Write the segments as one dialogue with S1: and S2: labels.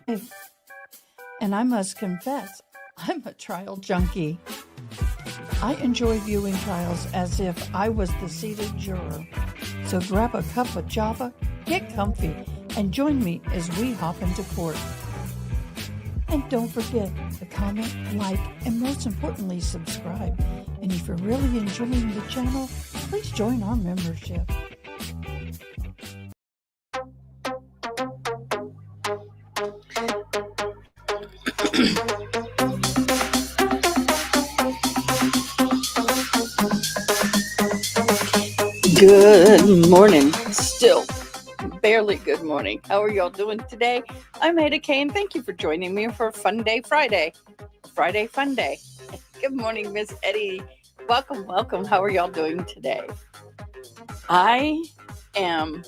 S1: And I must confess, I'm a trial junkie. I enjoy viewing trials as if I was the seated juror. So grab a cup of java, get comfy, and join me as we hop into court. And don't forget to comment, like, and most importantly, subscribe. And if you're really enjoying the channel, please join our membership. Good morning. Still barely good morning. How are y'all doing today? I'm AdaKay, and thank you for joining me for Fun Day Friday. Friday Fun Day. Good morning, Miss Eddie. Welcome. How are y'all doing today? I am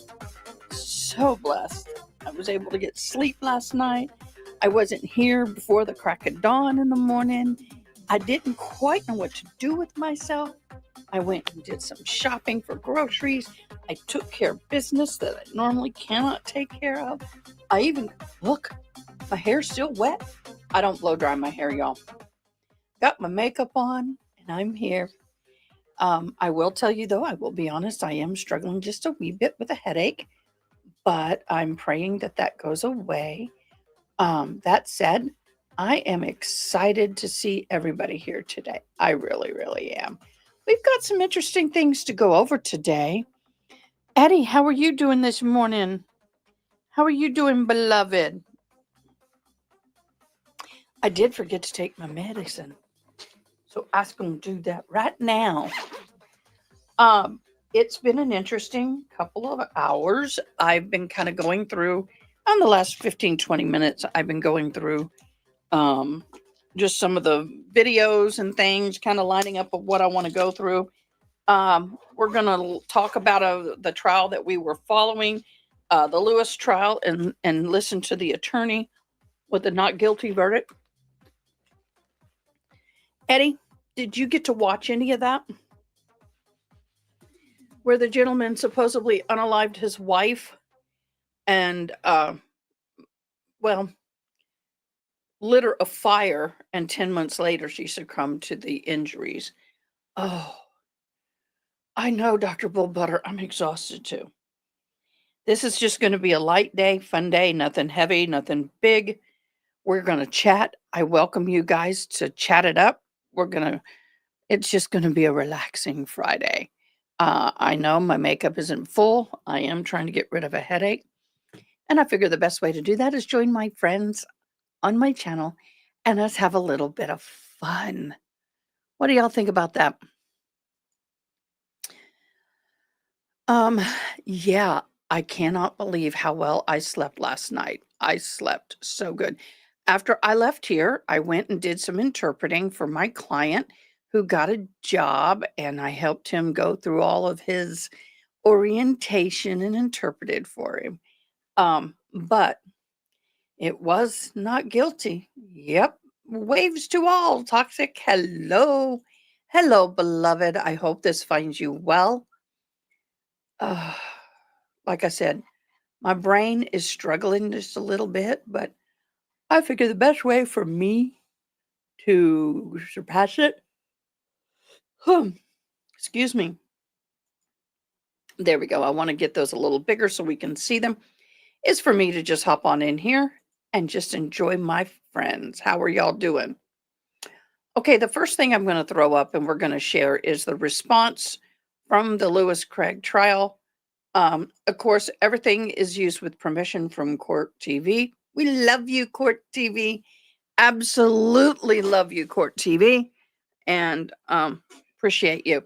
S1: so blessed. I was able to get sleep last night. I wasn't here before the crack of dawn in the morning. I didn't quite know what to do with myself. I went and did some shopping for groceries. I took care of business that I normally cannot take care of. Look, my hair's still wet. I don't blow dry my hair, y'all. Got my makeup on, and I'm here. I will tell you, though, I will be honest, I am struggling just a wee bit with a headache, but I'm praying that goes away. That said, I am excited to see everybody here today. I really, really am. We've got some interesting things to go over today. Eddie, how are you doing this morning? How are you doing, beloved? I did forget to take my medicine, so I'm going to do that right now. It's been an interesting couple of hours. I've been kind of going through, on the last 15, 20 minutes, I've been going through just some of the videos and things, kind of lining up of what I want to go through. We're going to talk about the trial that we were following, the Lewis trial, and listen to the attorney with the not guilty verdict. Eddie, did you get to watch any of that? Where the gentleman supposedly unalived his wife and, lit her a fire, and 10 months later she succumbed to the injuries. Oh, I know, Dr. Bullbutter, I'm exhausted too. This is just going to be a light day, fun day, nothing heavy, nothing big. We're going to chat. I welcome you guys to chat it up. It's just going to be a relaxing Friday. I know my makeup isn't full. I am trying to get rid of a headache. And I figure the best way to do that is join my friends on my channel and us have a little bit of fun. What do y'all think about that? Yeah, I cannot believe how well I slept last night. I slept so good. After I left here, I went and did some interpreting for my client who got a job, and I helped him go through all of his orientation and interpreted for him. But it was not guilty. Yep. Waves to all. Toxic. Hello. Hello, beloved. I hope this finds you well. Like I said, my brain is struggling just a little bit, but I figure the best way for me to surpass it, excuse me. There we go. I want to get those a little bigger so we can see them, is for me to just hop on in here and just enjoy my friends. How are y'all doing? Okay, the first thing I'm going to throw up and we're going to share is the response from the Lewis Craig trial. Of course, everything is used with permission from Court TV. We love you, Court TV. Absolutely love you, Court TV. And appreciate you.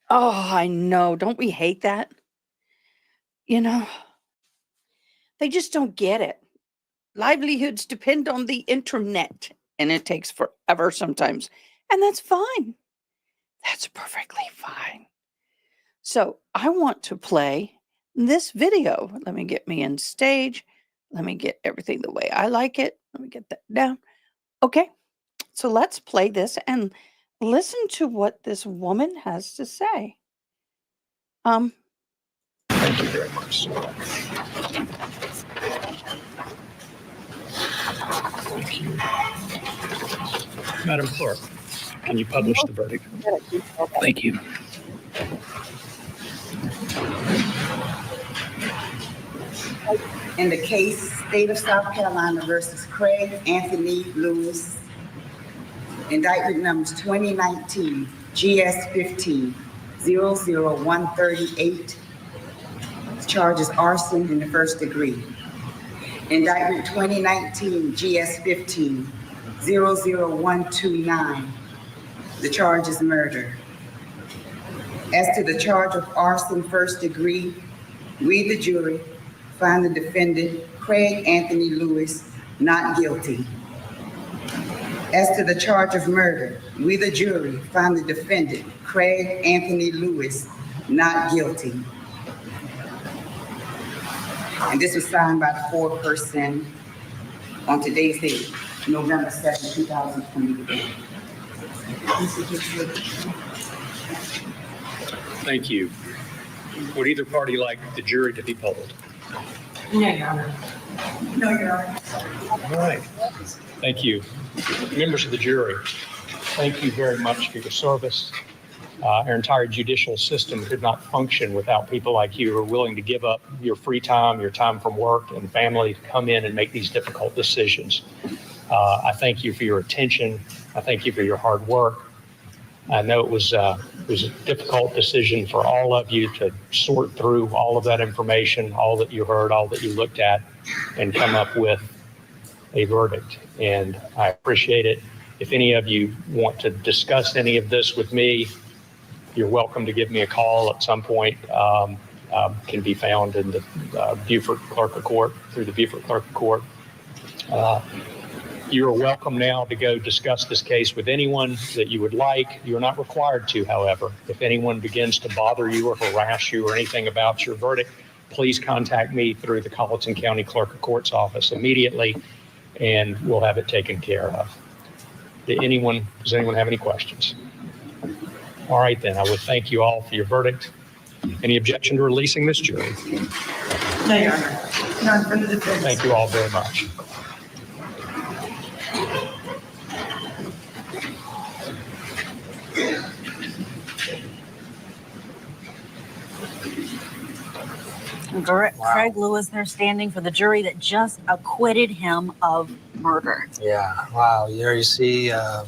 S1: Oh, I know. Don't we hate that? You know, they just don't get it. Livelihoods depend on the internet, and it takes forever sometimes. And that's fine. That's perfectly fine. So I want to play this video. Let me get me in stage. Let me get everything the way I like it. Let me get that down. Okay, so let's play this and listen to what this woman has to say.
S2: Thank you very much. Thank you. Madam Clerk, can you publish the verdict? Thank you.
S3: In the case, State of South Carolina versus Craig Anthony Lewis, indictment numbers 2019 GS 15 00138, charges arson in the first degree. Indictment 2019 GS 15 00129, the charge is murder. As to the charge of arson first degree, we, the jury, find the defendant, Craig Anthony Lewis, not guilty. As to the charge of murder, we, the jury, find the defendant, Craig Anthony Lewis, not guilty. And this was signed by the foreperson on today's date, November 7, 2020.
S2: Thank you. Would either party like the jury to be polled?
S3: No, Your Honor. No, Your Honor.
S2: All right. Thank you. Members of the jury, thank you very much for your service. Our entire judicial system could not function without people like you who are willing to give up your free time, your time from work and family to come in and make these difficult decisions. I thank you for your attention. I thank you for your hard work. I know it was a difficult decision for all of you to sort through all of that information, all that you heard, all that you looked at, and come up with a verdict. And I appreciate it. If any of you want to discuss any of this with me, you're welcome to give me a call at some point. Can be found in the Beaufort Clerk of Court, through the Beaufort Clerk of Court. You are welcome now to go discuss this case with anyone that you would like. You're not required to, however. If anyone begins to bother you or harass you or anything about your verdict, please contact me through the Colleton County Clerk of Court's office immediately, and we'll have it taken care of. Does anyone have any questions? All right, then. I would thank you all for your verdict. Any objection to releasing this jury?
S3: No, Your Honor. None from the defense.
S2: Thank you all very much.
S4: Craig Lewis, they're standing for the jury that just acquitted him of murder.
S5: Yeah, wow. There you see the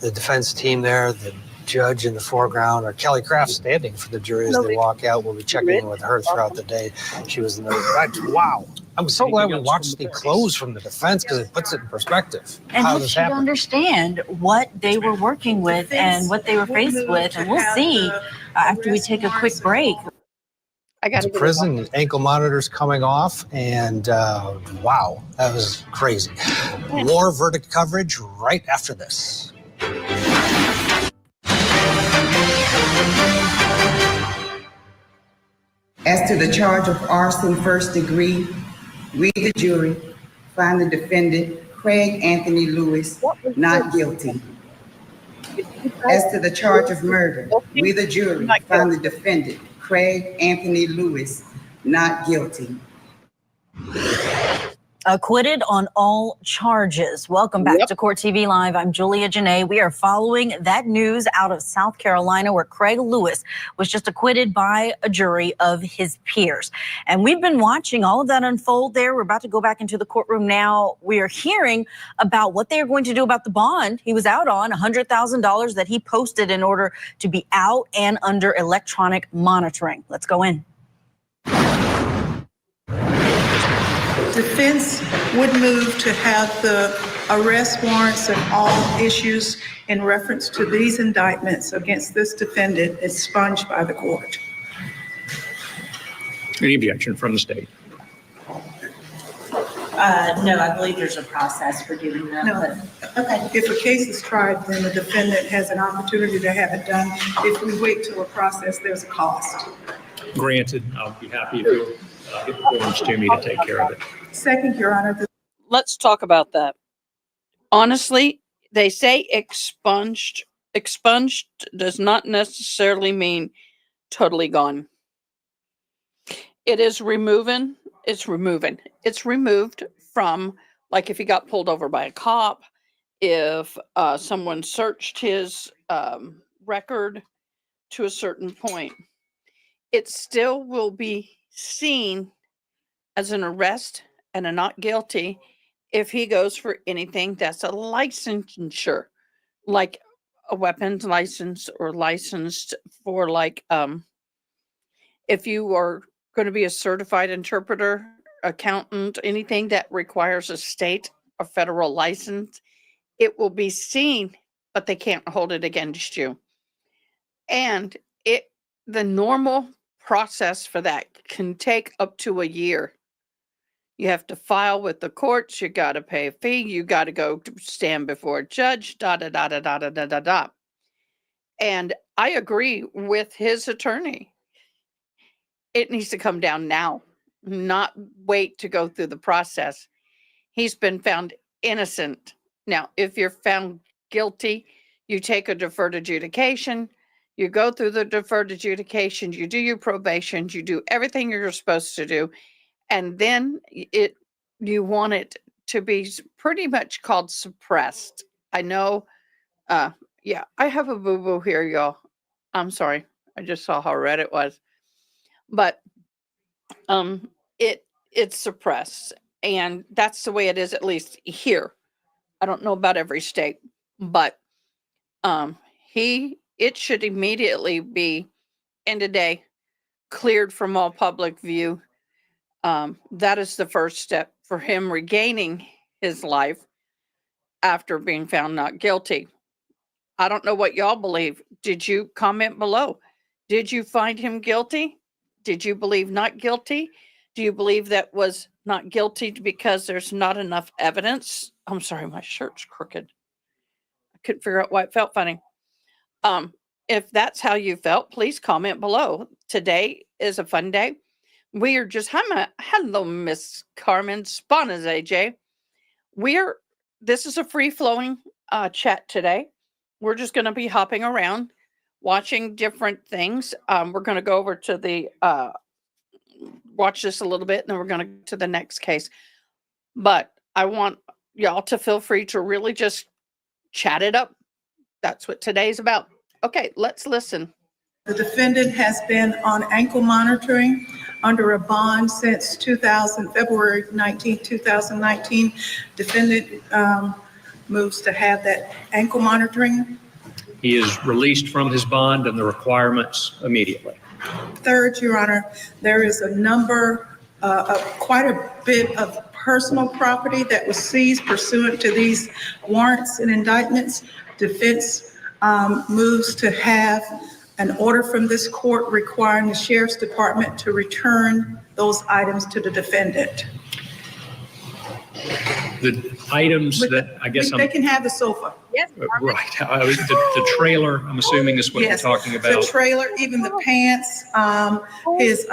S5: defense team there, the judge in the foreground, or Kelly Craft standing for the jury as they walk out. We'll be checking in with her throughout the day. She was in the wow. I'm so glad we watched the close from the defense because it puts it in perspective.
S4: And helps you to understand what they were working with and what they were faced with. And we'll see after we take a quick break.
S1: I got
S5: to prison, ankle monitors coming off, and wow, that was crazy. More verdict coverage right after this.
S3: As to the charge of arson first degree, we, the jury, find the defendant, Craig Anthony Lewis, not guilty. As to the charge of murder, we, the jury, find the defendant, Craig Anthony Lewis, not guilty.
S4: Acquitted on all charges. Welcome back to Court TV Live. I'm Julia Janae. We are following that news out of South Carolina where Craig Lewis was just acquitted by a jury of his peers. And we've been watching all of that unfold there. We're about to go back into the courtroom now. We are hearing about what they are going to do about the bond he was out on, $100,000 that he posted in order to be out and under electronic monitoring. Let's go in.
S6: Defense would move to have the arrest warrants and all issues in reference to these indictments against this defendant expunged by the court.
S2: Any objection from the state?
S7: No, I believe there's a process for doing that.
S6: No. Okay. If a case is tried, then the defendant has an opportunity to have it done. If we wait till a process, there's a cost.
S2: Granted, I'll be happy if you'll get the forms to me to take care of it.
S6: Second, Your Honor.
S1: Let's talk about that. Honestly, they say expunged. Expunged does not necessarily mean totally gone. It is removing. It's removed from, like, if he got pulled over by a cop, if someone searched his record to a certain point, it still will be seen as an arrest and a not guilty if he goes for anything that's a licensure, like a weapons license, or licensed for, like, if you are going to be a certified interpreter, accountant, anything that requires a state or federal license, it will be seen, but they can't hold it against you. And the normal process for that can take up to a year. You have to file with the courts, you got to pay a fee, you got to go stand before a judge, da da da da da da da da da. And I agree with his attorney. It needs to come down now, not wait to go through the process. He's been found innocent. Now, if you're found guilty, you take a deferred adjudication. You go through the deferred adjudication, you do your probation, you do everything you're supposed to do, and then you want it to be pretty much called suppressed. I know, yeah, I have a boo-boo here, y'all. I'm sorry. I just saw how red it was. But it's suppressed, and that's the way it is, at least here. I don't know about every state, but it should immediately be, end of day, cleared from all public view. That is the first step for him regaining his life after being found not guilty. I don't know what y'all believe. Did you comment below? Did you find him guilty? Did you believe not guilty? Do you believe that was not guilty because there's not enough evidence? I'm sorry, my shirt's crooked. I couldn't figure out why it felt funny. If that's how you felt, please comment below. Today is a fun day. We are just, hello, Miss Carmen Spanas, AJ. This is a free-flowing chat today. We're just going to be hopping around, watching different things. We're going to go over to the, watch this a little bit, and then we're going to go to the next case. But I want y'all to feel free to really just chat it up. That's what today's about. Okay, let's listen.
S6: The defendant has been on ankle monitoring under a bond since February 19, 2019. Defendant moves to have that ankle monitoring.
S2: He is released from his bond and the requirements immediately.
S6: Third, Your Honor, there is a number of quite a bit of personal property that was seized pursuant to these warrants and indictments. Defense moves to have an order from this court requiring the Sheriff's Department to return those items to the defendant.
S2: The items that I guess
S6: they can have the sofa.
S1: Yes,
S2: right. The trailer, I'm assuming, is what
S6: Yes,
S2: you're talking about.
S6: the trailer, even the pants, his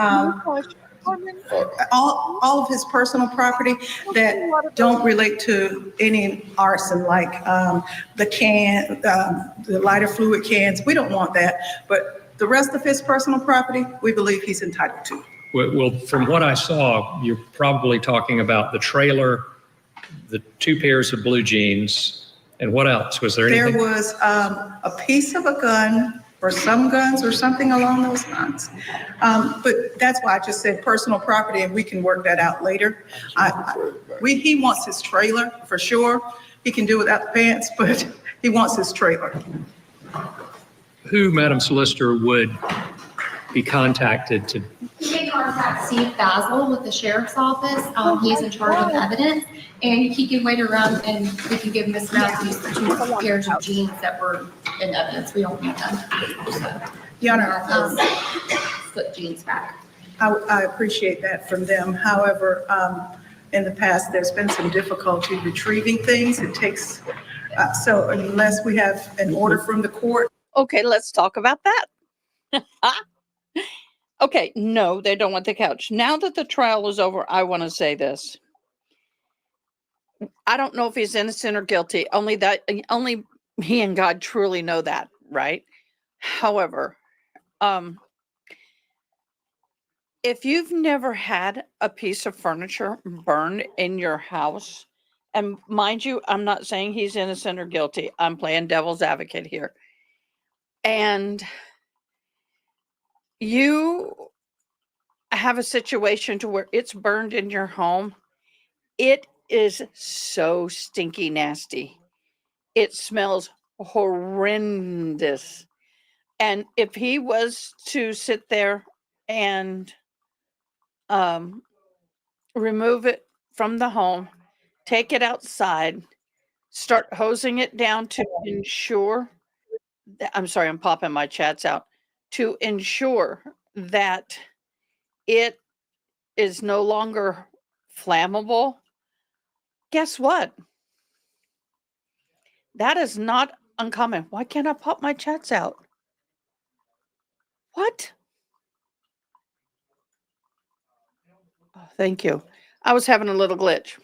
S6: all of his personal property that don't relate to any arson, like the lighter fluid cans. We don't want that, but the rest of his personal property, we believe he's entitled to.
S2: Well, from what I saw, you're probably talking about the trailer, the 2 pairs of blue jeans, and what else? Was there anything?
S6: There was a piece of a gun, or some guns, or something along those lines. But that's why I just said personal property, and we can work that out later. He wants his trailer for sure. He can do without the pants, but he wants his trailer.
S2: Who, Madam Solicitor, would be contacted to?
S8: You may contact Steve Basil with the Sheriff's Office. He's in charge of evidence, and he can wait around and we can give Ms. Matthews the 2 pairs of jeans that were in evidence. We don't need them. So,
S6: Your Honor,
S8: slip jeans back.
S6: I appreciate that from them. However, in the past, there's been some difficulty retrieving things. It takes, so unless we have an order from the court.
S1: Okay, let's talk about that. Okay, no, they don't want the couch. Now that the trial is over, I want to say this. I don't know if he's innocent or guilty. Only he and God truly know that, right? However, If you've never had a piece of furniture burned in your house, and mind you, I'm not saying he's innocent or guilty. I'm playing devil's advocate here. And you have a situation to where it's burned in your home, it is so stinky nasty. It smells horrendous. And if he was to sit there and remove it from the home, take it outside, start hosing it down to ensure that, I'm sorry, I'm popping my chats out, to ensure that it is no longer flammable. Guess what? That is not uncommon. Why can't I pop my chats out? What? Oh, thank you. I was having a little glitch.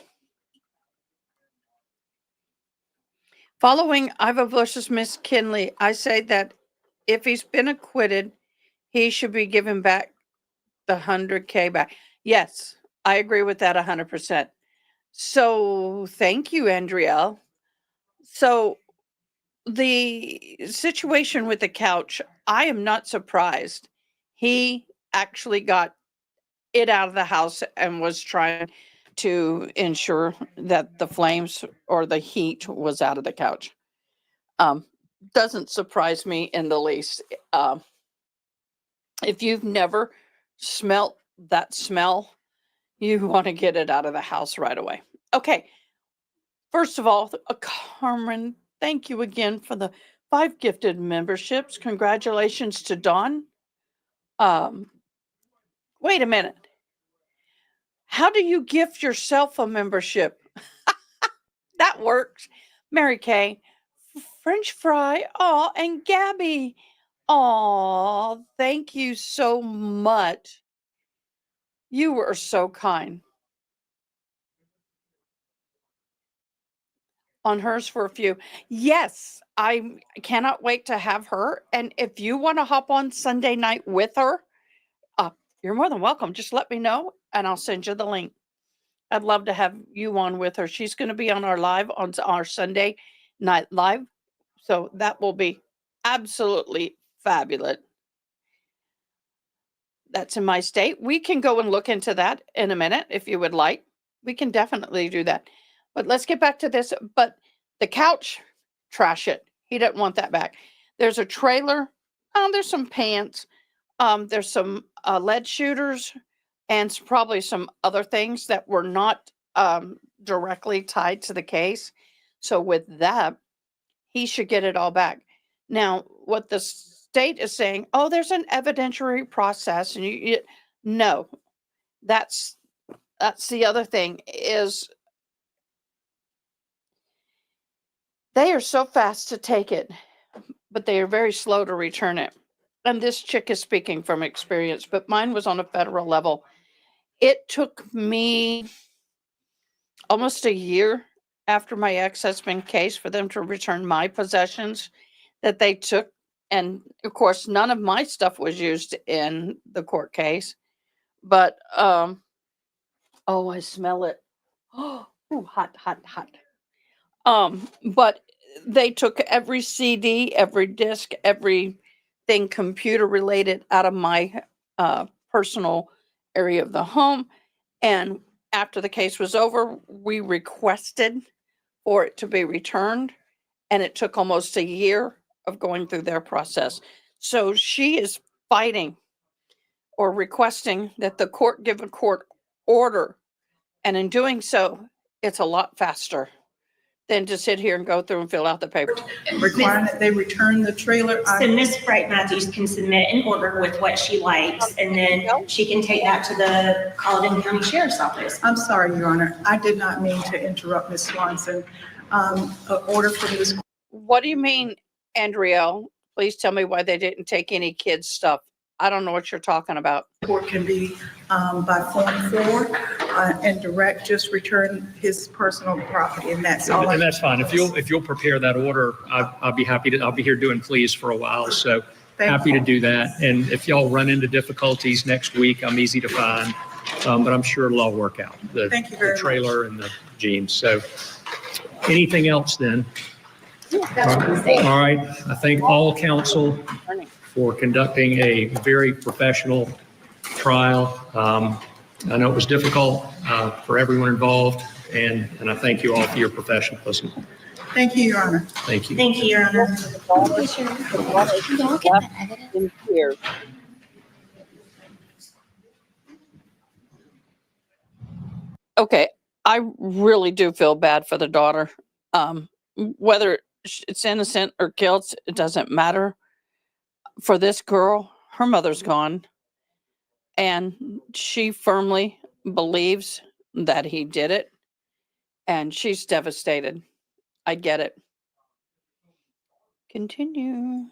S1: Following Iva versus Miss Kinley, I say that if he's been acquitted, he should be given back the 100K back. Yes, I agree with that 100%. So thank you, Andrielle. So the situation with the couch, I am not surprised. He actually got it out of the house and was trying to ensure that the flames or the heat was out of the couch. Doesn't surprise me in the least. If you've never smelt that smell, you want to get it out of the house right away. Okay. First of all, Carmen, thank you again for the 5 gifted memberships. Congratulations to Dawn. Wait a minute. How do you gift yourself a membership? That works. Mary Kay, French fry. Oh, and Gabby. Oh, thank you so much. You were so kind. On hers for a few. Yes, I cannot wait to have her. And if you want to hop on Sunday night with her, you're more than welcome. Just let me know and I'll send you the link. I'd love to have you on with her. She's going to be on our Sunday night live. So that will be absolutely fabulous. That's in my state. We can go and look into that in a minute if you would like. We can definitely do that. But let's get back to this. But the couch, trash it. He doesn't want that back. There's a trailer. There's some pants. There's some lead shooters and probably some other things that were not directly tied to the case. So with that, he should get it all back. Now, what the state is saying, oh, there's an evidentiary process. And no, that's the other thing is they are so fast to take it, but they are very slow to return it. And this chick is speaking from experience, but mine was on a federal level. It took me almost a year after my ex-husband case for them to return my possessions that they took. And of course, none of my stuff was used in the court case. But, oh, I smell it. Oh, hot, hot, hot. But they took every CD, every disc, everything computer related out of my personal area of the home. And after the case was over, we requested for it to be returned. And it took almost a year of going through their process. So she is fighting or requesting that the court give a court order. And in doing so, it's a lot faster than to sit here and go through and fill out the paper.
S6: Requiring that they return the trailer.
S7: So Ms. Bright Matthews can submit an order with what she likes, and then she can take that to the Colleton County Sheriff's Office.
S6: I'm sorry, Your Honor. I did not mean to interrupt Ms. Swanson. An order from Ms.
S1: What do you mean, Andrielle? Please tell me why they didn't take any kids' stuff. I don't know what you're talking about.
S6: Court can be by Form 4 and direct, just return his personal property, and that's all.
S2: And that's fine. If you'll prepare that order, I'll be happy to. I'll be here doing pleas for a while. So happy to do that. And if y'all run into difficulties next week, I'm easy to find, but I'm sure it'll all work out.
S6: Thank you very
S2: the trailer and the jeans. So anything else then? All right. I thank all counsel for conducting a very professional trial. I know it was difficult for everyone involved, and I thank you all for your professionalism.
S6: Thank you, Your Honor.
S2: Thank you.
S7: Thank you, Your Honor.
S1: Okay, I really do feel bad for the daughter. Whether it's innocent or guilt, it doesn't matter. For this girl, her mother's gone, and she firmly believes that he did it, and she's devastated. I get it. Continue.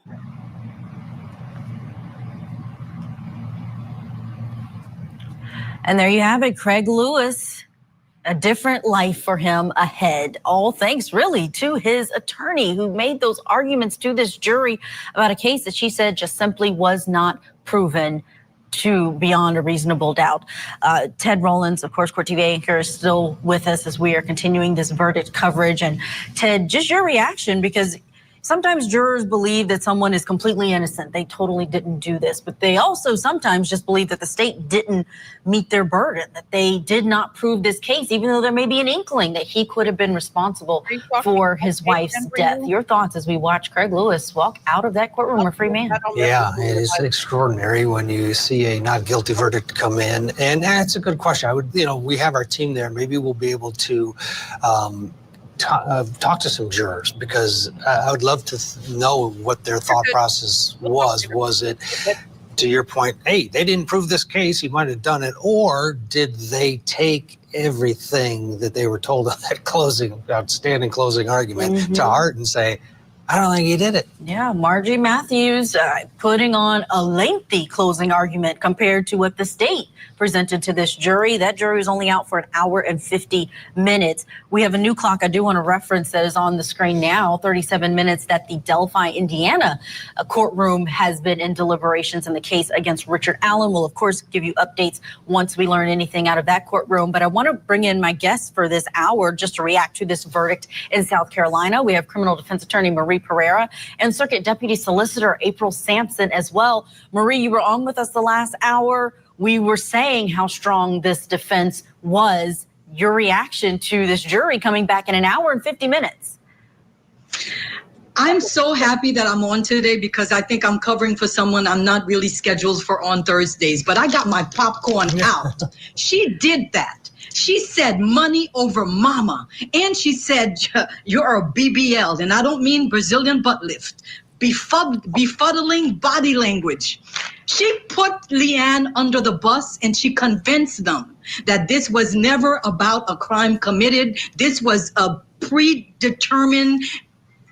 S4: And there you have it, Craig Lewis. A different life for him ahead. All thanks really to his attorney who made those arguments to this jury about a case that she said just simply was not proven to beyond a reasonable doubt. Ted Rollins, of course, Court TV anchor, is still with us as we are continuing this verdict coverage. And Ted, just your reaction, because sometimes jurors believe that someone is completely innocent. They totally didn't do this, but they also sometimes just believe that the state didn't meet their burden, that they did not prove this case, even though there may be an inkling that he could have been responsible for his wife's death. Your thoughts as we watch Craig Lewis walk out of that courtroom a free man?
S5: Yeah, it is extraordinary when you see a not guilty verdict come in. And that's a good question. I would, we have our team there. Maybe we'll be able to talk to some jurors, because I would love to know what their thought process was. Was it, to your point, hey, they didn't prove this case, he might have done it, or did they take everything that they were told on that outstanding closing argument to heart and say, I don't think he did it?
S4: Yeah, Margie Matthews putting on a lengthy closing argument compared to what the state presented to this jury. That jury was only out for an hour and 50 minutes. We have a new clock I do want to reference that is on the screen now, 37 minutes that the Delphi, Indiana courtroom has been in deliberations in the case against Richard Allen. We'll, of course, give you updates once we learn anything out of that courtroom. But I want to bring in my guests for this hour just to react to this verdict in South Carolina. We have criminal defense attorney Marie Pereira and Circuit Deputy Solicitor April Sampson as well. Marie, you were on with us the last hour. We were saying how strong this defense was. Your reaction to this jury coming back in an hour and 50 minutes?
S9: I'm so happy that I'm on today, because I think I'm covering for someone I'm not really scheduled for on Thursdays, but I got my popcorn out. She did that. She said money over mama. And she said, you're a BBL. And I don't mean Brazilian butt lift. Befuddling body language. She put Leanne under the bus, and she convinced them that this was never about a crime committed. This was a predetermined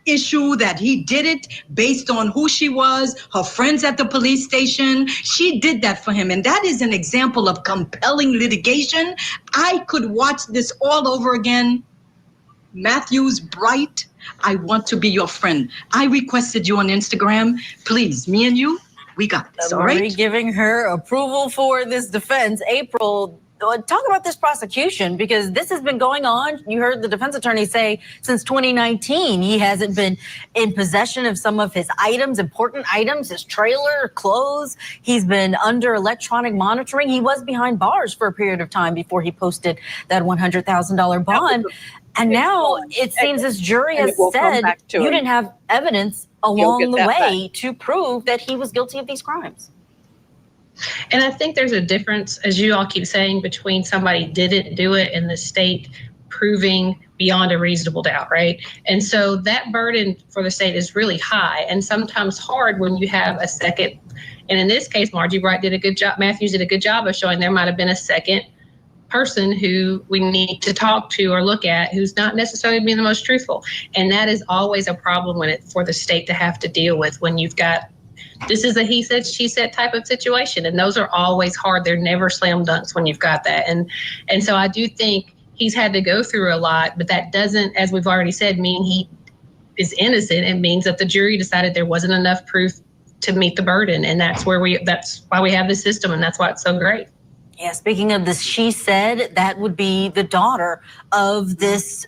S9: issue, that he did it based on who she was, her friends at the police station. She did that for him. And that is an example of compelling litigation. I could watch this all over again. Matthews Bright, I want to be your friend. I requested you on Instagram. Please, me and you, we got this, all right?
S4: Marie giving her approval for this defense. April, talk about this prosecution, because this has been going on. You heard the defense attorney say since 2019, he hasn't been in possession of some of his items, important items, his trailer, clothes. He's been under electronic monitoring. He was behind bars for a period of time before he posted that $100,000 bond. And now it seems this jury has said you didn't have evidence along the way to prove that he was guilty of these crimes.
S10: And I think there's a difference, as you all keep saying, between somebody didn't do it and the state proving beyond a reasonable doubt, right? And so that burden for the state is really high and sometimes hard when you have a second. And in this case, Margie Bright did a good job. Matthews did a good job of showing there might have been a second person who we need to talk to or look at who's not necessarily being the most truthful. And that is always a problem for the state to have to deal with when you've got, this is a he said, she said type of situation. And those are always hard. They're never slam dunks when you've got that. And so I do think he's had to go through a lot, but that doesn't, as we've already said, mean he is innocent. It means that the jury decided there wasn't enough proof to meet the burden. And that's why we have this system, and that's why it's so great.
S4: Yeah, speaking of this, she said that would be the daughter of this,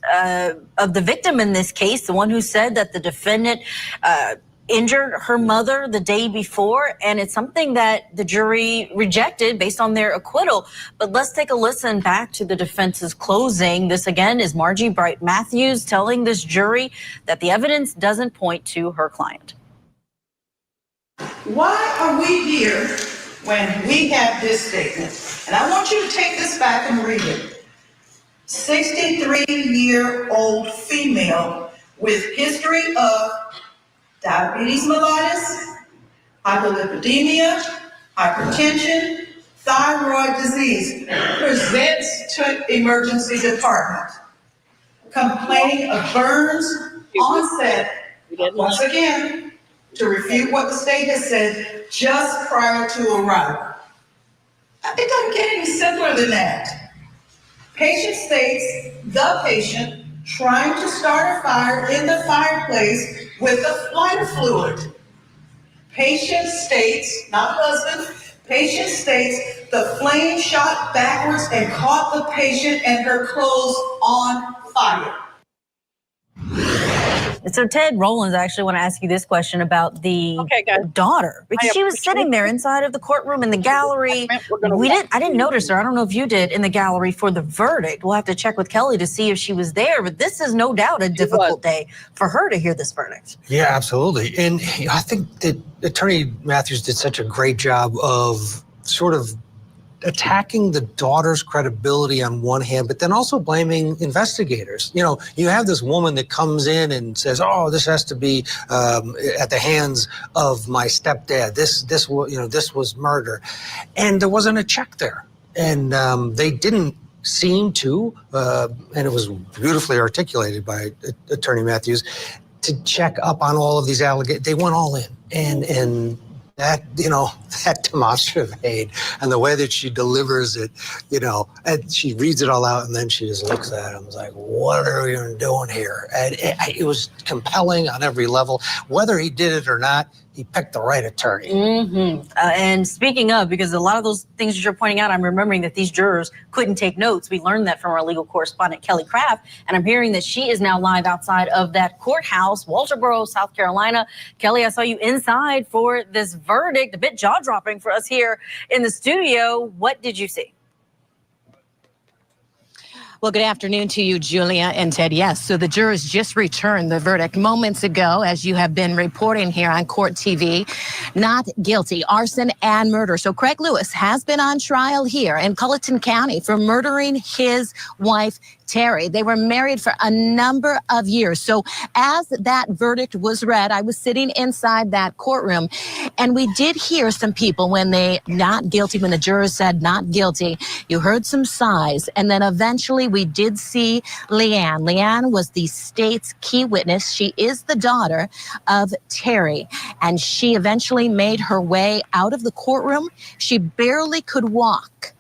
S4: of the victim in this case, the one who said that the defendant injured her mother the day before, and it's something that the jury rejected based on their acquittal. But let's take a listen back to the defense's closing. This again is Margie Bright Matthews telling this jury that the evidence doesn't point to her client.
S11: Why are we here when we have this statement? And I want you to take this back and read it. 63-year-old female with history of diabetes mellitus, hyperlipidemia, hypertension, thyroid disease, presents to emergency department, complaining of burns, onset, once again, to refute what the state has said, just prior to arrival. It doesn't get any simpler than that. Patient states, the patient trying to start a fire in the fireplace with a lighter fluid. Patient states, not husband, patient states the flame shot backwards and caught the patient and her clothes on fire.
S4: So Ted Rowlands, I actually want to ask you this question about the daughter, because she was sitting there inside of the courtroom in the gallery. I didn't notice her. I don't know if you did, in the gallery for the verdict. We'll have to check with Kelly to see if she was there, but this is no doubt a difficult day for her to hear this verdict.
S5: Yeah, absolutely. And I think that Attorney Matthews did such a great job of sort of attacking the daughter's credibility on one hand, but then also blaming investigators. You know, you have this woman that comes in and says, "Oh, this has to be at the hands of my stepdad. This was murder," and there wasn't a check there, and they didn't seem to, and it was beautifully articulated by Attorney Matthews, to check up on all of these allegations. They went all in, and that, that demonstrative aid and the way that she delivers it, and she reads it all out and then she just looks at it and was like, what are we doing here? And it was compelling on every level. Whether he did it or not, he picked the right attorney.
S4: And speaking of, because a lot of those things that you're pointing out, I'm remembering that these jurors couldn't take notes. We learned that from our legal correspondent, Kelly Craft, and I'm hearing that she is now live outside of that courthouse, Walterboro, South Carolina. Kelly, I saw you inside for this verdict, a bit jaw-dropping for us here in the studio. What did you see?
S12: Well, good afternoon to you, Julia and Ted. Yes, so the jurors just returned the verdict moments ago, as you have been reporting here on Court TV. Not guilty, arson and murder. So Craig Lewis has been on trial here in Culleton County for murdering his wife, Terry. They were married for a number of years. So as that verdict was read, I was sitting inside that courtroom, and we did hear some people when the jurors said not guilty, you heard some sighs, and then eventually we did see Leanne. Leanne was the state's key witness. She is the daughter of Terry, and she eventually made her way out of the courtroom. She barely could walk.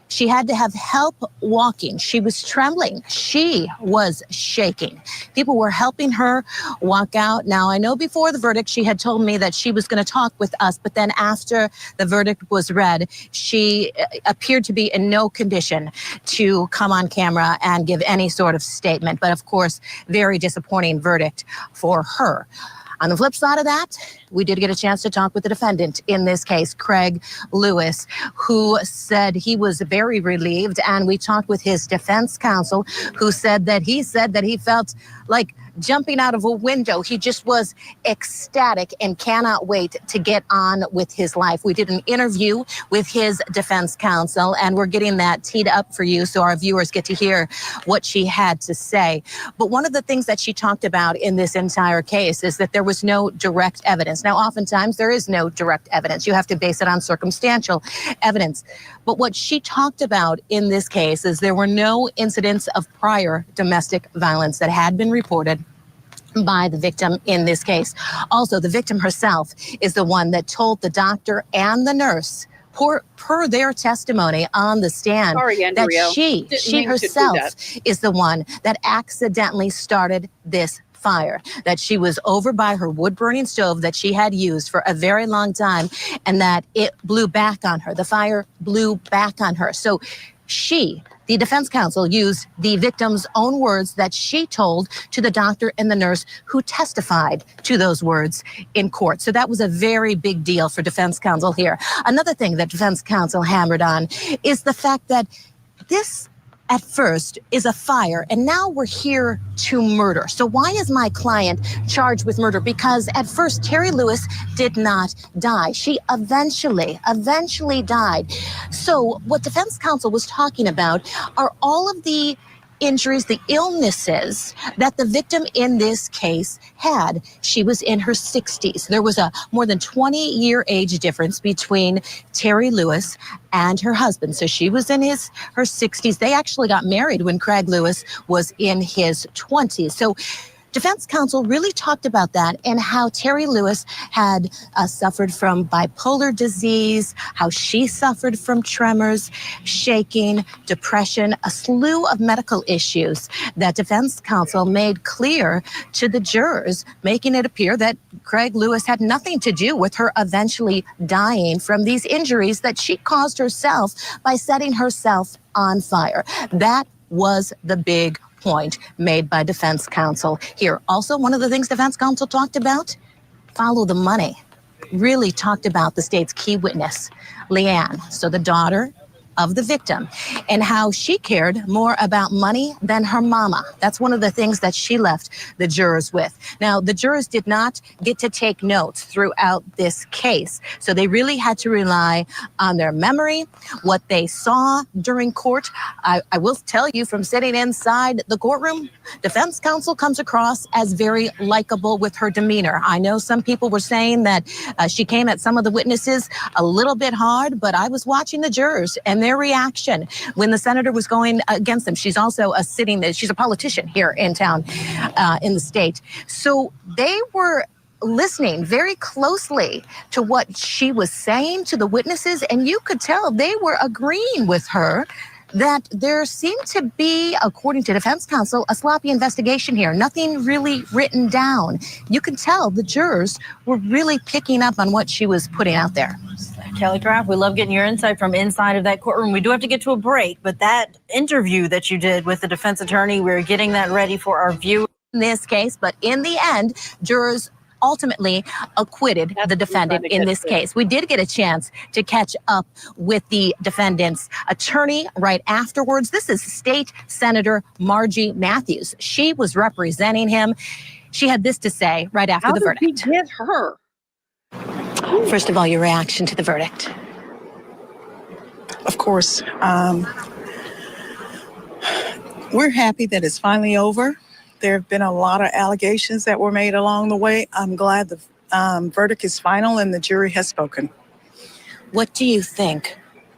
S12: She had to have help walking. She was trembling. She was shaking. People were helping her walk out. Now, I know before the verdict, she had told me that she was going to talk with us, but then after the verdict was read, she appeared to be in no condition to come on camera and give any sort of statement. But of course, very disappointing verdict for her. On the flip side of that, we did get a chance to talk with the defendant in this case, Craig Lewis, who said he was very relieved. And we talked with his defense counsel, who said that he felt like jumping out of a window. He just was ecstatic and cannot wait to get on with his life. We did an interview with his defense counsel, and we're getting that teed up for you so our viewers get to hear what she had to say. But one of the things that she talked about in this entire case is that there was no direct evidence. Now, oftentimes there is no direct evidence. You have to base it on circumstantial evidence. But what she talked about in this case is there were no incidents of prior domestic violence that had been reported by the victim in this case. Also, the victim herself is the one that told the doctor and the nurse, per their testimony on the stand, that she herself is the one that accidentally started this fire, that she was over by her wood-burning stove that she had used for a very long time, and that it blew back on her. The fire blew back on her. So the defense counsel, used the victim's own words that she told to the doctor and the nurse who testified to those words in court. So that was a very big deal for defense counsel here. Another thing that defense counsel hammered on is the fact that this at first is a fire, and now we're here to murder. So why is my client charged with murder? Because at first, Terry Lewis did not die. She eventually died. So what defense counsel was talking about are all of the injuries, the illnesses that the victim in this case had. She was in her 60s. There was a more than 20-year age difference between Terry Lewis and her husband. So she was in her 60s. They actually got married when Craig Lewis was in his 20s. So defense counsel really talked about that and how Terry Lewis had suffered from bipolar disease, how she suffered from tremors, shaking, depression, a slew of medical issues that defense counsel made clear to the jurors, making it appear that Craig Lewis had nothing to do with her eventually dying from these injuries that she caused herself by setting herself on fire. That was the big point made by defense counsel here. Also, one of the things defense counsel talked about, follow the money. Really talked about the state's key witness, Leanne, so the daughter of the victim, and how she cared more about money than her mama. That's one of the things that she left the jurors with. Now, the jurors did not get to take notes throughout this case, so they really had to rely on their memory, what they saw during court. I will tell you, from sitting inside the courtroom, defense counsel comes across as very likable with her demeanor. I know some people were saying that she came at some of the witnesses a little bit hard, but I was watching the jurors and their reaction when the senator was going against them. She's also she's a politician here in town, in the state. So they were listening very closely to what she was saying to the witnesses, and you could tell they were agreeing with her that there seemed to be, according to defense counsel, a sloppy investigation here. Nothing really written down. You could tell the jurors were really picking up on what she was putting out there.
S4: Kelly Craft, we love getting your insight from inside of that courtroom. We do have to get to a break, but that interview that you did with the defense attorney, we're getting that ready for our viewers
S12: in this case. But in the end, jurors ultimately acquitted the defendant in this case. We did get a chance to catch up with the defendant's attorney right afterwards. This is State Senator Margie Matthews. She was representing him. She had this to say right after the verdict.
S1: How did he get her?
S12: First of all, your reaction to the verdict.
S6: Of course, we're happy that it's finally over. There have been a lot of allegations that were made along the way. I'm glad the verdict is final and the jury has spoken.
S12: What do you think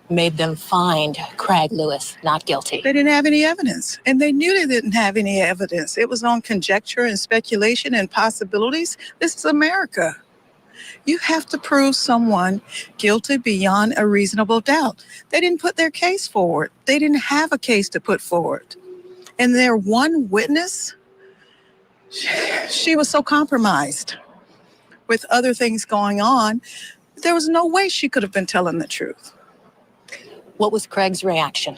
S12: made them find Craig Lewis not guilty?
S6: They didn't have any evidence, and they knew they didn't have any evidence. It was on conjecture and speculation and possibilities. This is America. You have to prove someone guilty beyond a reasonable doubt. They didn't put their case forward. They didn't have a case to put forward. And their one witness, she was so compromised with other things going on, there was no way she could have been telling the truth.
S12: What was Craig's reaction?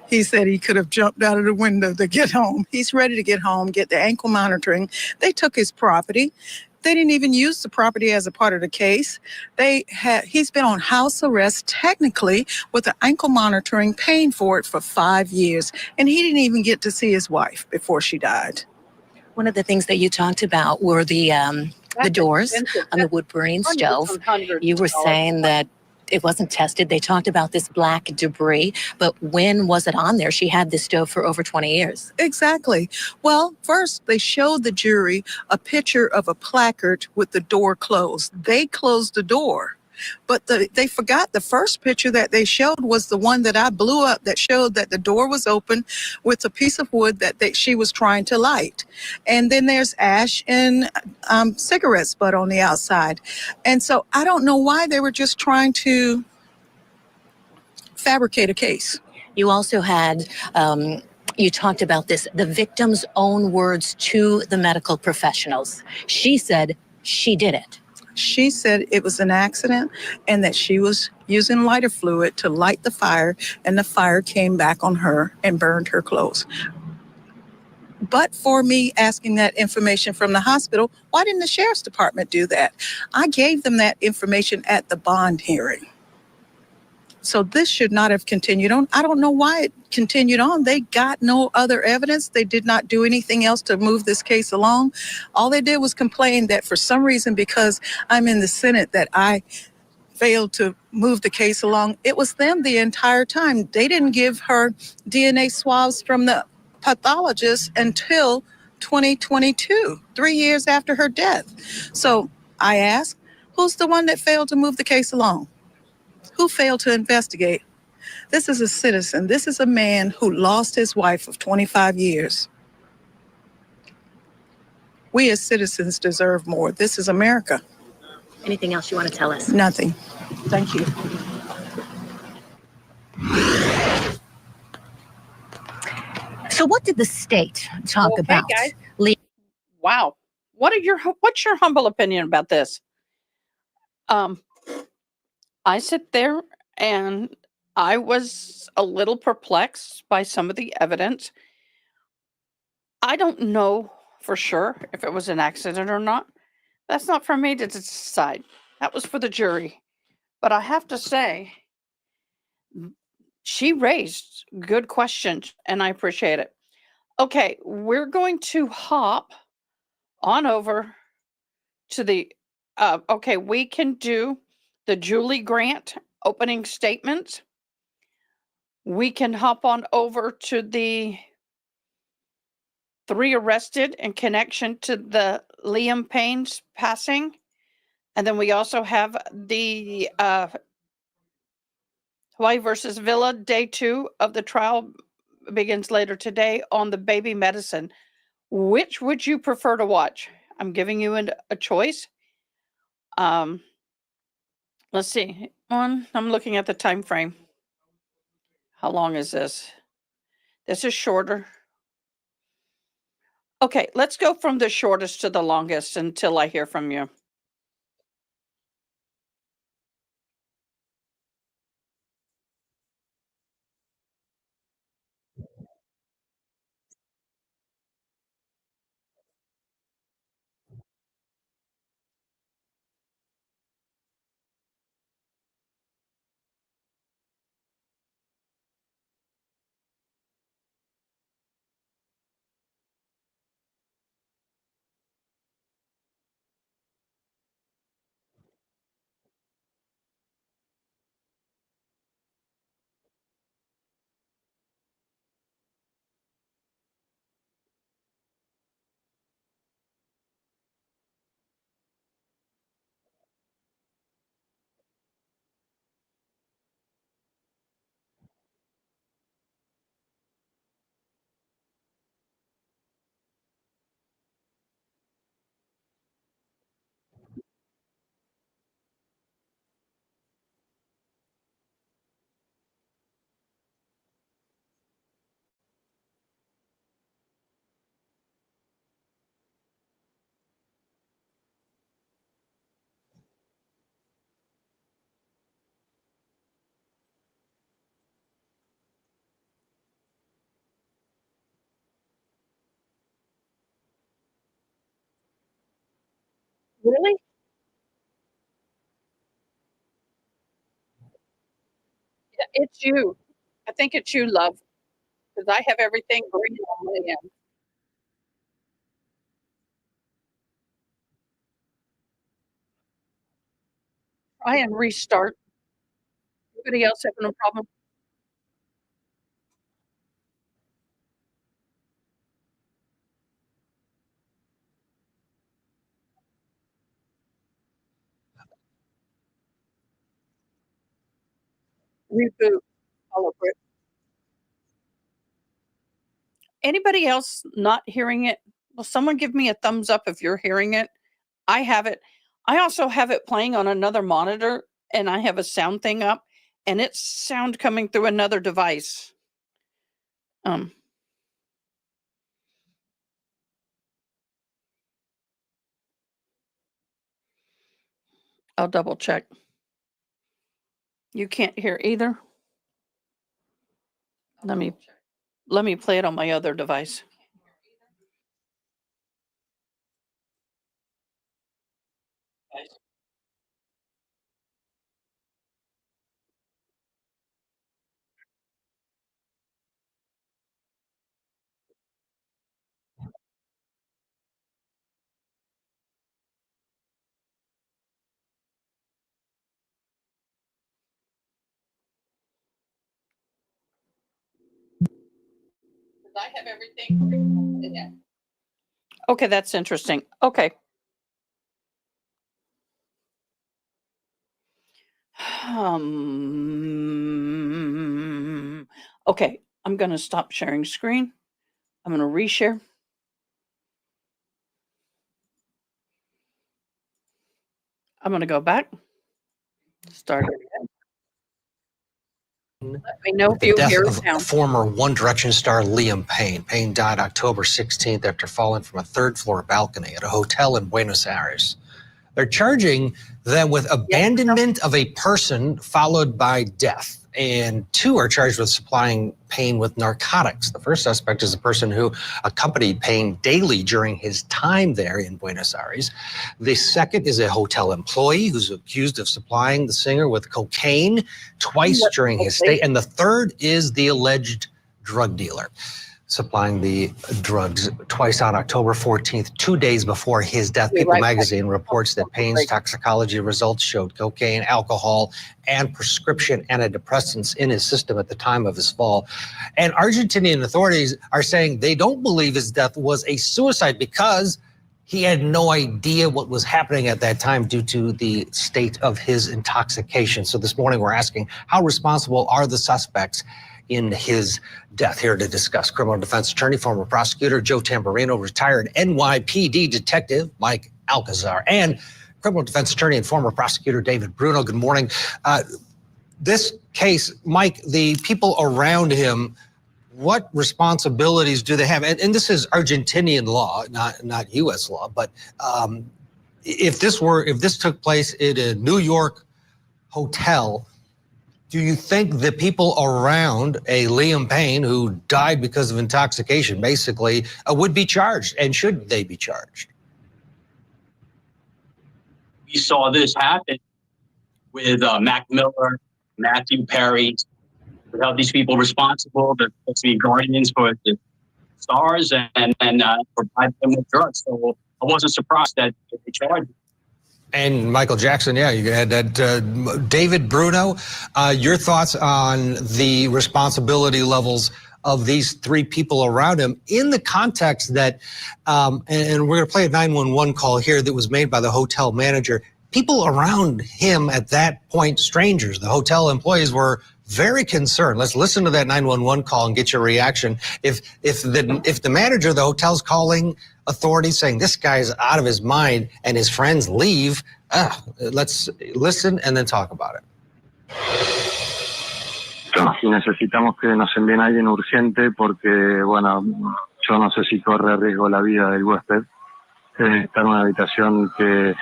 S6: He said he could have jumped out of the window to get home. He's ready to get home, get the ankle monitoring. They took his property. They didn't even use the property as a part of the case. He's been on house arrest technically with the ankle monitoring, paying for it for 5 years. And he didn't even get to see his wife before she died.
S12: One of the things that you talked about were the doors on the wood burning stove. You were saying that it wasn't tested. They talked about this black debris, but when was it on there? She had this stove for over 20 years.
S6: Exactly. Well, first they showed the jury a picture of a placard with the door closed. They closed the door. But they forgot the first picture that they showed was the one that I blew up that showed that the door was open with a piece of wood that she was trying to light. And then there's ash and cigarette butt on the outside. And so I don't know why they were just trying to fabricate a case.
S12: You also had You talked about this, the victim's own words to the medical professionals. She said she did it.
S6: She said it was an accident and that she was using lighter fluid to light the fire, and the fire came back on her and burned her clothes. But for me asking that information from the hospital, why didn't the sheriff's department do that? I gave them that information at the bond hearing. So this should not have continued on. I don't know why it continued on. They got no other evidence. They did not do anything else to move this case along. All they did was complain that for some reason, because I'm in the Senate, that I failed to move the case along. It was them the entire time. They didn't give her DNA swabs from the pathologist until 2022, 3 years after her death. So I asked, who's the one that failed to move the case along? Who failed to investigate? This is a citizen. This is a man who lost his wife of 25 years. We as citizens deserve more. This is America.
S12: Anything else you want to tell us?
S6: Nothing. Thank you.
S12: So what did the state talk about?
S1: Guys. Wow. What's your humble opinion about this? I sit there and I was a little perplexed by some of the evidence. I don't know for sure if it was an accident or not. That's not for me to decide. That was for the jury. But I have to say, she raised good questions and I appreciate it. Okay, we're going to hop on over to the, okay, we can do the Julie Grant opening statements. We can hop on over to the 3 arrested in connection to the Liam Payne's passing. And then we also have the Hawaii versus Villa, day 2 of the trial begins later today on the baby medicine. Which would you prefer to watch? I'm giving you a choice. Let's see. I'm looking at the time frame. How long is this? This is shorter. Okay, let's go from the shortest to the longest until I hear from you. Really? Yeah, it's you. I think it's you, love, because I have everything green on my end. Try and restart. Anybody else having a problem? Reboot. All over it. Anybody else not hearing it? Will someone give me a thumbs up if you're hearing it? I have it. I also have it playing on another monitor and I have a sound thing up and it's sound coming through another device. I'll double check. You can't hear either? Let me play it on my other device. I have everything. Okay, that's interesting. Okay. Okay, I'm going to stop sharing screen. I'm going to reshare. I'm going to go back. Start it again. Let me know if
S5: The
S1: you
S5: death
S1: hear
S5: of
S1: it now.
S5: former One Direction star Liam Payne. Payne died October 16th after falling from a third-floor balcony at a hotel in Buenos Aires. They're charging them with abandonment of a person followed by death. And 2 are charged with supplying Payne with narcotics. The first suspect is a person who accompanied Payne daily during his time there in Buenos Aires. The second is a hotel employee who's accused of supplying the singer with cocaine twice during his stay. And the third is the alleged drug dealer, supplying the drugs twice on October 14th, 2 days before his death. People magazine reports that Payne's toxicology results showed cocaine, alcohol, and prescription antidepressants in his system at the time of his fall. And Argentinian authorities are saying they don't believe his death was a suicide because he had no idea what was happening at that time due to the state of his intoxication. So this morning we're asking, how responsible are the suspects in his death? Here to discuss, criminal defense attorney, former prosecutor Joe Tamburino, retired NYPD detective Mike Alcazar, and criminal defense attorney and former prosecutor David Bruno. Good morning. This case, Mike, the people around him, what responsibilities do they have? And this is Argentinian law, not U.S. law. But if this took place in a New York hotel, do you think the people around a Liam Payne who died because of intoxication basically would be charged, and should they be charged?
S13: We saw this happen with Mac Miller, Matthew Perry. We held these people responsible. They're supposed to be guardians for the stars and provide them with drugs. So I wasn't surprised that they charged them.
S5: And Michael Jackson, yeah, you had that. David Bruno, your thoughts on the responsibility levels of these 3 people around him in the context that, and we're going to play a 911 call here that was made by the hotel manager. People around him at that point, strangers, the hotel employees, were very concerned. Let's listen to that 911 call and get your reaction. If the manager of the hotel's calling authorities saying this guy's out of his mind and his friends leave, let's listen and then talk about it.
S14: Si necesitamos que nos envíen a alguien urgente porque, bueno, yo no sé si corre riesgo la vida del huésped. Está en una habitación que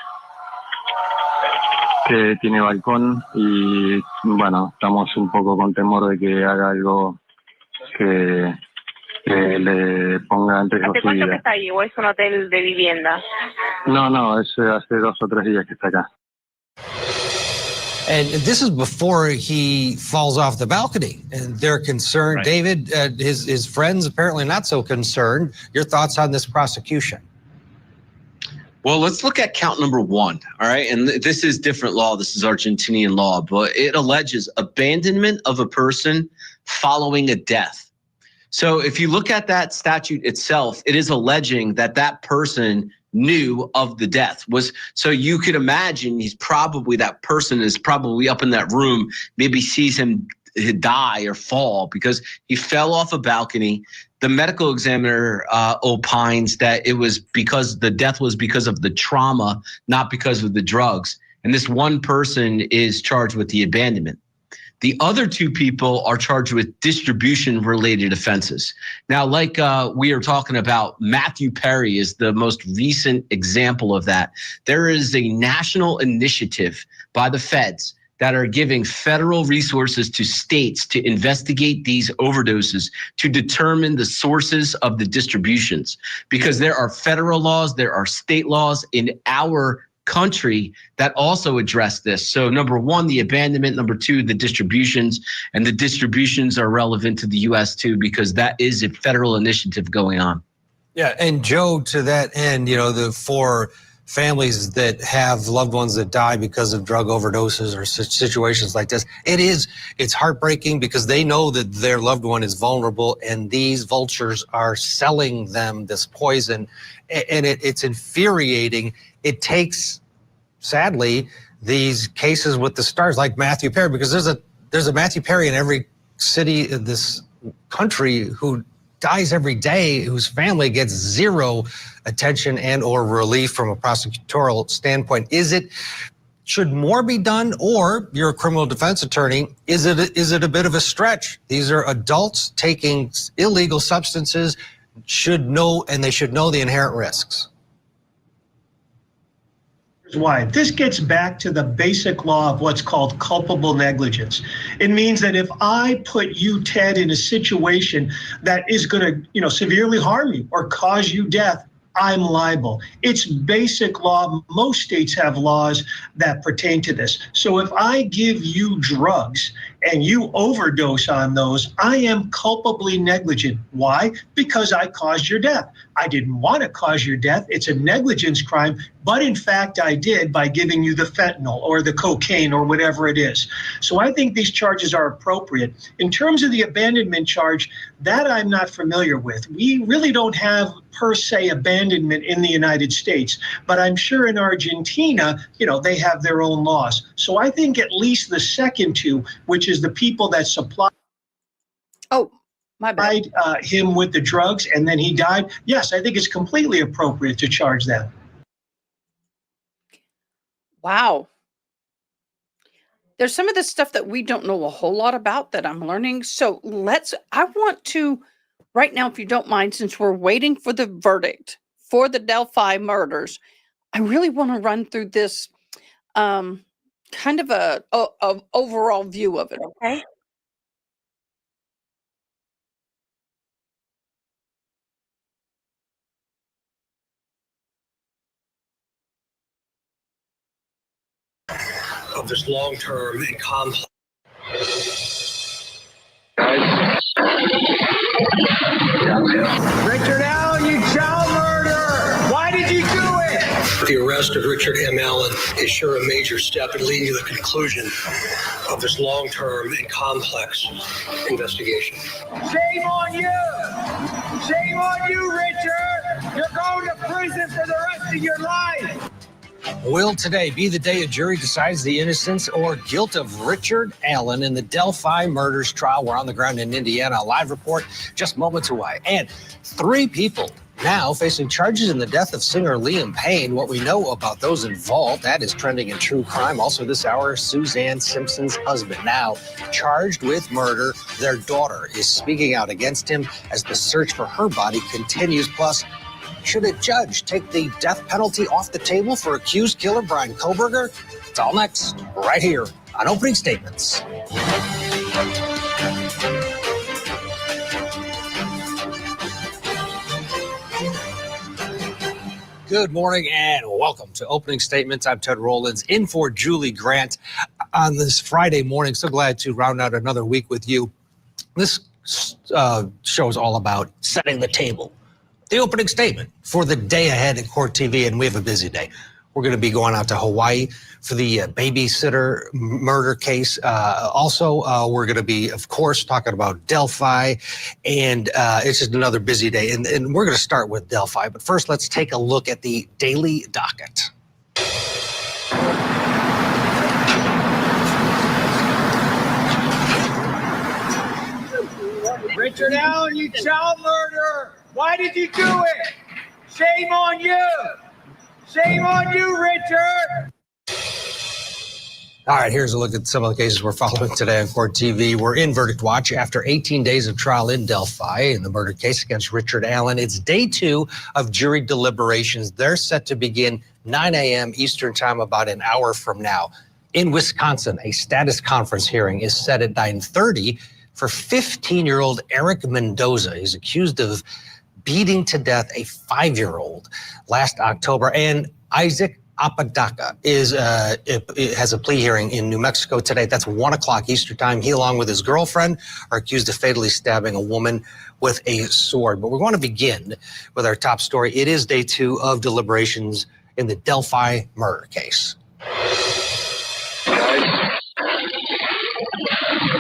S14: tiene balcón y, bueno, estamos un poco con temor de que haga algo que le ponga en riesgo su vida. ¿Hace cuánto que está ahí o es un hotel de vivienda? No, es hace 2 o 3 días que está acá.
S5: And this is before he falls off the balcony, and they're concerned. Right. David, his friends apparently not so concerned. Your thoughts on this prosecution?
S15: Well, let's look at count number 1, all right? And this is different law. This is Argentinian law, but it alleges abandonment of a person following a death. So if you look at that statute itself, it is alleging that that person knew of the death. So you could imagine that person is probably up in that room, maybe sees him die or fall because he fell off a balcony. The medical examiner opines that it was because the death was because of the trauma, not because of the drugs. And this one person is charged with the abandonment. The other two people are charged with distribution-related offenses. Now, like we are talking about, Matthew Perry is the most recent example of that. There is a national initiative by the feds that are giving federal resources to states to investigate these overdoses, to determine the sources of the distributions. Because there are federal laws, there are state laws in our country that also address this. So number one, the abandonment. Number two, the distributions. And the distributions are relevant to the U.S. too, because that is a federal initiative going on.
S5: Yeah, and Joe, to that end, the for families that have loved ones that die because of drug overdoses or situations like this, it's heartbreaking because they know that their loved one is vulnerable and these vultures are selling them this poison, and it's infuriating. It takes, sadly, these cases with the stars like Matthew Perry, because there's a Matthew Perry in every city in this country who dies every day, whose family gets zero attention and or relief from a prosecutorial standpoint. Should more be done, or you're a criminal defense attorney, is it a bit of a stretch? These are adults taking illegal substances, they should know the inherent risks.
S16: Why? This gets back to the basic law of what's called culpable negligence. It means that if I put you, Ted, in a situation that is going to, severely harm you or cause you death, I'm liable. It's basic law. Most states have laws that pertain to this. So if I give you drugs and you overdose on those, I am culpably negligent. Why? Because I caused your death. I didn't want to cause your death. It's a negligence crime, but in fact I did by giving you the fentanyl or the cocaine or whatever it is. So I think these charges are appropriate. In terms of the abandonment charge, that I'm not familiar with. We really don't have per se abandonment in the United States, but I'm sure in Argentina, they have their own laws. So I think at least the second two, which is the people that supplied him with the drugs and then he died, yes, I think it's completely appropriate to charge them.
S1: Wow. There's some of the stuff that we don't know a whole lot about that I'm learning. So I want to, right now, if you don't mind, since we're waiting for the verdict for the Delphi murders, I really want to run through this kind of a overall view of it, okay?
S17: Of this long-term and complex.
S18: Richard Allen, you child murderer! Why did you do it?
S17: The arrest of Richard M. Allen is sure a major step in leading to the conclusion of this long-term and complex investigation.
S18: Shame on you! Shame on you, Richard! You're going to prison for the rest of your life!
S5: Will today be the day a jury decides the innocence or guilt of Richard Allen in the Delphi murders trial? We're on the ground in Indiana. A live report just moments away. And 3 people now facing charges in the death of singer Liam Payne. What we know about those involved, that is trending in true crime. Also this hour, Suzanne Simpson's husband, now charged with murder. Their daughter is speaking out against him as the search for her body continues. Plus, should a judge take the death penalty off the table for accused killer Brian Koberger? It's all next, right here on Opening Statements. Good morning and welcome to Opening Statements. I'm Ted Rollins, in for Julie Grant on this Friday morning. So glad to round out another week with you. This show is all about setting the table. The opening statement for the day ahead at Court TV, and we have a busy day. We're going to be going out to Hawaii for the babysitter murder case. Also, we're going to be, of course, talking about Delphi, and it's just another busy day. And we're going to start with Delphi, but first, let's take a look at the daily docket.
S18: Richard Allen, you child murderer! Why did you do it? Shame on you! Shame on you, Richard!
S5: All right, here's a look at some of the cases we're following today on Court TV. We're in verdict watch after 18 days of trial in Delphi in the murder case against Richard Allen. It's day 2 of jury deliberations. They're set to begin 9 a.m. Eastern time, about an hour from now. In Wisconsin, a status conference hearing is set at 9:30 for 15-year-old Eric Mendoza. He's accused of beating to death a 5-year-old last October. And Isaac Apodaca has a plea hearing in New Mexico today. That's 1 o'clock Eastern time. He, along with his girlfriend, are accused of fatally stabbing a woman with a sword. But we're going to begin with our top story. It is day 2 of deliberations in the Delphi murder case.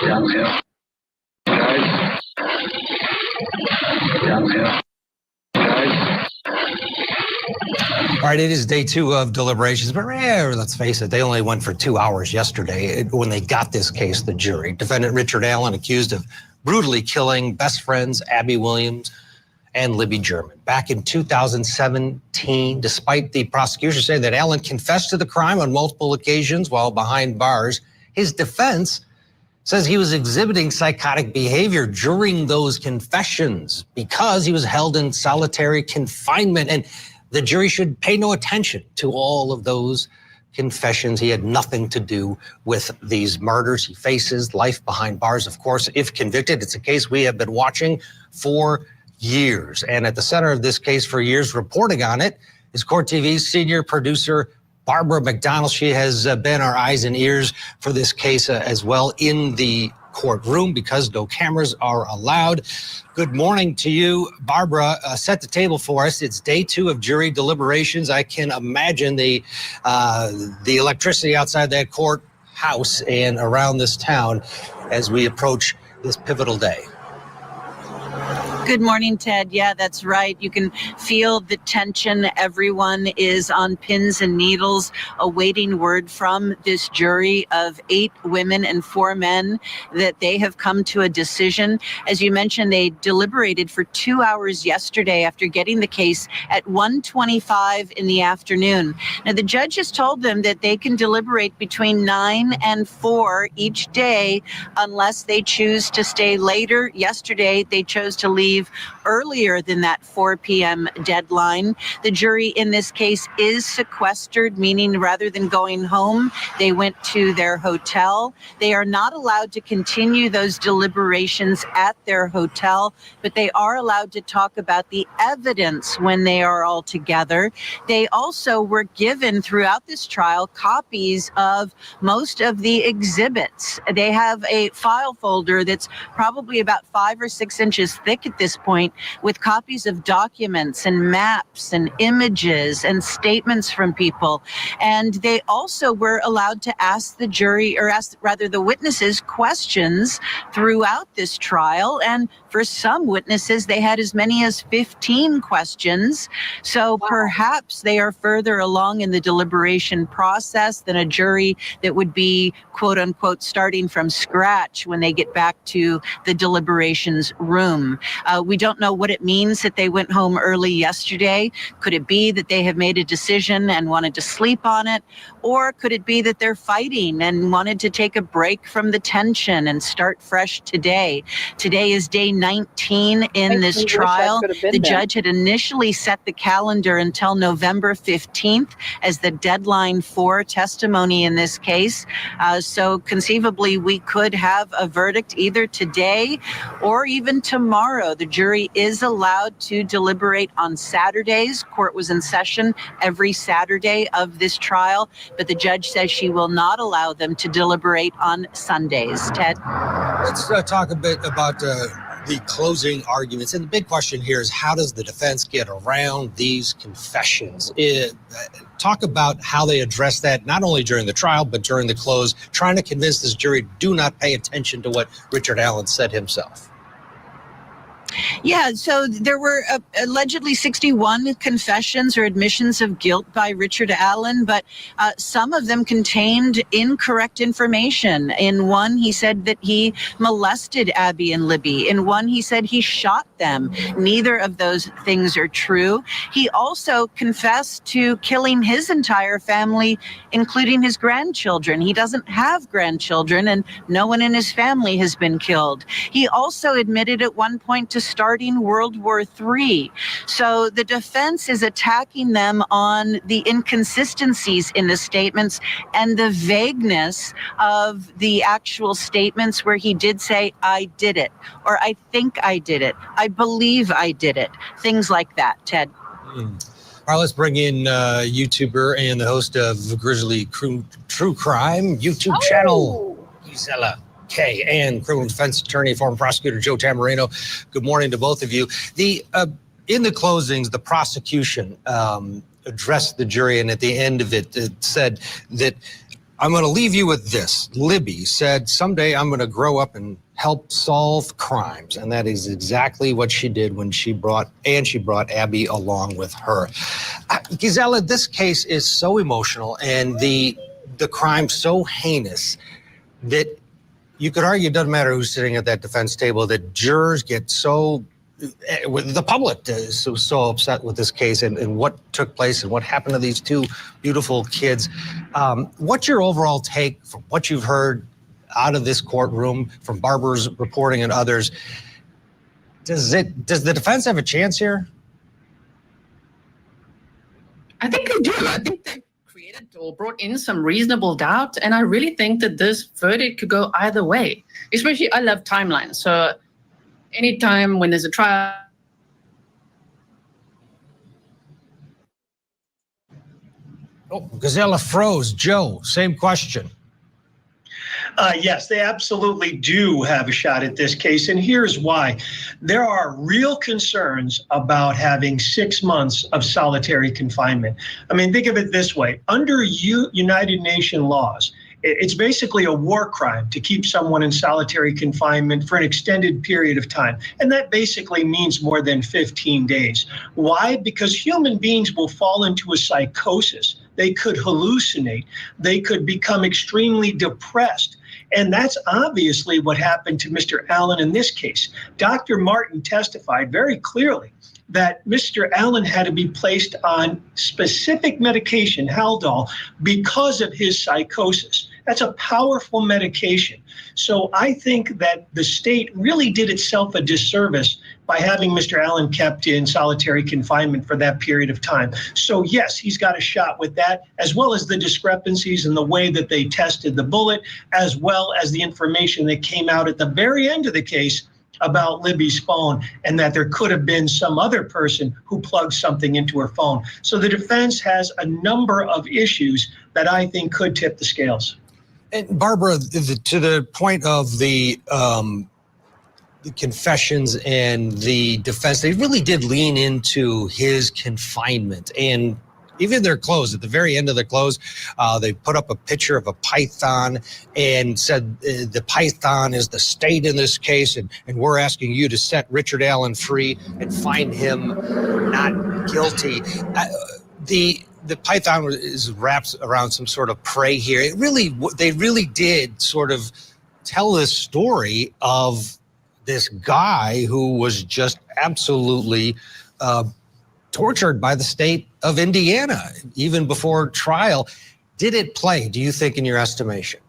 S18: Downhill.
S5: All right, it is day 2 of deliberations, but let's face it, they only went for 2 hours yesterday when they got this case, the jury. Defendant Richard Allen accused of brutally killing best friends Abby Williams and Libby German. Back in 2017, despite the prosecution saying that Allen confessed to the crime on multiple occasions while behind bars, his defense says he was exhibiting psychotic behavior during those confessions because he was held in solitary confinement, and the jury should pay no attention to all of those confessions. He had nothing to do with these murders. He faces life behind bars, of course, if convicted. It's a case we have been watching for years. And at the center of this case for years, reporting on it, is Court TV's senior producer, Barbara McDonald. She has been our eyes and ears for this case as well in the courtroom because no cameras are allowed. Good morning to you, Barbara. Set the table for us. It's day 2 of jury deliberations. I can imagine the electricity outside that courthouse and around this town as we approach this pivotal day.
S1: Good morning, Ted. Yeah, that's right. You can feel the tension. Everyone is on pins and needles awaiting word from this jury of 8 women and 4 men that they have come to a decision. As you mentioned, they deliberated for 2 hours yesterday after getting the case at 1:25 in the afternoon. Now, the judge has told them that they can deliberate between 9 and 4 each day unless they choose to stay later. Yesterday, they chose to leave earlier than that 4 p.m. deadline. The jury in this case is sequestered, meaning rather than going home, they went to their hotel. They are not allowed to continue those deliberations at their hotel, but they are allowed to talk about the evidence when they are all together. They also were given throughout this trial copies of most of the exhibits. They have a file folder that's probably about 5 or 6 inches thick at this point, with copies of documents and maps and images and statements from people. And they also were allowed to ask the jury, or ask rather the witnesses, questions throughout this trial. And for some witnesses, they had as many as 15 questions. So perhaps they are further along in the deliberation process than a jury that would be, quote unquote, starting from scratch when they get back to the deliberations room. We don't know what it means that they went home early yesterday. Could it be that they have made a decision and wanted to sleep on it? Or could it be that they're fighting and wanted to take a break from the tension and start fresh today? Today is day 19 in this trial. The judge had initially set the calendar until November 15th as the deadline for testimony in this case. So conceivably, we could have a verdict either today or even tomorrow. The jury is allowed to deliberate on Saturdays. Court was in session every Saturday of this trial, but the judge says she will not allow them to deliberate on Sundays. Ted?
S5: Let's talk a bit about the closing arguments. And the big question here is, how does the defense get around these confessions? Talk about how they address that, not only during the trial, but during the close, trying to convince this jury, do not pay attention to what Richard Allen said himself.
S19: Yeah, so there were allegedly 61 confessions or admissions of guilt by Richard Allen, but some of them contained incorrect information. In one, he said that he molested Abby and Libby. In one, he said he shot them. Neither of those things are true. He also confessed to killing his entire family, including his grandchildren. He doesn't have grandchildren, and no one in his family has been killed. He also admitted at one point to starting World War III. So the defense is attacking them on the inconsistencies in the statements and the vagueness of the actual statements where he did say, I did it, or I think I did it, I believe I did it, things like that, Ted.
S5: All right, let's bring in YouTuber and the host of Grizzly True Crime YouTube channel, AdaKay, and criminal defense attorney, former prosecutor Joe Tamarino. Good morning to both of you. In the closings, the prosecution addressed the jury, and at the end of it, it said that, I'm going to leave you with this. Libby said, someday I'm going to grow up and help solve crimes. And that is exactly what she did when she brought Abby along with her. Gisela, this case is so emotional and the crime so heinous that you could argue it doesn't matter who's sitting at that defense table, that jurors get so, the public is so upset with this case and what took place and what happened to these two beautiful kids. What's your overall take from what you've heard out of this courtroom, from Barbara's reporting and others? Does the defense have a chance here?
S20: I think they do. I think they created or brought in some reasonable doubt, and I really think that this verdict could go either way. Especially, I love timelines, so anytime when there's a trial.
S5: Oh, Gisela froze. Joe, same question.
S16: Yes, they absolutely do have a shot at this case, and here's why. There are real concerns about having 6 months of solitary confinement. I mean, think of it this way. Under United Nations laws, it's basically a war crime to keep someone in solitary confinement for an extended period of time. And that basically means more than 15 days. Why? Because human beings will fall into a psychosis. They could hallucinate. They could become extremely depressed. And that's obviously what happened to Mr. Allen in this case. Dr. Martin testified very clearly that Mr. Allen had to be placed on specific medication, Haldol, because of his psychosis. That's a powerful medication. So I think that the state really did itself a disservice by having Mr. Allen kept in solitary confinement for that period of time. So yes, he's got a shot with that, as well as the discrepancies in the way that they tested the bullet, as well as the information that came out at the very end of the case about Libby's phone, and that there could have been some other person who plugged something into her phone. So the defense has a number of issues that I think could tip the scales.
S5: And Barbara, to the point of the confessions and the defense, they really did lean into his confinement. And even their clothes, at the very end of their clothes, they put up a picture of a python and said the python is the state in this case, and we're asking you to set Richard Allen free and find him not guilty. The python is wrapped around some sort of prey here. They really did sort of tell this story of this guy who was just absolutely tortured by the state of Indiana, even before trial. Did it play, do you think, in your estimation?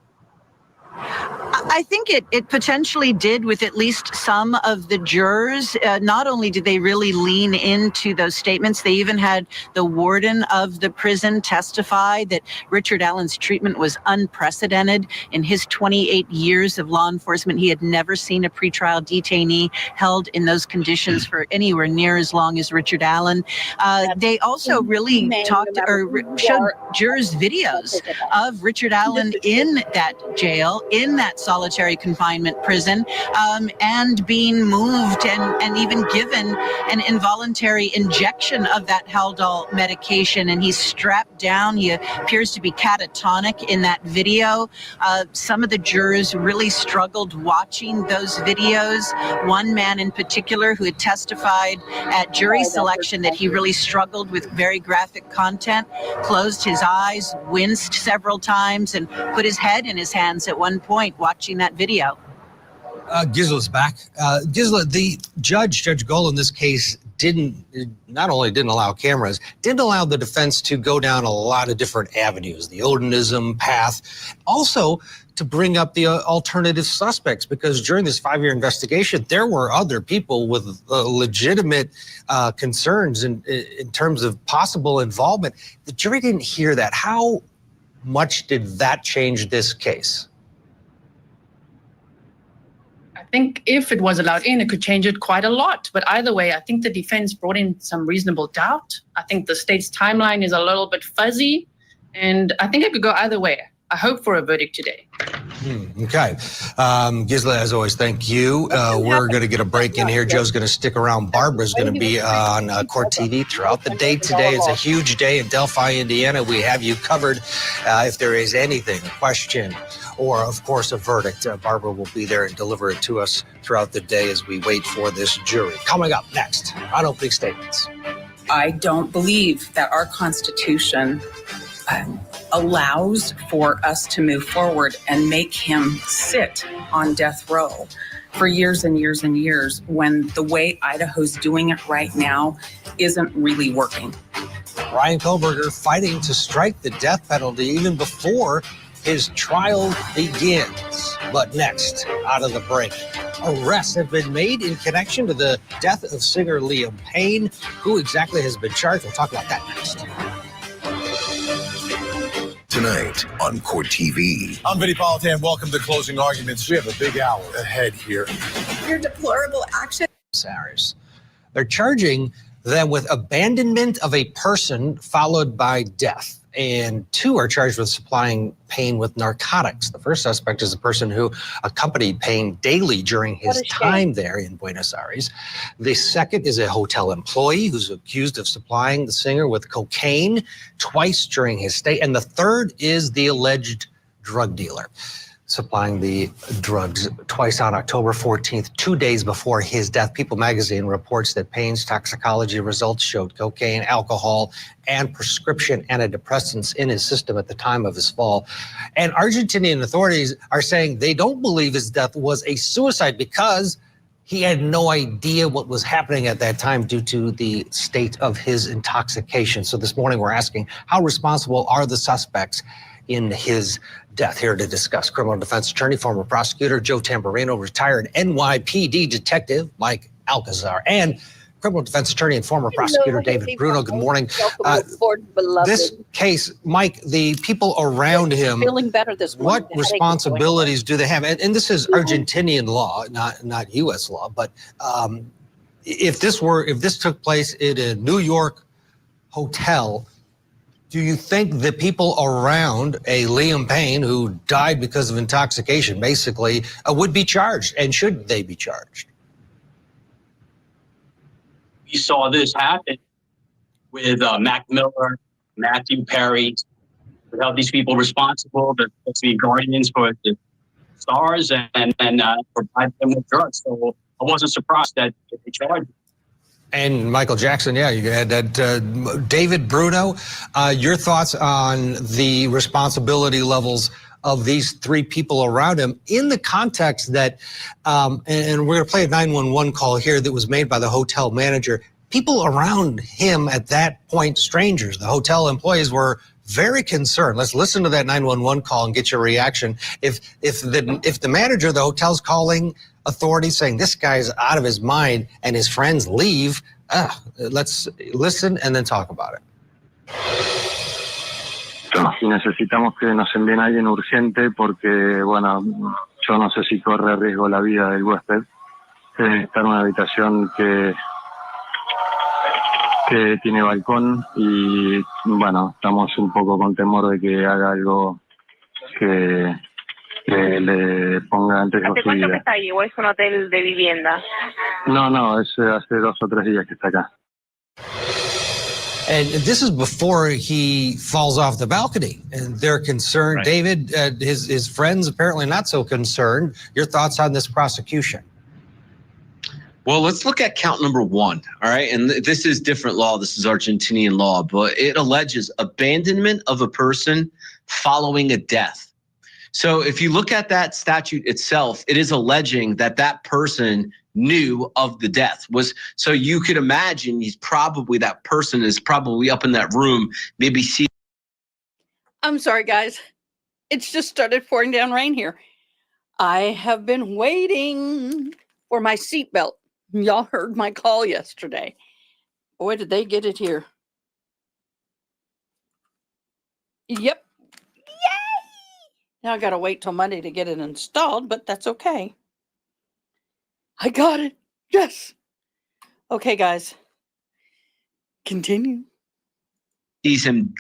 S19: I think it potentially did with at least some of the jurors. Not only did they really lean into those statements, they even had the warden of the prison testify that Richard Allen's treatment was unprecedented. In his 28 years of law enforcement, he had never seen a pretrial detainee held in those conditions for anywhere near as long as Richard Allen. They also really talked or showed jurors videos of Richard Allen in that jail, in that solitary solitary confinement prison, and being moved and even given an involuntary injection of that Haldol medication. And he's strapped down. He appears to be catatonic in that video. Some of the jurors really struggled watching those videos. One man in particular who had testified at jury selection that he really struggled with very graphic content, closed his eyes, winced several times, and put his head in his hands at one point watching that video.
S5: Gisla's back. Gisla, the Judge Gohl in this case not only didn't allow cameras, didn't allow the defense to go down a lot of different avenues, the Odenism path, also to bring up the alternative suspects, because during this 5-year investigation, there were other people with legitimate concerns in terms of possible involvement. The jury didn't hear that. How much did that change this case?
S20: I think if it was allowed in, it could change it quite a lot. But either way, I think the defense brought in some reasonable doubt. I think the state's timeline is a little bit fuzzy, and I think it could go either way. I hope for a verdict today.
S5: Okay. Gisla, as always, thank you. We're going to get a break in here. Joe's going to stick around. Barbara's going to be on Court TV throughout the day today. It's a huge day in Delphi, Indiana. We have you covered. If there is anything, a question, or, of course, a verdict, Barbara will be there and deliver it to us throughout the day as we wait for this jury. Coming up next on Opening Statements.
S21: I don't believe that our Constitution allows for us to move forward and make him sit on death row for years and years and years when the way Idaho's doing it right now isn't really working.
S5: Ryan Koberger fighting to strike the death penalty even before his trial begins. But next, out of the break, arrests have been made in connection to the death of singer Liam Payne. Who exactly has been charged? We'll talk about that next.
S22: Tonight on Court TV. I'm Vinny Politan. Welcome to Closing Arguments. We have a big hour ahead here.
S21: Your deplorable action.
S5: They're charging them with abandonment of a person followed by death. And 2 are charged with supplying Payne with narcotics. The first suspect is a person who accompanied Payne daily during his time there in Buenos Aires. The second is a hotel employee who's accused of supplying the singer with cocaine twice during his stay. And the third is the alleged drug dealer, supplying the drugs twice on October 14th, 2 days before his death. People magazine reports that Payne's toxicology results showed cocaine, alcohol, and prescription antidepressants in his system at the time of his fall. And Argentinian authorities are saying they don't believe his death was a suicide because he had no idea what was happening at that time due to the state of his intoxication. So this morning we're asking, how responsible are the suspects in his death? Here to discuss, criminal defense attorney, former prosecutor Joe Tamburino, retired NYPD detective Mike Alcazar, and criminal defense attorney and former prosecutor David Bruno. Good morning. This case, Mike, the people around him,
S1: feeling better this morning.
S5: what responsibilities do they have? And this is Argentinian law, not U.S. law. But if this took place in a New York hotel, do you think the people around a Liam Payne who died because of intoxication basically would be charged, and should they be charged?
S13: We saw this happen with Mac Miller, Matthew Perry. We held these people responsible to be guardians for the stars and provide them with drugs. So I wasn't surprised that they charged them.
S5: And Michael Jackson, yeah, you had that. David Bruno, your thoughts on the responsibility levels of these 3 people around him in the context that, and we're going to play a 911 call here that was made by the hotel manager. People around him at that point, strangers, the hotel employees, were very concerned. Let's listen to that 911 call and get your reaction. If the manager of the hotel's calling authorities saying this guy's out of his mind and his friends leave, let's listen and then talk about it.
S14: Si necesitamos que nos envíen a alguien urgente porque, bueno, yo no sé si corre riesgo la vida del huésped. Está en una habitación que tiene balcón y, bueno, estamos un poco con temor de que haga algo que que le ponga en riesgo
S3: ¿Hace
S14: su
S3: cuánto que
S14: vida.
S3: está ahí o es un hotel de vivienda?
S14: No, es hace 2 o 3 días que está acá.
S5: And this is before he falls off the balcony, and they're concerned.
S15: Right.
S5: David, his friends apparently not so concerned. Your thoughts on this prosecution?
S15: Well, let's look at count number 1. All right. And this is different law. This is Argentinian law, but it alleges abandonment of a person following a death. So if you look at that statute itself, it is alleging that that person knew of the death. So you could imagine that person is probably up in that room, maybe see.
S1: I'm sorry, guys. It's just started pouring down rain here. I have been waiting for my seatbelt. Y'all heard my call yesterday. Boy, did they get it here. Yep. Now I got to wait till Monday to get it installed, but that's okay. I got it. Yes. Okay, guys. Continue.
S15: Sees him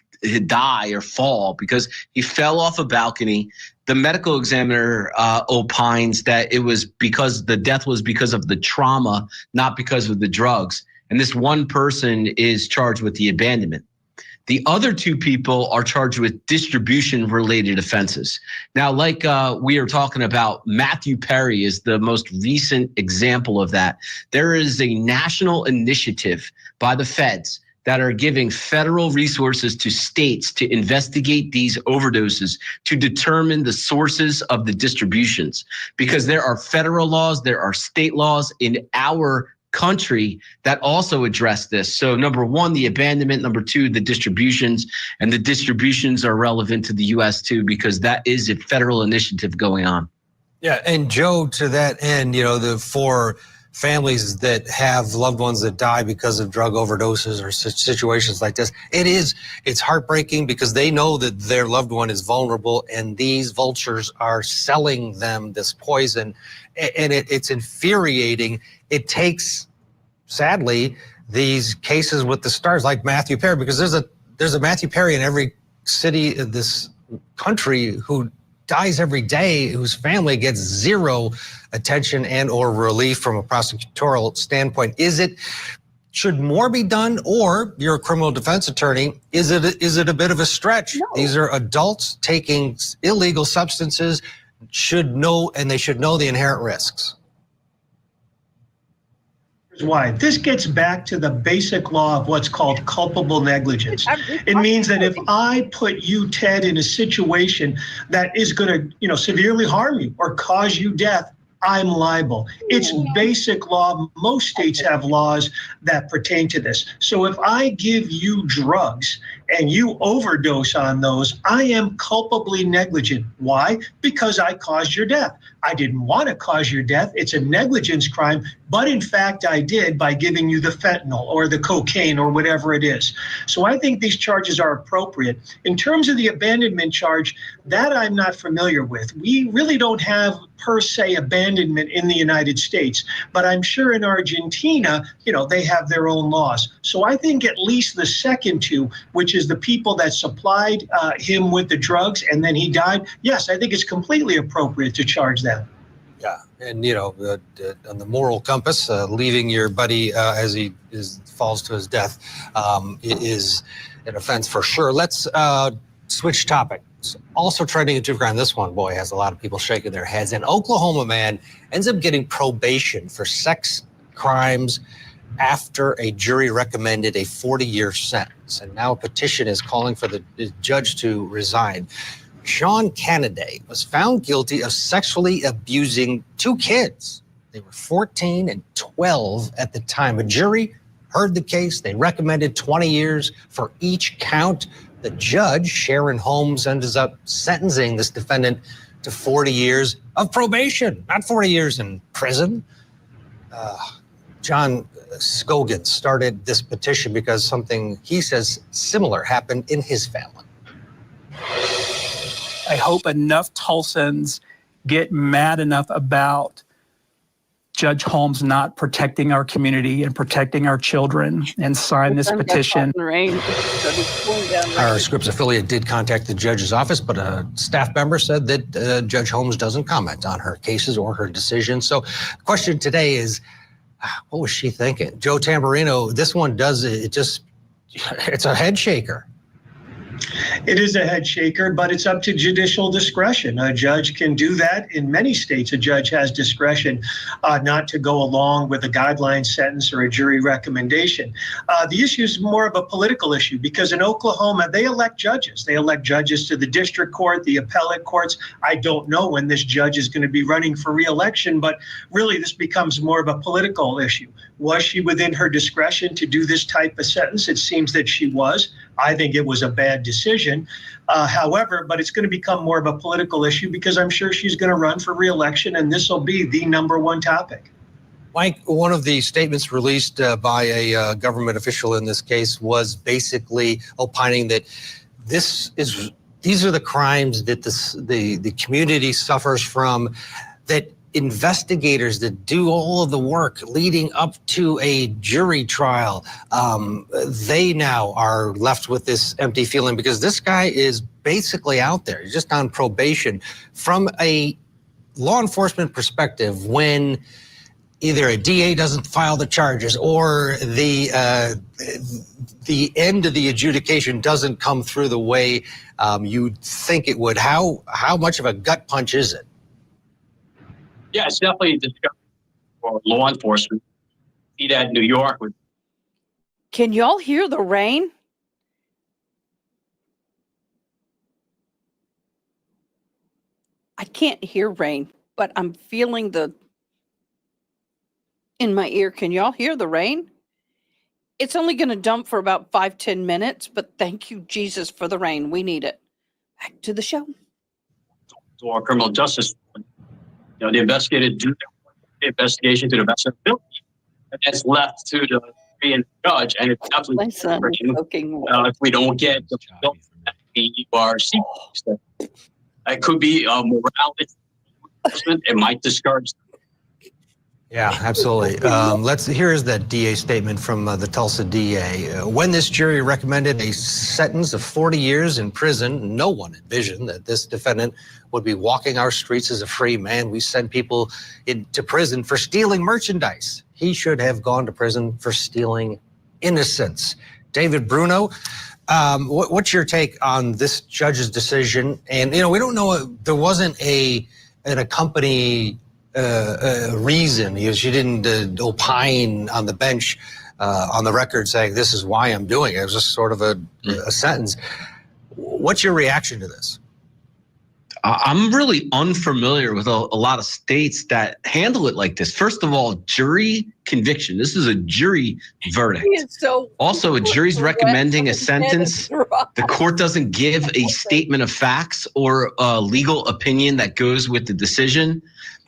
S15: die or fall because he fell off a balcony. The medical examiner opines that it was because the death was because of the trauma, not because of the drugs. And this one person is charged with the abandonment. The other 2 people are charged with distribution-related offenses. Now, like we are talking about, Matthew Perry is the most recent example of that. There is a national initiative by the feds that are giving federal resources to states to investigate these overdoses, to determine the sources of the distributions. Because there are federal laws, there are state laws in our country that also address this. So number 1, the abandonment. Number 2, the distributions. And the distributions are relevant to the U.S. too, because that is a federal initiative going on.
S5: Yeah, and Joe, to that end, for families that have loved ones that die because of drug overdoses or situations like this, it's heartbreaking because they know that their loved one is vulnerable and these vultures are selling them this poison, and it's infuriating. It takes, sadly, these cases with the stars like Matthew Perry, because there's a Matthew Perry in every city in this country who dies every day, whose family gets zero attention and or relief from a prosecutorial standpoint. Should more be done, or you're a criminal defense attorney, is it a bit of a stretch? No. These are adults taking illegal substances, they should know the inherent risks.
S16: Why? This gets back to the basic law of what's called culpable negligence. It means that if I put you, Ted, in a situation that is going to, severely harm you or cause you death, I'm liable. It's basic law. Most states have laws that pertain to this. So if I give you drugs and you overdose on those, I am culpably negligent. Why? Because I caused your death. I didn't want to cause your death. It's a negligence crime, but in fact I did by giving you the fentanyl or the cocaine or whatever it is. So I think these charges are appropriate. In terms of the abandonment charge, that I'm not familiar with. We really don't have per se abandonment in the United States, but I'm sure in Argentina, they have their own laws. So I think at least the second 2, which is the people that supplied him with the drugs and then he died, yes, I think it's completely appropriate to charge them.
S5: Yeah, and on the moral compass, leaving your buddy as he falls to his death is an offense for sure. Let's switch topics. Also trending in true crime. This one, boy, has a lot of people shaking their heads. An Oklahoma man ends up getting probation for sex crimes after a jury recommended a 40-year sentence. And now a petition is calling for the judge to resign. Sean Kennedy was found guilty of sexually abusing 2 kids. They were 14 and 12 at the time. A jury heard the case. They recommended 20 years for each count. The judge, Sharon Holmes, ends up sentencing this defendant to 40 years of probation, not 40 years in prison. John Scogan started this petition because something he says similar happened in his family.
S8: I hope enough Tulsans get mad enough about
S2: Judge Holmes not protecting our community and protecting our children and sign this petition.
S5: Our Scripps affiliate did contact the judge's office, but a staff member said that Judge Holmes doesn't comment on her cases or her decisions. So the question today is, what was she thinking? Joe Tamburino, this one does, it's a head shaker.
S16: It is a head shaker, but it's up to judicial discretion. A judge can do that. In many states, a judge has discretion not to go along with a guideline sentence or a jury recommendation. The issue is more of a political issue because in Oklahoma, they elect judges. They elect judges to the district court, the appellate courts. I don't know when this judge is going to be running for re-election, but really this becomes more of a political issue. Was she within her discretion to do this type of sentence? It seems that she was. I think it was a bad decision. However, but it's going to become more of a political issue because I'm sure she's going to run for re-election, and this will be the number-one topic.
S5: Mike, one of the statements released by a government official in this case was basically opining that these are the crimes that the community suffers from, that investigators that do all of the work leading up to a jury trial, they now are left with this empty feeling because this guy is basically out there. He's just on probation. From a law enforcement perspective, when either a DA doesn't file the charges or the end of the adjudication doesn't come through the way you'd think it would, how much of a gut punch is it?
S13: Yeah, it's definitely a discovery for law enforcement. See that in New York.
S1: Can y'all hear the rain? I can't hear rain, but I'm feeling in my ear. Can y'all hear the rain? It's only going to dump for about 5-10 minutes, but thank you, Jesus, for the rain. We need it. Back to the show.
S13: To our criminal justice. The investigator do the investigation to the best of their ability, and that's left to the jury and judge. And it's definitely if we don't get the results that we are seeking, it could be a morality enforcement. It might discourage them.
S5: Yeah, absolutely. Here's that DA statement from the Tulsa DA. When this jury recommended a sentence of 40 years in prison, no one envisioned that this defendant would be walking our streets as a free man. We send people into prison for stealing merchandise. He should have gone to prison for stealing innocence. David Bruno, what's your take on this judge's decision? And, we don't know, there wasn't an accompanying reason. She didn't opine on the bench on the record saying this is why I'm doing it. It was just sort of a sentence. What's your reaction to this?
S15: I'm really unfamiliar with a lot of states that handle it like this. First of all, jury conviction. This is a jury verdict. Also, a jury's recommending a sentence. The court doesn't give a statement of facts or a legal opinion that goes with the decision.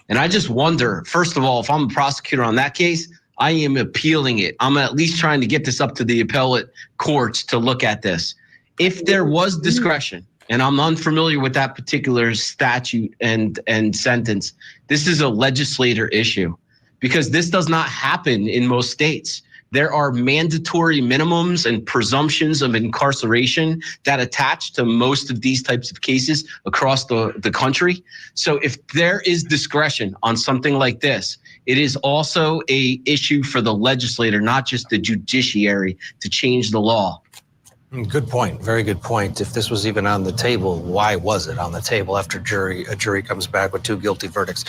S15: And I just wonder, first of all, if I'm a prosecutor on that case, I am appealing it. I'm at least trying to get this up to the appellate courts to look at this. If there was discretion, and I'm unfamiliar with that particular statute and sentence, this is a legislator issue because this does not happen in most states. There are mandatory minimums and presumptions of incarceration that attach to most of these types of cases across the country. So if there is discretion on something like this, it is also an issue for the legislator, not just the judiciary, to change the law.
S5: Good point. Very good point. If this was even on the table, why was it on the table after a jury comes back with 2 guilty verdicts?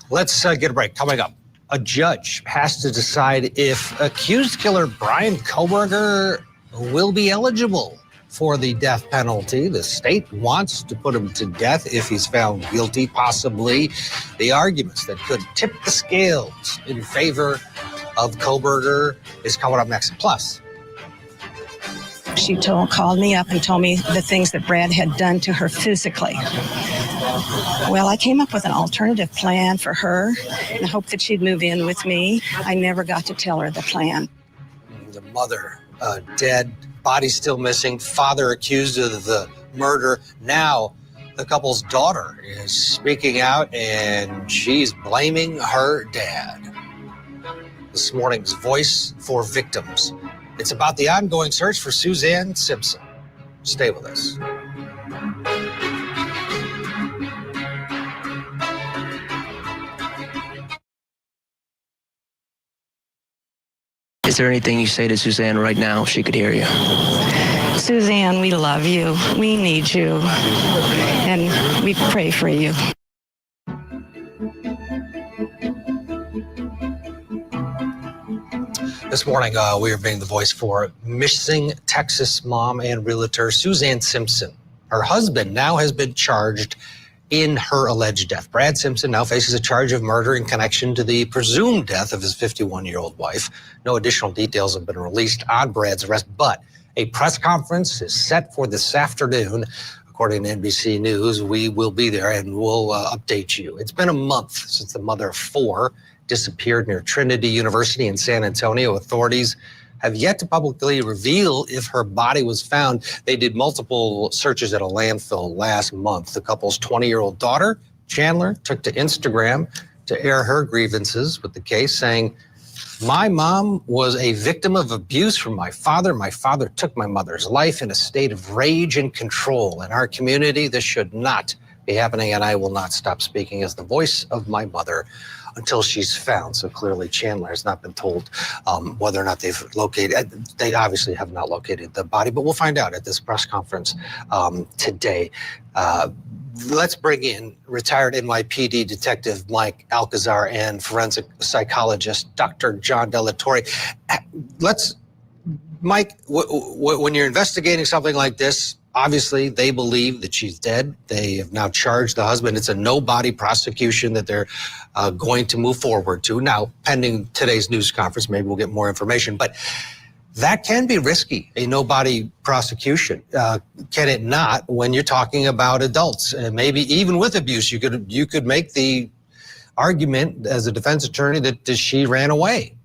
S5: Let's get a break. Coming up, a judge has to decide if accused killer Brian Koberger will be eligible for the death penalty. The state wants to put him to death if he's found guilty, possibly. The arguments that could tip the scales in favor of Koberger is coming up next. Plus,
S8: she called me up and told me the things that Brad had done to her physically. Well, I came up with an alternative plan for her and hoped that she'd move in with me. I never got to tell her the plan.
S5: The mother dead, body still missing, father accused of the murder. Now the couple's daughter is speaking out and she's blaming her dad. this morning's Voice for Victims. It's about the ongoing search for Suzanne Simpson. Stay with us.
S7: Is there anything you say to Suzanne right now if she could hear you?
S8: Suzanne, we love you. We need you. And we pray for you.
S5: This morning, we are being the voice for missing Texas mom and realtor Suzanne Simpson. Her husband now has been charged in her alleged death. Brad Simpson now faces a charge of murder in connection to the presumed death of his 51-year-old wife. No additional details have been released on Brad's arrest, but a press conference is set for this afternoon. According to NBC News, we will be there and we'll update you. It's been a month since the mother of four disappeared near Trinity University in San Antonio. Authorities have yet to publicly reveal if her body was found. They did multiple searches at a landfill last month. The couple's 20-year-old daughter, Chandler, took to Instagram to air her grievances with the case, saying, "My mom was a victim of abuse from my father. My father took my mother's life in a state of rage and control. In our community, this should not be happening, and I will not stop speaking as the voice of my mother until she's found." So clearly Chandler has not been told whether or not they've located. They obviously have not located the body, but we'll find out at this press conference today. Let's bring in retired NYPD Detective Mike Alcazar and forensic psychologist Dr. John Delatorre. Mike, when you're investigating something like this, obviously they believe that she's dead. They have now charged the husband. It's a no-body prosecution that they're going to move forward to. Now, pending today's news conference, maybe we'll get more information, but that can be risky, a no-body prosecution. Can it not when you're talking about adults? And maybe even with abuse, you could make the argument as a defense attorney that she ran away.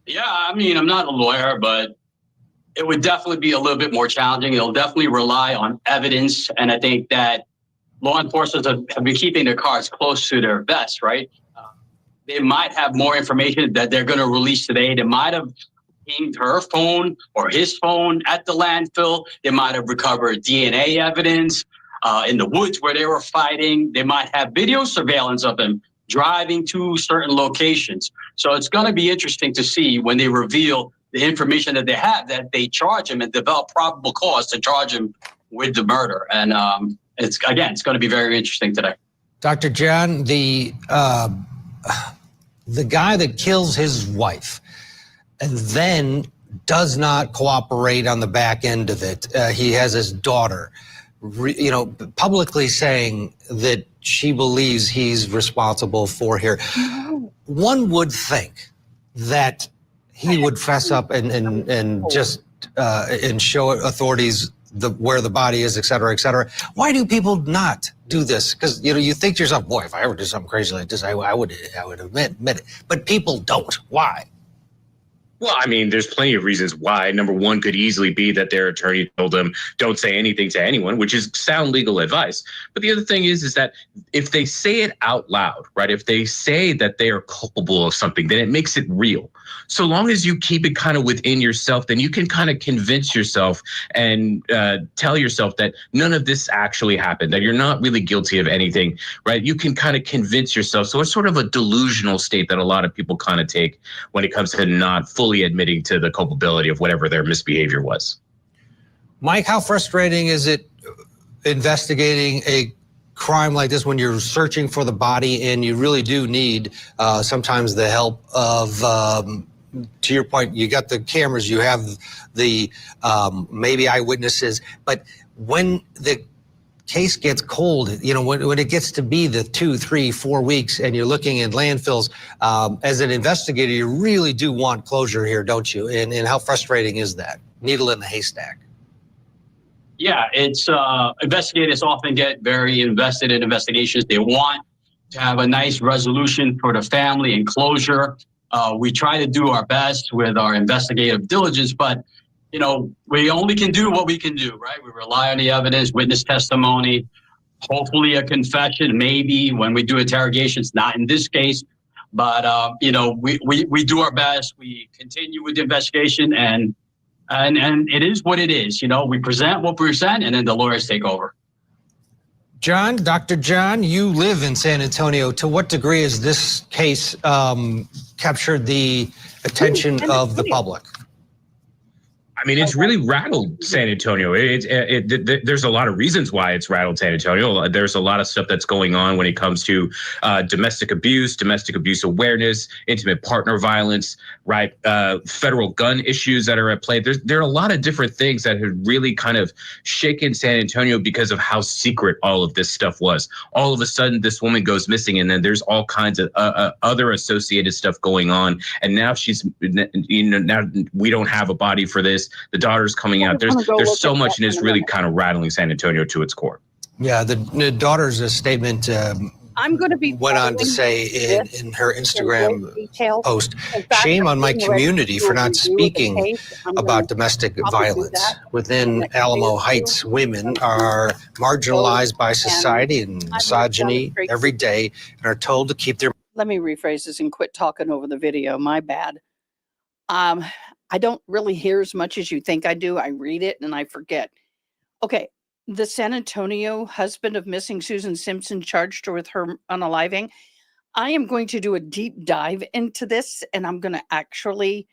S13: Yeah, I mean, I'm not a lawyer, but it would definitely be a little bit more challenging. It'll definitely rely on evidence. And I think that law enforcement have been keeping their cards close to their vest, right? They might have more information that they're going to release today. They might have pinged her phone or his phone at the landfill. They might have recovered DNA evidence in the woods where they were fighting. They might have video surveillance of them driving to certain locations. So it's going to be interesting to see when they reveal the information that they have, that they charge him and develop probable cause to charge him with the murder. And it's going to be very interesting today.
S5: Dr. John, the guy that kills his wife and then does not cooperate on the back end of it. He has his daughter, publicly saying that she believes he's responsible for her. One would think that he would fess up and just show authorities where the body is, et cetera, et cetera. Why do people not do this? Because you think to yourself, boy, if I ever do something crazy like this, I would admit it. But people don't. Why?
S9: Well, I mean, there's plenty of reasons why. Number one could easily be that their attorney told them, don't say anything to anyone, which is sound legal advice. But the other thing is that if they say it out loud, right, if they say that they are culpable of something, then it makes it real. So long as you keep it kind of within yourself, then you can kind of convince yourself and tell yourself that none of this actually happened, that you're not really guilty of anything, right? You can kind of convince yourself. So it's sort of a delusional state that a lot of people kind of take when it comes to not fully admitting to the culpability of whatever their misbehavior was.
S5: Mike, how frustrating is it investigating a crime like this when you're searching for the body and you really do need sometimes the help of, to your point, you got the cameras, you have the maybe eyewitnesses, but when the case gets cold, when it gets to be the 2, 3, 4 weeks and you're looking in landfills, as an investigator, you really do want closure here, don't you? And how frustrating is that? Needle in the haystack.
S13: Yeah, it's investigators often get very invested in investigations. They want to have a nice resolution for the family and closure. We try to do our best with our investigative diligence, but we only can do what we can do, right? We rely on the evidence, witness testimony, hopefully a confession, maybe when we do interrogations, not in this case, But we do our best. We continue with the investigation, and it is what it is. We present what we present, and then the lawyers take over.
S5: John, Dr. John, you live in San Antonio. To what degree has this case captured the attention of the public?
S9: I mean, it's really rattled San Antonio. There's a lot of reasons why it's rattled San Antonio. There's a lot of stuff that's going on when it comes to domestic abuse awareness, intimate partner violence, right? Federal gun issues that are at play. There are a lot of different things that have really kind of shaken San Antonio because of how secret all of this stuff was. All of a sudden, this woman goes missing, and then there's all kinds of other associated stuff going on. And now now we don't have a body for this. The daughter's coming out. There's so much, and it's really kind of rattling San Antonio to its core.
S5: Yeah, the daughter's statement
S1: I'm going to be
S5: went on to say in her Instagram post, shame on my community for not speaking about domestic violence. Within Alamo Heights, women are marginalized by society and misogyny every day and are told to keep their...
S1: Let me rephrase this and quit talking over the video. My bad. I don't really hear as much as you think I do. I read it and I forget. Okay. The San Antonio husband of missing Susan Simpson charged her with her unaliving. I am going to do a deep dive into this, and I'm going to actually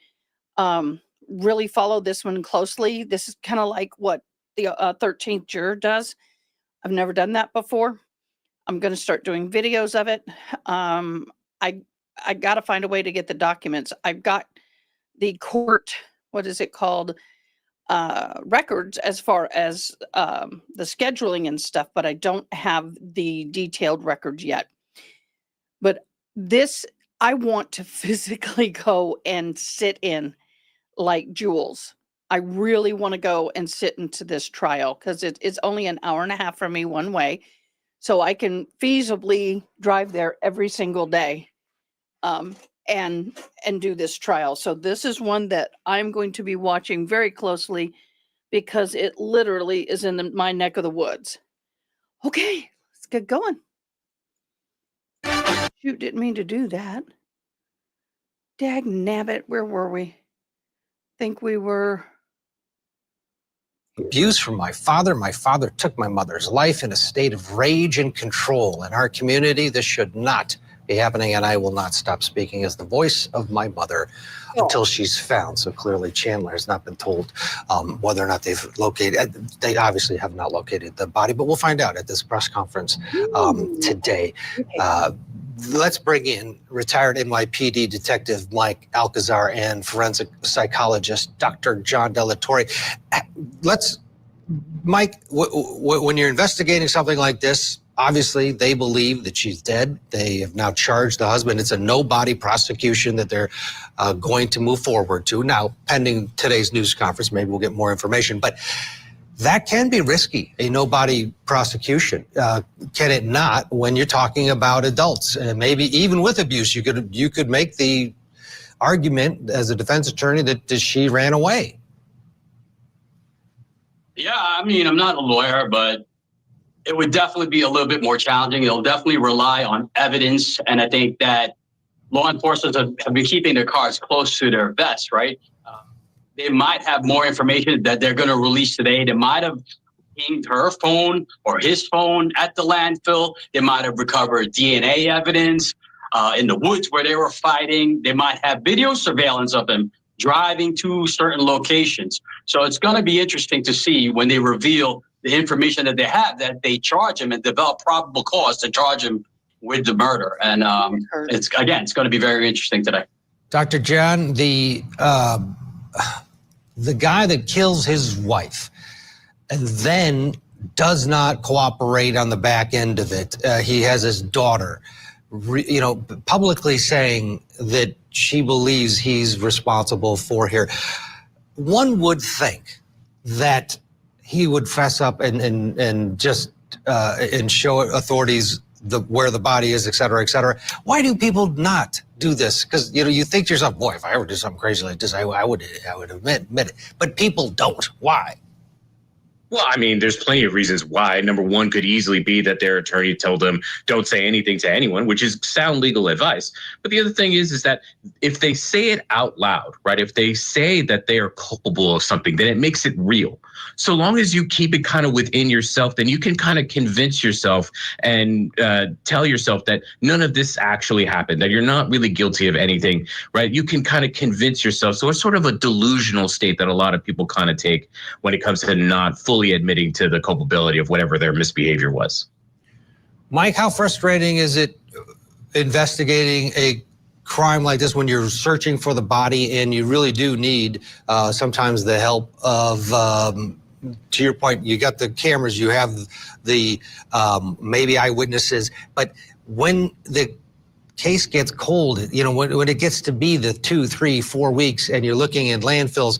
S1: really follow this one closely. This is kind of like what the 13th juror does. I've never done that before. I'm going to start doing videos of it. I got to find a way to get the documents. I've got the court, what is it called? Records as far as the scheduling and stuff, but I don't have the detailed records yet. But this, I want to physically go and sit in like Jules. I really want to go and sit into this trial because it's only an hour and a half for me one way. So I can feasibly drive there every single day and do this trial. So this is one that I'm going to be watching very closely because it literally is in my neck of the woods. Okay, let's get going. Shoot, didn't mean to do that. Dag nabbit, where were we? Think we were...
S5: Abuse from my father. My father took my mother's life in a state of rage and control. In our community, this should not be happening, and I will not stop speaking as the voice of my mother until she's found. So clearly Chandler has not been told whether or not they've located, they obviously have not located the body, but we'll find out at this press conference today. Let's bring in retired NYPD Detective Mike Alcazar and forensic psychologist Dr. John Delatorre. Mike, when you're investigating something like this, obviously, they believe that she's dead. They have now charged the husband. It's a no-body prosecution that they're going to move forward to. Now, pending today's news conference, maybe we'll get more information. But that can be risky, a no-body prosecution. Can it not when you're talking about adults? Maybe even with abuse, you could make the argument as a defense attorney that she ran away.
S13: Yeah, I mean, I'm not a lawyer, but it would definitely be a little bit more challenging. It'll definitely rely on evidence. And I think that law enforcement have been keeping their cards close to their vest, right? They might have more information that they're going to release today. They might have pinged her phone or his phone at the landfill. They might have recovered DNA evidence in the woods where they were fighting. They might have video surveillance of them driving to certain locations. So it's going to be interesting to see when they reveal the information that they have, that they charge him and develop probable cause to charge him with the murder. And it's going to be very interesting today.
S5: Dr. John, the guy that kills his wife and then does not cooperate on the back end of it. He has his daughter, publicly saying that she believes he's responsible for her. One would think that he would fess up and just show authorities where the body is, et cetera, et cetera. Why do people not do this? Because you think to yourself, boy, if I ever do something crazy like this, I would admit it. But people don't. Why?
S9: Well, I mean, there's plenty of reasons why. Number one could easily be that their attorney told them, don't say anything to anyone, which is sound legal advice. But the other thing is that if they say it out loud, right, if they say that they are culpable of something, then it makes it real. So long as you keep it kind of within yourself, then you can kind of convince yourself and tell yourself that none of this actually happened, that you're not really guilty of anything, right? You can kind of convince yourself. So it's sort of a delusional state that a lot of people kind of take when it comes to not fully admitting to the culpability of whatever their misbehavior was.
S5: Mike, how frustrating is it investigating a crime like this when you're searching for the body and you really do need sometimes the help of, to your point, you got the cameras, you have the maybe eyewitnesses, but when the case gets cold, you know, when it gets to be the 2, 3, 4 weeks and you're looking at landfills,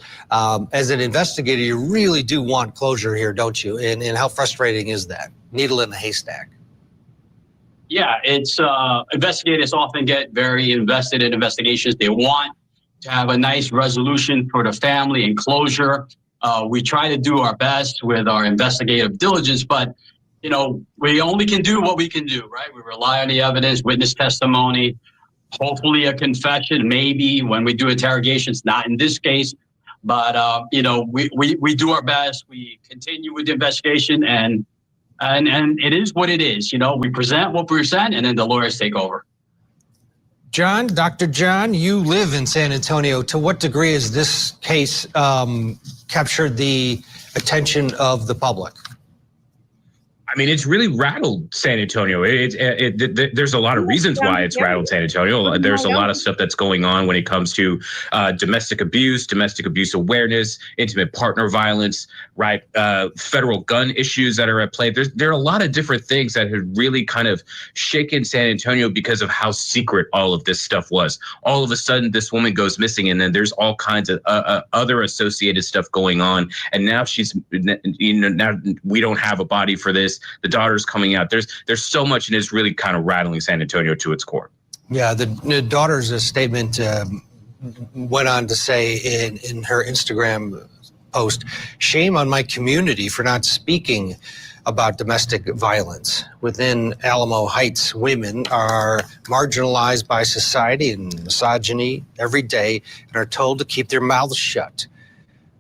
S5: as an investigator, you really do want closure here, don't you? And how frustrating is that? Needle in the haystack.
S13: Yeah, it's investigators often get very invested in investigations. They want to have a nice resolution for the family and closure. We try to do our best with our investigative diligence, but you know, we only can do what we can do, right? We rely on the evidence, witness testimony, hopefully a confession, maybe when we do interrogations, not in this case, but you know, we do our best. We continue with the investigation, and it is what it is. You know, we present what we present, and then the lawyers take over.
S5: John, Dr. John, you live in San Antonio. To what degree has this case captured the attention of the public?
S9: I mean, it's really rattled San Antonio. There's a lot of reasons why it's rattled San Antonio. There's a lot of stuff that's going on when it comes to domestic abuse awareness, intimate partner violence, right? Federal gun issues that are at play. There are a lot of different things that have really kind of shaken San Antonio because of how secret all of this stuff was. All of a sudden, this woman goes missing, and then there's all kinds of other associated stuff going on. And now now we don't have a body for this. The daughter's coming out. There's so much, and it's really kind of rattling San Antonio to its core.
S5: Yeah, the daughter's statement went on to say in her Instagram post, "Shame on my community for not speaking about domestic violence. Within Alamo Heights, women are marginalized by society and misogyny every day and are told to keep their mouths shut."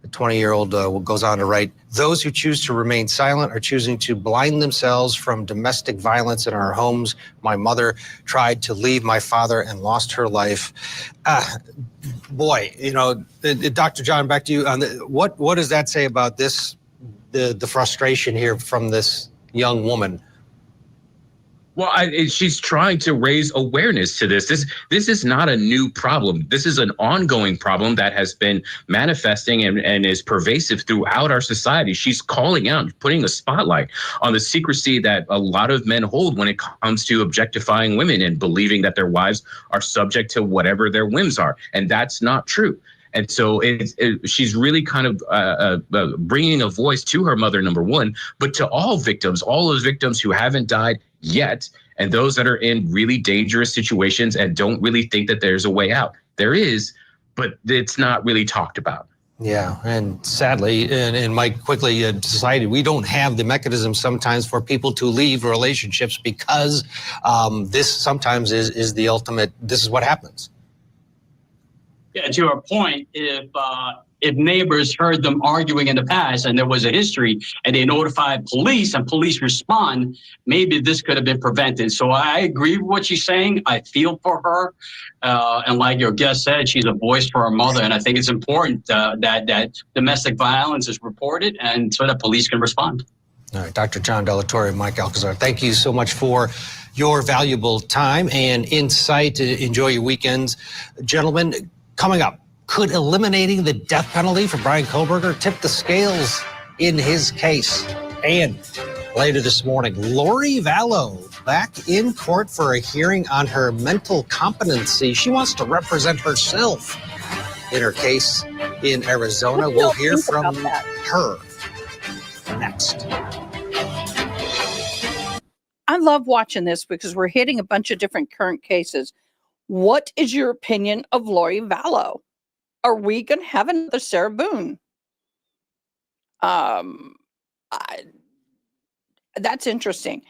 S5: The 20-year-old goes on to write, "Those who choose to remain silent are choosing to blind themselves from domestic violence in our homes. My mother tried to leave my father and lost her life." Boy, you know, Dr. John, back to you. What does that say about this, the frustration here from this young woman?
S9: Well, she's trying to raise awareness to this. This is not a new problem. This is an ongoing problem that has been manifesting and is pervasive throughout our society. She's calling out, putting a spotlight on the secrecy that a lot of men hold when it comes to objectifying women and believing that their wives are subject to whatever their whims are. And that's not true. And so she's really kind of bringing a voice to her mother, number one, but to all victims, all those victims who haven't died yet, and those that are in really dangerous situations and don't really think that there's a way out. There is, but it's not really talked about.
S5: Yeah, and sadly, and Mike, quickly, in society, we don't have the mechanism sometimes for people to leave relationships because this sometimes is the ultimate, this is what happens.
S13: Yeah, to your point, if neighbors heard them arguing in the past and there was a history and they notified police and police respond, maybe this could have been prevented. So I agree with what she's saying. I feel for her. And like your guest said, she's a voice for her mother. And I think it's important that domestic violence is reported and so that police can respond.
S5: All right, Dr. John Delatorre and Mike Alcazar, thank you so much for your valuable time and insight. Enjoy your weekends. Gentlemen, coming up, could eliminating the death penalty for Bryan Kohberger tip the scales in his case? And later this morning, Lori Vallow back in court for a hearing on her mental competency. She wants to represent herself in her case in Arizona. We'll hear from her next.
S1: I love watching this because we're hitting a bunch of different current cases. What is your opinion of Lori Vallow? Are we going to have another Sarah Boone? That's interesting.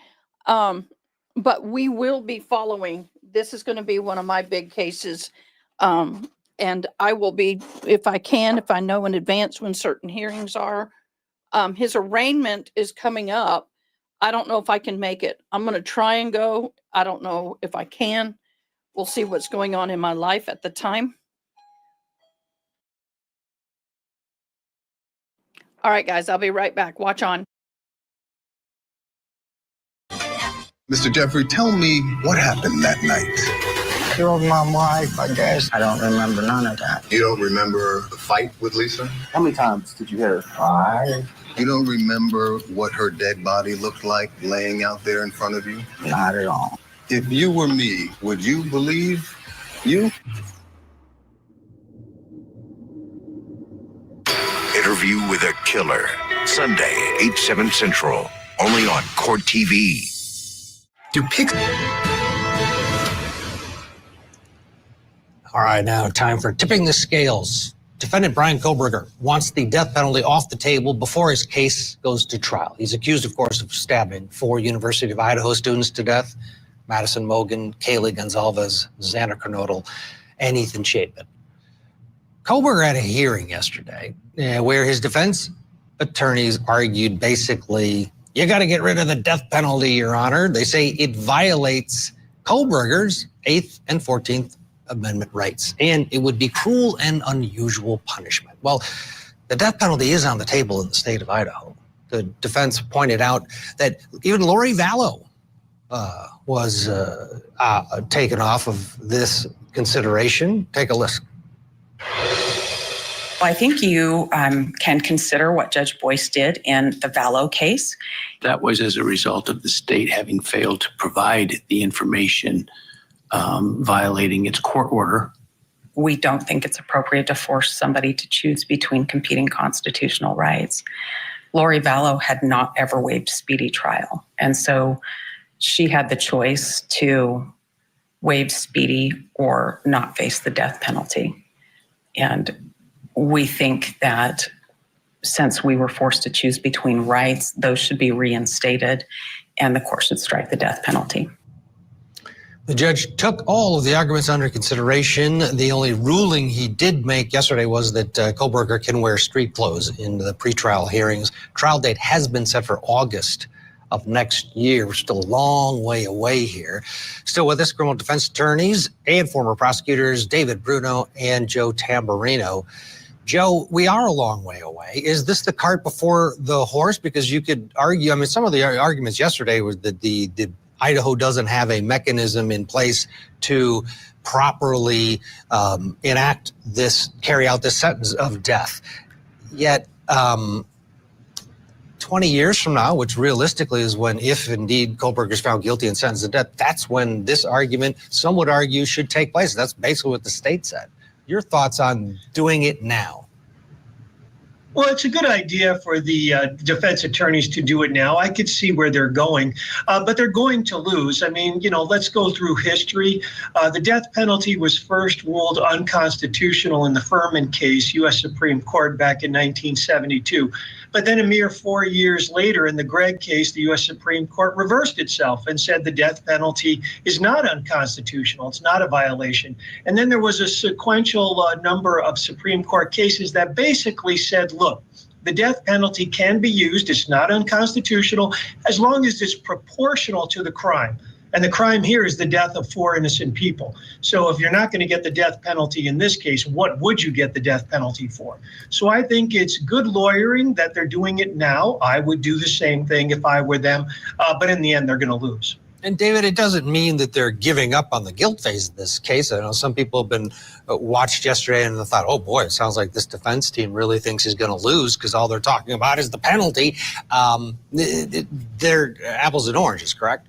S1: But we will be following. This is going to be one of my big cases. And I will be, if I know in advance when certain hearings are. His arraignment is coming up. I don't know if I can make it. I'm going to try and go. I don't know if I can. We'll see what's going on in my life at the time. All right, guys, I'll be right back. Watch on.
S22: Mr. Jeffrey, tell me what happened that night.
S5: Killed my wife, I guess. I don't remember none of that.
S22: You don't remember the fight with Lisa?
S5: How many times did you hit her? 5.
S22: You don't remember what her dead body looked like laying out there in front of you?
S5: Not at all.
S22: If you were me, would you believe you?
S10: Interview with a Killer. Sunday, 8/7 Central. Only on Court TV.
S5: All right, now time for tipping the scales. Defendant Bryan Kohberger wants the death penalty off the table before his case goes to trial. He's accused, of course, of stabbing 4 University of Idaho students to death: Madison Mogen, Kaylee Gonzalez, Xander Kernodle, and Ethan Chapin. Kohberger had a hearing yesterday where his defense attorneys argued basically, you got to get rid of the death penalty, Your Honor. They say it violates Kohberger's 8th and 14th Amendment rights, and it would be cruel and unusual punishment. Well, the death penalty is on the table in the state of Idaho. The defense pointed out that even Lori Vallow was taken off of this consideration. Take a listen.
S21: Well, I think you can consider what Judge Boyce did in the Vallow case.
S11: That was as a result of the state having failed to provide the information, violating its court order.
S21: We don't think it's appropriate to force somebody to choose between competing constitutional rights. Lori Vallow had not ever waived speedy trial, and so she had the choice to waive speedy or not face the death penalty. And we think that since we were forced to choose between rights, those should be reinstated and the court should strike the death penalty.
S5: The judge took all of the arguments under consideration. The only ruling he did make yesterday was that Kohberger can wear street clothes in the pretrial hearings. Trial date has been set for August of next year. We're still a long way away here. Still with us, criminal defense attorneys and former prosecutors David Bruno and Joe Tamburino. Joe, we are a long way away. Is this the cart before the horse? Because you could argue, I mean, some of the arguments yesterday was that the Idaho doesn't have a mechanism in place to properly enact this, carry out this sentence of death. Yet 20 years from now, which realistically is when, if indeed Kohberger is found guilty and sentenced to death, that's when this argument, some would argue, should take place. That's basically what the state said. Your thoughts on doing it now?
S16: Well, it's a good idea for the defense attorneys to do it now. I could see where they're going, but they're going to lose. I mean, you know, let's go through history. The death penalty was first ruled unconstitutional in the Furman case, U.S. Supreme Court, back in 1972. But then a mere 4 years later, in the Gregg case, the U.S. Supreme Court reversed itself and said the death penalty is not unconstitutional. It's not a violation. And then there was a sequential number of Supreme Court cases that basically said, look, the death penalty can be used. It's not unconstitutional as long as it's proportional to the crime. And the crime here is the death of 4 innocent people. So if you're not going to get the death penalty in this case, what would you get the death penalty for? So I think it's good lawyering that they're doing it now. I would do the same thing if I were them. But in the end, they're going to lose.
S5: And David, it doesn't mean that they're giving up on the guilt phase of this case. I know some people have been watched yesterday and thought, oh boy, it sounds like this defense team really thinks he's going to lose because all they're talking about is the penalty. They're apples and oranges, correct?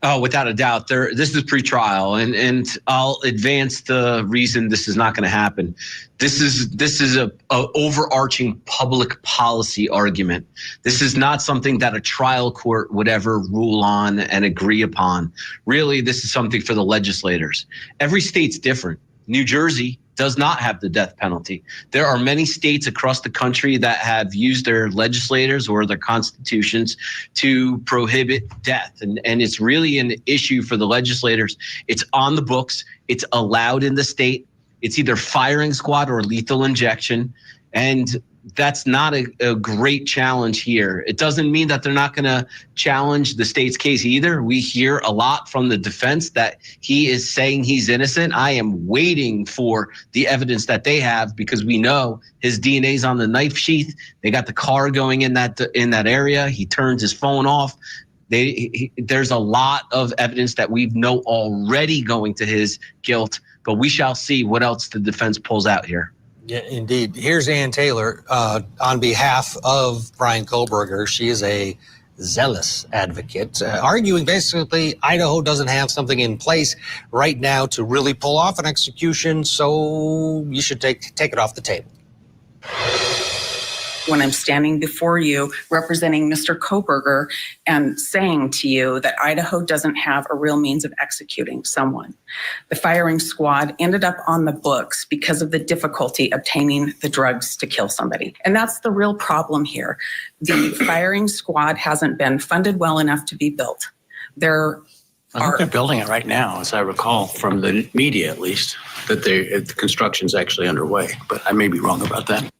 S15: Oh, without a doubt. This is pretrial, and I'll advance the reason this is not going to happen. This is a overarching public policy argument. This is not something that a trial court would ever rule on and agree upon. Really, this is something for the legislators. Every state's different. New Jersey does not have the death penalty. There are many states across the country that have used their legislators or their constitutions to prohibit death. And it's really an issue for the legislators. It's on the books. It's allowed in the state. It's either firing squad or lethal injection. And that's not a great challenge here. It doesn't mean that they're not going to challenge the state's case either. We hear a lot from the defense that he is saying he's innocent. I am waiting for the evidence that they have because we know his DNA's on the knife sheath. They got the car going in that area. He turns his phone off. There's a lot of evidence that we know already going to his guilt, but we shall see what else the defense pulls out here.
S5: Yeah, indeed. Here's Ann Taylor on behalf of Bryan Kohberger. She is a zealous advocate, arguing basically Idaho doesn't have something in place right now to really pull off an execution, so you should take it off the table.
S21: When I'm standing before you representing Mr. Kohberger and saying to you that Idaho doesn't have a real means of executing someone. The firing squad ended up on the books because of the difficulty obtaining the drugs to kill somebody. And that's the real problem here. The firing squad hasn't been funded well enough to be built.
S11: I think they're building it right now, as I recall from the media at least, that the construction's actually underway, but I may be wrong about that.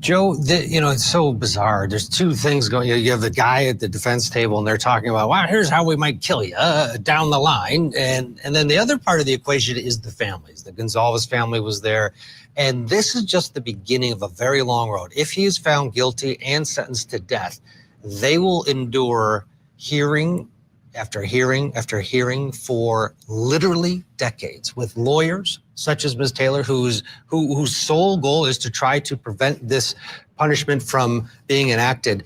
S5: Joe, it's so bizarre. There's two things going. You have the guy at the defense table, and they're talking about, wow, here's how we might kill you down the line. And then the other part of the equation is the families. The Gonzalez family was there. And this is just the beginning of a very long road. If he is found guilty and sentenced to death, they will endure hearing after hearing after hearing for literally decades with lawyers such as Ms. Taylor, whose sole goal is to try to prevent this punishment from being enacted.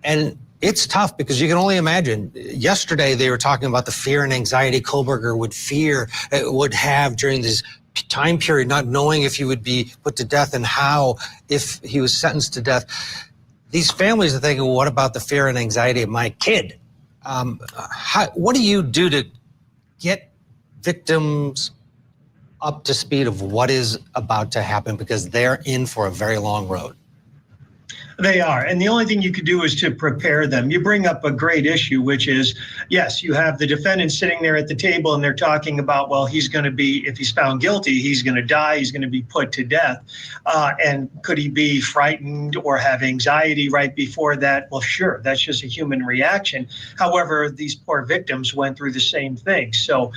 S5: And it's tough because you can only imagine. Yesterday, they were talking about the fear and anxiety Kohberger would have during this time period, not knowing if he would be put to death and how if he was sentenced to death. These families are thinking, well, what about the fear and anxiety of my kid? What do you do to get victims up to speed of what is about to happen, because they're in for a very long road?
S16: They are. And the only thing you could do is to prepare them. You bring up a great issue, which is, yes, you have the defendant sitting there at the table and they're talking about, well, he's going to be, if he's found guilty, he's going to die, he's going to be put to death. And could he be frightened or have anxiety right before that? Well, sure, that's just a human reaction. However, these poor victims went through the same thing. So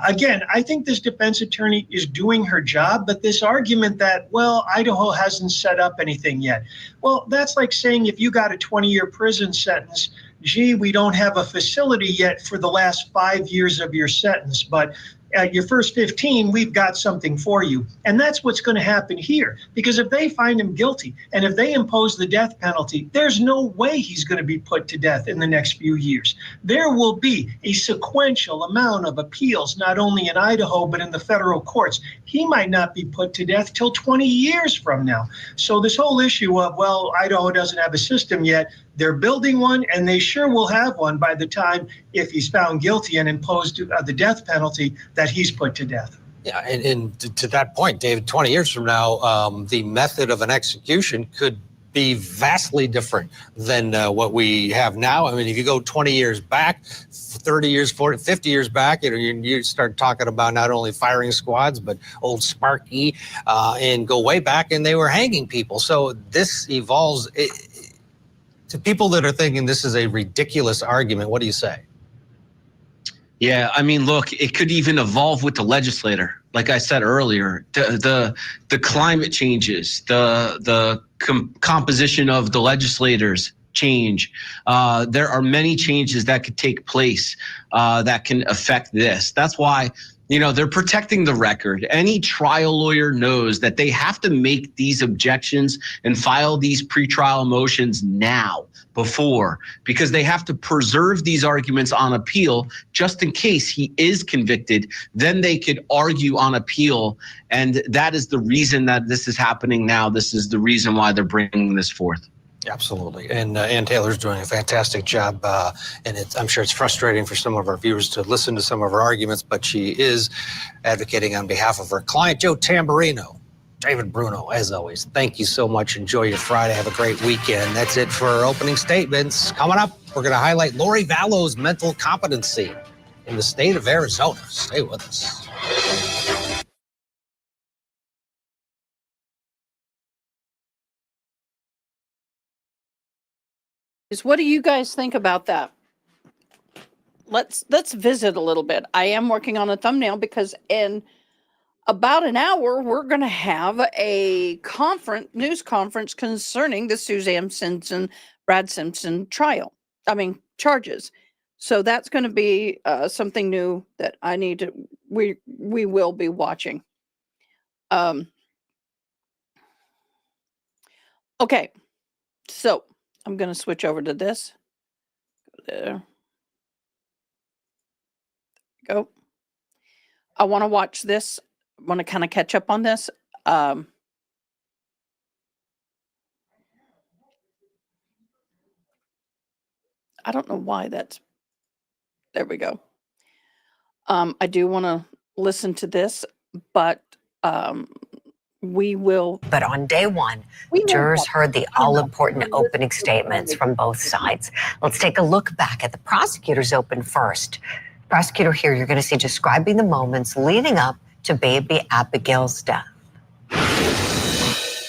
S16: again, I think this defense attorney is doing her job, but this argument that, well, Idaho hasn't set up anything yet. Well, that's like saying if you got a 20-year prison sentence, gee, we don't have a facility yet for the last 5 years of your sentence, but at your first 15, we've got something for you. And that's what's going to happen here. Because if they find him guilty and if they impose the death penalty, there's no way he's going to be put to death in the next few years. There will be a sequential amount of appeals, not only in Idaho, but in the federal courts. He might not be put to death till 20 years from now. So this whole issue of, well, Idaho doesn't have a system yet, they're building one, and they sure will have one by the time, if he's found guilty and imposed the death penalty, that he's put to death.
S5: Yeah, and to that point, David, 20 years from now, the method of an execution could be vastly different than what we have now. I mean, if you go 20 years back, 30 years, 40, 50 years back, you start talking about not only firing squads, but old Sparky, and go way back, and they were hanging people. So this evolves. To people that are thinking this is a ridiculous argument, what do you say?
S15: Yeah, I mean, look, it could even evolve with the legislator. Like I said earlier, the climate changes, the composition of the legislators change. There are many changes that could take place that can affect this. That's why, they're protecting the record. Any trial lawyer knows that they have to make these objections and file these pretrial motions now, because they have to preserve these arguments on appeal just in case he is convicted. Then they could argue on appeal. And that is the reason that this is happening now. This is the reason why they're bringing this forth.
S5: Absolutely. And Ann Taylor's doing a fantastic job. And I'm sure it's frustrating for some of our viewers to listen to some of her arguments, but she is advocating on behalf of her client, Joe Tamburino. David Bruno, as always, thank you so much. Enjoy your Friday. Have a great weekend. That's it for our opening statements. Coming up, we're going to highlight Lori Vallow's mental competency in the state of Arizona. Stay with us.
S1: What do you guys think about that? Let's visit a little bit. I am working on a thumbnail because in about an hour we're going to have a news conference concerning the Suzanne Simpson, Brad Simpson charges. So that's going to be something new that we will be watching. Okay, so I'm going to switch over to this. There. Go. I want to watch this. I want to kind of catch up on this. I don't know why that's. There we go. I do want to listen to this, but we will.
S4: But on day one, jurors heard the all-important opening statements from both sides. Let's take a look back at the prosecutor's open first. Prosecutor here, you're going to see describing the moments leading up to baby Abigail's death.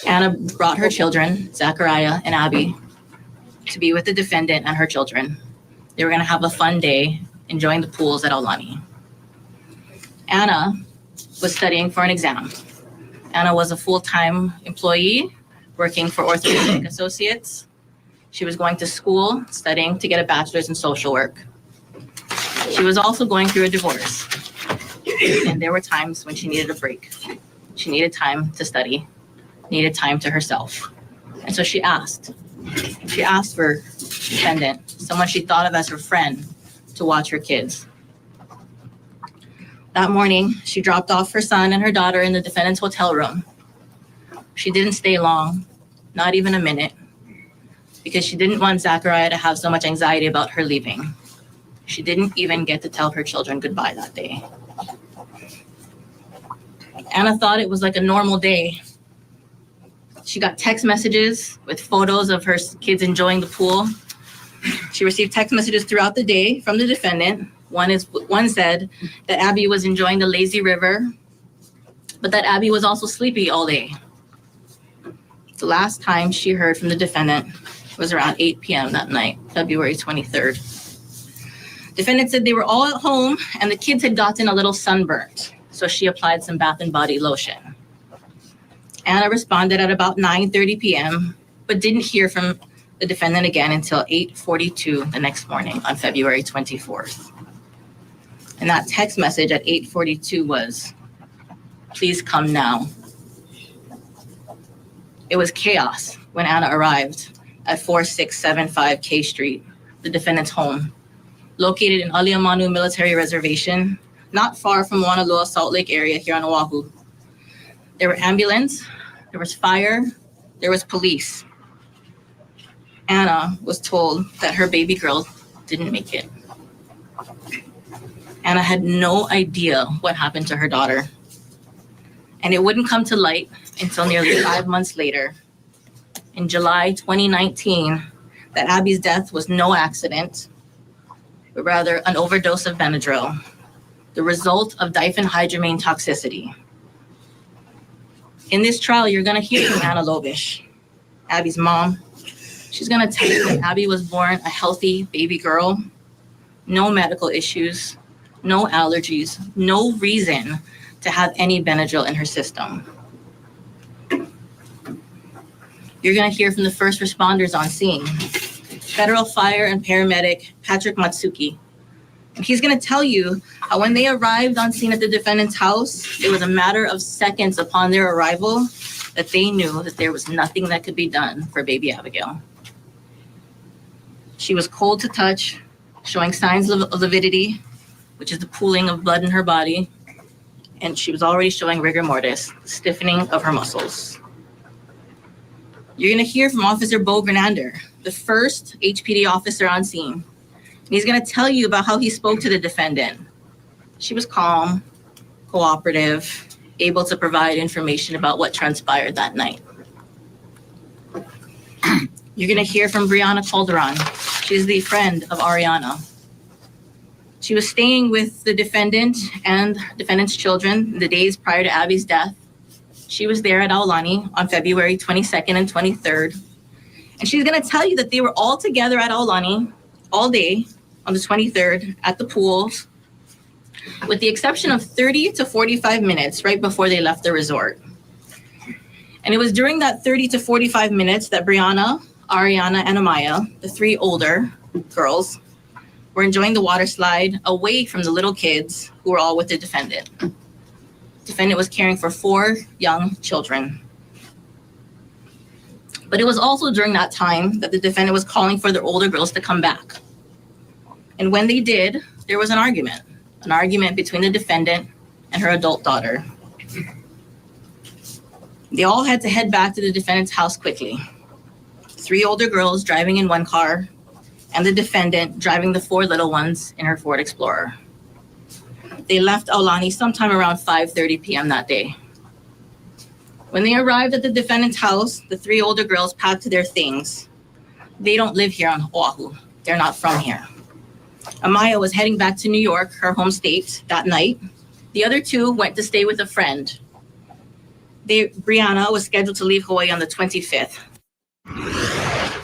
S6: Anna brought her children, Zachariah and Abby, to be with the defendant and her children. They were going to have a fun day enjoying the pools at Aulani. Anna was studying for an exam. Anna was a full-time employee working for Orthopedic Associates. She was going to school, studying to get a bachelor's in social work. She was also going through a divorce. And there were times when she needed a break. She needed time to study, needed time to herself. And so she asked for defendant, someone she thought of as her friend, to watch her kids. That morning, she dropped off her son and her daughter in the defendant's hotel room. She didn't stay long, not even a minute, because she didn't want Zachariah to have so much anxiety about her leaving. She didn't even get to tell her children goodbye that day. Anna thought it was like a normal day. She got text messages with photos of her kids enjoying the pool. She received text messages throughout the day from the defendant. One said that Abby was enjoying the lazy river, but that Abby was also sleepy all day. The last time she heard from the defendant was around 8 p.m. that night, February 23rd. Defendant said they were all at home and the kids had gotten a little sunburnt, so she applied some Bath and Body lotion. Anna responded at about 9:30 p.m., but didn't hear from the defendant again until 8:42 the next morning on February 24th. And that text message at 8:42 was, "Please come now." It was chaos when Anna arrived at 4675 K Street, the defendant's home, located in Aliamanu Military Reservation, not far from Wanalua Salt Lake area here on Oahu. There were ambulance, there was fire, there was police. Anna was told that her baby girl didn't make it. Anna had no idea what happened to her daughter. And it wouldn't come to light until nearly 5 months later, in July 2019, that Abby's death was no accident, but rather an overdose of Benadryl, the result of diphenhydramine toxicity. In this trial, you're going to hear from Anna Lobish, Abby's mom. She's going to tell you that Abby was born a healthy baby girl, no medical issues, no allergies, no reason to have any Benadryl in her system. You're going to hear from the first responders on scene, federal fire and paramedic Patrick Matsuki. And he's going to tell you how when they arrived on scene at the defendant's house, it was a matter of seconds upon their arrival that they knew that there was nothing that could be done for baby Abigail. She was cold to touch, showing signs of lividity, which is the pooling of blood in her body, and she was already showing rigor mortis, stiffening of her muscles. You're going to hear from Officer Bo Grenander, the first HPD officer on scene. And he's going to tell you about how he spoke to the defendant. She was calm, cooperative, able to provide information about what transpired that night. You're going to hear from Brianna Calderon. She's the friend of Ariana. She was staying with the defendant and defendant's children the days prior to Abby's death. She was there at Aulani on February 22nd and 23rd. And she's going to tell you that they were all together at Aulani all day on the 23rd at the pools, with the exception of 30 to 45 minutes right before they left the resort. And it was during that 30 to 45 minutes that Brianna, Ariana, and Amaya, the three older girls, were enjoying the water slide away from the little kids who were all with the defendant. The defendant was caring for 4 young children. But it was also during that time that the defendant was calling for the older girls to come back. And when they did, there was an argument between the defendant and her adult daughter. They all had to head back to the defendant's house quickly. 3 older girls driving in one car, and the defendant driving the 4 little ones in her Ford Explorer. They left Aulani sometime around 5:30 p.m. that day. When they arrived at the defendant's house, the 3 older girls packed their things. They don't live here on Oahu. They're not from here. Amaya was heading back to New York, her home state, that night. The other 2 went to stay with a friend. Brianna was scheduled to leave Hawaii on the 25th.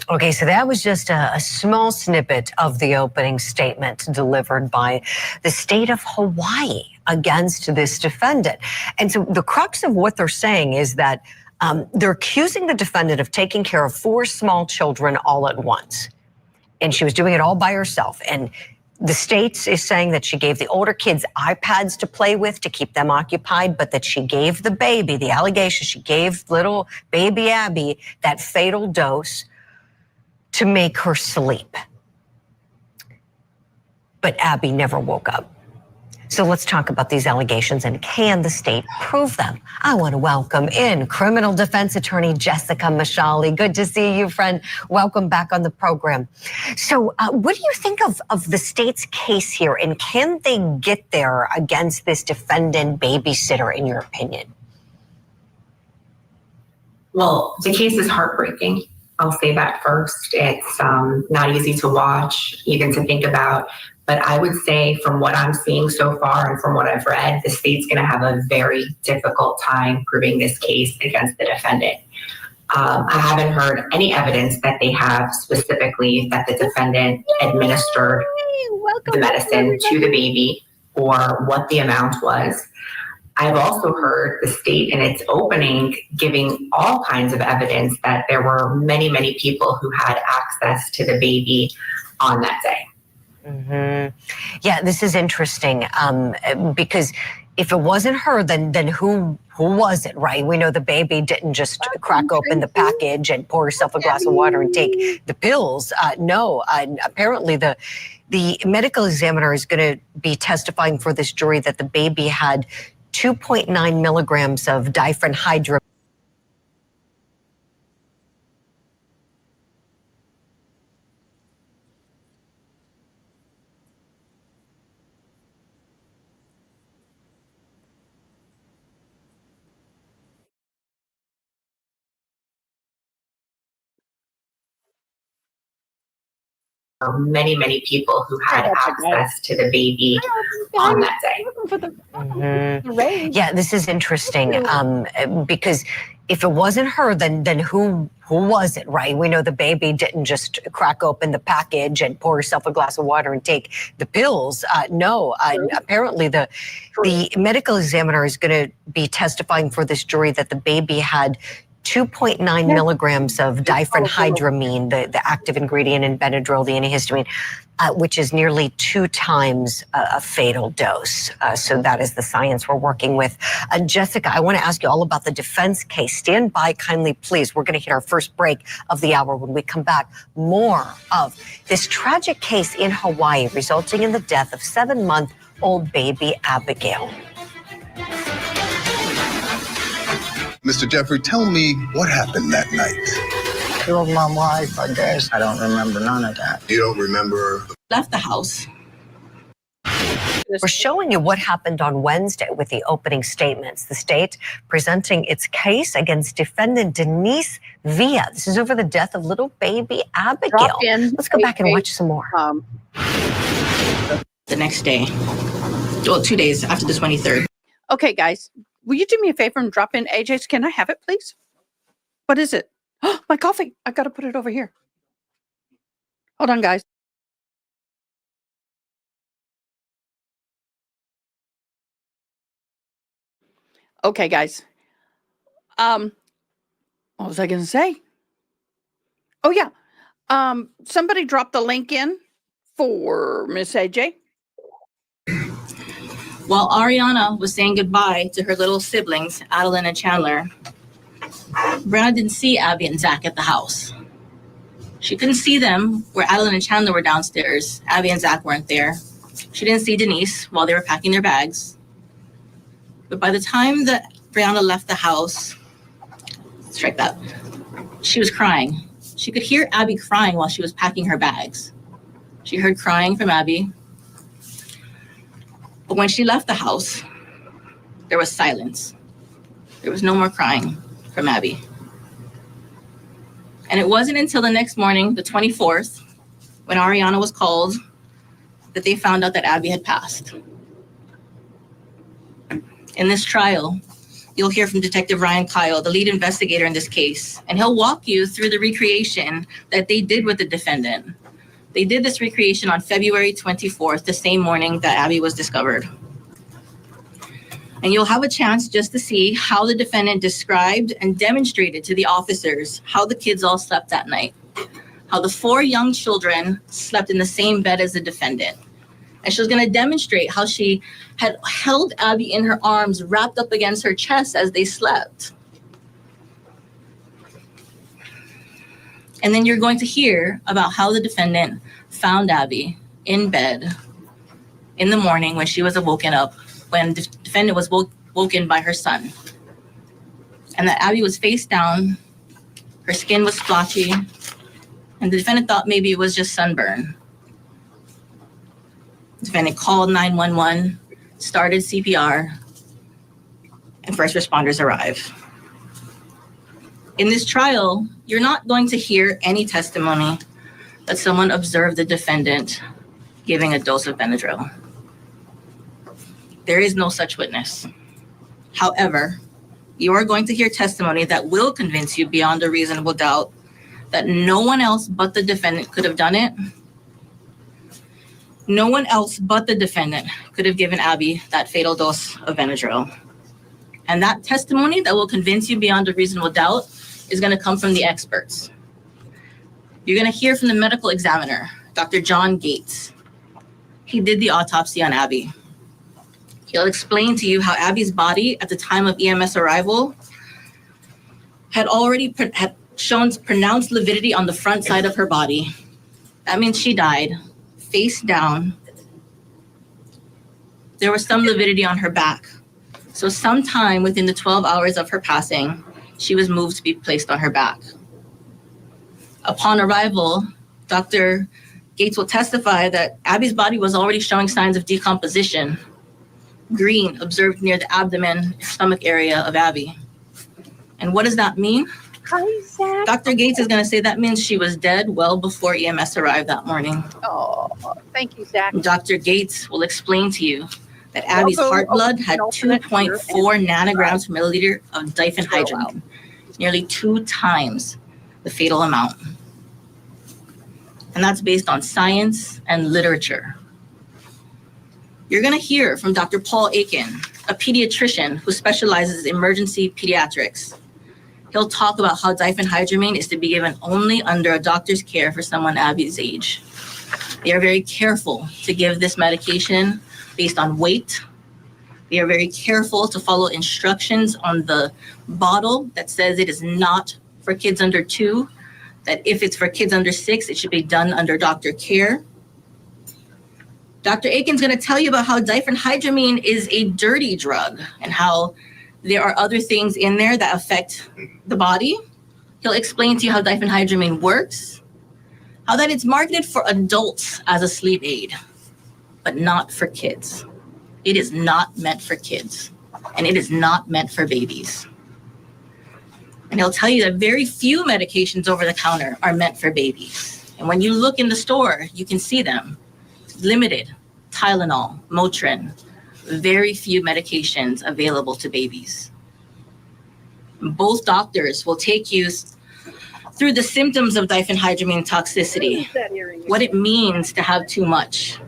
S4: Okay, so that was just a small snippet of the opening statement delivered by the state of Hawaii against this defendant. And so the crux of what they're saying is that they're accusing the defendant of taking care of 4 small children all at once. And she was doing it all by herself. And the state is saying that she gave the older kids iPads to play with to keep them occupied, but that she gave the baby, the allegation, she gave little baby Abby that fatal dose to make her sleep. But Abby never woke up. So let's talk about these allegations and can the state prove them? I want to welcome in criminal defense attorney Jessica Mashali. Good to see you, friend. Welcome back on the program. So what do you think of the state's case here, and can they get there against this defendant babysitter, in your opinion?
S12: Well, the case is heartbreaking. I'll say that first. It's not easy to watch, even to think about. But I would say from what I'm seeing so far and from what I've read, the state's going to have a very difficult time proving this case against the defendant. I haven't heard any evidence that they have specifically that the defendant administered the medicine to the baby or what the amount was. I've also heard the state in its opening giving all kinds of evidence that there were many, many people who had access to the baby on that day.
S4: Mm-hmm. Yeah, this is interesting because if it wasn't her, then who was it, right? We know the baby didn't just crack open the package and pour herself a glass of water and take the pills. No, apparently the medical examiner is going to be testifying for this jury that the baby had 2.9 milligrams of diphenhydramine.
S12: Many, many people who had access to the baby on that day.
S4: Mm-hmm. Yeah, this is interesting because if it wasn't her, then who was it, right? We know the baby didn't just crack open the package and pour herself a glass of water and take the pills. No, apparently the medical examiner is going to be testifying for this jury that the baby had 2.9 milligrams of diphenhydramine, the active ingredient in Benadryl, the antihistamine, which is nearly 2 times a fatal dose. So that is the science we're working with. Jessica, I want to ask you all about the defense case. Stand by kindly, please. We're going to hit our first break of the hour. When we come back, more of this tragic case in Hawaii resulting in the death of 7-month-old baby Abigail.
S22: Mr. Jeffrey, tell me what happened that night.
S17: Killed my wife, I guess. I don't remember none of that.
S22: You don't remember?
S6: Left the house.
S4: We're showing you what happened on Wednesday with the opening statements. The state presenting its case against defendant Denise Villa. This is over the death of little baby Abigail. Let's go back and watch some more.
S6: The next day, well, 2 days after the 23rd.
S1: Okay, guys, will you do me a favor and drop in AJ's? Can I have it, please? What is it? Oh, my coffee. I've got to put it over here. Hold on, guys. Okay, guys. What was I going to say? Oh, yeah. Somebody dropped the link in for Miss AJ.
S6: While Ariana was saying goodbye to her little siblings, Adeline and Chandler, Brianna didn't see Abby and Zach at the house. She couldn't see them where Adeline and Chandler were downstairs. Abby and Zach weren't there. She didn't see Denise while they were packing their bags. But by the time that Brianna left the house, strike that, she was crying. She could hear Abby crying while she was packing her bags. She heard crying from Abby. But when she left the house, there was silence. There was no more crying from Abby. And it wasn't until the next morning, the 24th, when Ariana was called, that they found out that Abby had passed. In this trial, you'll hear from Detective Ryan Kyle, the lead investigator in this case, and he'll walk you through the recreation that they did with the defendant. They did this recreation on February 24th, the same morning that Abby was discovered. And you'll have a chance just to see how the defendant described and demonstrated to the officers how the kids all slept that night, how the 4 young children slept in the same bed as the defendant. And she was going to demonstrate how she had held Abby in her arms, wrapped up against her chest as they slept. And then you're going to hear about how the defendant found Abby in bed in the morning when she was woken up, when the defendant was woken by her son. And that Abby was face down, her skin was splotchy, and the defendant thought maybe it was just sunburn. The defendant called 911, started CPR, and first responders arrived. In this trial, you're not going to hear any testimony that someone observed the defendant giving a dose of Benadryl. There is no such witness. However, you are going to hear testimony that will convince you beyond a reasonable doubt that no one else but the defendant could have done it. No one else but the defendant could have given Abby that fatal dose of Benadryl. And that testimony that will convince you beyond a reasonable doubt is going to come from the experts. You're going to hear from the medical examiner, Dr. John Gates. He did the autopsy on Abby. He'll explain to you how Abby's body at the time of EMS arrival had shown pronounced lividity on the front side of her body. That means she died face down. There was some lividity on her back. So sometime within the 12 hours of her passing, she was moved to be placed on her back. Upon arrival, Dr. Gates will testify that Abby's body was already showing signs of decomposition. Green observed near the abdomen, stomach area of Abby. And what does that mean? Dr. Gates is going to say that means she was dead well before EMS arrived that morning.
S1: Oh, thank you, Zach.
S6: Dr. Gates will explain to you that Abby's heart blood had 2.4 nanograms per milliliter of diphenhydramine, nearly 2 times the fatal amount. And that's based on science and literature. You're going to hear from Dr. Paul Aiken, a pediatrician who specializes in emergency pediatrics. He'll talk about how diphenhydramine is to be given only under a doctor's care for someone Abby's age. They are very careful to give this medication based on weight. They are very careful to follow instructions on the bottle that says it is not for kids under 2, that if it's for kids under 6, it should be done under doctor care. Dr. Aiken's going to tell you about how diphenhydramine is a dirty drug and how there are other things in there that affect the body, He'll explain to you how diphenhydramine works, how that it's marketed for adults as a sleep aid, but not for kids. It is not meant for kids, and it is not meant for babies. And he'll tell you that very few medications over the counter are meant for babies. And when you look in the store, you can see them. Limited, Tylenol, Motrin, very few medications available to babies. Both doctors will take you through the symptoms of diphenhydramine toxicity, what it means to have too much.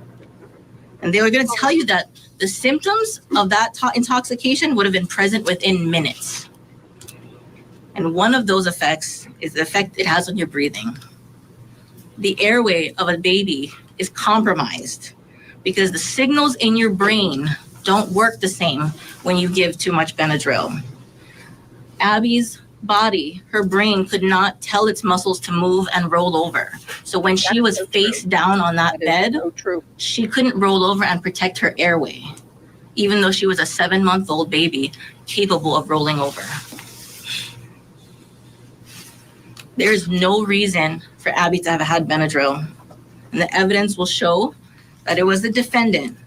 S6: And they were going to tell you that the symptoms of that intoxication would have been present within minutes. And one of those effects is the effect it has on your breathing. The airway of a baby is compromised because the signals in your brain don't work the same when you give too much Benadryl. Abby's body, her brain could not tell its muscles to move and roll over. So when she was face down on that bed, she couldn't roll over and protect her airway, even though she was a 7-month-old baby capable of rolling over. There's no reason for Abby to have had Benadryl. And the evidence will show that it was the defendant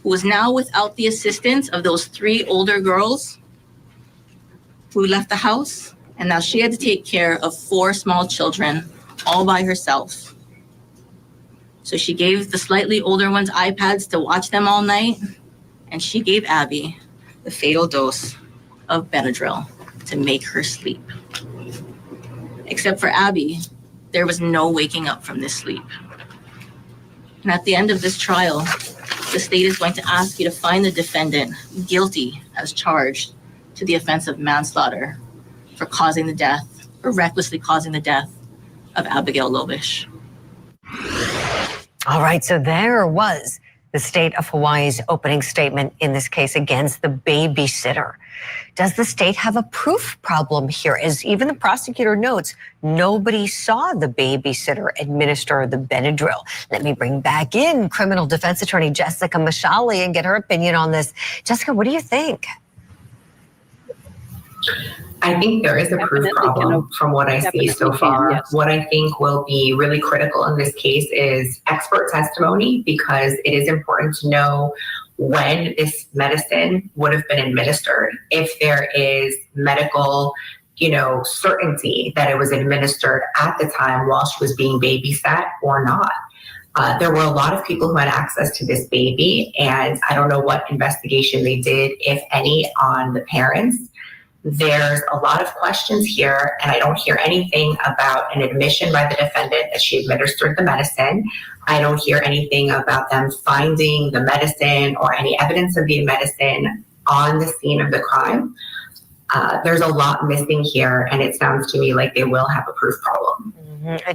S6: who was now without the assistance of those 3 older girls who left the house. And now she had to take care of 4 small children all by herself. So she gave the slightly older ones iPads to watch them all night. And she gave Abby the fatal dose of Benadryl to make her sleep. Except for Abby, there was no waking up from this sleep. And at the end of this trial, the state is going to ask you to find the defendant guilty as charged to the offense of manslaughter for causing the death or recklessly causing the death of Abigail Lobish.
S4: All right, so there was the state of Hawaii's opening statement in this case against the babysitter. Does the state have a proof problem here? As even the prosecutor notes, nobody saw the babysitter administer the Benadryl. Let me bring back in criminal defense attorney Jessica Mashali and get her opinion on this. Jessica, what do you think?
S12: I think there is a proof problem from what I see so far. Yes. What I think will be really critical in this case is expert testimony, because it is important to know when this medicine would have been administered, if there is medical, certainty that it was administered at the time while she was being babysat or not. There were a lot of people who had access to this baby, and I don't know what investigation they did, if any, on the parents. There's a lot of questions here, and I don't hear anything about an admission by the defendant that she administered the medicine. I don't hear anything about them finding the medicine or any evidence of the medicine on the scene of the crime. There's a lot missing here, and it sounds to me like they will have a proof problem.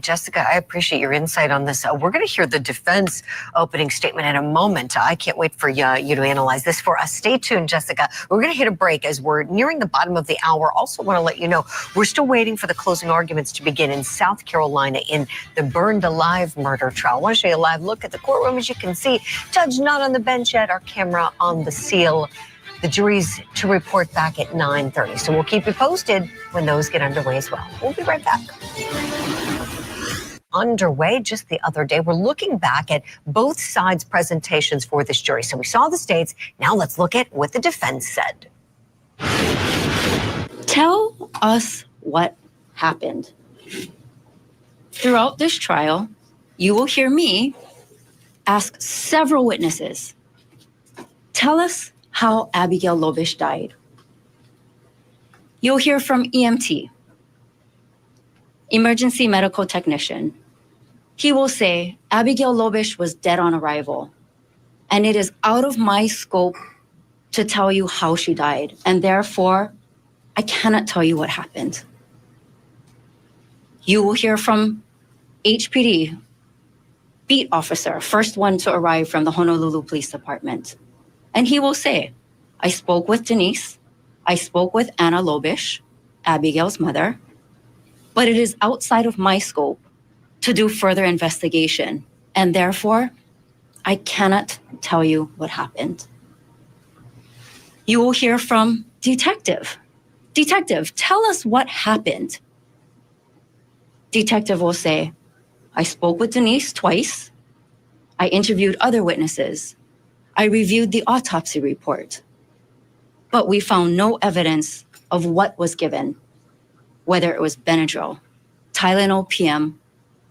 S4: Jessica, I appreciate your insight on this. We're going to hear the defense opening statement in a moment. I can't wait for you to analyze this for us. Stay tuned, Jessica. We're going to hit a break as we're nearing the bottom of the hour. Also want to let you know we're still waiting for the closing arguments to begin in South Carolina in the burned alive murder trial. I want to show you a live look at the courtroom. As you can see, judge not on the bench yet, our camera on the seal. The jury's to report back at 9:30. So we'll keep you posted when those get underway as well. We'll be right back. Underway just the other day, we're looking back at both sides' presentations for this jury. So we saw the states. Now let's look at what the defense said.
S18: Tell us what happened. Throughout this trial, you will hear me ask several witnesses. Tell us how Abigail Lobish died. You'll hear from EMT, emergency medical technician. He will say, Abigail Lobish was dead on arrival, and it is out of my scope to tell you how she died, and therefore, I cannot tell you what happened. You will hear from HPD, beat officer, first one to arrive from the Honolulu Police Department. And he will say, I spoke with Denise, I spoke with Anna Lobish, Abigail's mother, but it is outside of my scope to do further investigation, and therefore, I cannot tell you what happened. You will hear from detective. Detective, tell us what happened. Detective will say, I spoke with Denise twice. I interviewed other witnesses. I reviewed the autopsy report. But we found no evidence of what was given, whether it was Benadryl, Tylenol PM,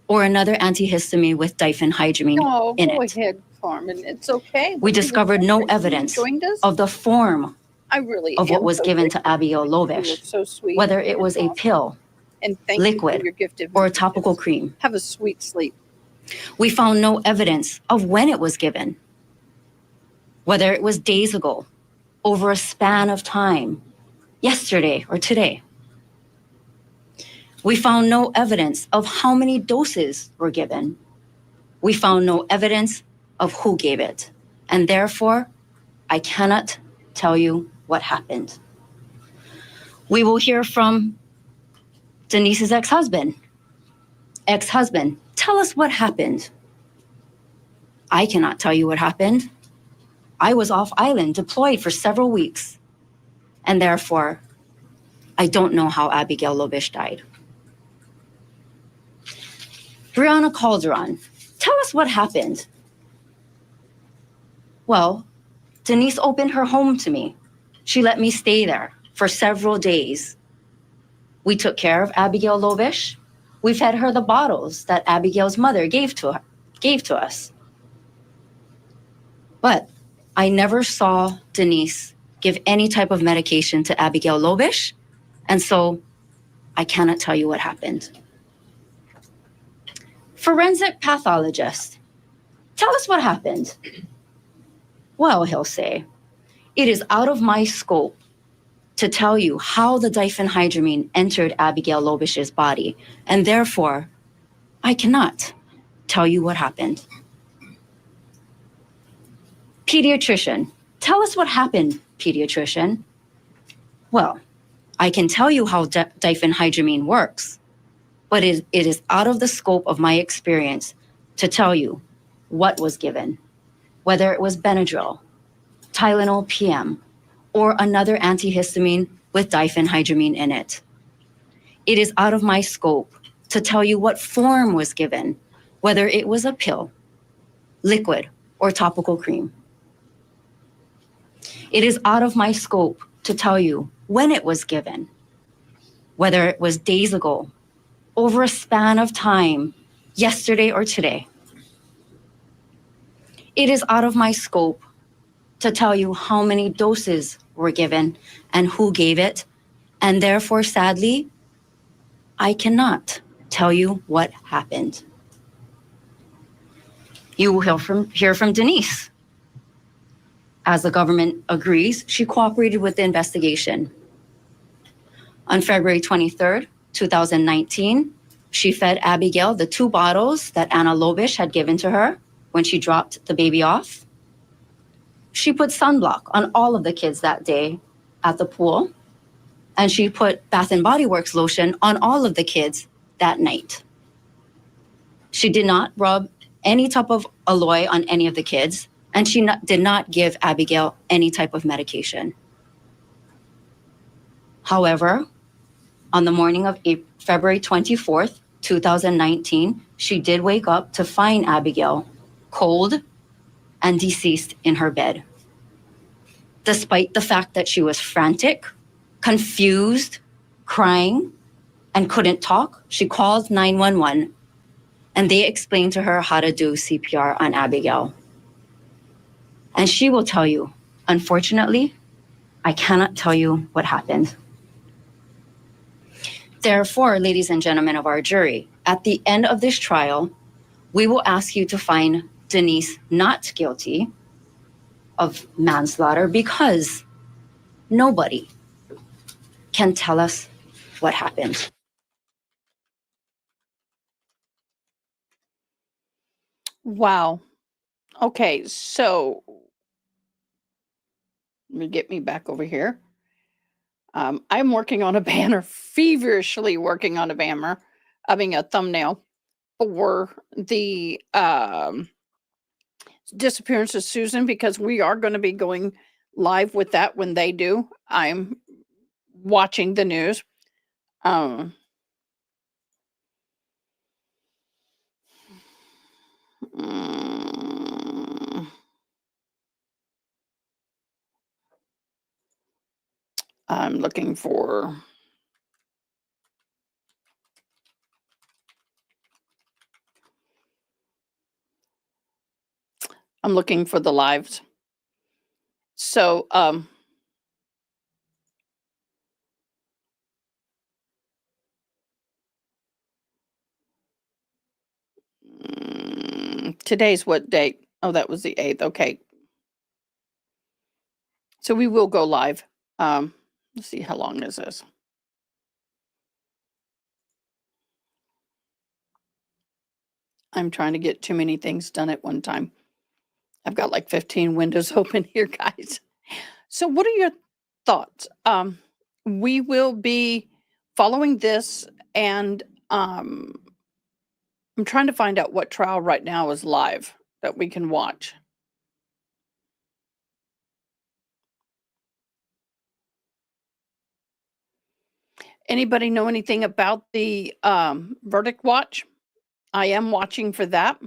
S18: or another antihistamine with diphenhydramine
S1: No,
S18: in
S1: go
S18: it.
S1: ahead, Carmen. It's okay.
S18: We discovered no
S1: You
S18: evidence
S1: joined us.
S18: of the form
S1: I really
S18: of what
S1: am
S18: was
S1: so
S18: given to
S1: grateful.
S18: Abigail
S1: You were
S18: Lovish,
S1: so sweet.
S18: whether it was a pill,
S1: And thank you for
S18: liquid,
S1: your gift of
S18: or a
S1: intelligence.
S18: topical cream.
S1: Have a sweet sleep.
S18: We found no evidence of when it was given, whether it was days ago, over a span of time, yesterday or today. We found no evidence of how many doses were given. We found no evidence of who gave it. And therefore, I cannot tell you what happened. We will hear from Denise's ex-husband. Ex-husband, tell us what happened. I cannot tell you what happened. I was off island, deployed for several weeks. And therefore, I don't know how Abigail Lovish died. Brianna Calderon, tell us what happened. Well, Denise opened her home to me. She let me stay there for several days. We took care of Abigail Lovish. We fed her the bottles that Abigail's mother gave to us. But I never saw Denise give any type of medication to Abigail Lovish, and so I cannot tell you what happened. Forensic pathologist, tell us what happened. Well, he'll say, it is out of my scope to tell you how the diphenhydramine entered Abigail Lovish's body, and therefore, I cannot tell you what happened. Pediatrician, tell us what happened, pediatrician. Well, I can tell you how diphenhydramine works, but it is out of the scope of my experience to tell you what was given, whether it was Benadryl, Tylenol PM, or another antihistamine with diphenhydramine in it. It is out of my scope to tell you what form was given, whether it was a pill, liquid, or topical cream. It is out of my scope to tell you when it was given, whether it was days ago, over a span of time, yesterday or today. It is out of my scope to tell you how many doses were given and who gave it, and therefore, sadly, I cannot tell you what happened. You will hear from Denise. As the government agrees, she cooperated with the investigation. On February 23rd, 2019, she fed Abigail the 2 bottles that Anna Lovish had given to her when she dropped the baby off. She put sunblock on all of the kids that day at the pool, and she put Bath & Body Works lotion on all of the kids that night. She did not rub any type of aloe on any of the kids, and she did not give Abigail any type of medication. However, on the morning of February 24th, 2019, she did wake up to find Abigail cold and deceased in her bed. Despite the fact that she was frantic, confused, crying, and couldn't talk, she called 911, and they explained to her how to do CPR on Abigail. And she will tell you, unfortunately, I cannot tell you what happened. Therefore, ladies and gentlemen of our jury, at the end of this trial, we will ask you to find Denise not guilty of manslaughter because nobody can tell us what happened.
S1: Wow. Okay, so let me get me back over here. I'm working on a banner, feverishly working on a banner, a thumbnail for the disappearance of Susan, because we are going to be going live with that when they do. I'm watching the news. Mm, I'm looking for. I'm looking for the lives. So, today's what date? Oh, that was the 8th. Okay. So we will go live. Let's see, how long is this? I'm trying to get too many things done at one time. I've got like 15 windows open here, guys. So what are your thoughts? We will be following this, and I'm trying to find out what trial right now is live that we can watch. Anybody know anything about the verdict watch? I am watching for that.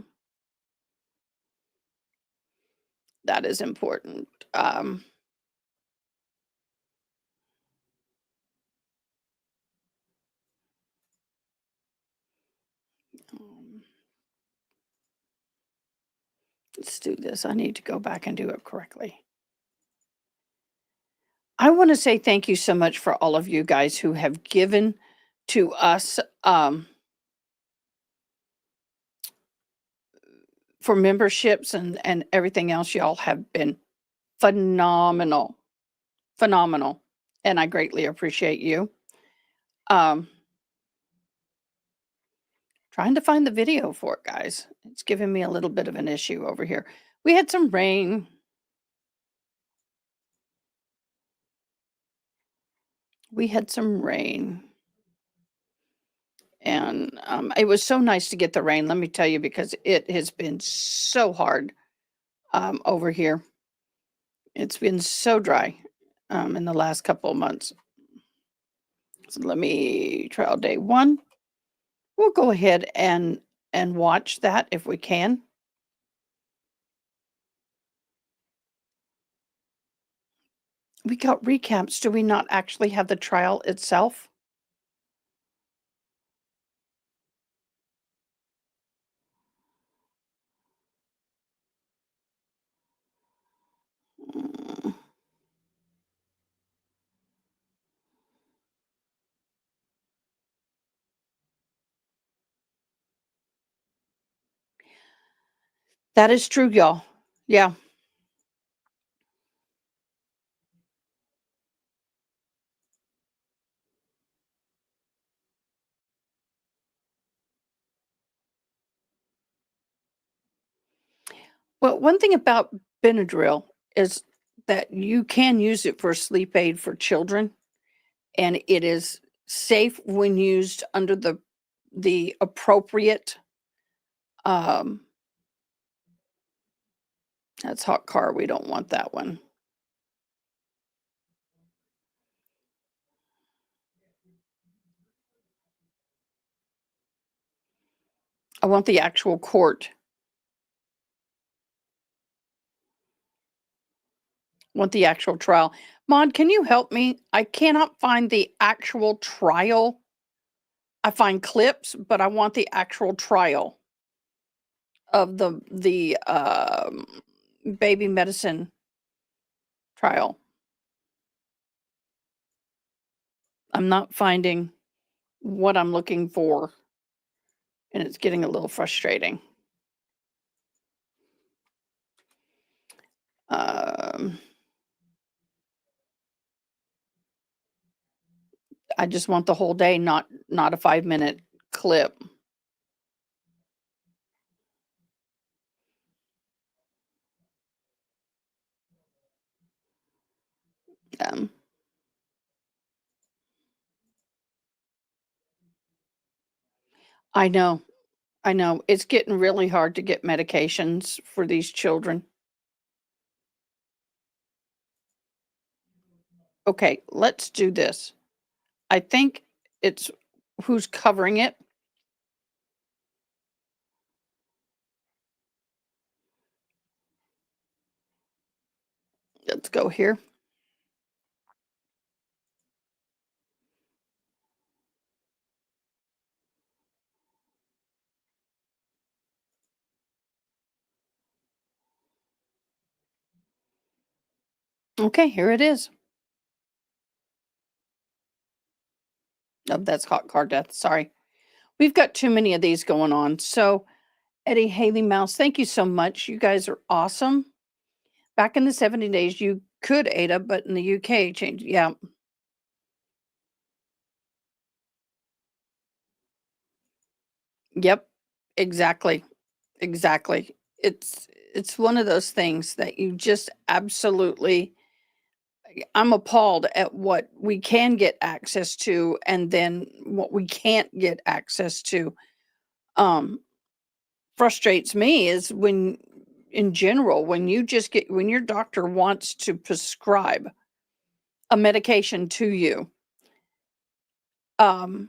S1: That is important. Let's do this. I need to go back and do it correctly. I want to say thank you so much for all of you guys who have given to us for memberships and everything else. Y'all have been phenomenal, phenomenal, and I greatly appreciate you. Trying to find the video for it, guys. It's giving me a little bit of an issue over here. We had some rain. We had some rain. And it was so nice to get the rain, let me tell you, because it has been so hard over here. It's been so dry in the last couple of months. So let me trial day 1. We'll go ahead and watch that if we can. We got recaps. Do we not actually have the trial itself? That is true, y'all. Yeah. Well, one thing about Benadryl is that you can use it for a sleep aid for children, and it is safe when used under the appropriate. That's hot car. We don't want that one. I want the actual court. Want the actual trial. Maud, can you help me? I cannot find the actual trial. I find clips, but I want the actual trial of the baby medicine trial. I'm not finding what I'm looking for, and it's getting a little frustrating. I just want the whole day, not a 5-minute clip. I know. I know. It's getting really hard to get medications for these children. Okay, let's do this. I think it's who's covering it. Let's go here. Okay, here it is. Oh, that's hot car death. Sorry. We've got too many of these going on. So, Eddie Haley Mouse, thank you so much. You guys are awesome. Back in the 70 days, you could Ada, but in the UK, changed. Yeah. Yep. Exactly. Exactly. It's one of those things that you just absolutely I'm appalled at what we can get access to and then what we can't get access to. Frustrates me is when in general when your doctor wants to prescribe a medication to you, I'm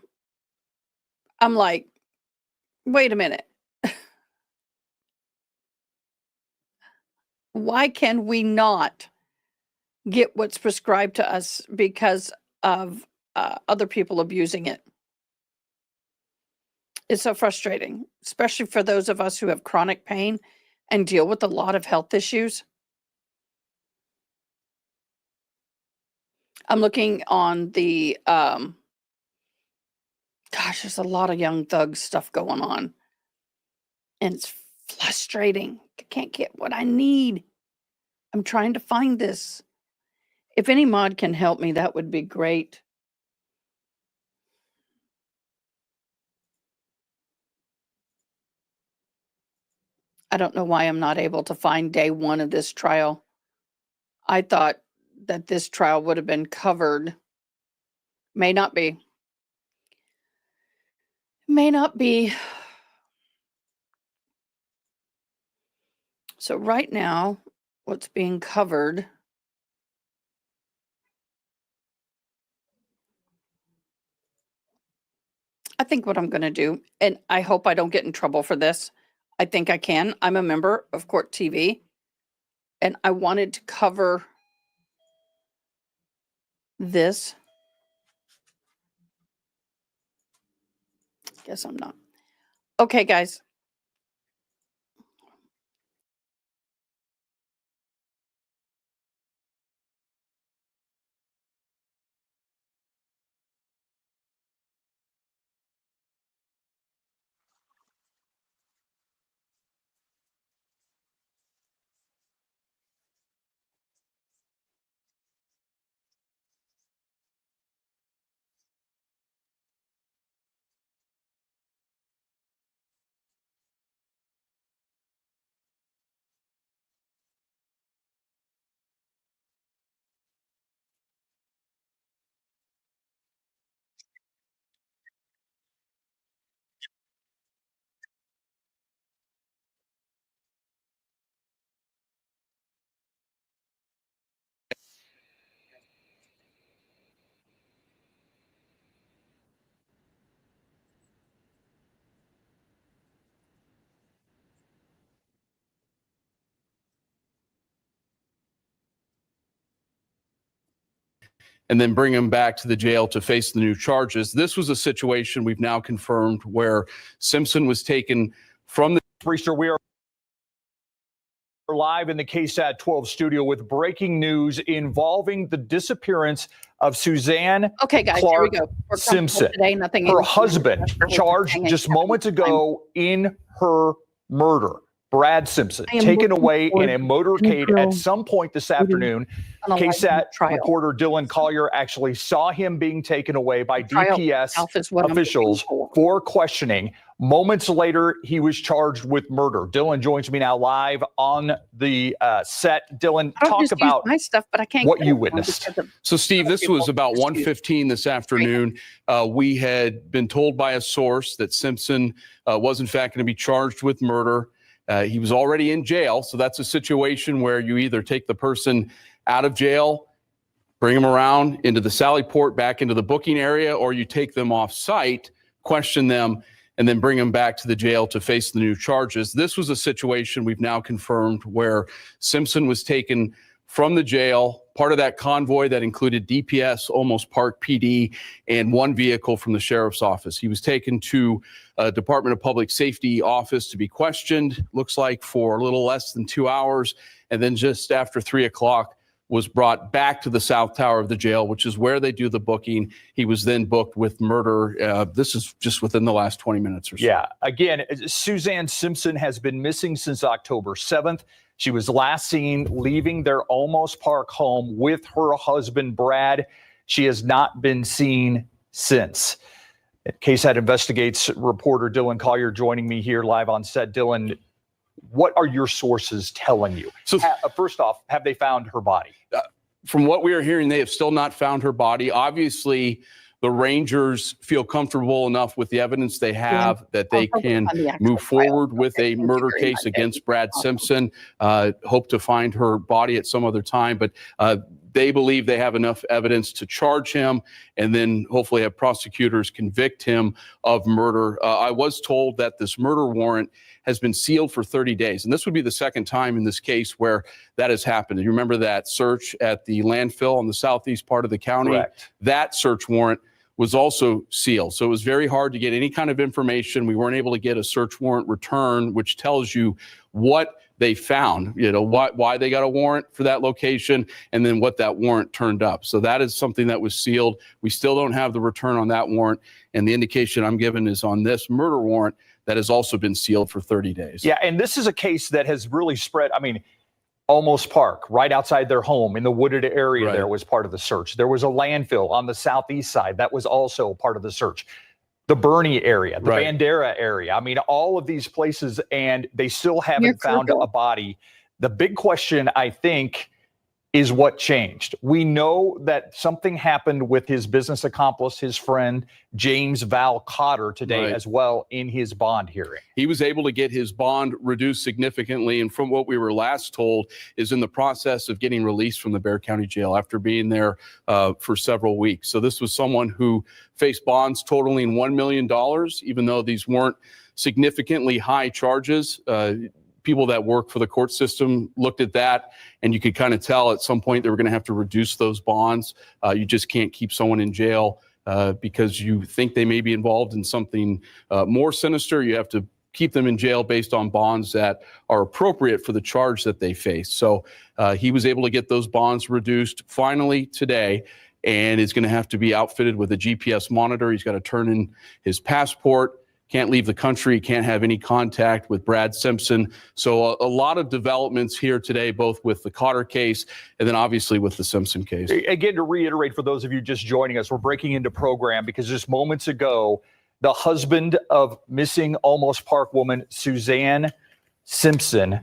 S1: like, wait a minute. Why can we not get what's prescribed to us because of other people abusing it? It's so frustrating, especially for those of us who have chronic pain and deal with a lot of health issues. I'm looking on the, gosh, there's a lot of Young Thug stuff going on. And it's frustrating. I can't get what I need. I'm trying to find this. If any mod can help me, that would be great. I don't know why I'm not able to find day 1 of this trial. I thought that this trial would have been covered. May not be. May not be. So right now, what's being covered I think what I'm going to do, and I hope I don't get in trouble for this. I think I can. I'm a member of Court TV, and I wanted to cover this. Guess I'm not. Okay, guys.
S19: And then bring him back to the jail to face the new charges. This was a situation we've now confirmed where Simpson was taken from the
S20: Reister, we are live in the KSAT 12 studio with breaking news involving the disappearance of Suzanne
S1: Okay, guys,
S20: Clark
S1: here we go. We're
S20: Simpson.
S1: today, nothing
S20: Her
S1: else.
S20: husband charged just moments ago in her murder. Brad Simpson,
S1: I am
S20: taken
S1: looking
S20: away in a
S1: forward
S20: motorcade
S1: to
S20: at some point this afternoon.
S1: on a live
S20: KSAT
S1: trial.
S20: reporter Dylan Collier actually saw him being taken away by
S1: Trial
S20: DPS
S1: itself is what I'm
S20: officials
S1: looking
S20: for questioning. Moments later, he was charged with murder. Dylan joins me now live on the set. Dylan,
S1: I don't
S20: talk
S1: just use
S20: about
S1: my stuff, but I can't
S20: what
S1: get
S20: you
S1: it
S20: witnessed.
S1: because of-
S19: So, Steve, this was about 1:15 this afternoon. We had been told by a source that Simpson was, in fact, going to be charged with murder. He was already in jail. So that's a situation where you either take the person out of jail, bring them around into the Sally Port, back into the booking area, or you take them off site, question them, and then bring them back to the jail to face the new charges. This was a situation we've now confirmed where Simpson was taken from the jail, part of that convoy that included DPS, Almost Park PD, and one vehicle from the sheriff's office. He was taken to a Department of Public Safety office to be questioned, looks like for a little less than 2 hours, and then just after 3 o'clock was brought back to the South Tower of the jail, which is where they do the booking. He was then booked with murder. This is just within the last 20 minutes or so.
S20: Yeah. Again, Suzanne Simpson has been missing since October 7th. She was last seen leaving their Almost Park home with her husband, Brad. She has not been seen since. KSAT Investigates reporter Dylan Collier joining me here live on set. Dylan, what are your sources telling you? So, first off, have they found her body?
S19: From what we are hearing, they have still not found her body. Obviously, the Rangers feel comfortable enough with the evidence they have that they can move forward with a murder case against Brad Simpson. Hope to find her body at some other time, but they believe they have enough evidence to charge him and then hopefully have prosecutors convict him of murder. I was told that this murder warrant has been sealed for 30 days. And this would be the second time in this case where that has happened. And you remember that search at the landfill on the southeast part of the county?
S20: Correct.
S19: That search warrant was also sealed. So it was very hard to get any kind of information. We weren't able to get a search warrant return, which tells you what they found, why they got a warrant for that location, and then what that warrant turned up. So that is something that was sealed. We still don't have the return on that warrant. And the indication I'm given is on this murder warrant that has also been sealed for 30 days.
S20: Yeah, and this is a case that has really spread. I mean, Almost Park, right outside their home in the wooded area, there was part of the search. There was a landfill on the southeast side that was also part of the search. The Bernie area, the Bandera area. I mean, all of these places, and they still haven't found a body. The big question, I think, is what changed. We know that something happened with his business accomplice, his friend, James Val Cotter, today as well in his bond hearing.
S19: He was able to get his bond reduced significantly, and from what we were last told, is in the process of getting released from the Bexar County Jail after being there for several weeks. So this was someone who faced bonds totaling $1 million, even though these weren't significantly high charges. People that work for the court system looked at that, and you could kind of tell at some point they were going to have to reduce those bonds. You just can't keep someone in jail because you think they may be involved in something more sinister. You have to keep them in jail based on bonds that are appropriate for the charge that they face. So he was able to get those bonds reduced finally today, and is going to have to be outfitted with a GPS monitor. He's got to turn in his passport. Can't leave the country, can't have any contact with Brad Simpson. So a lot of developments here today, both with the Cotter case and then obviously with the Simpson case.
S20: Again, to reiterate for those of you just joining us, we're breaking into program because just moments ago, the husband of missing Almost Park woman Suzanne Simpson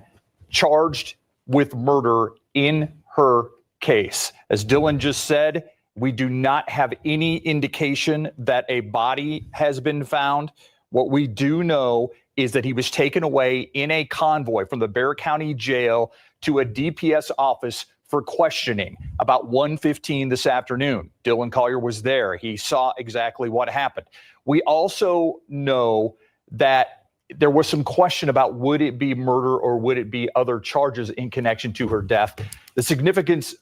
S20: charged with murder in her case. As Dylan just said, we do not have any indication that a body has been found. What we do know is that he was taken away in a convoy from the Bexar County Jail to a DPS office for questioning about 1:15 this afternoon. Dylan Collier was there. He saw exactly what happened. We also know that there was some question about would it be murder or would it be other charges in connection to her death. The significance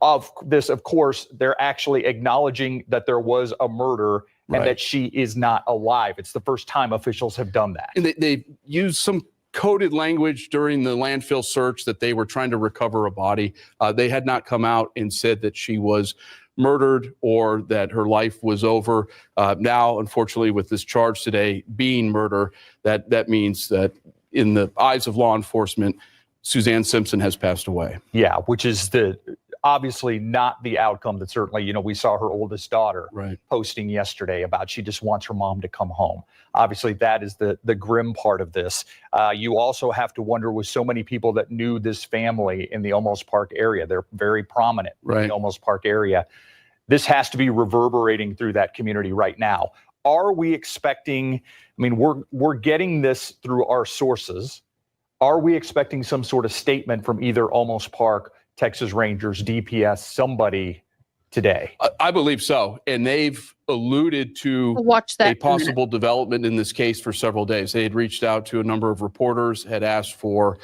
S20: of this, of course, they're actually acknowledging that there was a murder and that she is not alive. It's the first time officials have done that.
S19: And they used some coded language during the landfill search that they were trying to recover a body. They had not come out and said that she was murdered or that her life was over. Now, unfortunately, with this charge today being murder, that means that in the eyes of law enforcement, Suzanne Simpson has passed away.
S20: Yeah, which is obviously not the outcome that certainly, we saw her oldest daughter posting yesterday about she just wants her mom to come home. Obviously, that is the grim part of this. You also have to wonder with so many people that knew this family in the Almost Park area. They're very prominent in the Almost Park area. This has to be reverberating through that community right now. Are we expecting, we're getting this through our sources. Are we expecting some sort of statement from either Almost Park, Texas Rangers, DPS, somebody today.
S19: I believe so. And they've alluded to
S1: Watch that
S19: a possible development in this case for several days. They had reached out to a number of reporters, had asked for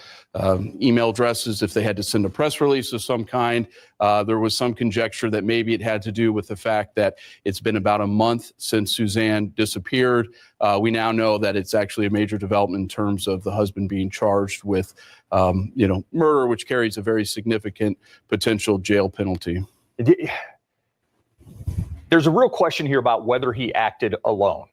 S19: email addresses if they had to send a press release of some kind. There was some conjecture that maybe it had to do with the fact that it's been about a month since Suzanne disappeared. We now know that it's actually a major development in terms of the husband being charged with, murder, which carries a very significant potential jail penalty.
S20: There's a real question here about whether he acted alone,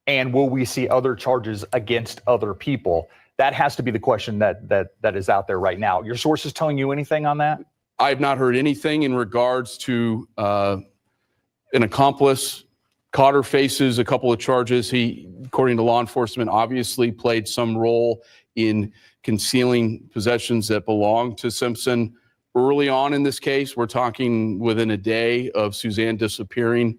S20: and will we see other charges against other people? That has to be the question that is out there right now. Your sources telling you anything on that?
S19: I have not heard anything in regards to an accomplice. Cotter faces a couple of charges. He, according to law enforcement, obviously played some role in concealing possessions that belonged to Simpson. Early on in this case, we're talking within a day of Suzanne disappearing,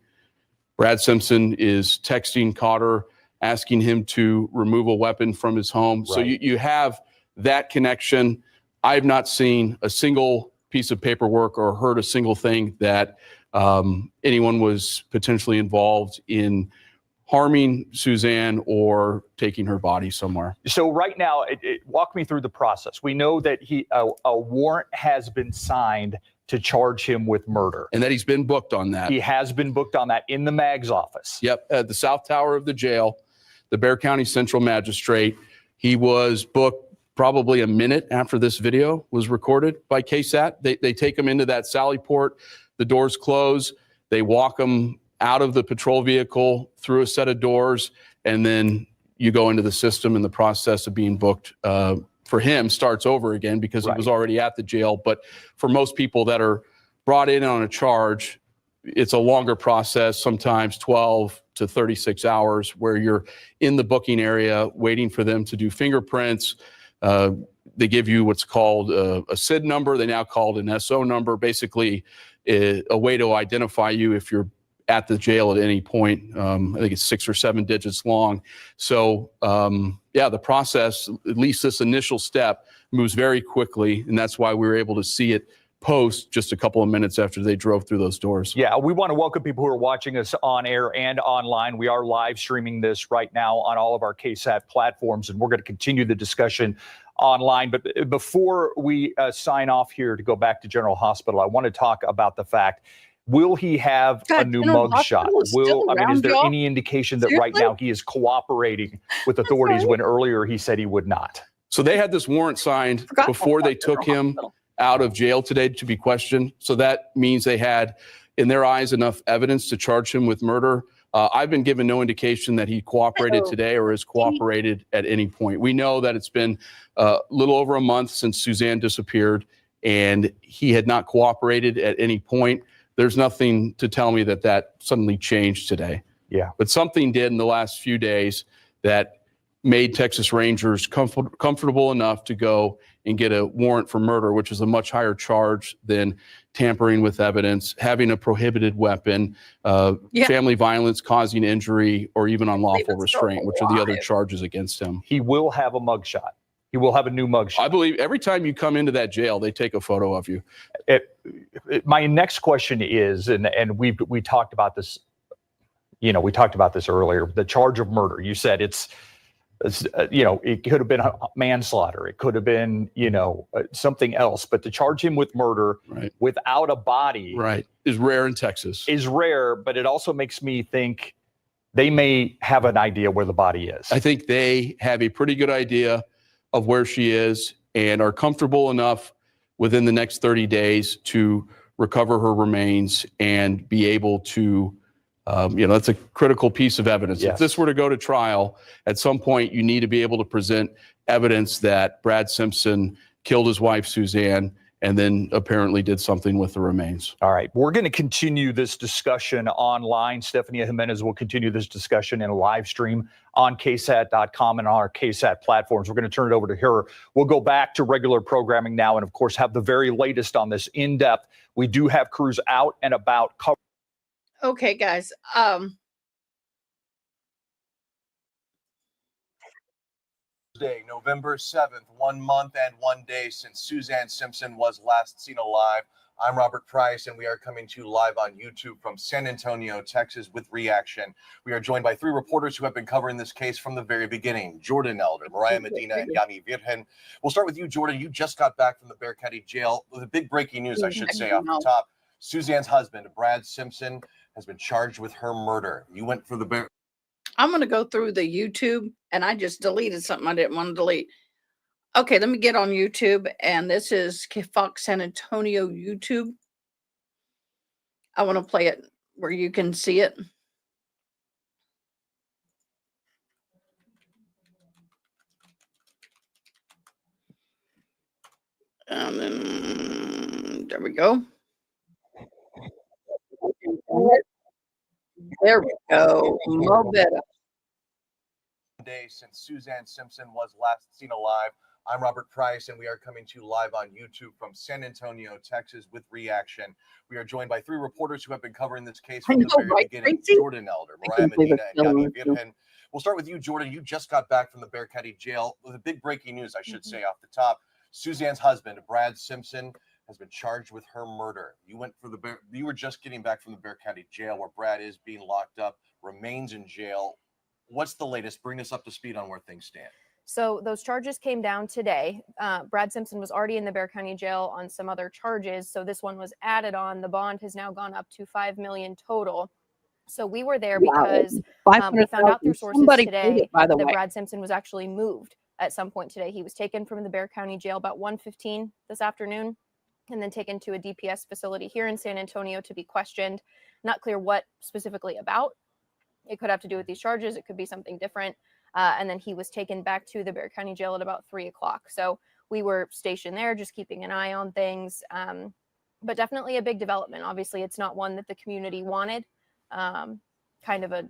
S19: Brad Simpson is texting Cotter, asking him to remove a weapon from his home. Right. So you have that connection. I've not seen a single piece of paperwork or heard a single thing that anyone was potentially involved in harming Suzanne or taking her body somewhere.
S20: So right now, walk me through the process. We know that a warrant has been signed to charge him with murder.
S19: And that he's been booked on that.
S20: He has been booked on that in the MAG's office.
S19: Yep, at the South Tower of the jail, the Bexar County Central Magistrate. He was booked probably a minute after this video was recorded by KSAT. They take him into that Sally Port. The doors close. They walk him out of the patrol vehicle through a set of doors, and then you go into the system, and the process of being booked for him starts over again because he was already at the jail. But for most people that are brought in on a charge, it's a longer process, sometimes 12 to 36 hours, where you're in the booking area waiting for them to do fingerprints. They give you what's called a SID number. They now call it an SO number, basically a way to identify you if you're at the jail at any point. I think it's 6 or 7 digits long. So the process, at least this initial step, moves very quickly. And that's why we were able to see it post just a couple of minutes after they drove through those doors.
S20: Yeah, we want to welcome people who are watching us on air and online. We are live streaming this right now on all of our KSAT platforms, and we're going to continue the discussion online. But before we sign off here to go back to General Hospital, I want to talk about the fact, will he have a new mugshot? Is there any indication that right now he is cooperating with authorities when earlier he said he would not?
S19: So they had this warrant signed before they took him out of jail today to be questioned. So that means they had, in their eyes, enough evidence to charge him with murder. I've been given no indication that he cooperated today or has cooperated at any point. We know that it's been a little over a month since Suzanne disappeared, and he had not cooperated at any point. There's nothing to tell me that that suddenly changed today.
S20: Yeah.
S19: But something did in the last few days that made Texas Rangers comfortable enough to go and get a warrant for murder, which is a much higher charge than tampering with evidence, having a prohibited weapon, family violence, causing injury, or even unlawful restraint, which are the other charges against him.
S20: He will have a mugshot. He will have a new mugshot.
S19: I believe every time you come into that jail, they take a photo of you.
S20: My next question is, and we talked about this, we talked about this earlier, the charge of murder. You said it could have been manslaughter. It could have been, something else. But to charge him with murder without a body
S19: is rare in Texas.
S20: Is rare, but it also makes me think they may have an idea where the body is.
S19: I think they have a pretty good idea of where she is and are comfortable enough within the next 30 days to recover her remains and be able to, that's a critical piece of evidence.
S20: Yes.
S19: If this were to go to trial, at some point you need to be able to present evidence that Brad Simpson killed his wife, Suzanne, and then apparently did something with the remains.
S20: All right. We're going to continue this discussion online. Stephanie Jimenez will continue this discussion in a live stream on KSAT.com and on our KSAT platforms. We're going to turn it over to her. We'll go back to regular programming now and, of course, have the very latest on this in depth. We do have crews out and about.
S1: Okay, guys.
S3: November 7th, 1 month and 1 day since Suzanne Simpson was last seen alive
S22: I'm Robert Price, and we are coming to you live on YouTube from San Antonio, Texas, with Reaction. We are joined by 3 reporters who have been covering this case from the very beginning: Jordan Elder, Mariah Medina, and Yami Virgen. We'll start with you, Jordan. You just got back from the Bexar County Jail with a big breaking news, I should say, off the top. Suzanne's husband, Brad Simpson, has been charged with her murder. You went for the Bear.
S1: I'm going to go through the YouTube, and I just deleted something I didn't want to delete. Okay, let me get on YouTube, and this is Fox San Antonio YouTube. I want to play it where you can see it. And then, there we go. There we go. Mo better.
S22: Day since Suzanne Simpson was last seen alive. I'm Robert Price, and we are coming to you live on YouTube from San Antonio, Texas, with Reaction. We are joined by 3 reporters who have been covering this case from the very beginning: Jordan Elder, Mariah Medina, and Yami Virgen. We'll start with you, Jordan. You just got back from the Bexar County Jail with a big breaking news, I should say, off the top. Suzanne's husband, Brad Simpson, has been charged with her murder. You were just getting back from the Bexar County Jail, where Brad is being locked up, remains in jail. What's the latest? Bring us up to speed on where things stand.
S3: So those charges came down today. Brad Simpson was already in the Bexar County Jail on some other charges, so this one was added on. The bond has now gone up to $5 million total. So we were there because we found out through sources today that Brad Simpson was actually moved at some point today. He was taken from the Bexar County Jail about 1:15 this afternoon, and then taken to a DPS facility here in San Antonio to be questioned. Not clear what specifically about. It could have to do with these charges. It could be something different. And then he was taken back to the Bexar County Jail at about 3 o'clock. So we were stationed there, just keeping an eye on things. But definitely a big development. Obviously, it's not one that the community wanted. Kind of a...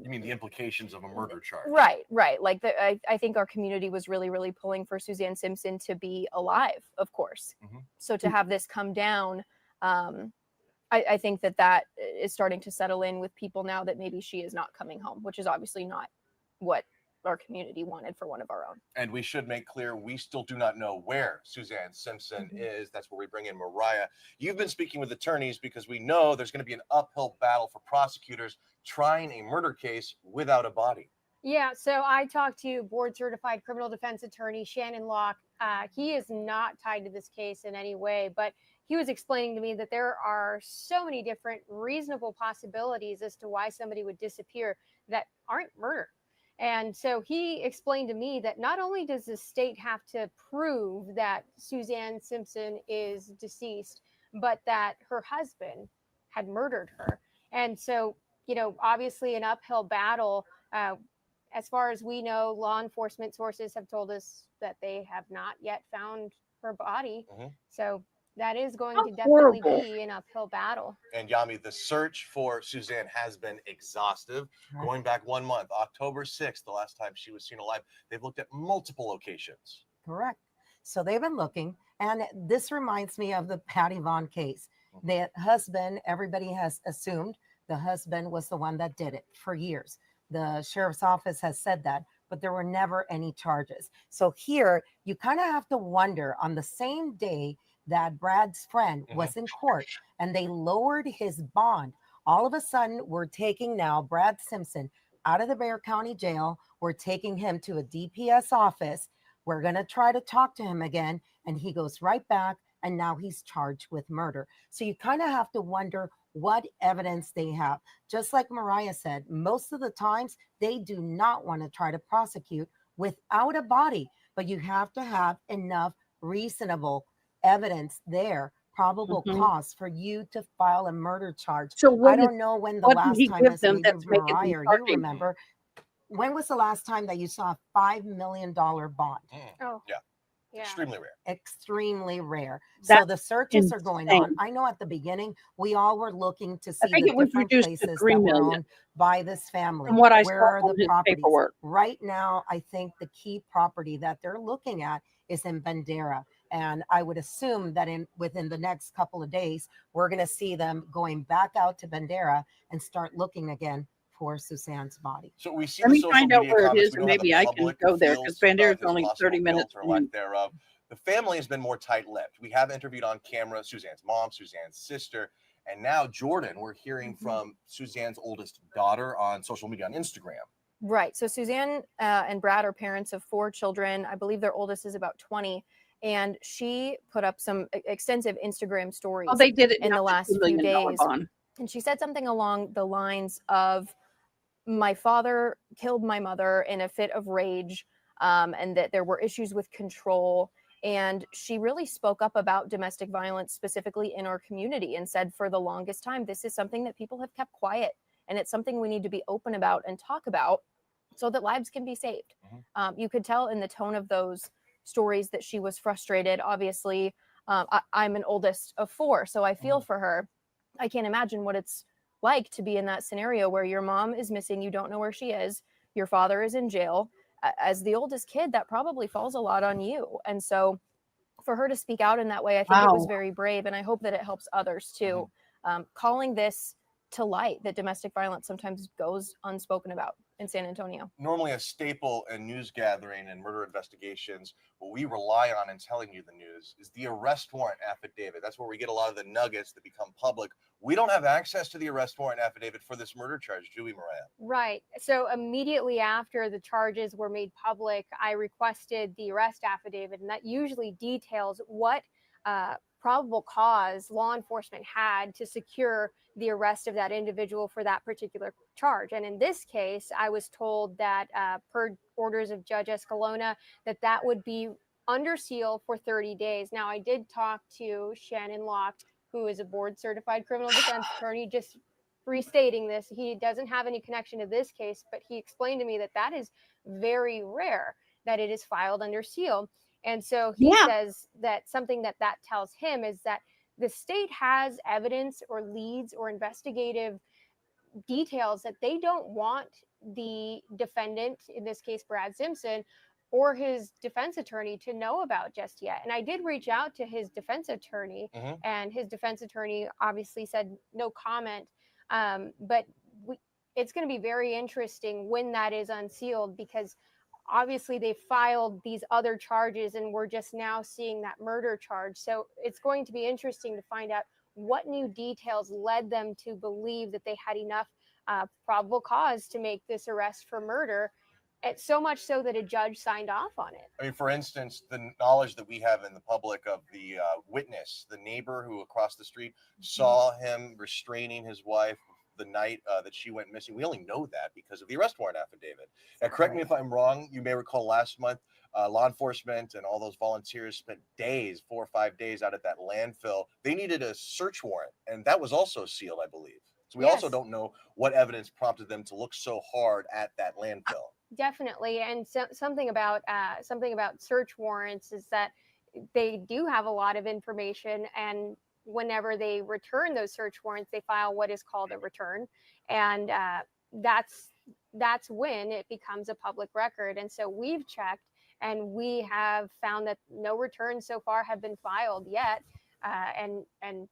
S22: You mean the implications of a murder charge?
S3: Right. Like, I think our community was really, really pulling for Suzanne Simpson to be alive, of course. So to have this come down, I think that is starting to settle in with people now that maybe she is not coming home, which is obviously not what our community wanted for one of our own.
S22: And we should make clear, we still do not know where Suzanne Simpson is. That's where we bring in Mariah. You've been speaking with attorneys because we know there's going to be an uphill battle for prosecutors trying a murder case without a body.
S14: Yeah, so I talked to board certified criminal defense attorney Shannon Locke. He is not tied to this case in any way, but he was explaining to me that there are so many different reasonable possibilities as to why somebody would disappear that aren't murder. And so he explained to me that not only does the state have to prove that Suzanne Simpson is deceased, but that her husband had murdered her. And so, obviously an uphill battle. As far as we know, law enforcement sources have told us that they have not yet found her body. So that is going to definitely be an uphill battle.
S22: And Yami, the search for Suzanne has been exhaustive. Going back 1 month, October 6th, the last time she was seen alive, they've looked at multiple locations.
S23: Correct. So they've been looking, and this reminds me of the Patty Vaughn case. The husband, everybody has assumed the husband was the one that did it for years. The sheriff's office has said that, but there were never any charges. So here, you kind of have to wonder, on the same day that Brad's friend was in court and they lowered his bond, all of a sudden we're taking now Brad Simpson out of the Bexar County Jail. We're taking him to a DPS office. We're going to try to talk to him again, and he goes right back, and now he's charged with murder. So you kind of have to wonder what evidence they have. Just like Mariah said, most of the times they do not want to try to prosecute without a body, but you have to have enough reasonable evidence there, probable cause for you to file a murder charge.
S1: So
S23: I don't know when the last time, as maybe Mariah, or you
S1: him?
S23: remember, when was the last time that you saw a $5 million bond?
S14: Yeah.
S22: Extremely rare.
S23: Extremely rare.
S1: That's
S23: so the searches are going on.
S1: insane.
S23: I know at the beginning we all were looking to see
S1: think
S23: the
S1: it was
S23: different
S1: reduced to
S23: places
S1: $3
S23: that were
S1: million.
S23: owned by this family.
S1: From what I
S23: Where
S1: saw
S23: are
S1: on
S23: the
S1: his
S23: properties?
S1: paperwork.
S23: Right now, I think the key property that they're looking at is in Bandera. And I would assume that within the next couple of days, we're going to see them going back out to Bandera and start looking again for Suzanne's body.
S22: So we see
S1: Let
S22: the
S1: me
S22: social
S1: find out
S22: media
S1: where it
S22: comments.
S1: is,
S22: We
S1: and
S22: know how the
S1: maybe I can
S22: public
S1: go there
S22: feels
S1: because Bandera is
S22: about this
S1: only
S22: possible
S1: 30 minutes.
S22: guilt or lack thereof. The family has been more tight-lipped. We have interviewed on camera Suzanne's mom, Suzanne's sister, and now Jordan, we're hearing from Suzanne's oldest daughter on social media, on Instagram.
S3: Right. So Suzanne and Brad are parents of 4 children. I believe their oldest is about 20. And she put up some extensive Instagram stories
S1: they did it
S3: in the last
S1: $2
S3: few
S1: million
S3: days.
S1: bond.
S3: And she said something along the lines of, my father killed my mother in a fit of rage, and that there were issues with control. And she really spoke up about domestic violence specifically in our community and said, for the longest time, this is something that people have kept quiet. And it's something we need to be open about and talk about so that lives can be saved. You could tell in the tone of those stories that she was frustrated. Obviously, I'm an oldest of 4, so I feel for her. I can't imagine what it's like to be in that scenario where your mom is missing, you don't know where she is, your father is in jail. As the oldest kid, that probably falls a lot on you. And so for her to speak out in that way, I think it was very brave, and I hope that it helps others too. Calling this to light, that domestic violence sometimes goes unspoken about in San Antonio.
S22: Normally a staple in news gathering and murder investigations, what we rely on in telling you the news is the arrest warrant affidavit. That's where we get a lot of the nuggets that become public. We don't have access to the arrest warrant affidavit for this murder charge, do we, Mariah?
S14: Right. So immediately after the charges were made public, I requested the arrest affidavit, and that usually details what probable cause law enforcement had to secure the arrest of that individual for that particular charge. And in this case, I was told that per orders of Judge Escalona, that would be under seal for 30 days. Now, I did talk to Shannon Locke, who is a board certified criminal defense attorney, just restating this. He doesn't have any connection to this case, but he explained to me that is very rare that it is filed under seal. And so he says that something that tells him is that the state has evidence or leads or investigative details that they don't want the defendant, in this case Brad Simpson, or his defense attorney to know about just yet. And I did reach out to his defense attorney, and his defense attorney obviously said no comment. But it's going to be very interesting when that is unsealed, because obviously they filed these other charges and we're just now seeing that murder charge. So it's going to be interesting to find out what new details led them to believe that they had enough probable cause to make this arrest for murder. It's so much so that a judge signed off on it.
S22: I mean, for instance, the knowledge that we have in the public of the witness, the neighbor who across the street saw him restraining his wife the night that she went missing. We only know that because of the arrest warrant affidavit. Now, correct me if I'm wrong. You may recall last month, law enforcement and all those volunteers spent days, 4 or 5 days out at that landfill. They needed a search warrant, and that was also sealed, I believe. So we also don't know what evidence prompted them to look so hard at that landfill.
S14: Definitely. And so, something about search warrants is that they do have a lot of information, and whenever they return those search warrants, they file what is called a return, and that's when it becomes a public record. And so we've checked, and we have found that no returns so far have been filed yet, and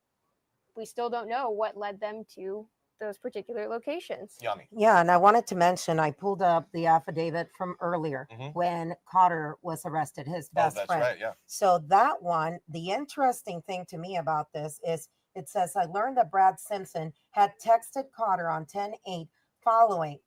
S14: we still don't know what led them to those particular locations.
S22: Yummy.
S23: Yeah, and I wanted to mention, I pulled up the affidavit from earlier when Cotter was arrested, his best friend.
S22: Right, yeah.
S23: So that one, the interesting thing to me about this is it says, I learned that Brad Simpson had texted Cotter on 10/8 following,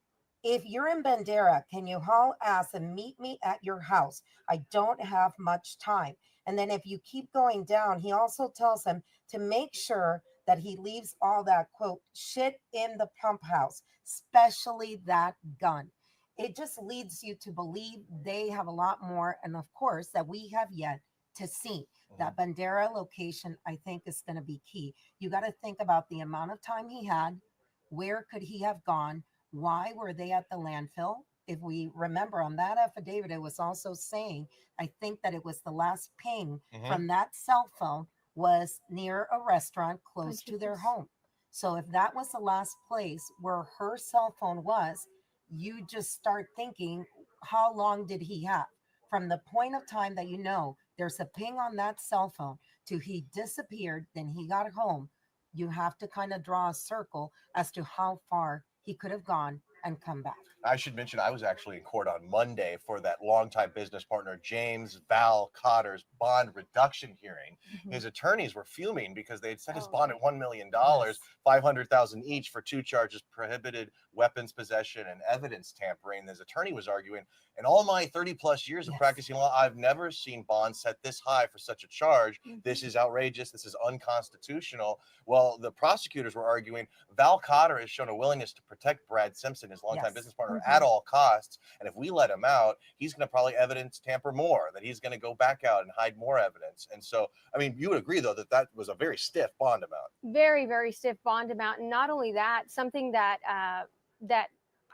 S23: if you're in Bandera, can you haul ass and meet me at your house? I don't have much time. And then if you keep going down, he also tells him to make sure that he leaves all that, quote, shit in the pump house, especially that gun. It just leads you to believe they have a lot more. And of course, that we have yet to see. That Bandera location, I think, is going to be key. You got to think about the amount of time he had. Where could he have gone? Why were they at the landfill? If we remember on that affidavit, it was also saying, I think that it was the last ping from that cell phone was near a restaurant close to their home. So if that was the last place where her cell phone was, you just start thinking, how long did he have? From the point of time that you know there's a ping on that cell phone to he disappeared, then he got home, you have to kind of draw a circle as to how far he could have gone and come back.
S22: I should mention I was actually in court on Monday for that longtime business partner James Val Cotter's bond reduction hearing. His attorneys were fuming because they had set his bond at $1 million, $500,000 each for 2 charges: prohibited weapons possession and evidence tampering. His attorney was arguing, in all my 30 plus years of practicing law, I've never seen bonds set this high for such a charge. This is outrageous. This is unconstitutional. Well, the prosecutors were arguing Val Cotter has shown a willingness to protect Brad Simpson, his longtime business partner, at all costs. And if we let him out, he's going to probably evidence tamper more, that he's going to go back out and hide more evidence. And so, I mean, you would agree, though, that that was a very stiff bond amount.
S14: Very, very stiff bond amount. And not only that, something that that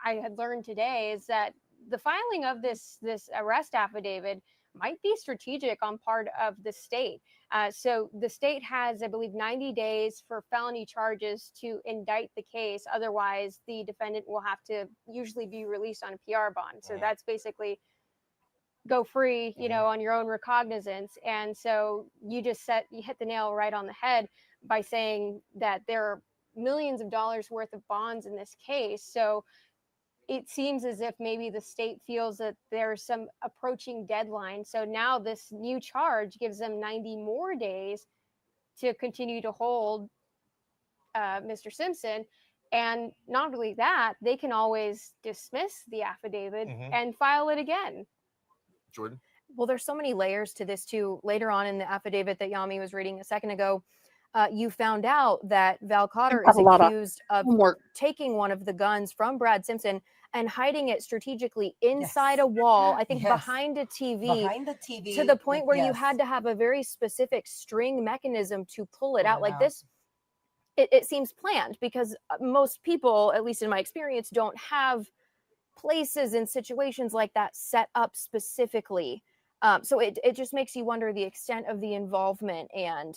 S14: I had learned today is that the filing of this arrest affidavit might be strategic on part of the state. So the state has, I believe, 90 days for felony charges to indict the case. Otherwise, the defendant will have to usually be released on a PR bond. So that's basically go free, you know, on your own recognizance. And so you hit the nail right on the head by saying that there are millions of dollars worth of bonds in this case. So it seems as if maybe the state feels that there's some approaching deadline. So now this new charge gives them 90 more days to continue to hold Mr. Simpson. And not only that, they can always dismiss the affidavit and file it again.
S22: Jordan?
S3: Well, there's so many layers to this too. Later on in the affidavit that Yami was reading a second ago, you found out that Val Cotter is accused of taking one of the guns from Brad Simpson and hiding it strategically inside a wall, I think behind a TV.
S23: Behind the TV.
S3: To the point where you had to have a very specific string mechanism to pull it out. Like this, it seems planned, because most people, at least in my experience, don't have places and situations like that set up specifically. So it just makes you wonder the extent of the involvement and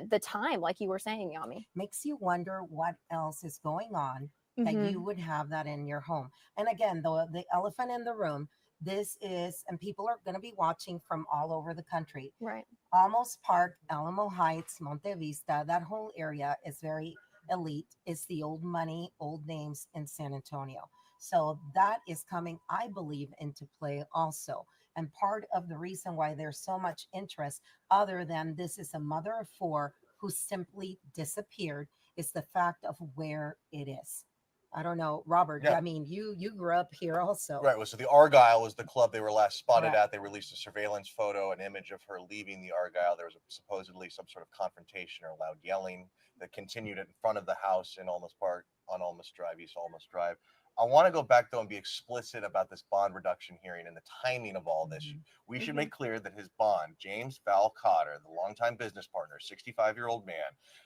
S3: the time, like you were saying, Yami.
S23: Makes you wonder what else is going on that you would have that in your home. And again, the elephant in the room, this is, and people are going to be watching from all over the country.
S3: Right.
S23: Almost Park, Alamo Heights, Monte Vista, that whole area is very elite. It's the old money, old names in San Antonio. So that is coming, I believe, into play also. And part of the reason why there's so much interest, other than this is a mother of 4 who simply disappeared, is the fact of where it is. I don't know, Robert. I mean, you grew up here also.
S22: Right. Well, so the Argyle was the club they were last spotted at. They released a surveillance photo, an image of her leaving the Argyle. There was supposedly some sort of confrontation or loud yelling that continued in front of the house in Olmus Park on Olmus Drive, East Olmus Drive. I want to go back, though, and be explicit about this bond reduction hearing and the timing of all this. We should make clear that his bond, James Val Cotter, the longtime business partner, 65-year-old man,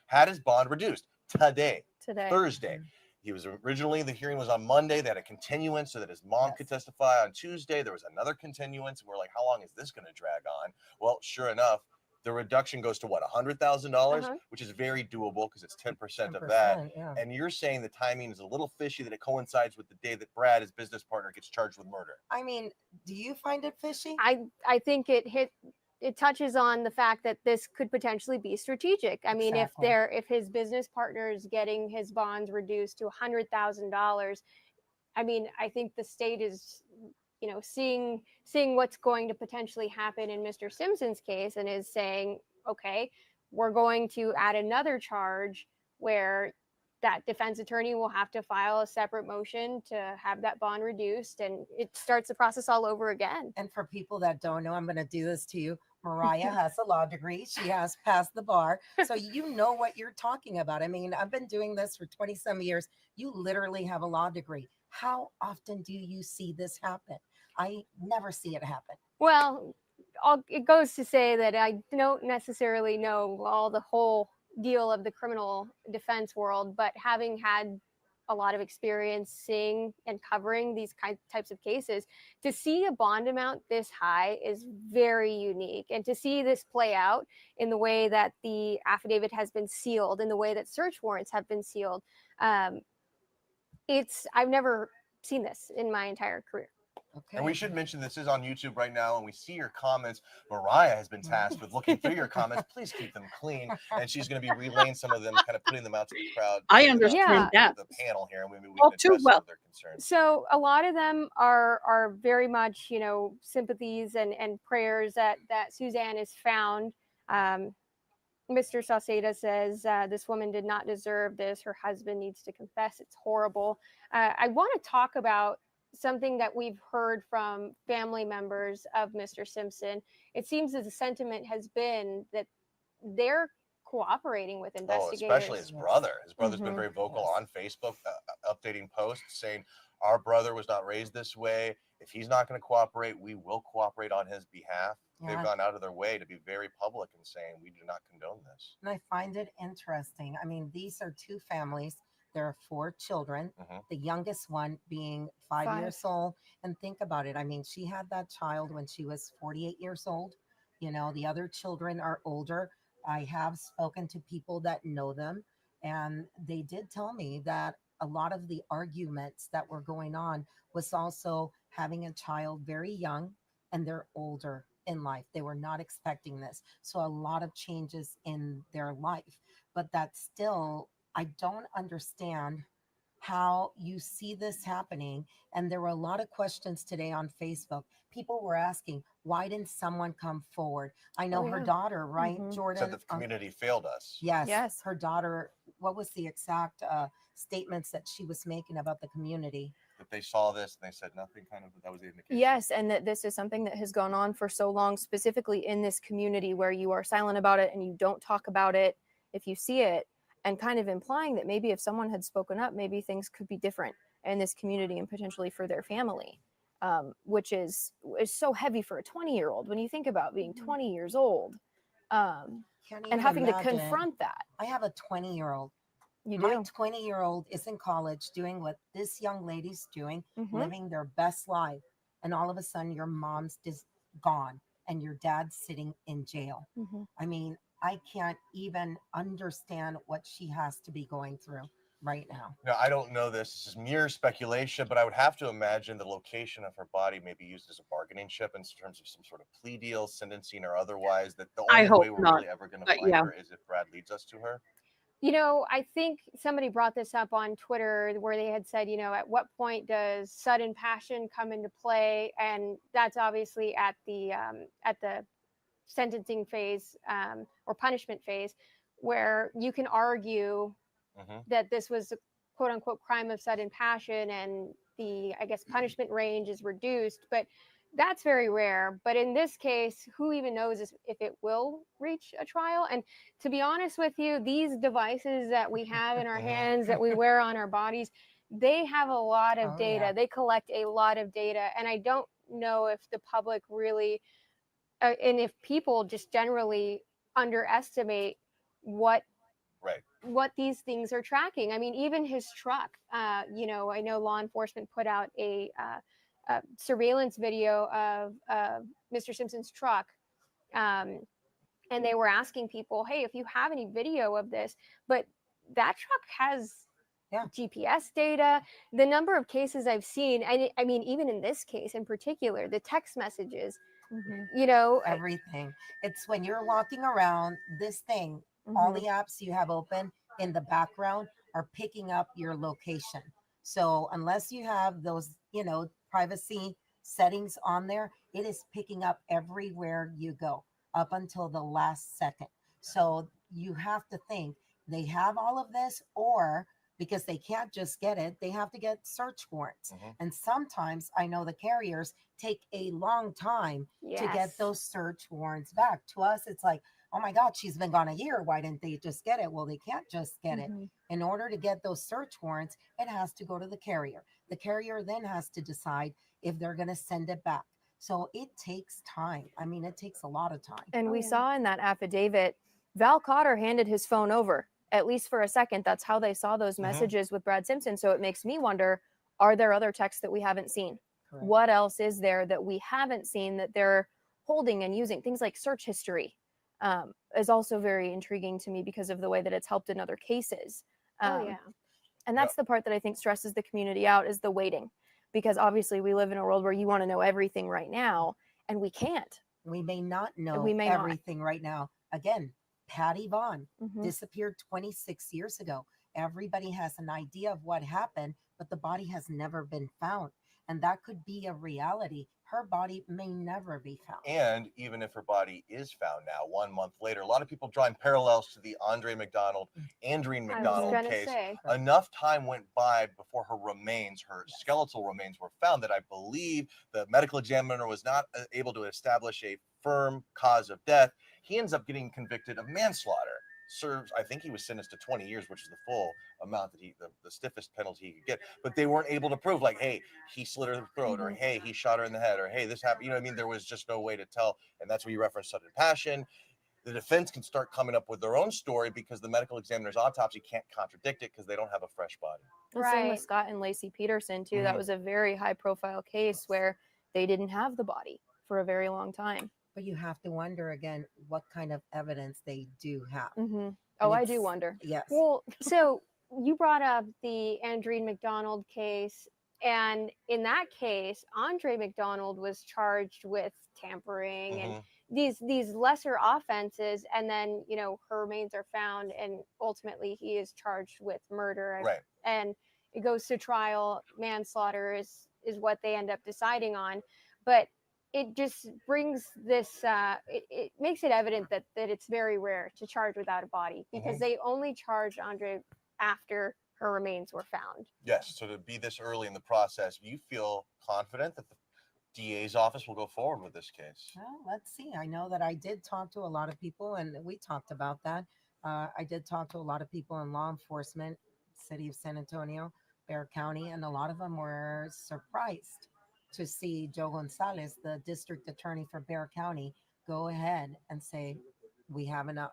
S22: had his bond reduced today. Thursday. He was originally, the hearing was on Monday. They had a continuance so that his mom could testify on Tuesday. There was another continuance. And we're like, how long is this going to drag on? Well, sure enough, the reduction goes to what, $100,000, which is very doable because it's 10% of that. And you're saying the timing is a little fishy, that it coincides with the day that Brad, his business partner, gets charged with murder.
S23: I mean, do you find it fishy?
S14: I think it touches on the fact that this could potentially be strategic. I mean, if his business partner is getting his bonds reduced to $100,000, I mean, I think the state is, you know, seeing what's going to potentially happen in Mr. Simpson's case, and is saying, okay, we're going to add another charge where that defense attorney will have to file a separate motion to have that bond reduced, and it starts the process all over again.
S23: And for people that don't know, I'm going to do this to you. Mariah has a law degree. She has passed the bar. So you know what you're talking about. I mean, I've been doing this for 20 some years. You literally have a law degree. How often do you see this happen? I never see it happen.
S14: Well, it goes to say that I don't necessarily know all the whole deal of the criminal defense world, but having had a lot of experience seeing and covering these types of cases, to see a bond amount this high is very unique. And to see this play out in the way that the affidavit has been sealed, in the way that search warrants have been sealed, I've never seen this in my entire career.
S23: Okay.
S22: And we should mention this is on YouTube right now, and we see your comments. Mariah has been tasked with looking through your comments. Please keep them clean, and she's going to be relaying some of them, kind of putting them out to the crowd.
S1: I understand that.
S22: The panel here, and maybe we
S1: All
S22: can
S1: too
S22: address some
S1: well.
S22: of their concerns.
S14: So a lot of them are very much, you know, sympathies and prayers that Suzanne is found. Mr. Sauceda says this woman did not deserve this. Her husband needs to confess. It's horrible. I want to talk about something that we've heard from family members of Mr. Simpson. It seems that the sentiment has been that they're cooperating with investigators.
S22: Especially his brother. His brother's been very vocal on Facebook, updating posts saying, our brother was not raised this way. If he's not going to cooperate, we will cooperate on his behalf. They've gone out of their way to be very public and saying, we do not condone this.
S23: And I find it interesting. I mean, these are two families. There are 4 children, the youngest one being 5 years old. And think about it. I mean, she had that child when she was 48 years old. You know, the other children are older. I have spoken to people that know them, and they did tell me that a lot of the arguments that were going on was also having a child very young, and they're older in life. They were not expecting this. So a lot of changes in their life, but that's still, I don't understand how you see this happening. And there were a lot of questions today on Facebook. People were asking, why didn't someone come forward? I know her daughter, right, Jordan?
S22: Said the community failed us.
S23: Yes. Her daughter, what was the exact statements that she was making about the community?
S22: That they saw this and they said nothing, kind of, that was the indication.
S3: Yes, and that this is something that has gone on for so long, specifically in this community where you are silent about it and you don't talk about it if you see it, and kind of implying that maybe if someone had spoken up, maybe things could be different in this community and potentially for their family, which is so heavy for a 20-year-old when you think about being 20 years old and having to confront that.
S23: I have a 20-year-old.
S3: You
S23: My
S3: do.
S23: 20-year-old is in college doing what this young lady's doing,
S3: Mhm.
S23: living their best life. And all of a sudden, your mom's just gone and your dad's sitting in jail.
S3: Mhm.
S23: I mean, I can't even understand what she has to be going through right now.
S22: Now, I don't know this. This is mere speculation, but I would have to imagine the location of her body may be used as a bargaining chip in terms of some sort of plea deal, sentencing, or otherwise. That the
S1: I
S22: only
S1: hope
S22: way we're
S1: not,
S22: really ever going to
S1: but
S22: find
S1: yeah.
S22: her is if Brad leads us to her.
S14: You know, I think somebody brought this up on Twitter where they had said, you know, at what point does sudden passion come into play? And that's obviously at the sentencing phase or punishment phase, where you can argue that this was a quote unquote crime of sudden passion and the, I guess, punishment range is reduced, but that's very rare. But in this case, who even knows if it will reach a trial? And to be honest with you, these devices that we have in our hands, that we wear on our bodies, they have a lot of data. They collect a lot of data. And I don't know if the public really, and if people just generally underestimate what these things are tracking. I mean, even his truck, you know, I know law enforcement put out a surveillance video of Mr. Simpson's truck. And they were asking people, hey, if you have any video of this, but that truck has GPS data. The number of cases I've seen, I mean, even in this case in particular, the text messages, you know,
S23: everything. It's when you're walking around, this thing, all the apps you have open in the background are picking up your location. So unless you have those, you know, privacy settings on there, it is picking up everywhere you go up until the last second. So you have to think they have all of this, or because they can't just get it, they have to get search warrants. And sometimes I know the carriers take a long time to get those search warrants back. To us, it's like, oh my God, she's been gone a year. Why didn't they just get it? Well, they can't just get it. In order to get those search warrants, it has to go to the carrier. The carrier then has to decide if they're going to send it back. So it takes time. I mean, it takes a lot of time.
S3: And we saw in that affidavit, Val Cotter handed his phone over, at least for a second. That's how they saw those messages with Brad Simpson. So it makes me wonder, are there other texts that we haven't seen?
S23: Correct.
S3: What else is there that we haven't seen that they're holding and using? Things like search history is also very intriguing to me because of the way that it's helped in other cases. And that's the part that I think stresses the community out, is the waiting. because obviously we live in a world where you want to know everything right now, and we can't.
S23: We may not know
S3: We may not.
S23: everything right now. Again, Patty Vaughn
S3: Mhm.
S23: disappeared 26 years ago. Everybody has an idea of what happened, but the body has never been found. And that could be a reality. Her body may never be found.
S22: And even if her body is found now, 1 month later, a lot of people drawing parallels to the Andreen McDonald case. Enough time went by before her remains, her skeletal remains, were found that I believe the medical examiner was not able to establish a firm cause of death. He ends up getting convicted of manslaughter. Serves, I think he was sentenced to 20 years, which is the full amount that the stiffest penalty he could get. But they weren't able to prove, like, hey, he slit her throat, or hey, he shot her in the head, or hey, this happened. You know what I mean? There was just no way to tell. And that's where you reference sudden passion. The defense can start coming up with their own story because the medical examiner's autopsy can't contradict it because they don't have a fresh body.
S3: The same with Scott and Lacey Peterson, too. That was a very high profile case where they didn't have the body for a very long time.
S23: But you have to wonder again what kind of evidence they do have.
S3: Mm-hmm. Oh, I do wonder.
S23: Yes.
S14: Well, so you brought up the Andreen McDonald case, and in that case, Andre McDonald was charged with tampering and these lesser offenses, and then her remains are found, and ultimately he is charged with murder.
S22: Right.
S14: And it goes to trial. Manslaughter is what they end up deciding on, but it just brings this, it makes it evident that it's very rare to charge without a body, because they only charged Andre after her remains were found.
S22: Yes. So to be this early in the process, you feel confident that the DA's office will go forward with this case?
S23: Well, let's see. I know that I did talk to a lot of people, and we talked about that. I did talk to a lot of people in law enforcement, city of San Antonio, Bexar County, and a lot of them were surprised to see Joe Gonzalez, the district attorney for Bexar County, go ahead and say, we have enough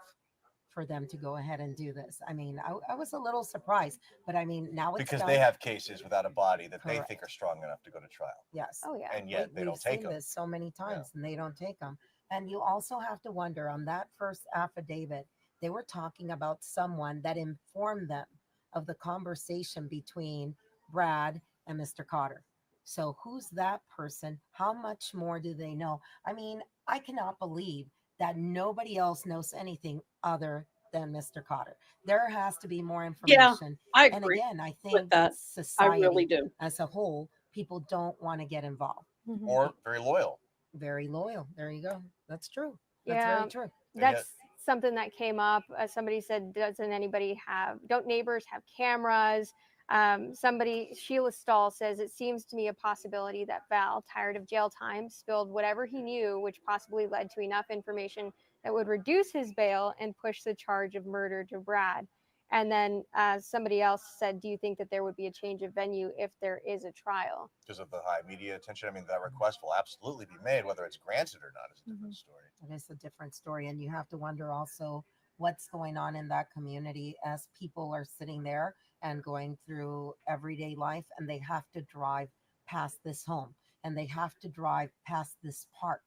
S23: for them to go ahead and do this. I mean, I was a little surprised, but I mean, now it's
S22: because
S23: done.
S22: they have cases without a body that they
S23: Correct.
S22: think are strong enough to go to trial.
S23: Yes.
S14: Oh yeah.
S22: And yet they
S23: We've
S22: don't take
S23: seen
S22: them.
S23: this so many times, and they don't take them. And you also have to wonder, on that first affidavit, they were talking about someone that informed them of the conversation between Brad and Mr. Cotter. So who's that person? How much more do they know? I mean, I cannot believe that nobody else knows anything other than Mr. Cotter. There has to be more information.
S1: I
S23: And
S1: agree
S23: again, I
S1: with
S23: think
S1: that.
S23: society
S1: I really do.
S23: as a whole, people don't want to get involved.
S22: Or very loyal.
S23: Very loyal. There you go. That's true. That's
S14: Yeah,
S23: very true.
S14: that's something that came up. Somebody said, don't neighbors have cameras? Sheila Stahl says, it seems to me a possibility that Val, tired of jail time, spilled whatever he knew, which possibly led to enough information that would reduce his bail and push the charge of murder to Brad. And then somebody else said, do you think that there would be a change of venue if there is a trial?
S22: Because of the high media attention. I mean, that request will absolutely be made. Whether it's granted or not is a different story.
S23: It is a different story. And you have to wonder also what's going on in that community as people are sitting there and going through everyday life, and they have to drive past this home, and they have to drive past this park.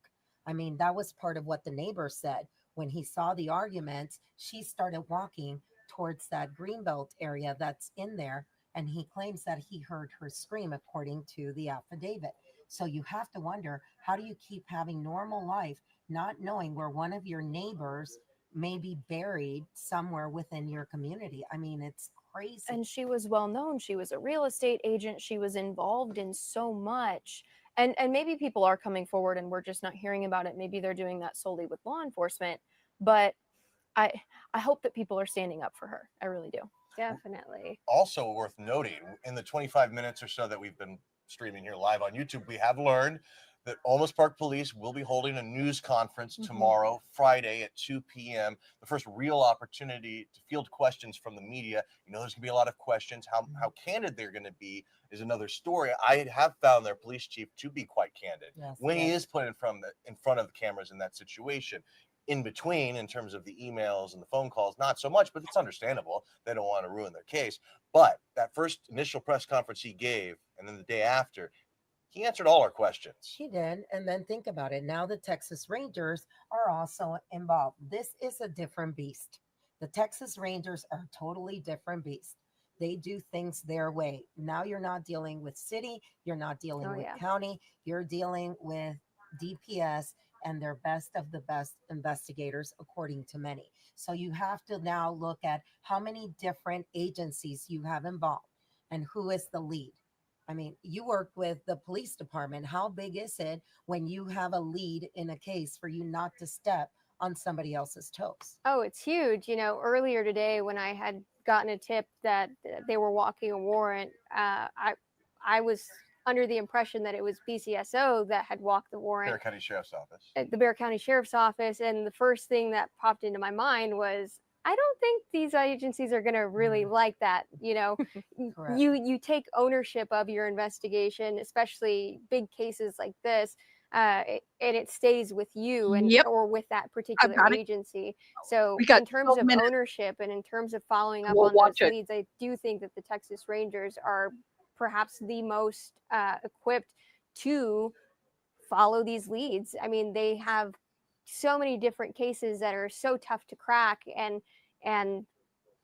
S23: I mean, that was part of what the neighbor said. When he saw the arguments, she started walking towards that greenbelt area that's in there, and he claims that he heard her scream, according to the affidavit. So you have to wonder, how do you keep having normal life, not knowing where one of your neighbors may be buried somewhere within your community? I mean, it's crazy.
S3: And she was well known. She was a real estate agent. She was involved in so much. And maybe people are coming forward and we're just not hearing about it. Maybe they're doing that solely with law enforcement. But I hope that people are standing up for her. I really do.
S14: Definitely.
S22: Also worth noting, in the 25 minutes or so that we've been streaming here live on YouTube, we have learned that Almost Park Police will be holding a news conference tomorrow, Friday at 2 p.m. The first real opportunity to field questions from the media. You know, there's going to be a lot of questions. How candid they're going to be is another story. I have found their police chief to be quite candid when he is put in front of the cameras in that situation. In between, in terms of the emails and the phone calls, not so much, but it's understandable. They don't want to ruin their case. But that first initial press conference he gave, and then the day after, he answered all our questions.
S23: He did. And then think about it. Now the Texas Rangers are also involved. This is a different beast. The Texas Rangers are a totally different beast. They do things their way. Now you're not dealing with city, you're not dealing with county, you're dealing with DPS and they're best of the best investigators, according to many. So you have to now look at how many different agencies you have involved and who is the lead. I mean, you work with the police department. How big is it when you have a lead in a case for you not to step on somebody else's toes?
S14: Oh, it's huge. You know, earlier today when I had gotten a tip that they were walking a warrant, I was under the impression that it was BCSO that had walked the warrant.
S22: Bear County Sheriff's Office.
S14: At the Bear County Sheriff's Office. And the first thing that popped into my mind was, I don't think these agencies are going to really like that. You know, you take ownership of your investigation, especially big cases like this, and it stays with you and or with that particular agency. So in terms of ownership and in terms of following up on those leads, I do think that the Texas Rangers are perhaps the most equipped to follow these leads. I mean, they have so many different cases that are so tough to crack, and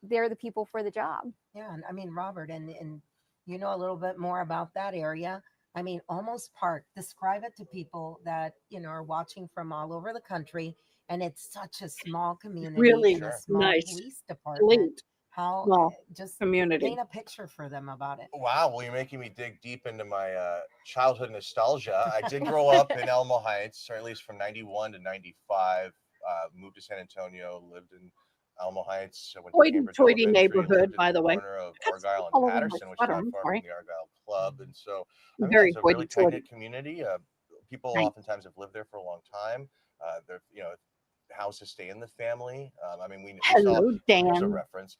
S14: they're the people for the job.
S23: Yeah, and I mean, Robert, and you know a little bit more about that area. I mean, Almost Park, describe it to people that, you know, are watching from all over the country, and it's such a small community,
S1: Really
S23: and a small
S1: nice,
S23: police department. How
S1: small
S23: just
S1: community.
S23: paint a picture for them about it.
S22: Wow, well, you're making me dig deep into my childhood nostalgia. I did grow up in Elmo Heights, or at least from 91 to 95. Moved to San Antonio, lived in Elmo Heights. Went to Cambridge
S1: Hoity-toity
S22: Elementary,
S1: neighborhood,
S22: lived at
S1: by the way.
S22: corner of Argyle
S1: all
S22: and
S1: over my
S22: Patterson, which is
S1: sweater,
S22: not
S1: I'm
S22: far
S1: sorry.
S22: from the Argyle Club. And so, I mean,
S1: Very
S22: it's a really
S1: hoity-toity.
S22: tight-knit community. People
S1: Right.
S22: oftentimes have lived there for a long time. They're, you know, houses stay in the family. I mean, we
S1: Hello,
S22: saw, here's a
S1: Dan.
S22: reference.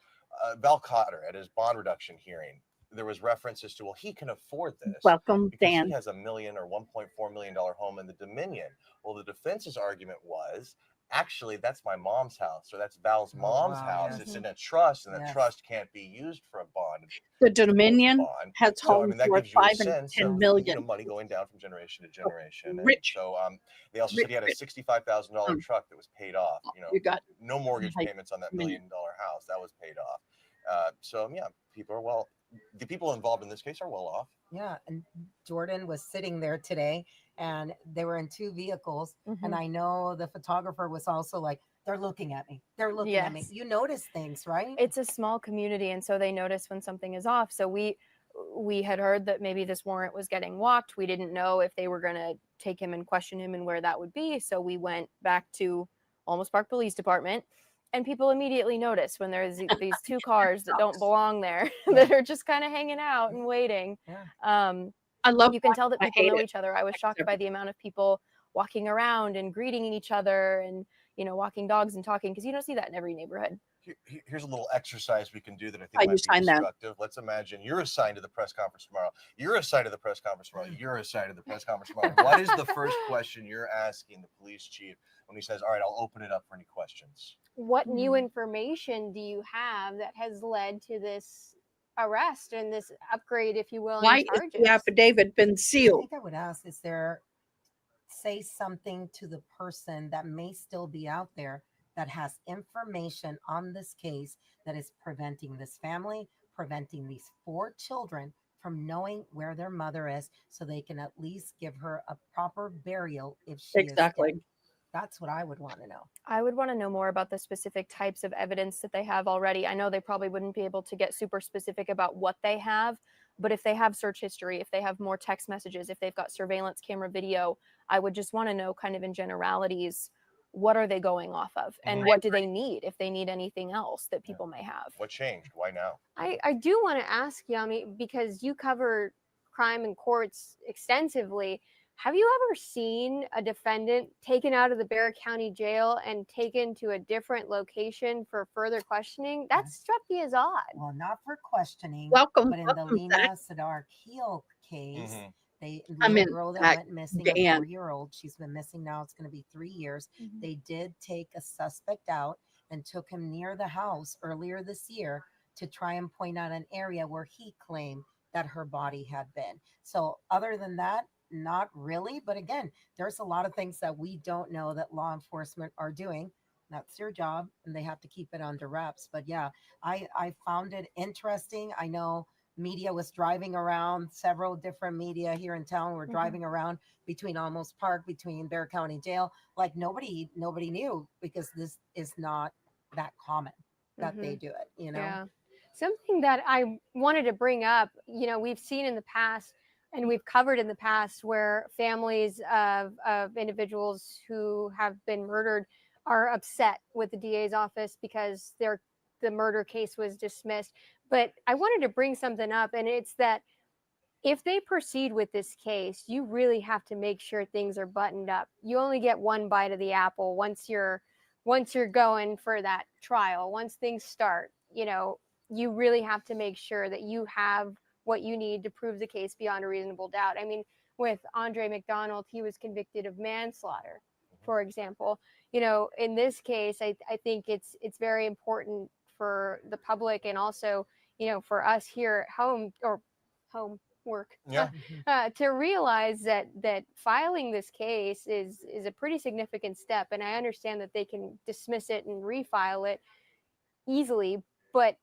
S22: Val Cotter at his bond reduction hearing, there was references to, well, he can afford this.
S1: Welcome,
S22: because
S1: Dan.
S22: he has $1 million or $1.4 million home in the Dominion. Well, the defense's argument was, actually, that's my mom's house, or that's Val's mom's house. It's in a trust, and the trust can't be used for a bond.
S1: The Dominion has
S22: So, I
S1: homes
S22: mean, that
S1: worth
S22: gives you a
S1: 5 and
S22: sense
S1: 10
S22: of,
S1: million.
S22: you know, money going down from generation to generation. And
S1: Rich.
S22: so they also said he had a $65,000 truck that was paid off. You know,
S1: You got
S22: no mortgage
S1: like
S22: payments on that $1 million house. That was paid off. So yeah, people are the people involved in this case are well off.
S23: Yeah, and Jordan was sitting there today, and they were in two vehicles, and I know the photographer was also like, they're looking at me. They're looking at me.
S3: Yes.
S23: You notice things, right?
S3: It's a small community, and so they notice when something is off. So we had heard that maybe this warrant was getting walked. We didn't know if they were going to take him and question him and where that would be. So we went back to Almost Park Police Department, and people immediately notice when there's these two cars that don't belong there that are just kind of hanging out and waiting.
S1: I love.
S3: You can tell that
S1: I
S3: people
S1: hate
S3: know
S1: it.
S3: each other. I was shocked by the amount of people walking around and greeting each other, and walking dogs and talking, because you don't see that in every neighborhood.
S22: Here's a little exercise we can do that I think
S1: Oh, you
S22: might be
S1: signed that.
S22: instructive. Let's imagine you're assigned to the press conference tomorrow. You're assigned to the press conference tomorrow. You're assigned to the press conference tomorrow. What is the first question you're asking the police chief when he says, all right, I'll open it up for any questions?
S14: What new information do you have that has led to this arrest and this upgrade, if you will, in
S1: Why is
S14: charges?
S1: the affidavit been
S23: I
S1: sealed?
S23: think I would ask, is there, say something to the person that may still be out there that has information on this case that is preventing this family, preventing these 4 children from knowing where their mother is, so they can at least give her a proper burial if she is dead. That's what I would want to know.
S3: I would want to know more about the specific types of evidence that they have already. I know they probably wouldn't be able to get super specific about what they have, but if they have search history, if they have more text messages, if they've got surveillance camera video, I would just want to know kind of in generalities, what are they going off of, and what do they need, if they need anything else that people may have.
S22: What changed? Why now?
S14: I do want to ask Yami, because you cover crime and courts extensively. Have you ever seen a defendant taken out of the Bear County Jail and taken to a different location for further questioning? That struck me as odd.
S23: Well, not for questioning.
S1: Welcome,
S23: But in the
S1: welcome,
S23: Lena
S1: Zach.
S23: Sadar Keel case, the
S1: I'm
S23: little
S1: in
S23: girl that
S1: back,
S23: went missing,
S1: Dan.
S23: a 4-year-old, she's been missing now, it's going to be 3 years. They did take a suspect out and took him near the house earlier this year to try and point out an area where he claimed that her body had been. So other than that, not really. But again, there's a lot of things that we don't know that law enforcement are doing That's their job, and they have to keep it under wraps. But yeah, I found it interesting. I know media was driving around, several different media here in town were driving around between Almost Park, between Bear County Jail. Like nobody knew, because this is not that common that they do it, you know?
S14: Yeah. Something that I wanted to bring up, we've seen in the past and we've covered in the past where families of individuals who have been murdered are upset with the DA's office because the murder case was dismissed. But I wanted to bring something up, and it's that if they proceed with this case, you really have to make sure things are buttoned up. You only get one bite of the apple once you're going for that trial. Once things start, you really have to make sure that you have what you need to prove the case beyond a reasonable doubt. I mean, with Andre McDonald, he was convicted of manslaughter, for example. In this case, I think it's very important for the public, and also, for us here at home work, to realize that filing this case is a pretty significant step. And I understand that they can dismiss it and refile it easily, but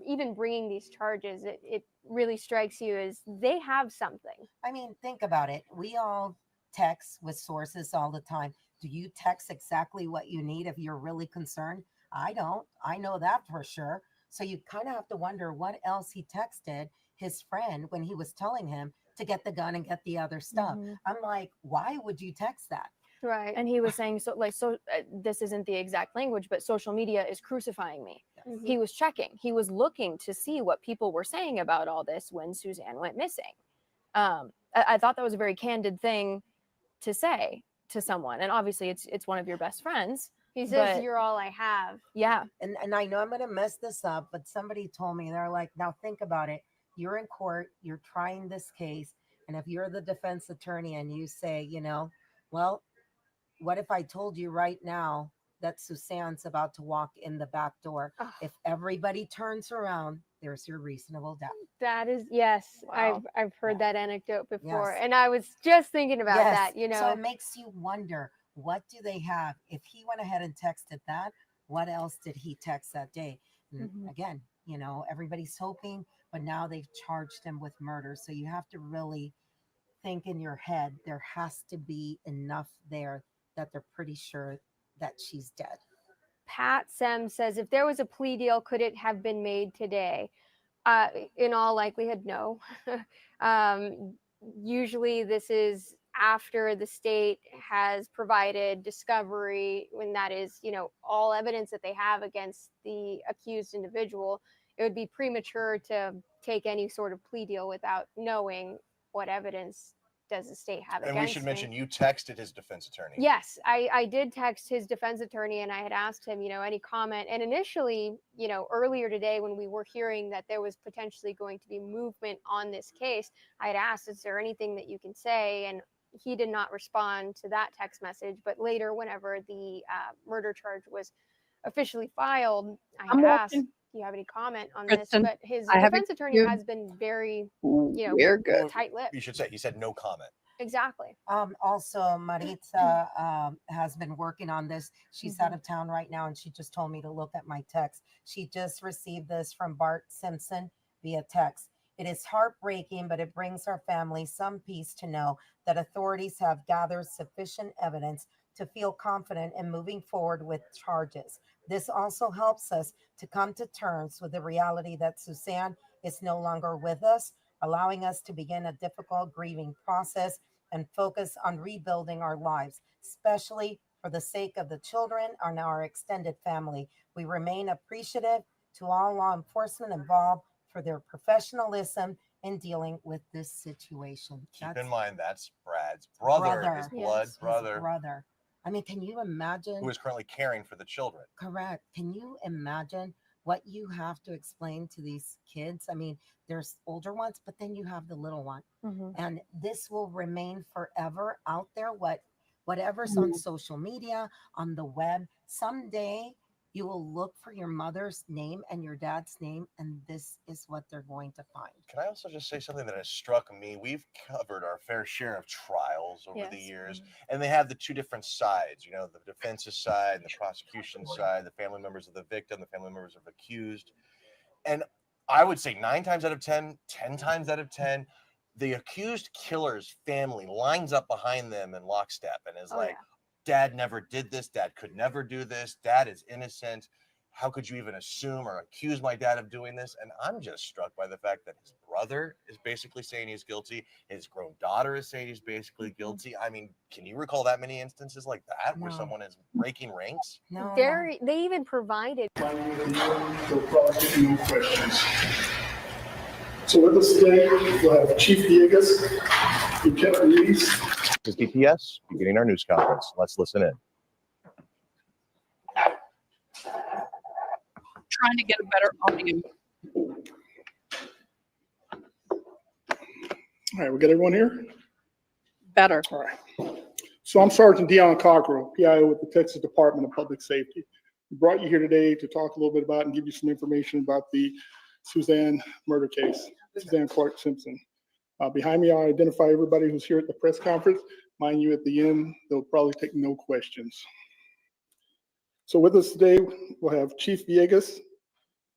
S14: even bringing these charges, it really strikes you as they have something.
S23: I mean, think about it. We all text with sources all the time. Do you text exactly what you need if you're really concerned? I don't. I know that for sure. So you kind of have to wonder what else he texted his friend when he was telling him to get the gun and get the other stuff. I'm like, why would you text that?
S14: Right.
S3: And he was saying, this isn't the exact language, but social media is crucifying me. He was checking. He was looking to see what people were saying about all this when Suzanne went missing. I thought that was a very candid thing to say to someone. And obviously it's one of your best friends.
S14: He says, you're all I have.
S3: Yeah.
S23: And I know I'm going to mess this up, but somebody told me, they're like, now think about it. You're in court, you're trying this case. And if you're the defense attorney and you say, well, what if I told you right now that Suzanne's about to walk in the back door? If everybody turns around, there's your reasonable doubt.
S14: That is, yes.
S23: Wow.
S14: I've heard that anecdote before.
S23: Yes.
S14: And I was just thinking about that,
S23: So it makes you wonder, what do they have? If he went ahead and texted that, what else did he text that day? And again, everybody's hoping, but now they've charged him with murder. So you have to really think in your head, there has to be enough there that they're pretty sure that she's dead.
S14: Pat Sem says, if there was a plea deal, could it have been made today? In all likelihood, no. Usually this is after the state has provided discovery, when that is, all evidence that they have against the accused individual. It would be premature to take any sort of plea deal without knowing what evidence does the state have against me.
S22: And we should mention you texted his defense attorney.
S14: Yes, I did text his defense attorney, and I had asked him, any comment. And initially, earlier today, when we were hearing that there was potentially going to be movement on this case, I had asked, is there anything that you can say? And he did not respond to that text message. But later, whenever the murder charge was officially filed, I had asked, do you have any comment on
S1: Kristen,
S14: this? But his
S1: I have
S14: defense
S1: a
S14: attorney
S1: few.
S14: has been very,
S1: We're good.
S14: tight-lipped.
S22: You should say, he said no comment.
S14: Exactly.
S23: Also, Maritza has been working on this. She's out of town right now, and she just told me to look at my text. She just received this from Bart Simpson via text. It is heartbreaking, but it brings our family some peace to know that authorities have gathered sufficient evidence to feel confident in moving forward with charges. This also helps us to come to terms with the reality that Suzanne is no longer with us, allowing us to begin a difficult grieving process and focus on rebuilding our lives, especially for the sake of the children and our extended family. We remain appreciative to all law enforcement involved for their professionalism in dealing with this situation.
S22: Keep in mind, that's Brad's brother. His blood brother.
S23: His brother. I mean, can you imagine?
S22: Who is currently caring for the children.
S23: Correct. Can you imagine what you have to explain to these kids? I mean, there's older ones, but then you have the little one. And this will remain forever out there. Whatever's on social media, on the web, someday You will look for your mother's name and your dad's name, and this is what they're going to find.
S22: Can I also just say something that has struck me? We've covered our fair share of trials over the years, and they have the two different sides, you know, the defense's side and the prosecution side, the family members of the victim, the family members of the accused. And I would say 9 times out of 10, 10 times out of 10, the accused killer's family lines up behind them in lockstep and is Dad never did this. Dad could never do this. Dad is innocent. How could you even assume or accuse my dad of doing this? And I'm just struck by the fact that his brother is basically saying he's guilty. His grown daughter is saying he's basically guilty. I mean, can you recall that many instances like that where someone is breaking ranks?
S23: No.
S14: They even provided.
S2: No questions. So with us today, we'll have Chief Villegas, Lieutenant Reese.
S22: This is DPS beginning our news conference. Let's listen in.
S1: Trying to get a better audio.
S2: All right, we got everyone here?
S1: Better.
S2: All right. So I'm Sergeant Dianne Cockrell, PIO with the Texas Department of Public Safety. We brought you here today to talk a little bit about and give you some information about the Suzanne murder case, Suzanne Clark Simpson. Behind me, I'll identify everybody who's here at the press conference. Mind you, at the end, they'll probably take no questions. So with us today, we'll have Chief Villegas,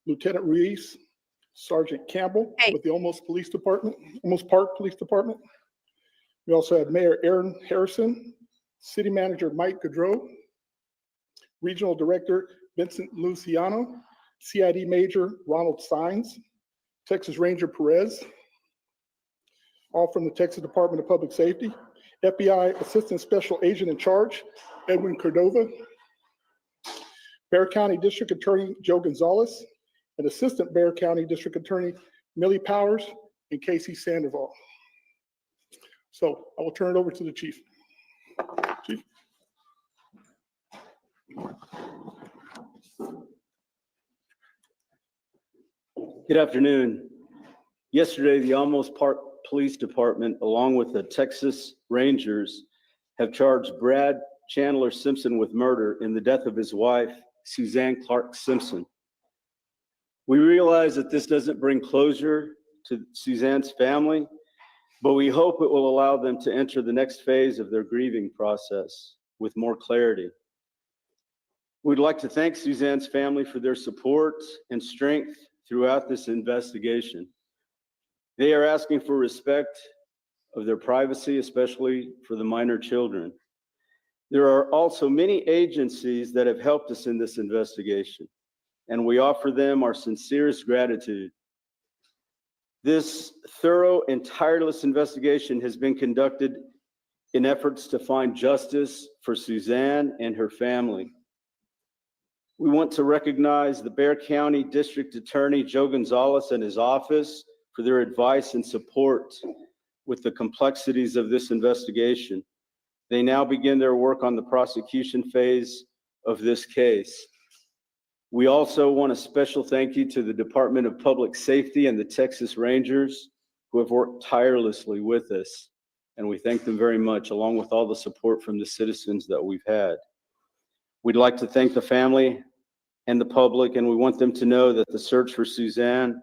S2: Lieutenant Reese, Sergeant Campbell with the Almost Park Police Department. We also have Mayor Aaron Harrison, City Manager Mike Gaudreau, Regional Director Vincent Luciano, CID Major Ronald Sines, Texas Ranger Perez, all from the Texas Department of Public Safety, FBI Assistant Special Agent in Charge, Edwin Cordova, Bexar County District Attorney Joe Gonzalez, and Assistant Bexar County District Attorney Millie Powers and Casey Sandoval. So I will turn it over to the Chief. Chief.
S7: Good afternoon. Yesterday, the Almost Park Police Department, along with the Texas Rangers, have charged Brad Chandler Simpson with murder in the death of his wife, Suzanne Clark Simpson. We realize that this doesn't bring closure to Suzanne's family, but we hope it will allow them to enter the next phase of their grieving process with more clarity. We'd like to thank Suzanne's family for their support and strength throughout this investigation. They are asking for respect of their privacy, especially for the minor children. There are also many agencies that have helped us in this investigation, and we offer them our sincerest gratitude. This thorough and tireless investigation has been conducted in efforts to find justice for Suzanne and her family. We want to recognize the Bexar County District Attorney Joe Gonzalez and his office for their advice and support with the complexities of this investigation. They now begin their work on the prosecution phase of this case. We also want a special thank you to the Department of Public Safety and the Texas Rangers who have worked tirelessly with us, and we thank them very much, along with all the support from the citizens that we've had. We'd like to thank the family and the public, and we want them to know that the search for Suzanne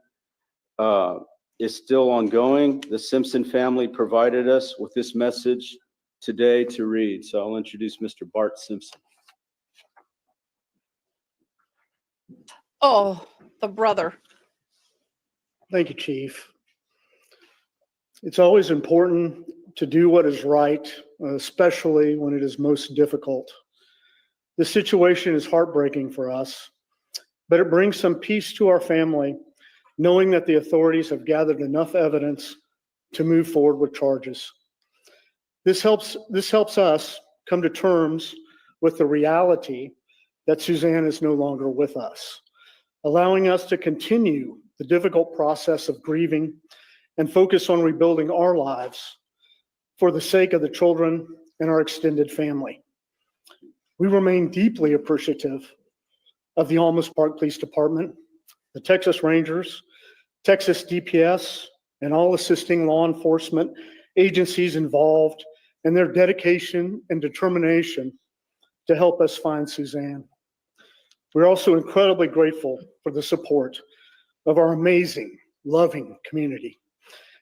S7: is still ongoing. The Simpson family provided us with this message today to read. So I'll introduce Mr. Bart Simpson.
S1: Oh, the brother.
S2: Thank you, Chief. It's always important to do what is right, especially when it is most difficult. This situation is heartbreaking for us, but it brings some peace to our family, knowing that the authorities have gathered enough evidence to move forward with charges. This helps us come to terms with the reality that Suzanne is no longer with us, allowing us to continue the difficult process of grieving and focus on rebuilding our lives for the sake of the children and our extended family. We remain deeply appreciative of the Almost Park Police Department, the Texas Rangers, Texas DPS, and all assisting law enforcement agencies involved, and their dedication and determination to help us find Suzanne. We're also incredibly grateful for the support of our amazing, loving community,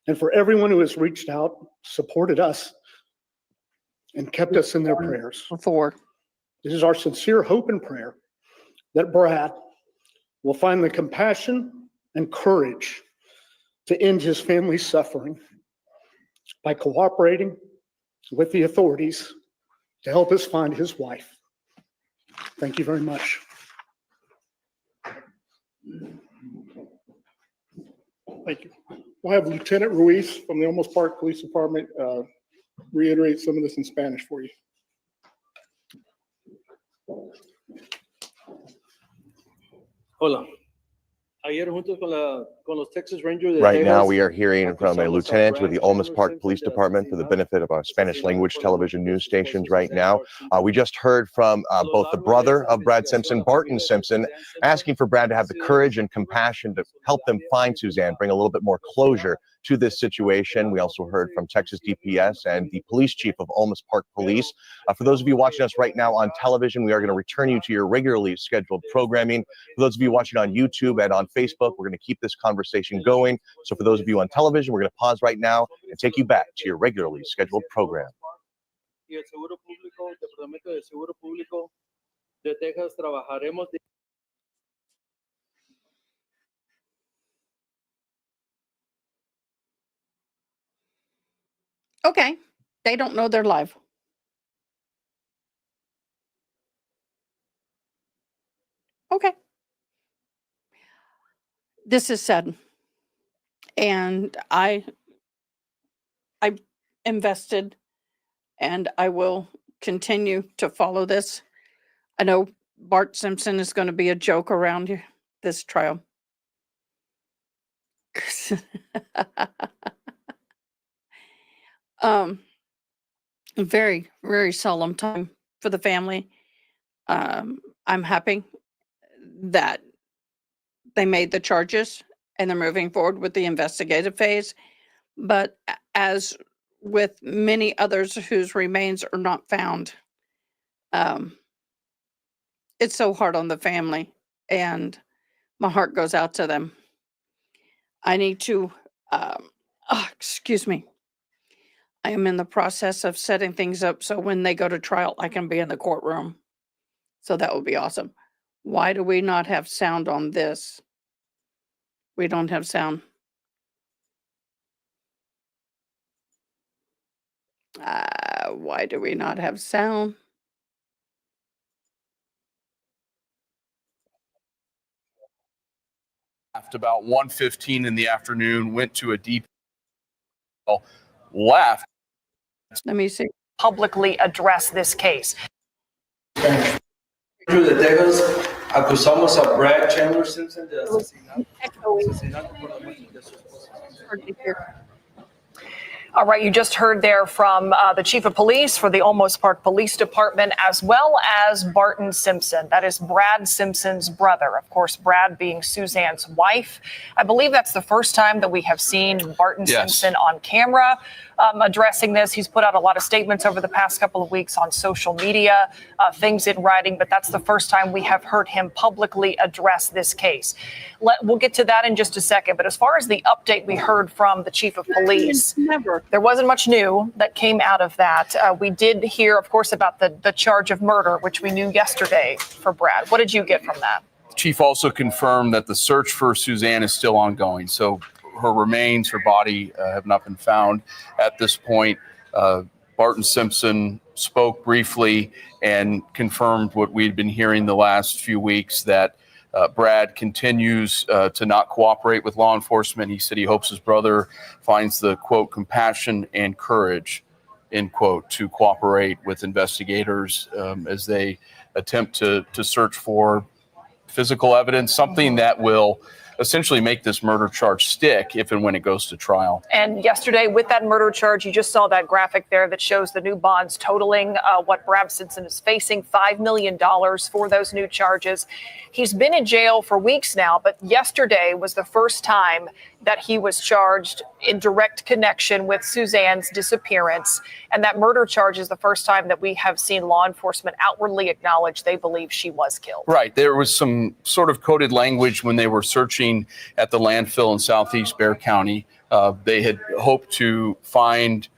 S2: and for everyone who has reached out, supported us, and kept us in their prayers. It is our sincere hope and prayer that Brad will find the compassion and courage to end his family's suffering by cooperating with the authorities to help us find his wife. Thank you very much. Thank you. We'll have Lieutenant Ruiz from the Olmos Park Police Department reiterate some of this in Spanish for you.
S8: Hola. Ayer juntos con los Texas Rangers de
S22: Right now,
S8: Texas,
S22: we are hearing from a lieutenant with the Olmos Park Police Department for the benefit of our Spanish language television news stations right now. We just heard from both the brother of Brad Simpson, Barton Simpson, asking for Brad to have the courage and compassion to help them find Suzanne, bring a little bit more closure to this situation. We also heard from Texas DPS and the police chief of Olmos Park Police. For those of you watching us right now on television, we are going to return you to your regularly scheduled programming. For those of you watching on YouTube and on Facebook, we're going to keep this conversation going. So for those of you on television, we're going to pause right now and take you back to your regularly scheduled program.
S8: Y el Seguro Público, Departamento de Seguro Público de Texas, trabajaremos.
S1: Okay, they don't know they're live. Okay. This is sad. And I invested, and I will continue to follow this. I know Bart Simpson is going to be a joke around here, this trial. Very, very solemn time for the family. I'm happy that they made the charges and they're moving forward with the investigative phase. But as with many others whose remains are not found, it's so hard on the family, and my heart goes out to them. I need to, excuse me. I am in the process of setting things up so when they go to trial, I can be in the courtroom. So that would be awesome. Why do we not have sound on this? We don't have sound. Why do we not have sound?
S19: After about 1:15 in the afternoon, went to a deep left.
S1: Let me see.
S9: Publicly address this case.
S8: De Texas, acusamos a Brad Chandler Simpson de asesinato por la muerte de su esposa.
S9: All right, you just heard there from the chief of police for the Olmos Park Police Department, as well as Barton Simpson. That is Brad Simpson's brother. Of course, Brad being Suzanne's wife. I believe that's the first time that we have seen Barton Simpson on camera addressing this. He's put out a lot of statements over the past couple of weeks on social media, things in writing, but that's the first time we have heard him publicly address this case. We'll get to that in just a second. But as far as the update we heard from the chief of police, there wasn't much new that came out of that. We did hear, of course, about the charge of murder, which we knew yesterday for Brad. What did you get from that?
S19: Chief also confirmed that the search for Suzanne is still ongoing. So her remains, her body have not been found at this point. Barton Simpson spoke briefly and confirmed what we'd been hearing the last few weeks, that Brad continues to not cooperate with law enforcement. He said he hopes his brother finds the, quote, compassion and courage, end quote, to cooperate with investigators as they attempt to search for physical evidence, something that will essentially make this murder charge stick if and when it goes to trial.
S9: And yesterday, with that murder charge, you just saw that graphic there that shows the new bonds totaling what Brad Simpson is facing, $5 million for those new charges. He's been in jail for weeks now, but yesterday was the first time that he was charged in direct connection with Suzanne's disappearance. And that murder charge is the first time that we have seen law enforcement outwardly acknowledge they believe she was killed.
S19: Right. There was some sort of coded language when they were searching at the landfill in southeast Bexar County. They had hoped to find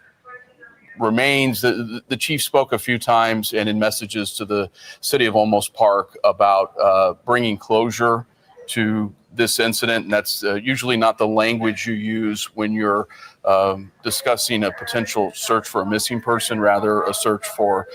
S19: remains. The chief spoke a few times and in messages to the city of Olmos Park about bringing closure to this incident. And that's usually not the language you use when you're discussing a potential search for a missing person, rather a search for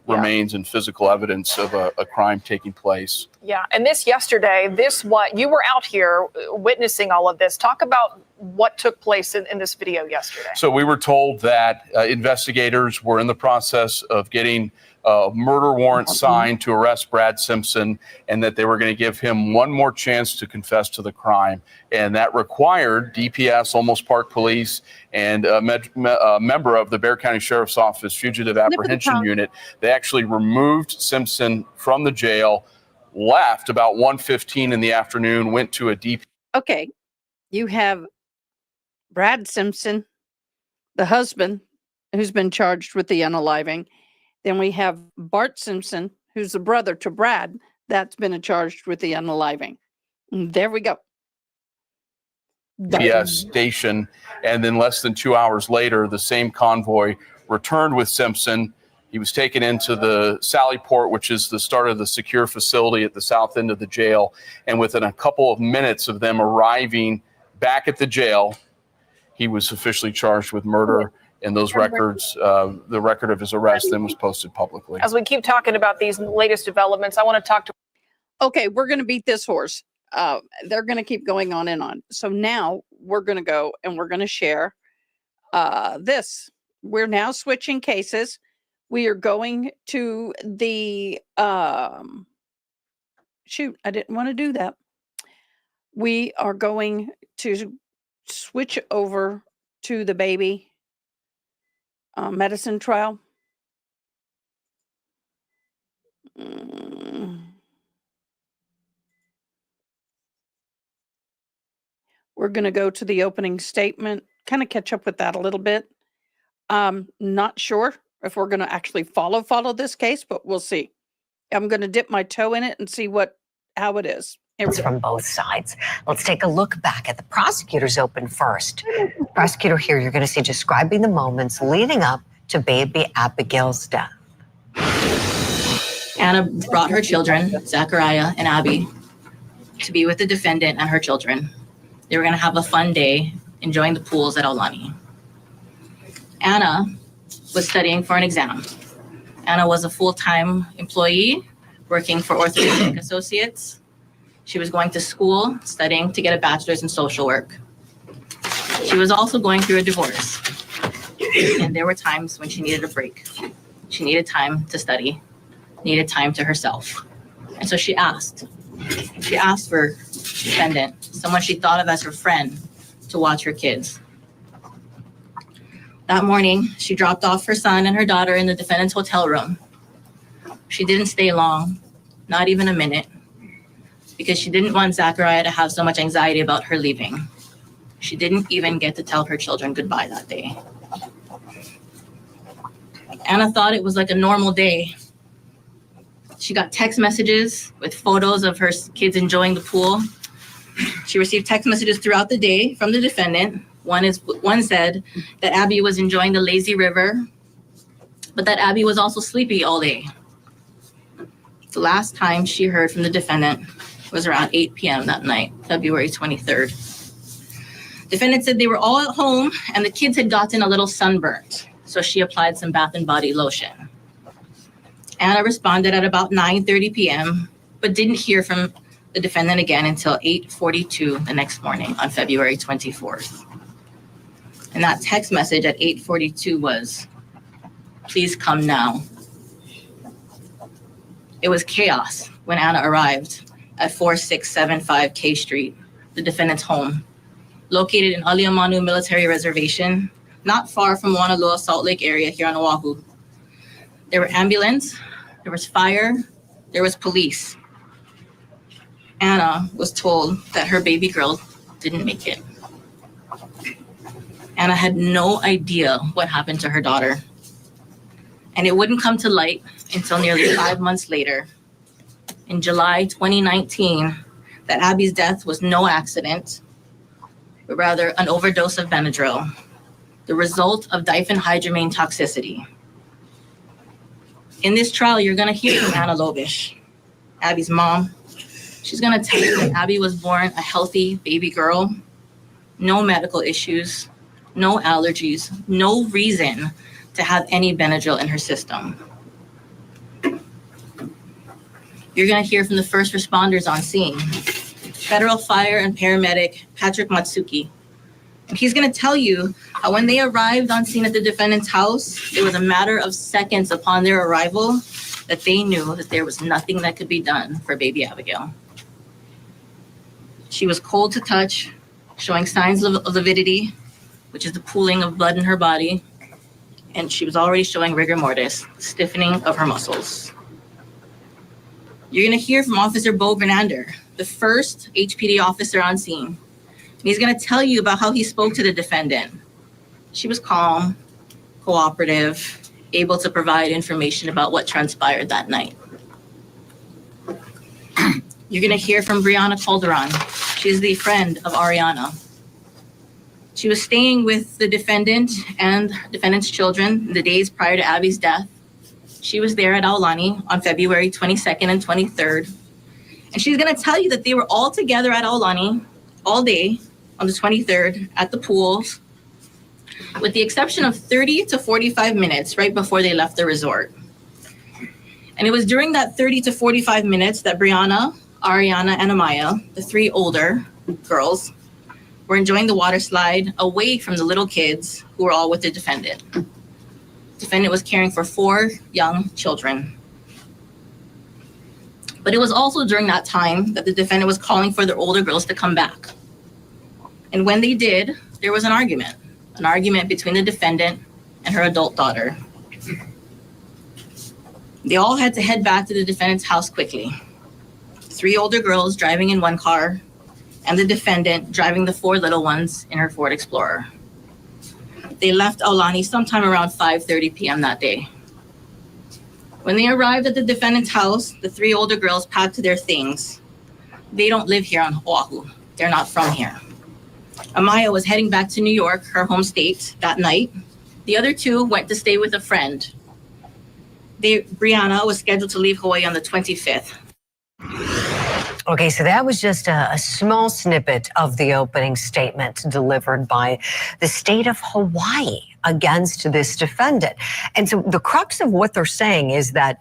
S19: remains and physical evidence of a crime taking place.
S9: Yeah. And this yesterday, what you were out here witnessing all of this. Talk about what took place in this video yesterday.
S19: So we were told that investigators were in the process of getting a murder warrant signed to arrest Brad Simpson, and that they were going to give him one more chance to confess to the crime. And that required DPS, Olmos Park Police, and a member of the Bexar County Sheriff's Office Fugitive Apprehension Unit. They actually removed Simpson from the jail, left about 1:15 in the afternoon, went to a DPS.
S1: Okay, you have Brad Simpson, the husband, who's been charged with the unaliving. Then we have Bart Simpson, who's the brother to Brad, that's been charged with the unaliving. And there we go.
S19: DPS station, and then less than 2 hours later, the same convoy returned with Simpson. He was taken into the Sally Port, which is the start of the secure facility at the south end of the jail. And within a couple of minutes of them arriving back at the jail, he was officially charged with murder. And those records, the record of his arrest then was posted publicly.
S9: As we keep talking about these latest developments, I want to talk to.
S1: Okay, we're going to beat this horse. They're going to keep going on and on. So now we're going to go and we're going to share this. We're now switching cases. We are going to the, shoot, I didn't want to do that. We are going to switch over to the baby medicine trial. We're going to go to the opening statement, kind of catch up with that a little bit. Not sure if we're going to actually follow this case, but we'll see. I'm going to dip my toe in it and see how it is.
S4: It's from both sides. Let's take a look back at the prosecutor's open first. Prosecutor here, you're going to see describing the moments leading up to baby Abigail's death.
S6: Anna brought her children, Zachariah and Abby, to be with the defendant and her children. They were going to have a fun day enjoying the pools at Aulani. Anna was studying for an exam. Anna was a full-time employee working for Orthopedic Associates. She was going to school, studying to get a bachelor's in social work. She was also going through a divorce. And there were times when she needed a break. She needed time to study, needed time to herself. And so she asked for defendant, someone she thought of as her friend, to watch her kids. That morning, she dropped off her son and her daughter in the defendant's hotel room. She didn't stay long, not even a minute, because she didn't want Zachariah to have so much anxiety about her leaving. She didn't even get to tell her children goodbye that day. Anna thought it was like a normal day. She got text messages with photos of her kids enjoying the pool. She received text messages throughout the day from the defendant. One said that Abby was enjoying the lazy river, but that Abby was also sleepy all day. The last time she heard from the defendant was around 8 p.m. that night, February 23rd. Defendant said they were all at home and the kids had gotten a little sunburnt, so she applied some Bath and Body lotion. Anna responded at about 9:30 p.m., but didn't hear from the defendant again until 8:42 the next morning on February 24th. And that text message at 8:42 was, "Please come now." It was chaos when Anna arrived at 4675 K Street the defendant's home, located in Aliamanu Military Reservation, not far from Wanaloa Salt Lake area here on Oahu. There were ambulance, there was fire, there was police. Anna was told that her baby girl didn't make it. Anna had no idea what happened to her daughter. And it wouldn't come to light until nearly 5 months later, in July 2019, that Abby's death was no accident, but rather an overdose of Benadryl, the result of diphenhydramine toxicity. In this trial, you're gonna hear from Anna Lobish, Abby's mom. She's gonna tell you that Abby was born a healthy baby girl, no medical issues, no allergies, no reason to have any Benadryl in her system. You're gonna hear from the first responders on scene, Federal Fire and Paramedic Patrick Matsuki. And he's gonna tell you how when they arrived on scene at the defendant's house, it was a matter of seconds upon their arrival that they knew that there was nothing that could be done for baby Abigail. She was cold to touch, showing signs of lividity, which is the pooling of blood in her body, and she was already showing rigor mortis, stiffening of her muscles. You're gonna hear from Officer Bo Bernander, the first HPD officer on scene. And he's gonna tell you about how he spoke to the defendant. She was calm, cooperative, able to provide information about what transpired that night. You're gonna hear from Brianna Calderon. She's the friend of Ariana. She was staying with the defendant and defendant's children the days prior to Abby's death. She was there at Aulani on February 22nd and 23rd. And she's gonna tell you that they were all together at Aulani all day on the 23rd at the pools, with the exception of 30 to 45 minutes right before they left the resort. And it was during that 30 to 45 minutes that Brianna, Ariana, and Amaya, the three older girls, were enjoying the water slide away from the little kids who were all with the defendant. The defendant was caring for 4 young children. But it was also during that time that the defendant was calling for the older girls to come back. And when they did, there was an argument between the defendant and her adult daughter. They all had to head back to the defendant's house quickly. 3 older girls driving in one car, and the defendant driving the 4 little ones in her Ford Explorer. They left Aulani sometime around 5:30 p.m. that day. When they arrived at the defendant's house, the 3 older girls packed their things. They don't live here on Oahu. They're not from here. Amaya was heading back to New York, her home state, that night. The other 2 went to stay with a friend. Brianna was scheduled to leave Hawaii on the 25th.
S4: Okay, so that was just a small snippet of the opening statement delivered by the state of Hawaii against this defendant. And so the crux of what they're saying is that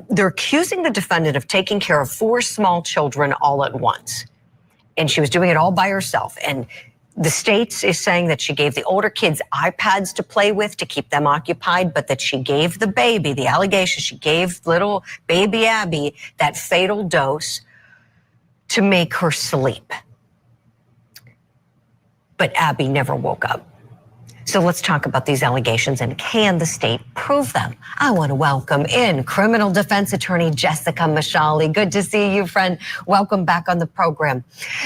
S4: they're accusing the defendant of taking care of 4 small children all at once. And she was doing it all by herself. And the state is saying that she gave the older kids iPads to play with to keep them occupied, but that she gave the baby, the allegation, she gave little baby Abby that fatal dose to make her sleep. But Abby never woke up. So let's talk about these allegations and can the state prove them? I want to welcome in criminal defense attorney Jessica Mashali. Good to see you, friend. Welcome back on the program.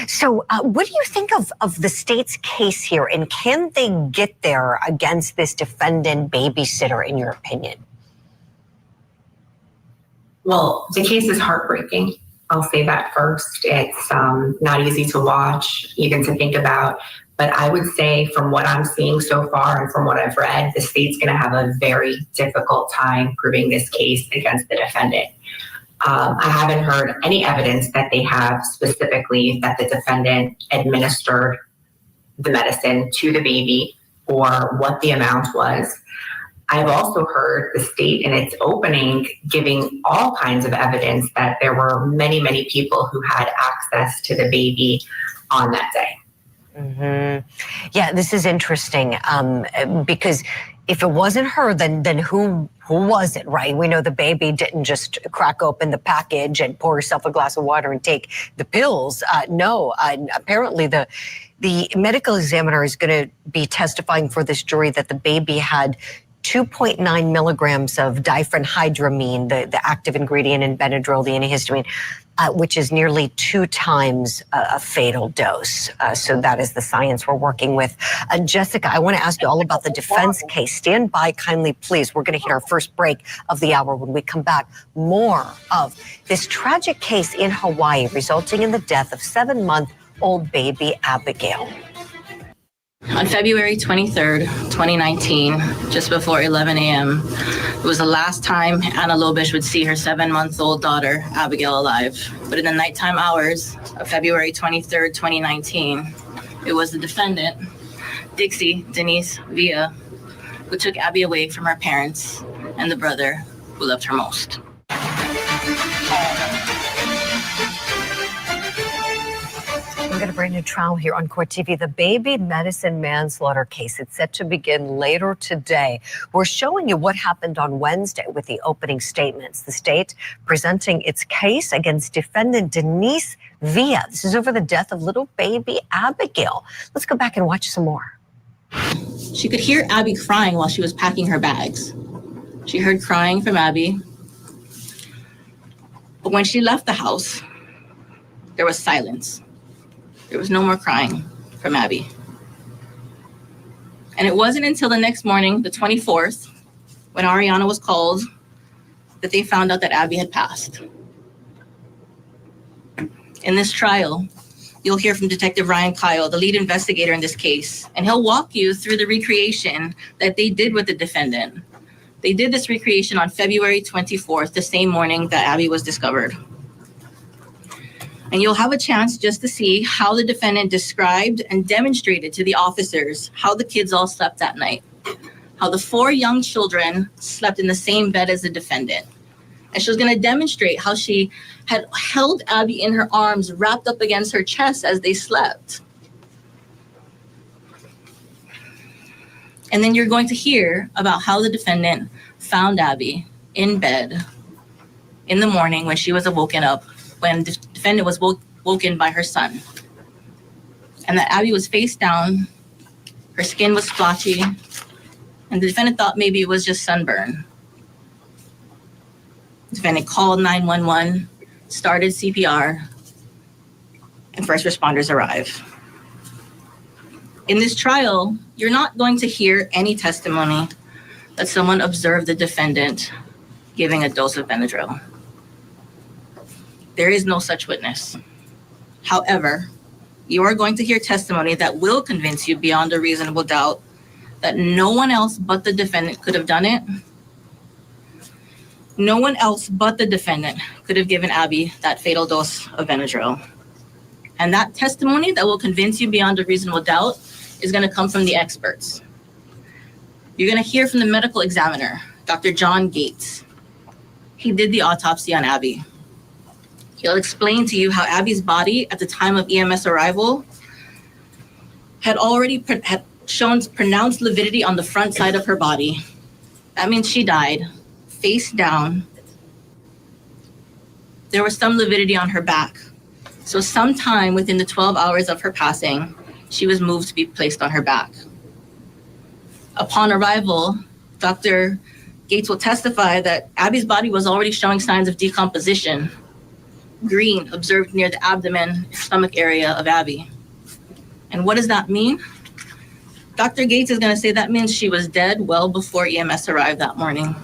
S4: So what do you think of the state's case here, and can they get there against this defendant babysitter, in your opinion?
S12: Well, the case is heartbreaking. I'll say that first. It's not easy to watch, even to think about. But I would say from what I'm seeing so far and from what I've read, the state's going to have a very difficult time proving this case against the defendant. I haven't heard any evidence that they have specifically that the defendant administered the medicine to the baby or what the amount was. I've also heard the state in its opening giving all kinds of evidence that there were many, many people who had access to the baby on that day.
S4: Yeah, this is interesting because if it wasn't her, then who was it, right? We know the baby didn't just crack open the package and pour herself a glass of water and take the pills. No, apparently the medical examiner is going to be testifying for this jury that the baby had 2.9 milligrams of diphenhydramine, the active ingredient in Benadryl, the antihistamine, which is nearly 2 times a fatal dose. So that is the science we're working with. Jessica, I want to ask you all about the defense case. Stand by kindly, please. We're going to hit our first break of the hour. When we come back, more of this tragic case in Hawaii resulting in the death of 7-month-old baby Abigail.
S6: On February 23rd, 2019, just before 11 a.m., it was the last time Anna Lobish would see her 7-month-old daughter, Abigail, alive. But in the nighttime hours of February 23rd, 2019, it was the defendant, Dixie Denise Villa, who took Abby away from her parents and the brother who loved her most.
S4: We've got a brand new trial here on Court TV. The baby medicine manslaughter case. It's set to begin later today. We're showing you what happened on Wednesday with the opening statements. The state presenting its case against defendant Denise Villa. This is over the death of little baby Abigail. Let's go back and watch some more.
S6: She could hear Abby crying while she was packing her bags. She heard crying from Abby. But when she left the house, there was silence. There was no more crying from Abby. And it wasn't until the next morning, the 24th, when Ariana was called, that they found out that Abby had passed. In this trial, you'll hear from Detective Ryan Kyle, the lead investigator in this case, and he'll walk you through the recreation that they did with the defendant. They did this recreation on February 24th, the same morning that Abby was discovered. And you'll have a chance just to see how the defendant described and demonstrated to the officers how the kids all slept that night, how the 4 young children slept in the same bed as the defendant. And she was going to demonstrate how she had held Abby in her arms, wrapped up against her chest as they slept. And then you're going to hear about how the defendant found Abby in bed in the morning when she was woken up, when the defendant was woken by her son. And that Abby was face down, her skin was splotchy, and the defendant thought maybe it was just sunburn. The defendant called 911, started CPR, and first responders arrived. In this trial, you're not going to hear any testimony that someone observed the defendant giving a dose of Benadryl. There is no such witness. However, you are going to hear testimony that will convince you beyond a reasonable doubt that no one else but the defendant could have done it. No one else but the defendant could have given Abby that fatal dose of Benadryl. And that testimony that will convince you beyond a reasonable doubt is going to come from the experts. You're going to hear from the medical examiner, Dr. John Gates. He did the autopsy on Abby. He'll explain to you how Abby's body at the time of EMS arrival had shown pronounced lividity on the front side of her body. That means she died face down. There was some lividity on her back. So sometime within the 12 hours of her passing, she was moved to be placed on her back. Upon arrival, Dr. Gates will testify that Abby's body was already showing signs of decomposition. Green observed near the abdomen and stomach area of Abby. And what does that mean? Dr. Gates is going to say that means she was dead well before EMS arrived that morning.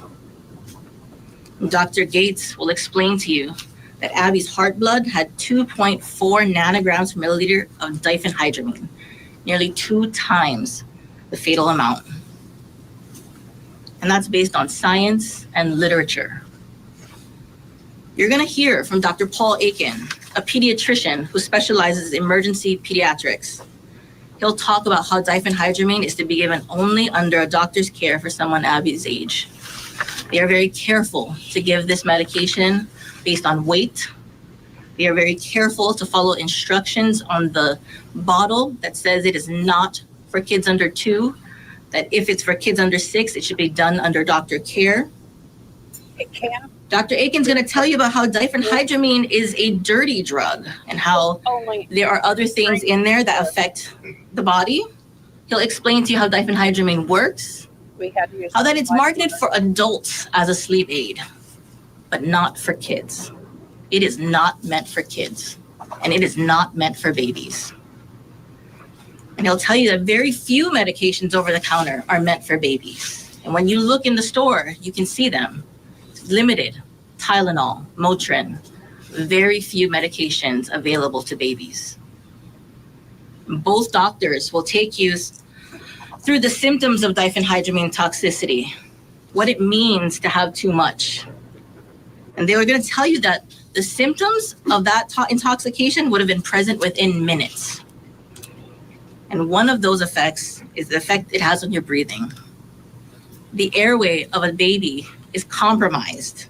S6: And Dr. Gates will explain to you that Abby's heart blood had 2.4 nanograms per milliliter of diphenhydramine, nearly 2 times the fatal amount. And that's based on science and literature. You're going to hear from Dr. Paul Aiken, a pediatrician who specializes in emergency pediatrics. He'll talk about how diphenhydramine is to be given only under a doctor's care for someone Abby's age. They are very careful to give this medication based on weight. They are very careful to follow instructions on the bottle that says it is not for kids under 2. that if it's for kids under 6, it should be done under doctor care. Dr. Aiken's going to tell you about how diphenhydramine is a dirty drug and how there are other things in there that affect the body. He'll explain to you how diphenhydramine works, how that it's marketed for adults as a sleep aid, but not for kids. It is not meant for kids, and it is not meant for babies. And he'll tell you that very few medications over the counter are meant for babies. And when you look in the store, you can see them. Limited, Tylenol, Motrin, very few medications available to babies. Both doctors will take you through the symptoms of diphenhydramine toxicity, what it means to have too much. And they were going to tell you that the symptoms of that intoxication would have been present within minutes. And one of those effects is the effect it has on your breathing. The airway of a baby is compromised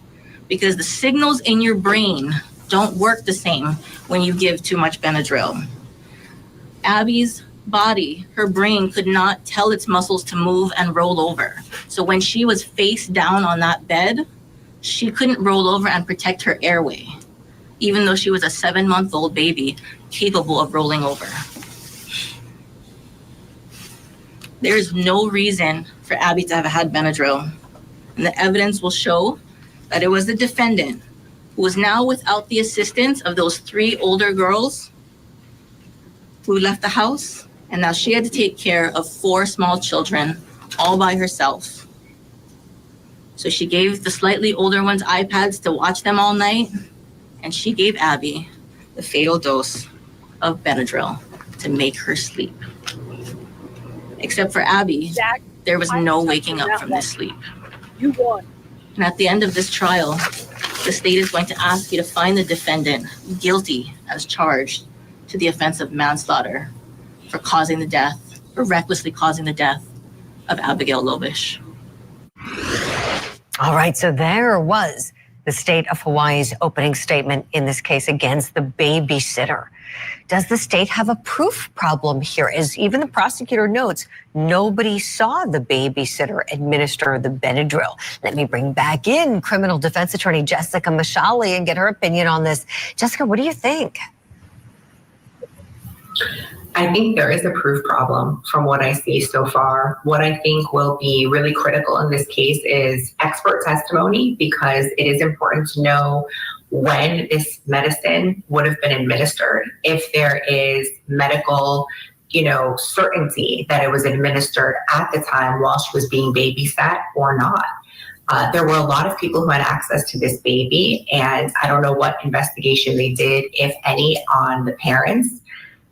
S6: because the signals in your brain don't work the same when you give too much Benadryl. Abby's body, her brain could not tell its muscles to move and roll over. So when she was face down on that bed, she couldn't roll over and protect her airway, even though she was a 7-month-old baby capable of rolling over. There is no reason for Abby to have had Benadryl. And the evidence will show that it was the defendant who was now without the assistance of those 3 older girls who left the house. And now she had to take care of 4 small children all by herself. So she gave the slightly older ones iPads to watch them all night. And she gave Abby the fatal dose of Benadryl to make her sleep. Except for Abby, there was no waking up from this sleep.
S1: You won.
S6: And at the end of this trial, the state is going to ask you to find the defendant guilty as charged to the offense of manslaughter for causing the death, or recklessly causing the death of Abigail Lobish.
S4: All right, so there was the state of Hawaii's opening statement in this case against the babysitter. Does the state have a proof problem here? As even the prosecutor notes, nobody saw the babysitter administer the Benadryl. Let me bring back in criminal defense attorney Jessica Mashali and get her opinion on this. Jessica, what do you think?
S12: I think there is a proof problem from what I see so far. What I think will be really critical in this case is expert testimony, because it is important to know when this medicine would have been administered, if there is medical, certainty that it was administered at the time while she was being babysat or not. There were a lot of people who had access to this baby, and I don't know what investigation they did, if any, on the parents.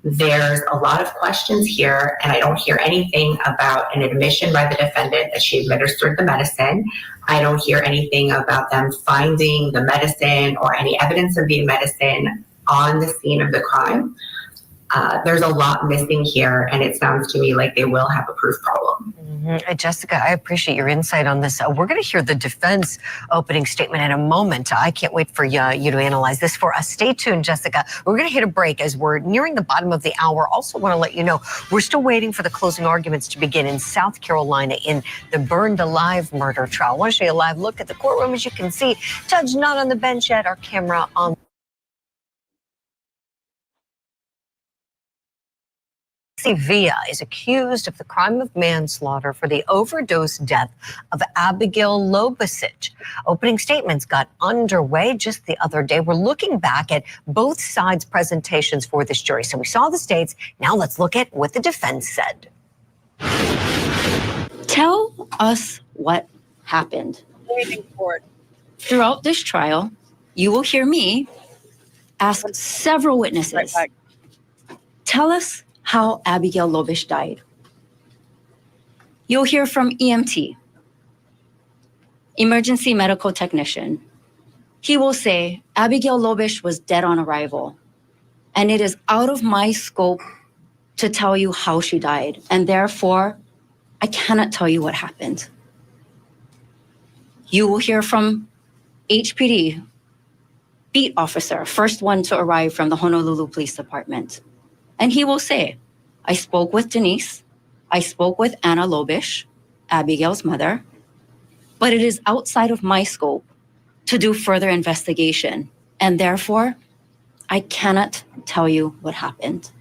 S12: There's a lot of questions here, and I don't hear anything about an admission by the defendant that she administered the medicine. I don't hear anything about them finding the medicine or any evidence of the medicine on the scene of the crime. There's a lot missing here, and it sounds to me like they will have a proof problem.
S4: Jessica, I appreciate your insight on this. We're going to hear the defense opening statement in a moment. I can't wait for you to analyze this for us. Stay tuned, Jessica. We're going to hit a break as we're nearing the bottom of the hour. Also want to let you know, we're still waiting for the closing arguments to begin in South Carolina in the burned alive murder trial. I want to show you a live look at the courtroom. As you can see, judge not on the bench yet, our camera on. Villa is accused of the crime of manslaughter for the overdose death of Abigail Lobish. Opening statements got underway just the other day. We're looking back at both sides' presentations for this jury. So we saw the states. Now let's look at what the defense said.
S18: Tell us what happened.
S1: Waiting for it.
S18: Throughout this trial, you will hear me ask several witnesses. Tell us how Abigail Lobish died. You'll hear from EMT, emergency medical technician. He will say, Abigail Lobish was dead on arrival, and it is out of my scope to tell you how she died, and therefore, I cannot tell you what happened. You will hear from HPD, beat officer, first one to arrive from the Honolulu Police Department. And he will say, I spoke with Denise, I spoke with Anna Lobish, Abigail's mother, but it is outside of my scope to do further investigation, and therefore, I cannot tell you what happened.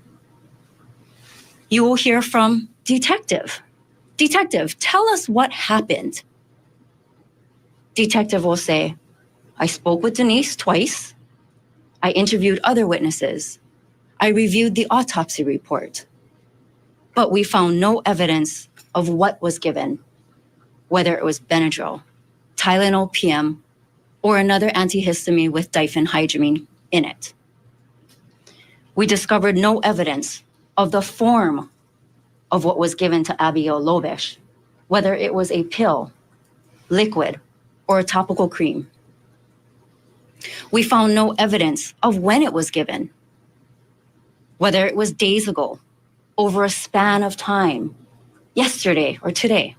S18: You will hear from Detective. Detective, tell us what happened. Detective will say, I spoke with Denise twice. I interviewed other witnesses. I reviewed the autopsy report. But we found no evidence of what was given, whether it was Benadryl, Tylenol PM, or another antihistamine with diphenhydramine in it. We discovered no evidence of the form of what was given to Abigail Lobish, whether it was a pill, liquid, or a topical cream. We found no evidence of when it was given, whether it was days ago, over a span of time, yesterday or today.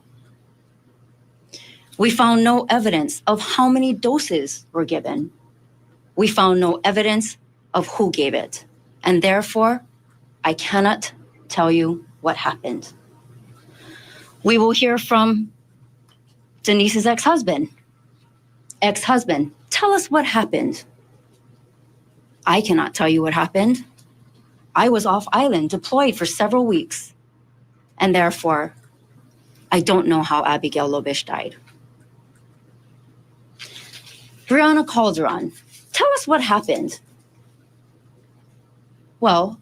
S18: We found no evidence of how many doses were given. We found no evidence of who gave it, and therefore, I cannot tell you what happened. We will hear from Denise's ex-husband. Ex-husband, tell us what happened. I cannot tell you what happened. I was off island, deployed for several weeks, and therefore, I don't know how Abigail Lobish died. Brianna Calderon, tell us what happened. Well,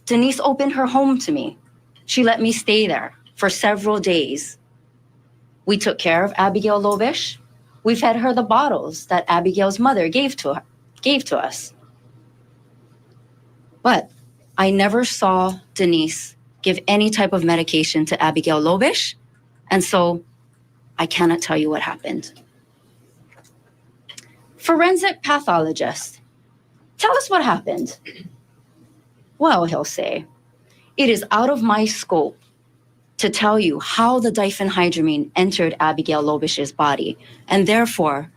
S18: Denise opened her home to me. She let me stay there for several days. We took care of Abigail Lobish. We fed her the bottles that Abigail's mother gave to us. But I never saw Denise give any type of medication to Abigail Lobish, and so I cannot tell you what happened. Forensic pathologist, tell us what happened. Well, he'll say, it is out of my scope to tell you how the diphenhydramine entered Abigail Lobish's body, and therefore,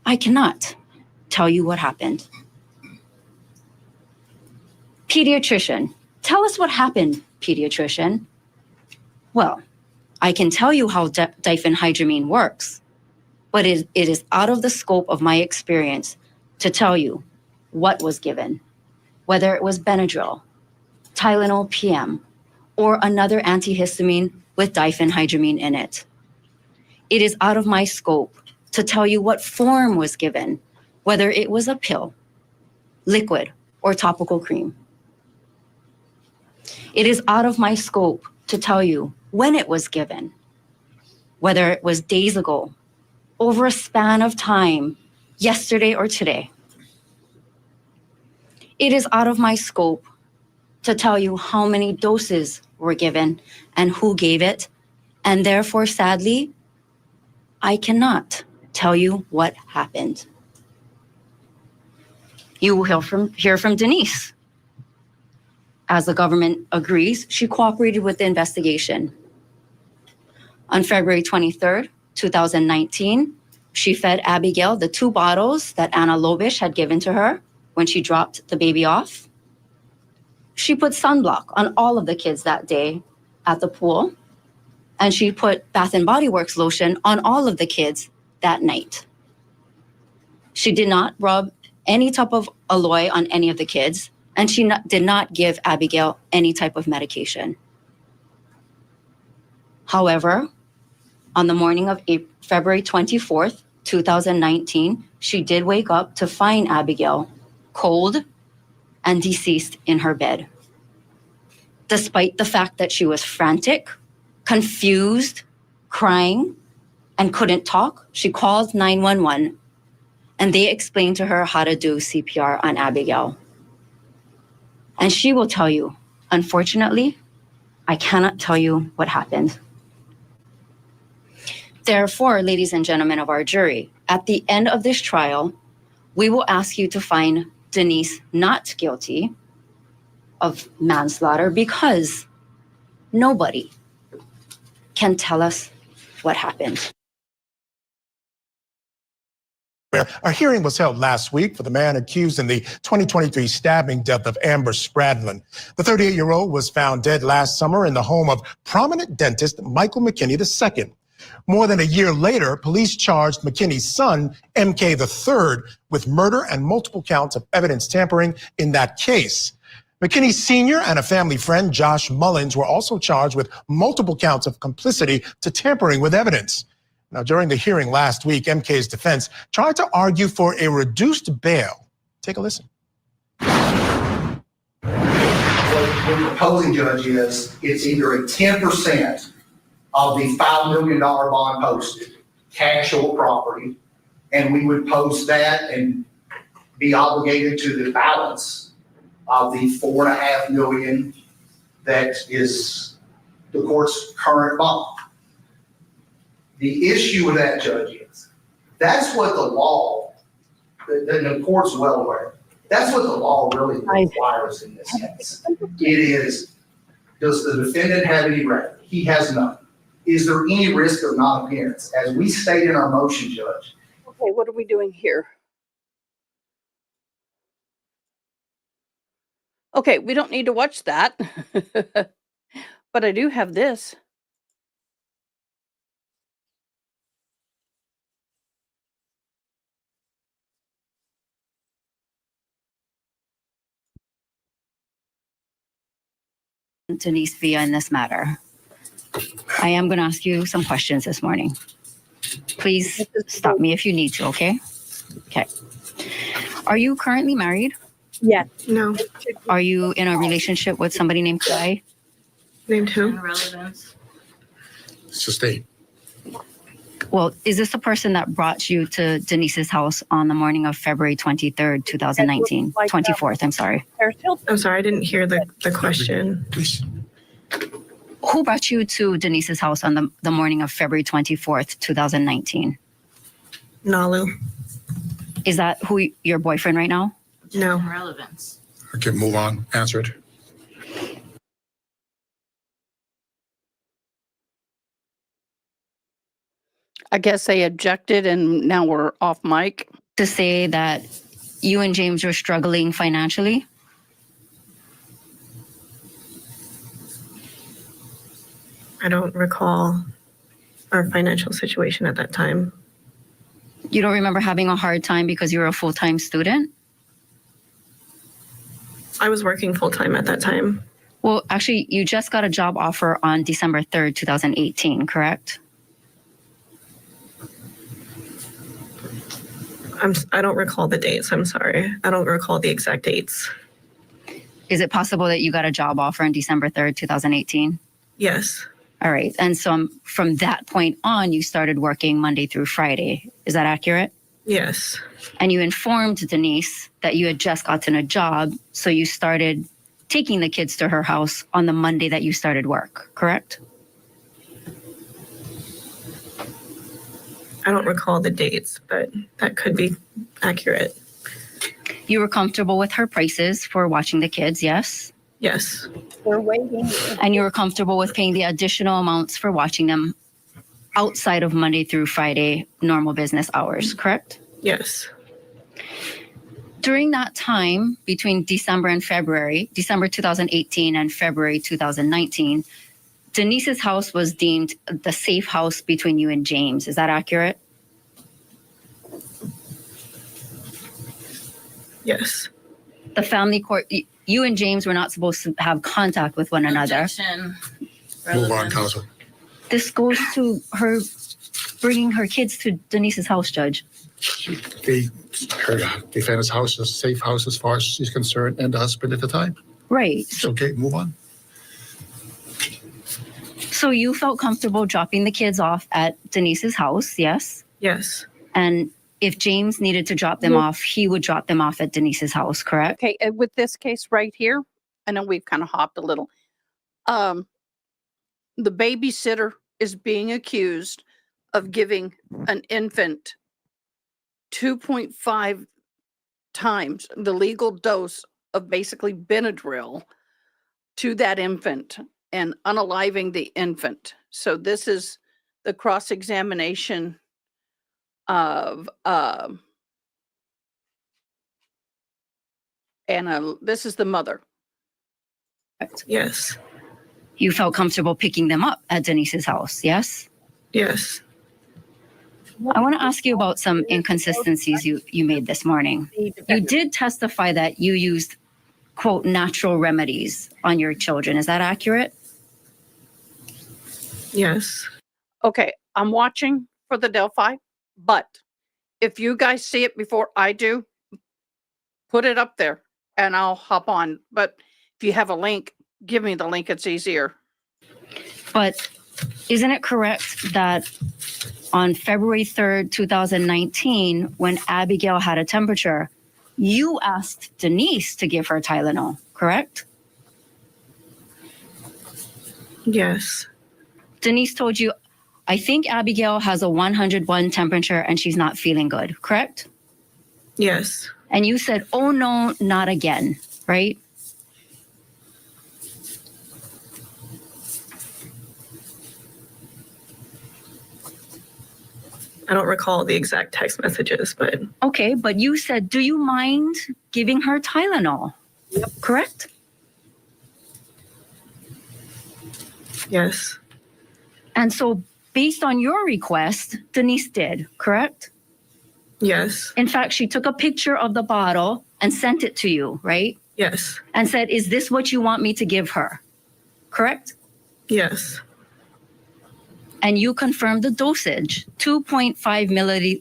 S18: I cannot tell you what happened. Pediatrician, tell us what happened, pediatrician. Well, I can tell you how diphenhydramine works, but it is out of the scope of my experience to tell you what was given, whether it was Benadryl, Tylenol PM, or another antihistamine with diphenhydramine in it. It is out of my scope to tell you what form was given, whether it was a pill, liquid, or topical cream. It is out of my scope to tell you when it was given, whether it was days ago, over a span of time, yesterday or today. It is out of my scope to tell you how many doses were given and who gave it, and therefore, sadly, I cannot tell you what happened. You will hear from Denise. As the government agrees, she cooperated with the investigation. On February 23rd, 2019, she fed Abigail the 2 bottles that Anna Lobish had given to her when she dropped the baby off. She put sunblock on all of the kids that day at the pool, and she put Bath & Body Works lotion on all of the kids that night. She did not rub any type of aloe on any of the kids, and she did not give Abigail any type of medication. However, on the morning of February 24th, 2019, she did wake up to find Abigail cold and deceased in her bed. Despite the fact that she was frantic, confused, crying, and couldn't talk, she called 911, and they explained to her how to do CPR on Abigail. And she will tell you, unfortunately, I cannot tell you what happened. Therefore, ladies and gentlemen of our jury, at the end of this trial, we will ask you to find Denise not guilty of manslaughter because nobody can tell us what happened.
S10: A hearing was held last week for the man accused in the 2023 stabbing death of Amber Spradlin. The 38-year-old was found dead last summer in the home of prominent dentist Michael McKinney II. More than a year later, police charged McKinney's son, MK III, with murder and multiple counts of evidence tampering in that case. McKinney Sr. and a family friend, Josh Mullins, were also charged with multiple counts of complicity to tampering with evidence. Now, during the hearing last week, MK's defense tried to argue for a reduced bail. Take a listen.
S13: What the proposing judge is, it's either a 10% of the $5 million bond posted, cash or property, and we would post that and be obligated to the balance of the $4.5 million that is the court's current bond. The issue with that, judge, is that's what the law, and the court's well aware, that's what the law really requires in this case. It is, does the defendant have any record? He has none. Is there any risk of non-appearance? As we state in our motion, judge.
S1: Okay, what are we doing here? Okay, we don't need to watch that. But I do have this.
S18: Denise Villa in this matter. I am going to ask you some questions this morning. Please stop me if you need to, okay? Okay. Are you currently married?
S21: Yes. No.
S18: Are you in a relationship with somebody named Clay?
S21: Named who?
S6: Irrelevance.
S10: Sustained.
S18: Well, is this the person that brought you to Denise's house on the morning of February 23rd, 2019? 24th, I'm sorry.
S21: I'm sorry, I didn't hear the question.
S10: Please.
S18: Who brought you to Denise's house on the morning of February 24th, 2019?
S21: Nalu.
S18: Is that who your boyfriend right now?
S21: No.
S6: Irrelevance.
S10: Okay, move on. Answer it.
S1: I guess they objected and now we're off mic.
S18: To say that you and James were struggling financially?
S21: I don't recall our financial situation at that time.
S18: You don't remember having a hard time because you were a full-time student?
S21: I was working full-time at that time.
S18: Well, actually, you just got a job offer on December 3rd, 2018, correct?
S21: I don't recall the dates. I'm sorry. I don't recall the exact dates.
S18: Is it possible that you got a job offer on December 3rd, 2018?
S21: Yes.
S18: All right. And so from that point on, you started working Monday through Friday. Is that accurate?
S21: Yes.
S18: And you informed Denise that you had just gotten a job, so you started taking the kids to her house on the Monday that you started work, correct?
S21: I don't recall the dates, but that could be accurate.
S18: You were comfortable with her prices for watching the kids, yes?
S21: Yes.
S1: We're waiting.
S18: And you were comfortable with paying the additional amounts for watching them outside of Monday through Friday normal business hours, correct?
S21: Yes.
S18: During that time between December 2018 and February 2019, Denise's house was deemed the safe house between you and James. Is that accurate?
S21: Yes.
S18: The family court, you and James were not supposed to have contact with one another.
S6: Objection.
S10: Move on, counsel.
S18: This goes to her bringing her kids to Denise's house, Judge.
S10: Her defendant's house is a safe house as far as she's concerned, and the husband at the time.
S18: Right.
S10: It's okay, move on.
S18: So you felt comfortable dropping the kids off at Denise's house, yes?
S21: Yes.
S18: And if James needed to drop them off, he would drop them off at Denise's house, correct?
S1: Okay, with this case right here, I know we've kind of hopped a little. The babysitter is being accused of giving an infant 2.5 times the legal dose of basically Benadryl to that infant and unaliving the infant. So this is the cross-examination of And this is the mother.
S21: Yes.
S18: You felt comfortable picking them up at Denise's house, yes?
S21: Yes.
S18: I want to ask you about some inconsistencies you made this morning. You did testify that you used, quote, natural remedies on your children. Is that accurate?
S21: Yes.
S1: Okay, I'm watching for the Delphi, but if you guys see it before I do, put it up there and I'll hop on. But if you have a link, give me the link. It's easier.
S18: But isn't it correct that on February 3rd, 2019, when Abigail had a temperature, you asked Denise to give her Tylenol, correct?
S21: Yes.
S18: Denise told you, I think Abigail has a 101 temperature and she's not feeling good, correct?
S21: Yes.
S18: And you said, oh no, not again, right?
S21: I don't recall the exact text messages, but.
S18: Okay, but you said, do you mind giving her Tylenol? Yep. Correct?
S21: Yes.
S18: And so based on your request, Denise did, correct?
S21: Yes.
S18: In fact, she took a picture of the bottle and sent it to you, right?
S21: Yes.
S18: And said, is this what you want me to give her? Correct?
S21: Yes.
S18: And you confirmed the dosage, 2.5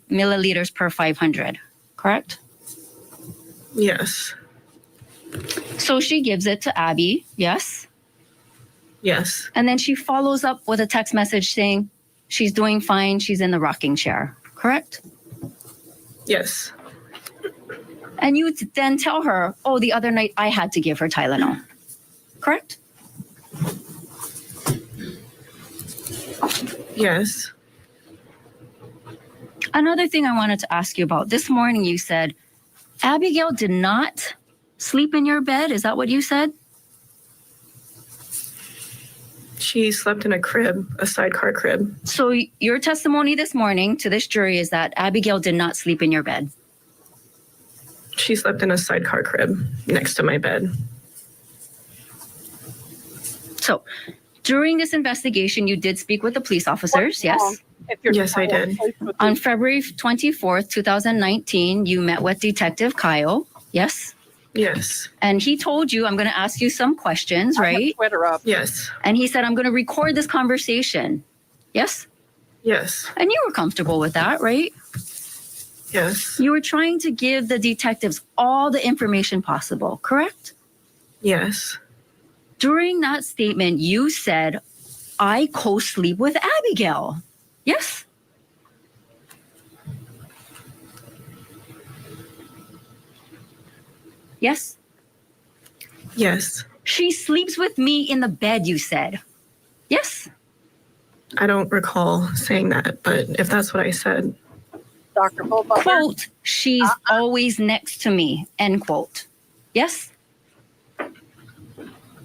S18: milliliters per 500, correct?
S21: Yes.
S18: So she gives it to Abby, yes?
S21: Yes.
S18: And then she follows up with a text message saying she's doing fine, she's in the rocking chair, correct?
S21: Yes.
S18: And you then tell her, oh, the other night I had to give her Tylenol, correct?
S21: Yes.
S18: Another thing I wanted to ask you about, this morning you said, Abigail did not sleep in your bed. Is that what you said?
S21: She slept in a crib, a sidecar crib.
S18: So your testimony this morning to this jury is that Abigail did not sleep in your bed.
S21: She slept in a sidecar crib next to my bed.
S18: So during this investigation, you did speak with the police officers, yes?
S21: Yes, I did.
S18: On February 24th, 2019, you met with Detective Kyle, yes?
S21: Yes.
S18: And he told you, I'm going to ask you some questions, right?
S1: Twitter up.
S21: Yes.
S18: And he said, I'm going to record this conversation. Yes?
S21: Yes.
S18: And you were comfortable with that, right?
S21: Yes.
S18: You were trying to give the detectives all the information possible, correct?
S21: Yes.
S18: During that statement, you said, I co-sleep with Abigail. Yes? Yes?
S21: Yes.
S18: She sleeps with me in the bed, you said. Yes?
S21: I don't recall saying that, but if that's what I said.
S1: Dr. Bullbugger.
S18: Quote, she's always next to me, end quote. Yes?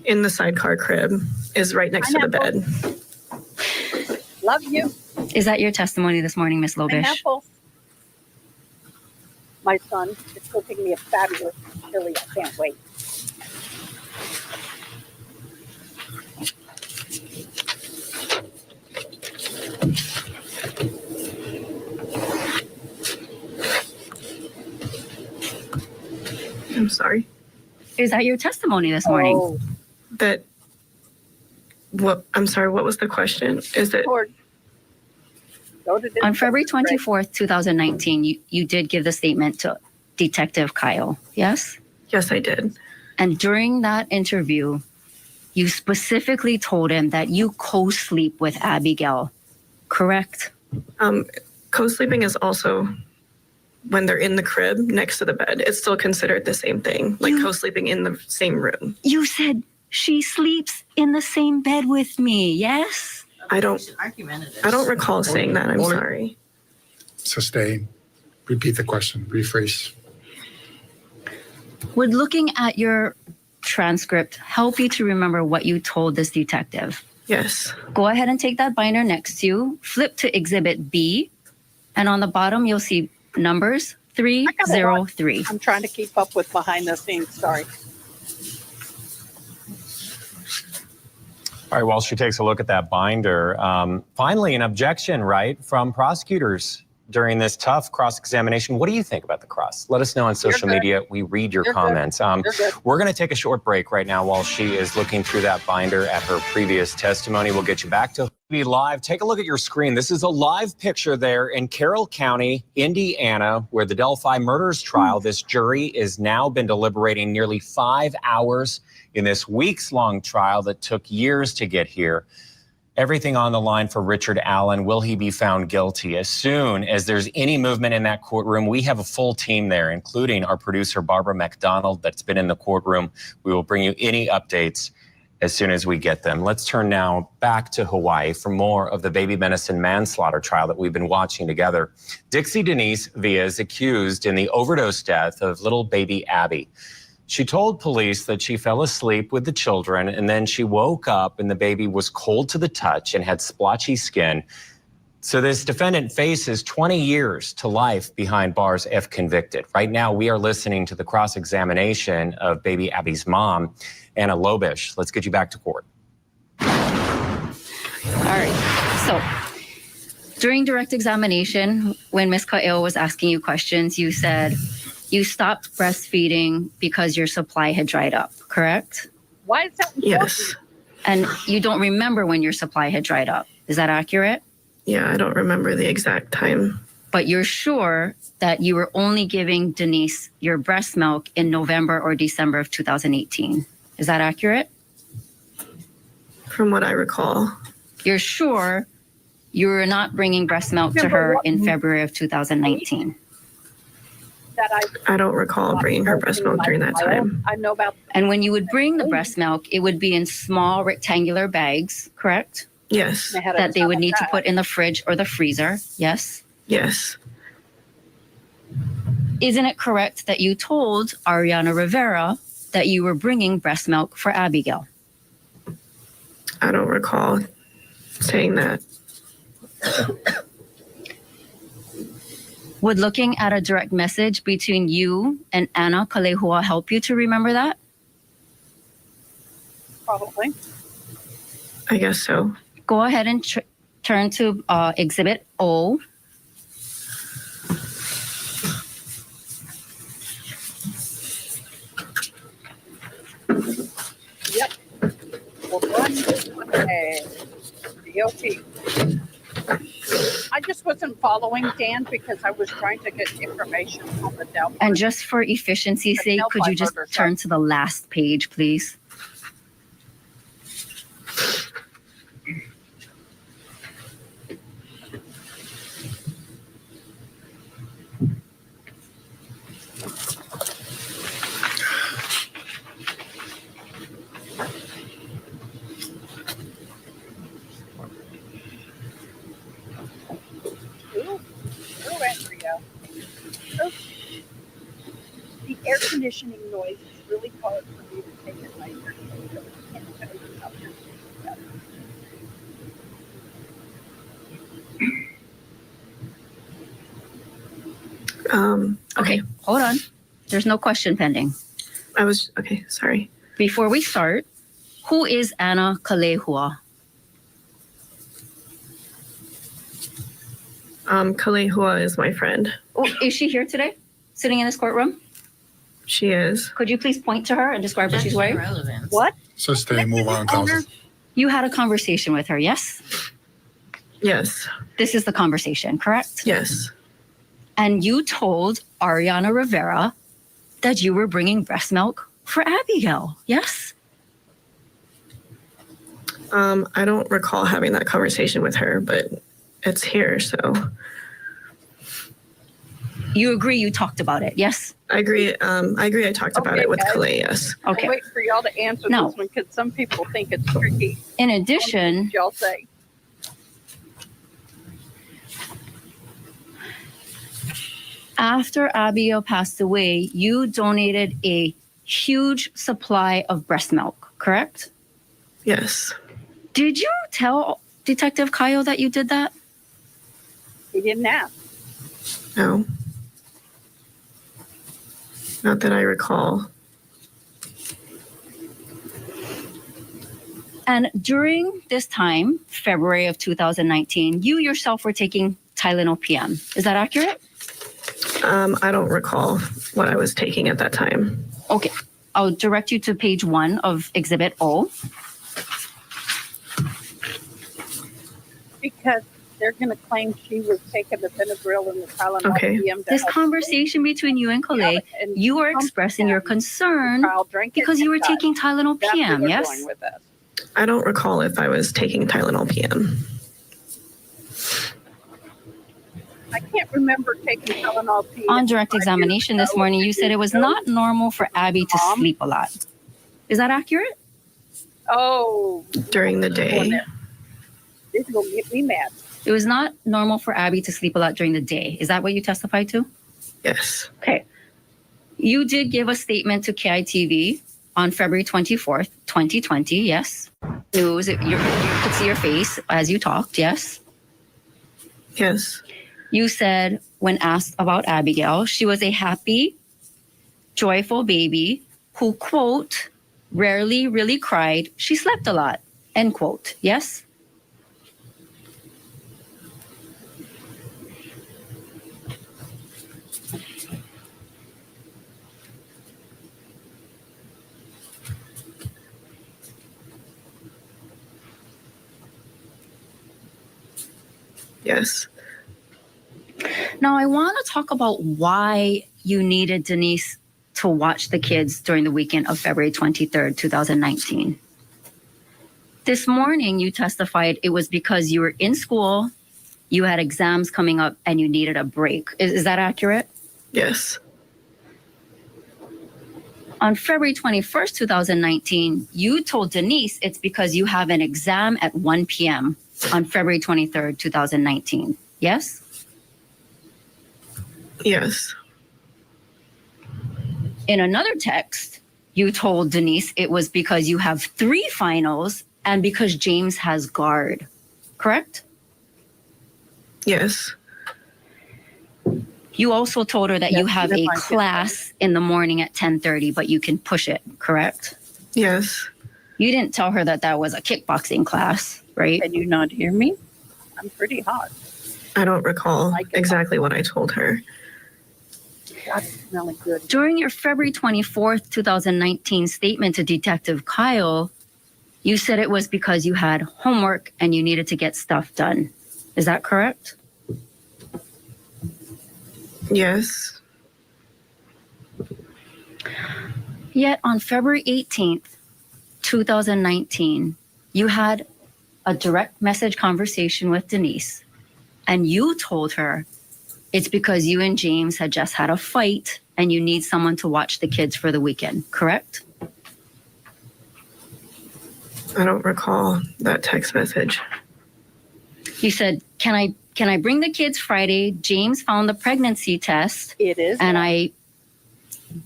S21: In the sidecar crib is right next to the bed.
S1: Love you.
S18: Is that your testimony this morning, Miss Lobish?
S1: Pineapple. My son is cooking me a fabulous chili. I can't wait.
S21: I'm sorry.
S18: Is that your testimony this morning?
S1: Oh.
S21: That what I'm sorry, what was the question? Is it
S18: On February 24th, 2019, you did give the statement to Detective Kyle, yes?
S21: Yes, I did.
S18: And during that interview, you specifically told him that you co-sleep with Abigail, correct?
S21: Co-sleeping is also when they're in the crib next to the bed. It's still considered the same thing, like co-sleeping in the same room.
S18: You said she sleeps in the same bed with me, yes?
S21: I don't recall saying that. I'm sorry.
S11: Sustain. Repeat the question. Rephrase.
S18: Would looking at your transcript help you to remember what you told this detective?
S21: Yes.
S18: Go ahead and take that binder next to you, flip to Exhibit B, and on the bottom you'll see numbers 303.
S1: I'm trying to keep up with behind the scenes. Sorry.
S5: All right, while she takes a look at that binder, finally an objection, right, from prosecutors during this tough cross-examination. What do you think about the cross? Let us know on social media. We read your comments. We're going to take a short break right now while she is looking through that binder at her previous testimony. We'll get you back to be live. Take a look at your screen. This is a live picture there in Carroll County, Indiana, where the Delphi murders trial, this jury has now been deliberating nearly 5 hours in this weeks-long trial that took years to get here. Everything on the line for Richard Allen. Will he be found guilty? As soon as there's any movement in that courtroom, we have a full team there, including our producer, Barbara McDonald, that's been in the courtroom. We will bring you any updates as soon as we get them. Let's turn now back to Hawaii for more of the baby medicine manslaughter trial that we've been watching together. Dixie Denise Villa is accused in the overdose death of little baby Abby. She told police that she fell asleep with the children and then she woke up and the baby was cold to the touch and had splotchy skin. So this defendant faces 20 years to life behind bars if convicted. Right now, we are listening to the cross-examination of baby Abby's mom, Anna Lobish. Let's get you back to court.
S18: All right. So during direct examination, when Ms. Ka'eo was asking you questions, you said you stopped breastfeeding because your supply had dried up, correct?
S1: Why is that important?
S21: Yes.
S18: And you don't remember when your supply had dried up. Is that accurate?
S21: Yeah, I don't remember the exact time.
S18: But you're sure that you were only giving Denise your breast milk in November or December of 2018. Is that accurate?
S21: From what I recall.
S18: You're sure you were not bringing breast milk to her in February of 2019.
S21: I don't recall bringing her breast milk during that time.
S1: I know about.
S18: And when you would bring the breast milk, it would be in small rectangular bags, correct?
S21: Yes.
S18: That they would need to put in the fridge or the freezer, yes?
S21: Yes.
S18: Isn't it correct that you told Ariana Rivera that you were bringing breast milk for Abigail?
S21: I don't recall saying that.
S18: Would looking at a direct message between you and Anna Kalehua help you to remember that?
S1: Probably.
S21: I guess so.
S18: Go ahead and turn to Exhibit O.
S1: Yep. We'll run this one. DOT. I just wasn't following Dan because I was trying to get information on the Delphi.
S18: And just for efficiency's sake, could you just turn to the last page, please?
S1: The air conditioning noise is really hard for me to take at night.
S18: Okay, hold on. There's no question pending.
S21: Okay, sorry.
S18: Before we start, who is Anna Kalehua?
S21: Kalehua is my friend.
S18: Oh, is she here today? Sitting in this courtroom?
S21: She is.
S18: Could you please point to her and describe what she's wearing? What?
S11: So stay, move on, counsel.
S18: You had a conversation with her, yes?
S21: Yes.
S18: This is the conversation, correct?
S21: Yes.
S18: And you told Ariana Rivera that you were bringing breast milk for Abigail, yes?
S21: I don't recall having that conversation with her, but it's here, so.
S18: You agree you talked about it, yes?
S21: I agree I talked about it with Kalei, yes.
S18: Okay.
S1: I'll wait for y'all to answer
S18: No.
S1: this one because some people think it's tricky.
S18: In addition,
S1: Y'all say.
S18: after Abigail passed away, you donated a huge supply of breast milk, correct?
S21: Yes.
S18: Did you tell Detective Kyle that you did that?
S1: He didn't ask.
S21: No. Not that I recall.
S18: And during this time, February of 2019, you yourself were taking Tylenol PM. Is that accurate?
S21: I don't recall what I was taking at that time.
S18: Okay. I'll direct you to page 1 of Exhibit O.
S1: Because they're going to claim she was taking the Benadryl and the Tylenol PM.
S18: This conversation between you and Colette, you are expressing your concern because you were taking Tylenol PM, yes?
S21: I don't recall if I was taking Tylenol PM.
S1: I can't remember taking Tylenol PM.
S18: On direct examination this morning, you said it was not normal for Abby to sleep a lot. Is that accurate?
S1: Oh.
S21: During the day.
S1: This is going to get me mad.
S18: It was not normal for Abby to sleep a lot during the day. Is that what you testified to?
S21: Yes.
S18: Okay. You did give a statement to KITV on February 24th, 2020, yes? News, you could see your face as you talked, yes?
S21: Yes.
S18: You said, when asked about Abigail, she was a happy, joyful baby who, quote, rarely really cried. She slept a lot, end quote, yes?
S21: Yes.
S18: Now, I want to talk about why you needed Denise to watch the kids during the weekend of February 23rd, 2019. This morning, you testified it was because you were in school, you had exams coming up, and you needed a break. Is that accurate?
S21: Yes.
S18: On February 21st, 2019, you told Denise it's because you have an exam at 1 p.m. on February 23rd, 2019. Yes?
S21: Yes.
S18: In another text, you told Denise it was because you have 3 finals and because James has guard. Correct?
S21: Yes.
S18: You also told her that you have a class in the morning at 10:30, but you can push it, correct?
S21: Yes.
S18: You didn't tell her that that was a kickboxing class, right?
S1: Can you not hear me? I'm pretty hot.
S21: I don't recall exactly what I told her.
S1: That's smelling good.
S18: During your February 24th, 2019 statement to Detective Kyle, you said it was because you had homework and you needed to get stuff done. Is that correct?
S21: Yes.
S18: Yet on February 18th, 2019, you had a direct message conversation with Denise, and you told her it's because you and James had just had a fight and you need someone to watch the kids for the weekend, correct?
S21: I don't recall that text message.
S18: You said, can I bring the kids Friday? James found the pregnancy test.
S1: It is.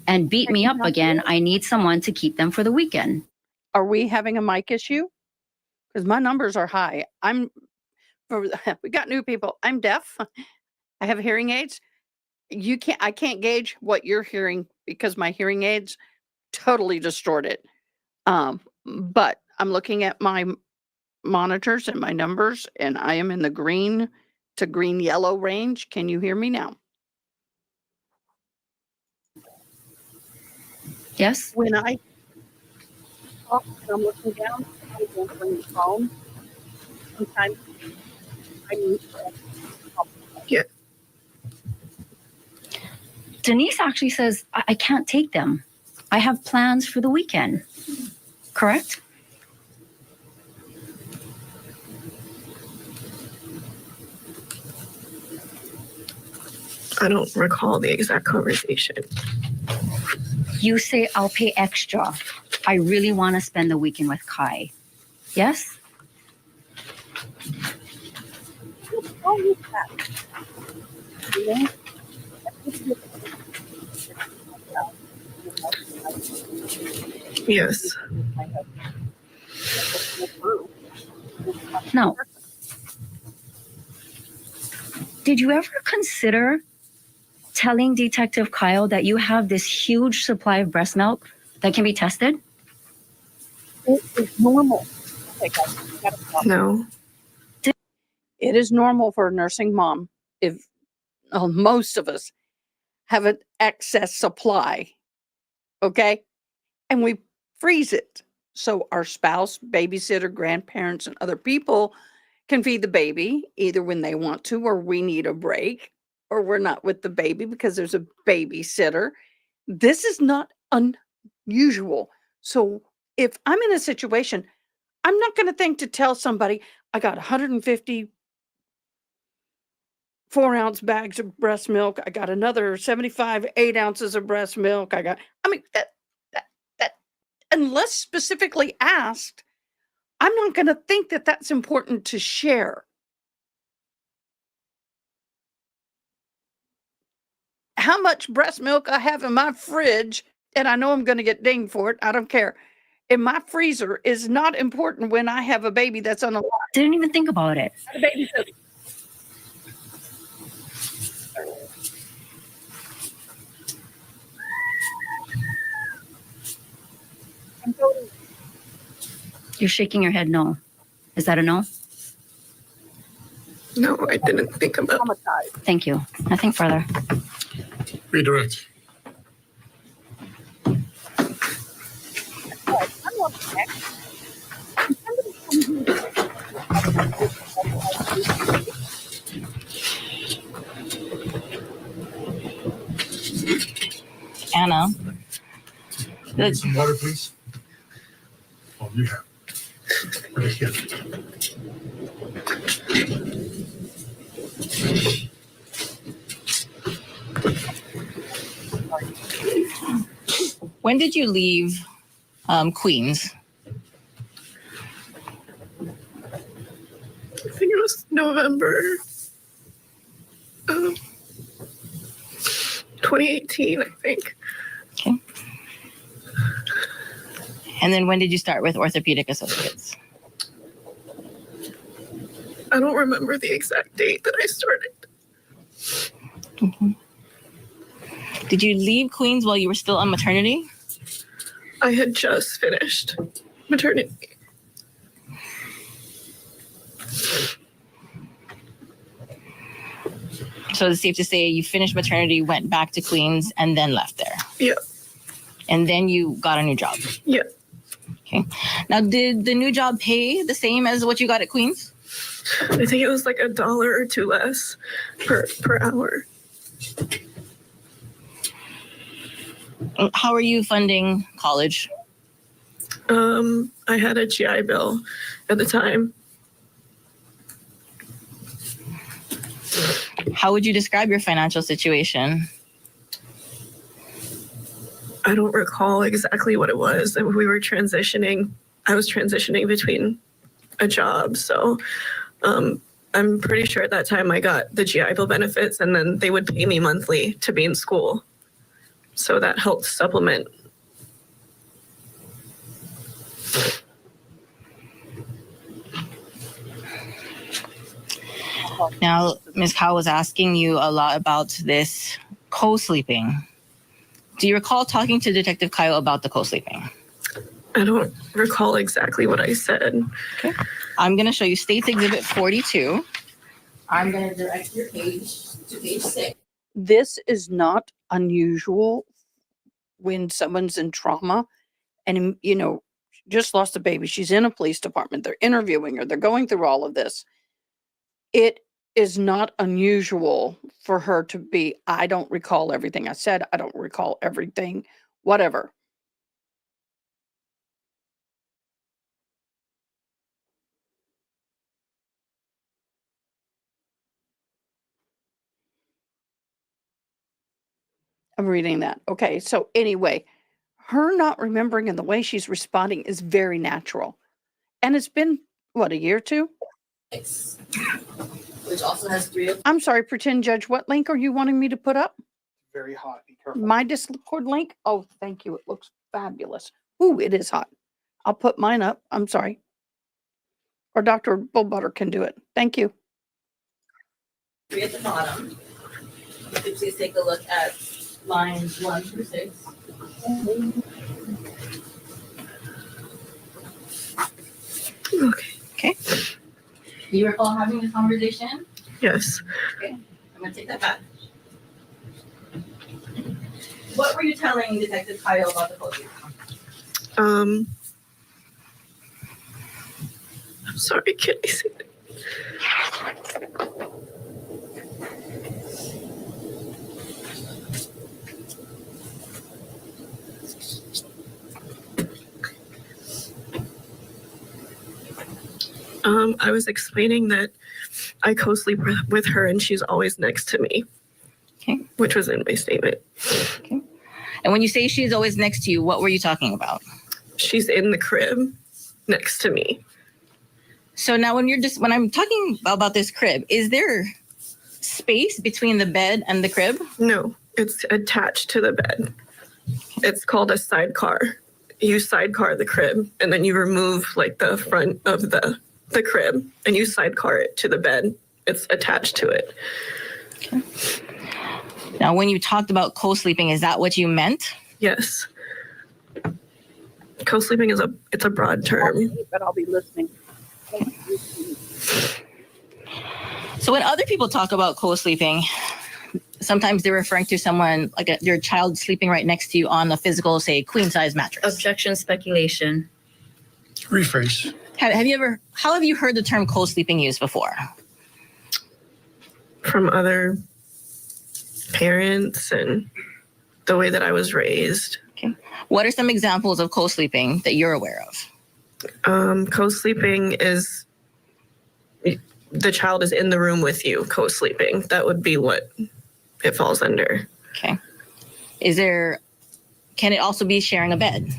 S18: And beat me up again. I need someone to keep them for the weekend.
S1: Are we having a mic issue? Because my numbers are high. We got new people. I'm deaf. I have hearing aids. I can't gauge what you're hearing because my hearing aids totally distort it. But I'm looking at my monitors and my numbers, and I am in the green to green yellow range. Can you hear me now?
S18: Yes.
S1: When I talk and I'm looking down, I'm answering the phone. Sometimes I need to.
S21: Yeah.
S18: Denise actually says, I can't take them. I have plans for the weekend. Correct?
S21: I don't recall the exact conversation.
S18: You say, I'll pay extra. I really want to spend the weekend with Kai. Yes?
S21: Yes.
S18: Now, did you ever consider telling Detective Kyle that you have this huge supply of breast milk that can be tested?
S1: It is normal. Okay, guys, we gotta stop.
S21: No.
S1: It is normal for a nursing mom if most of us have an excess supply, okay? And we freeze it so our spouse, babysitter, grandparents, and other people can feed the baby either when they want to, or we need a break, or we're not with the baby because there's a babysitter. This is not unusual. So if I'm in a situation, I'm not going to think to tell somebody I got 150 4-ounce bags of breast milk. I got another 75 8 ounces of breast milk. I mean, that, unless specifically asked, I'm not going to think that that's important to share. How much breast milk I have in my fridge, and I know I'm going to get dinged for it. I don't care. In my freezer is not important when I have a baby that's on a line.
S18: Didn't even think about it.
S1: A baby.
S18: You're shaking your head no. Is that a no?
S21: No, I didn't think about it.
S18: Thank you. Nothing further.
S11: Redirect.
S6: Anna.
S11: Need some water, please. Oh, you have. Right here.
S6: When did you leave Queens?
S21: I think it was November 2018, I think.
S6: Okay. And then when did you start with Orthopedic Associates?
S21: I don't remember the exact date that I started.
S6: Mm-hmm. Did you leave Queens while you were still on maternity?
S21: I had just finished maternity.
S6: So it's safe to say you finished maternity, went back to Queens, and then left there.
S21: Yeah.
S6: And then you got a new job.
S21: Yeah.
S6: Okay. Now, did the new job pay the same as what you got at Queens?
S21: I think it was like $1 or $2 less per hour.
S6: How are you funding college?
S21: I had a GI Bill at the time.
S6: How would you describe your financial situation?
S21: I don't recall exactly what it was. We were transitioning. I was transitioning between a job. So I'm pretty sure at that time I got the GI Bill benefits, and then they would pay me monthly to be in school. So that helped supplement.
S6: Now, Ms. Kyle was asking you a lot about this co-sleeping. Do you recall talking to Detective Kyle about the co-sleeping?
S21: I don't recall exactly what I said.
S6: Okay. I'm going to show you State's Exhibit 42. I'm going to direct your page to page 6.
S1: This is not unusual when someone's in trauma and, you know, just lost a baby. She's in a police department. They're interviewing her. They're going through all of this. It is not unusual for her to be, I don't recall everything I said. I don't recall everything, whatever. I'm reading that. Okay. So anyway, her not remembering and the way she's responding is very natural. And it's been, what, a year or two?
S6: Which also has 3 of.
S1: I'm sorry, pretend judge. What link are you wanting me to put up?
S2: Very hot. Be careful.
S1: My Discord link? Oh, thank you. It looks fabulous. Ooh, it is hot. I'll put mine up. I'm sorry. Or Dr. Bullbutter can do it. Thank you.
S6: 3 at the bottom. Could you please take a look at lines 1 through 6?
S21: Okay.
S6: Do you recall having this conversation?
S21: Yes.
S6: Okay, I'm gonna take that back. What were you telling Detective Kyle about the code?
S21: I'm sorry, can I say that? I was explaining that I co-sleep with her and she's always next to me.
S6: Okay.
S21: Which was in my statement.
S6: Okay. And when you say she's always next to you, what were you talking about?
S21: She's in the crib next to me.
S6: So now when I'm talking about this crib, is there space between the bed and the crib?
S21: No, it's attached to the bed. It's called a sidecar. You sidecar the crib and then you remove like the front of the crib and you sidecar it to the bed. It's attached to it.
S6: Okay. Now, when you talked about co-sleeping, is that what you meant?
S21: Yes. Co-sleeping is a broad term.
S1: But I'll be listening.
S6: So when other people talk about co-sleeping, sometimes they're referring to someone like your child sleeping right next to you on a physical, say, queen size mattress.
S18: Objection, speculation.
S11: Rephrase.
S6: How have you heard the term co-sleeping used before?
S21: From other parents and the way that I was raised.
S6: Okay. What are some examples of co-sleeping that you're aware of?
S21: Co-sleeping is the child is in the room with you, co-sleeping. That would be what it falls under.
S6: Okay. Can it also be sharing a bed?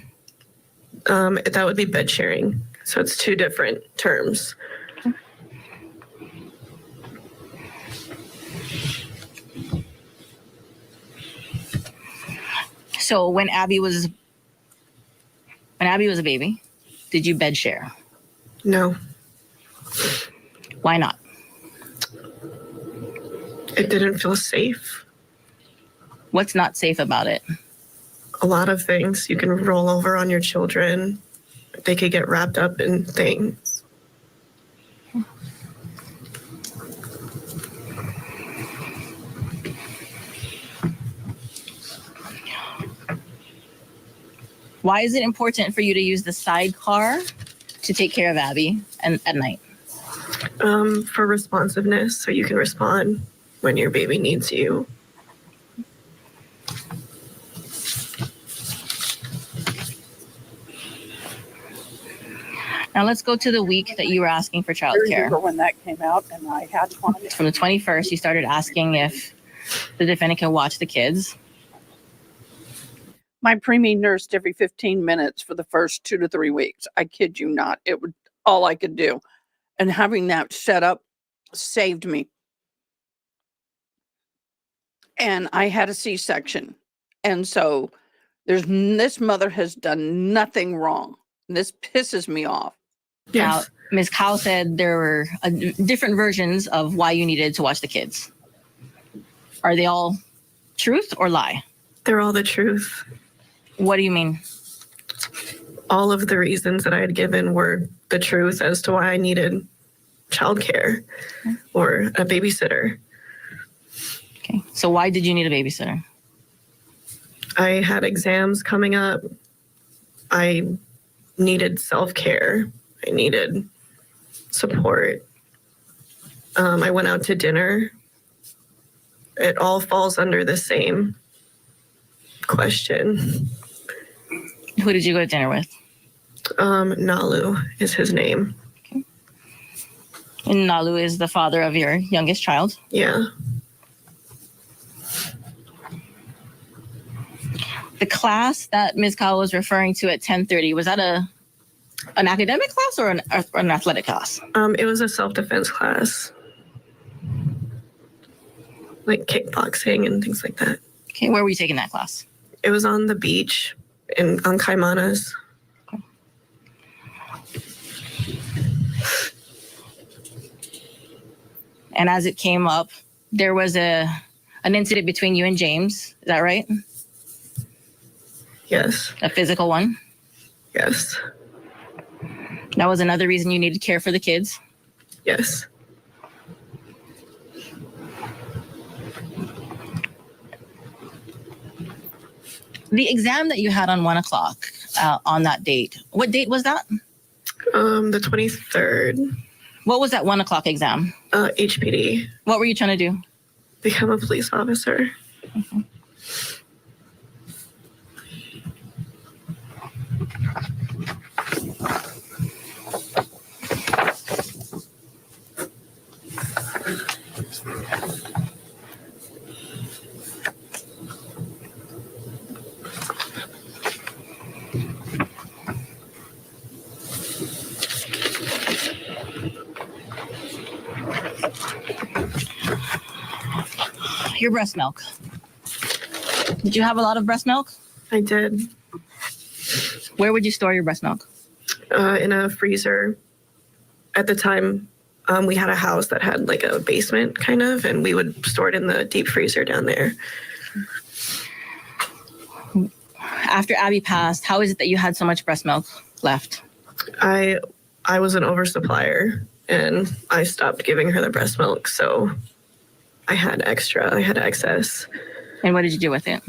S21: That would be bed sharing. So it's two different terms.
S6: Okay. So when Abby was a baby, did you bed share?
S21: No.
S6: Why not?
S21: It didn't feel safe.
S6: What's not safe about it?
S21: A lot of things. You can roll over on your children. They could get wrapped up in things.
S6: Why is it important for you to use the sidecar to take care of Abby at night?
S21: For responsiveness, so you can respond when your baby needs you.
S6: Now let's go to the week that you were asking for
S1: I
S6: childcare.
S1: remember when that came out, and I had one.
S6: From the 21st, you started asking if the defendant can watch the kids.
S1: My preemie nursed every 15 minutes for the first 2 to 3 weeks. I kid you not. It was all I could do. And having that set up saved me. And I had a C-section. And so this mother has done nothing wrong. And this pisses me off.
S6: Now, Ms. Kyle said there were different versions of why you needed to watch the kids. Are they all truth or lie?
S21: They're all the truth.
S6: What do you mean?
S21: All of the reasons that I had given were the truth as to why I needed childcare or a babysitter.
S6: Okay. So why did you need a babysitter?
S21: I had exams coming up. I needed self-care. I needed support. I went out to dinner. It all falls under the same question.
S6: Who did you go to dinner with?
S21: Nalu is his name.
S6: Okay. And Nalu is the father of your youngest child?
S21: Yeah.
S6: The class that Ms. Kyle was referring to at 10:30, was that an academic class or an athletic class?
S21: It was a self-defense class. Like kickboxing and things like that.
S6: Okay, where were you taking that class?
S21: It was on the beach on Caimanas.
S6: Okay. And as it came up, there was a an incident between you and James. Is that right?
S21: Yes.
S6: A physical one?
S21: Yes.
S6: That was another reason you needed care for the kids?
S21: Yes.
S6: The exam that you had on 1 o'clock on that date, what date was that?
S21: The 23rd.
S6: What was that 1 o'clock exam?
S21: HPD.
S6: What were you trying to do?
S21: Become a police officer.
S6: Mm-hmm. Your breast milk. Did you have a lot of breast milk?
S21: I did.
S6: Where would you store your breast milk?
S21: In a freezer. At the time, we had a house that had like a basement kind of, and we would store it in the deep freezer down there.
S6: After Abby passed, how is it that you had so much breast milk left?
S21: I was an oversupplier, and I stopped giving her the breast milk, so I had excess.
S6: And what did you do with it?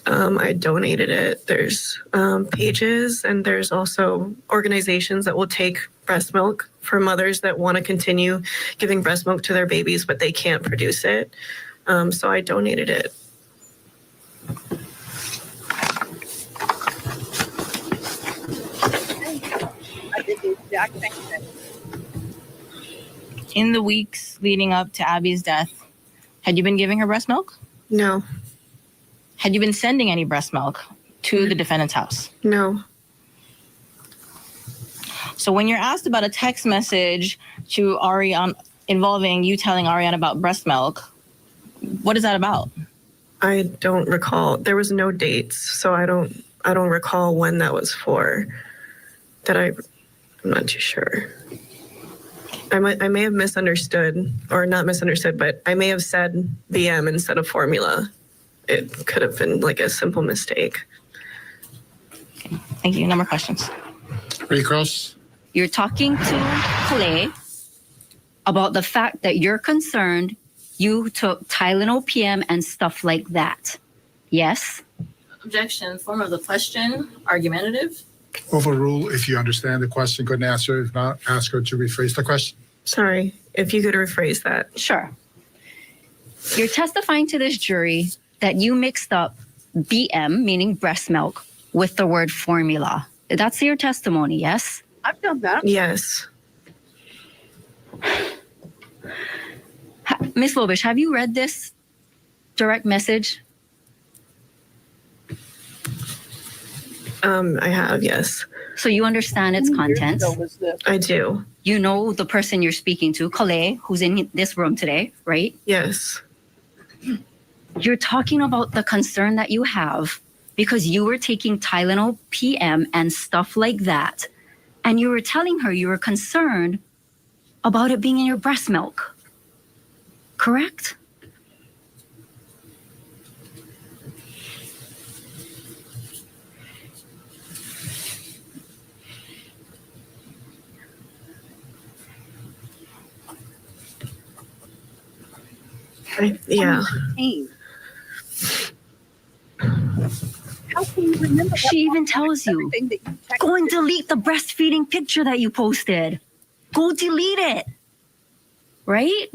S21: I donated it. There's pages, and there's also organizations that will take breast milk for mothers that want to continue giving breast milk to their babies, but they can't produce it. So I donated it.
S1: I did the exact same thing.
S6: In the weeks leading up to Abby's death, had you been giving her breast milk?
S21: No.
S6: Had you been sending any breast milk to the defendant's house?
S21: No.
S6: So when you're asked about a text message to Ariane involving you telling Ariane about breast milk, what is that about?
S21: I don't recall. There was no dates, so I don't recall when that was for. I'm not too sure. I may have misunderstood, or not misunderstood, but I may have said BM instead of formula. It could have been like a simple mistake.
S6: Okay. Thank you. No more questions.
S10: Recross.
S18: You're talking to Clay about the fact that you're concerned you took Tylenol PM and stuff like that. Yes?
S6: Objection. Form of the question. Argumentative.
S11: Overrule if you understand the question, couldn't answer. If not, ask her to rephrase the question.
S21: Sorry, if you could rephrase that.
S18: Sure. You're testifying to this jury that you mixed up BM, meaning breast milk, with the word formula. That's your testimony, yes?
S1: I've done that.
S21: Yes.
S18: Ms. Lobish, have you read this direct message?
S21: I have, yes.
S18: So you understand its contents?
S21: I do.
S18: You know the person you're speaking to, Kale, who's in this room today, right?
S21: Yes.
S18: You're talking about the concern that you have because you were taking Tylenol PM and stuff like that. And you were telling her you were concerned about it being in your breast milk. Correct?
S21: Yeah.
S1: How can you remember?
S18: She even tells you, go and delete the breastfeeding picture that you posted. Go delete it. Right?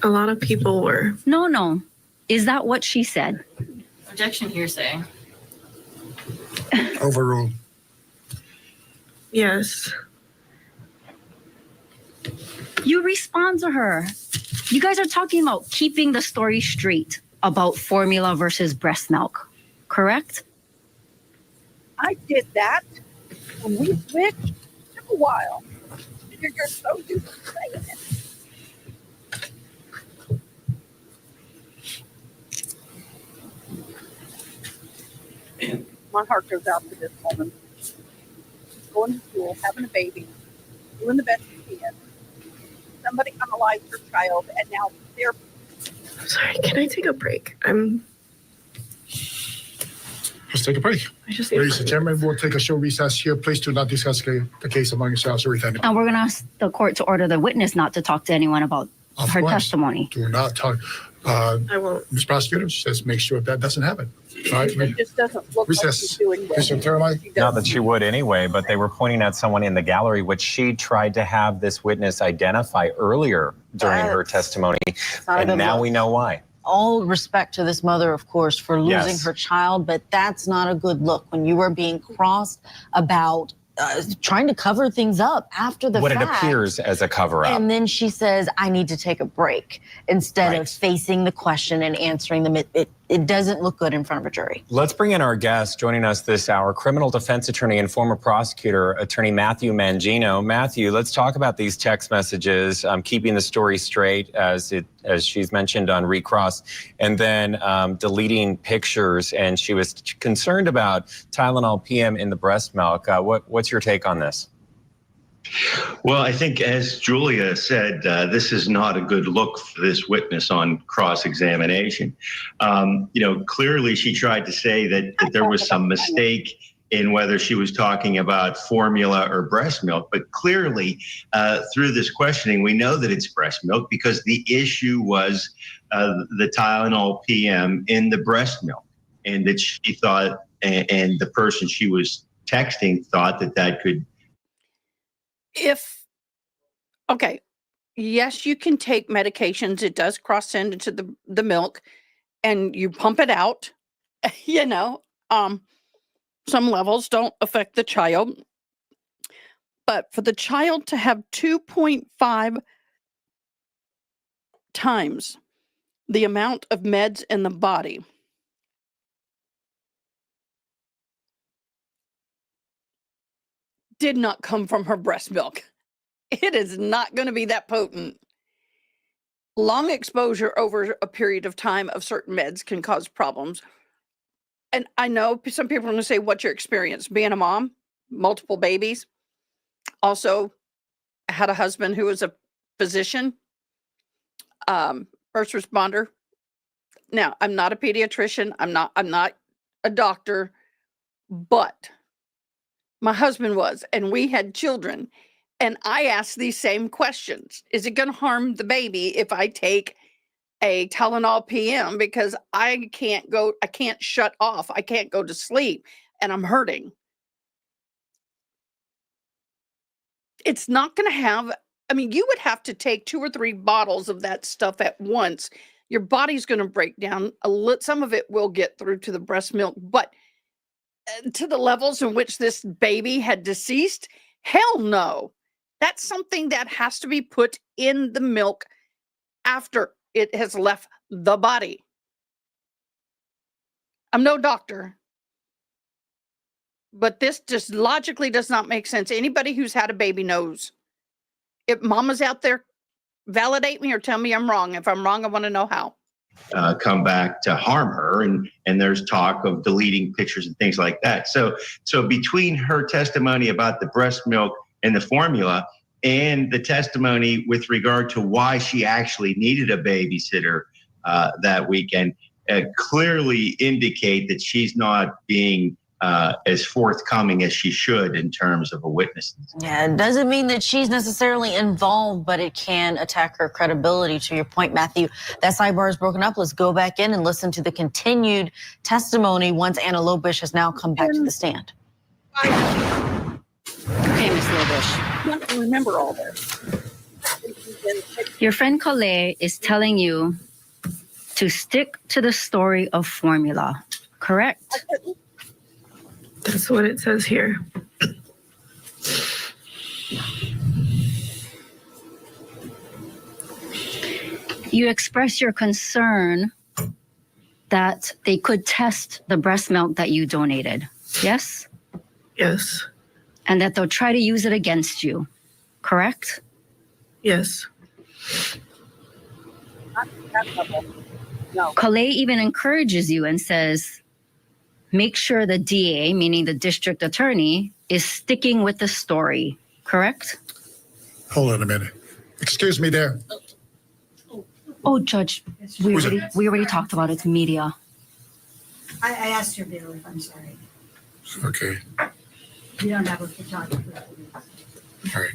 S21: A lot of people were.
S18: No. Is that what she said?
S6: Objection. Hearsay.
S11: Overrule.
S21: Yes.
S18: You respond to her. You guys are talking about keeping the story straight about formula versus breast milk, correct?
S1: I did that when we switched. It took a while. You're so used to saying it. My heart goes out to this woman. She's going to school, having a baby, doing the best she can. somebody unalived her child, and now they're.
S21: I'm sorry, can I take a break?
S11: Let's take a break.
S21: just need
S11: Ladies and gentlemen, we'll take a short recess here. Please do not discuss the case among yourselves or with anyone.
S18: And we're going to ask the court to order the witness not to talk to anyone about
S11: Of
S18: her
S11: course.
S18: testimony.
S11: Do not talk.
S21: I won't.
S11: Ms. Prosecutor, just make sure that doesn't happen. All right,
S1: It just doesn't look
S11: recess.
S1: like she's doing well.
S11: Mr. Caroline?
S5: Not that she would anyway, but they were pointing at someone in the gallery, which she tried to have this witness identify earlier during her testimony.
S15: not a
S5: And
S15: good
S5: now
S15: look.
S5: we know why.
S15: All respect to this mother, of course, for losing
S5: Yes.
S15: her child, but that's not a good look when you are being crossed about trying to cover things up after the
S5: What
S15: fact.
S5: it appears as a cover-up.
S15: And then she says, I need to take a break instead of facing the question and answering them. It doesn't look good in front of a jury.
S5: Let's bring in our guest joining us this hour, criminal defense attorney and former prosecutor, attorney Matthew Mangino. Matthew, let's talk about these text messages, keeping the story straight as she's mentioned on Recross, and then deleting pictures. And she was concerned about Tylenol PM in the breast milk. What's your take on this?
S16: Well, I think, as Julia said, this is not a good look for this witness on cross-examination. Clearly she tried to say that there was some mistake in whether she was talking about formula or breast milk, but clearly through this questioning, we know that it's breast milk because the issue was the Tylenol PM in the breast milk, and that she thought, and the person she was texting thought that could.
S1: Okay, yes, you can take medications. It does cross into the milk, and you pump it out. Some levels don't affect the child, but for the child to have 2.5 times the amount of meds in the body, did not come from her breast milk. It is not going to be that potent. Long exposure over a period of time of certain meds can cause problems. And I know some people are going to say, what's your experience? Being a mom, multiple babies. Also had a husband who was a physician, first responder. Now, I'm not a pediatrician. I'm not a doctor, but my husband was, and we had children. And I asked these same questions. Is it going to harm the baby if I take a Tylenol PM because I can't shut off. I can't go to sleep and I'm hurting. It's not going to have, you would have to take 2 or 3 bottles of that stuff at once. Your body's going to break down. Some of it will get through to the breast milk, but to the levels in which this baby had deceased, hell no. That's something that has to be put in the milk after it has left the body. I'm no doctor, but this just logically does not make sense. Anybody who's had a baby knows. If mama's out there, validate me or tell me I'm wrong. If I'm wrong, I want to know how.
S16: Come back to harm her, and there's talk of deleting pictures and things like that. So between her testimony about the breast milk and the formula and the testimony with regard to why she actually needed a babysitter that weekend, clearly indicate that she's not being as forthcoming as she should in terms of a witness.
S15: Yeah, it doesn't mean that she's necessarily involved, but it can attack her credibility. To your point, Matthew, that sidebar is broken up. Let's go back in and listen to the continued testimony once Anna Lobish has now come back to the stand.
S18: Okay, Ms. Lobish.
S1: I don't remember all this.
S18: Your friend Colette is telling you to stick to the story of formula, correct?
S21: That's what it says here.
S18: You express your concern that they could test the breast milk that you donated, yes?
S21: Yes.
S18: And that they'll try to use it against you, correct?
S21: Yes.
S1: No.
S18: Colette even encourages you and says, make sure the DA, meaning the district attorney, is sticking with the story, correct?
S11: Hold on a minute. Excuse me there.
S3: Oh, Judge, we already talked about it to media.
S17: I asked your bailiff, I'm sorry.
S11: Okay.
S17: We don't have a photographer.
S11: All right.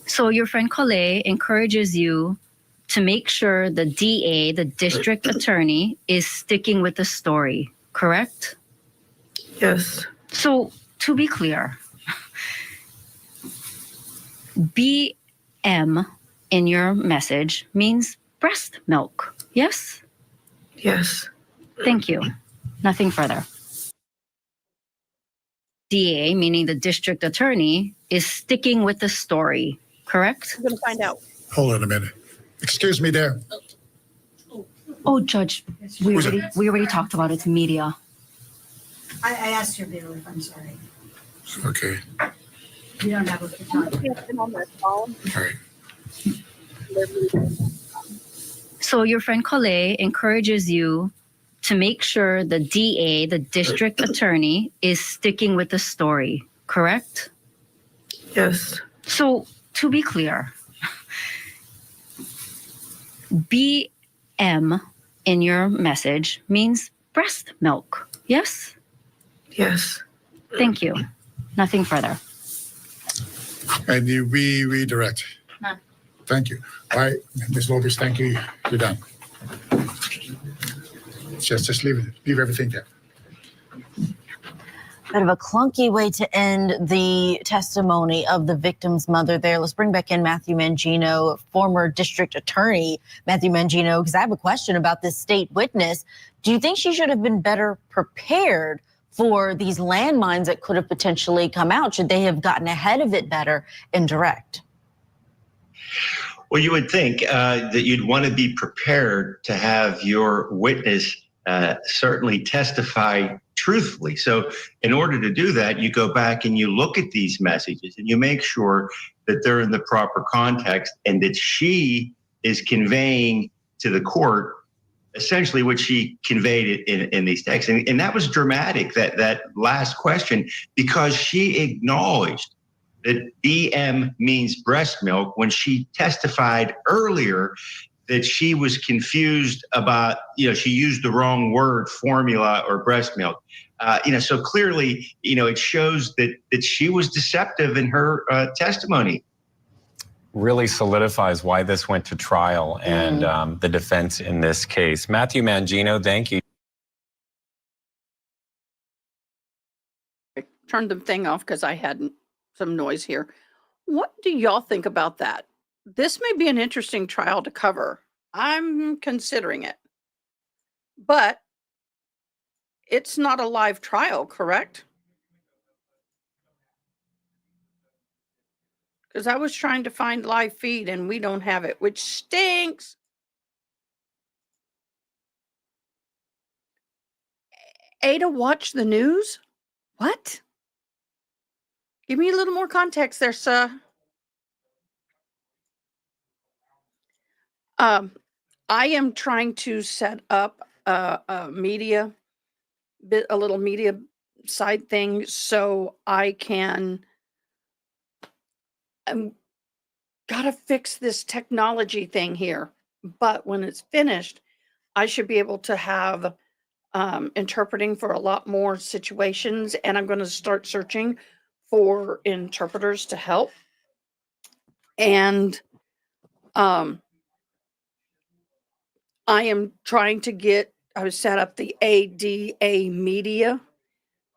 S3: So your friend Collet encourages you to make sure the DA, the district attorney, is sticking with the story, correct?
S21: Yes.
S3: So to be clear, BM in your message means breast milk, yes?
S21: Yes.
S3: Thank you. Nothing further. DA, meaning the district attorney, is sticking with the story, correct?
S1: I'm going to find out.
S11: Hold on a minute. Excuse me there.
S3: Oh, Judge, we already talked about it to media.
S17: I asked your bailiff, I'm sorry.
S11: Okay.
S17: We don't have a photographer.
S11: All right.
S3: So your friend Collet encourages you to make sure the DA, the district attorney, is sticking with the story, correct?
S21: Yes.
S3: So to be clear, BM in your message means breast milk, yes?
S21: Yes.
S3: Thank you. Nothing further.
S11: And we redirect.
S3: No.
S11: Thank you. All right, Ms. Lopez, thank you. You're done. Just leave everything there.
S15: Kind of a clunky way to end the testimony of the victim's mother there. Let's bring back in Matthew Mangino, former district attorney Matthew Mangino, because I have a question about this state witness. Do you think she should have been better prepared for these landmines that could have potentially come out? Should they have gotten ahead of it better and direct?
S16: Well, you would think that you'd want to be prepared to have your witness certainly testify truthfully. So in order to do that, you go back and you look at these messages and you make sure that they're in the proper context and that she is conveying to the court essentially what she conveyed in these texts. And that was dramatic, that last question, because she acknowledged that BM means breast milk when she testified earlier that she was confused about, she used the wrong word, formula or breast milk. So clearly, it shows that she was deceptive in her testimony.
S5: Really solidifies why this went to trial and the defense in this case. Matthew Mangino, thank you.
S1: I turned the thing off because I had some noise here. What do y'all think about that? This may be an interesting trial to cover. I'm considering it. But it's not a live trial, correct? Because I was trying to find live feed and we don't have it, which stinks. Ada, watch the news? What? Give me a little more context there, sir. I am trying to set up a little media side thing so I can gotta fix this technology thing here. But when it's finished, I should be able to have interpreting for a lot more situations, and I'm going to start searching for interpreters to help. And I am trying to I was set up the ADA media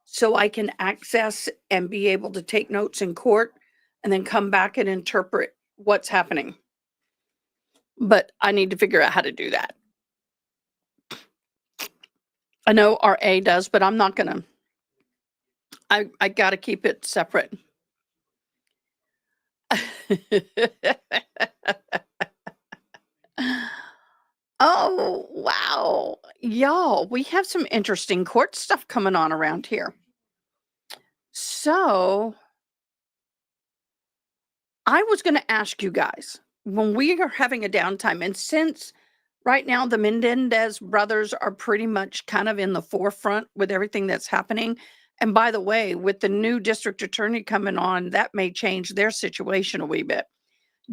S1: so I can access and be able to take notes in court and then come back and interpret what's happening. But I need to figure out how to do that. I know RA does, but I'm not going to. I got to keep it separate. Oh, wow. Y'all, we have some interesting court stuff coming on around here. So I was going to ask you guys, when we are having a downtime, and since right now the Menendez brothers are pretty much kind of in the forefront with everything that's happening, And by the way, with the new district attorney coming on, that may change their situation a wee bit.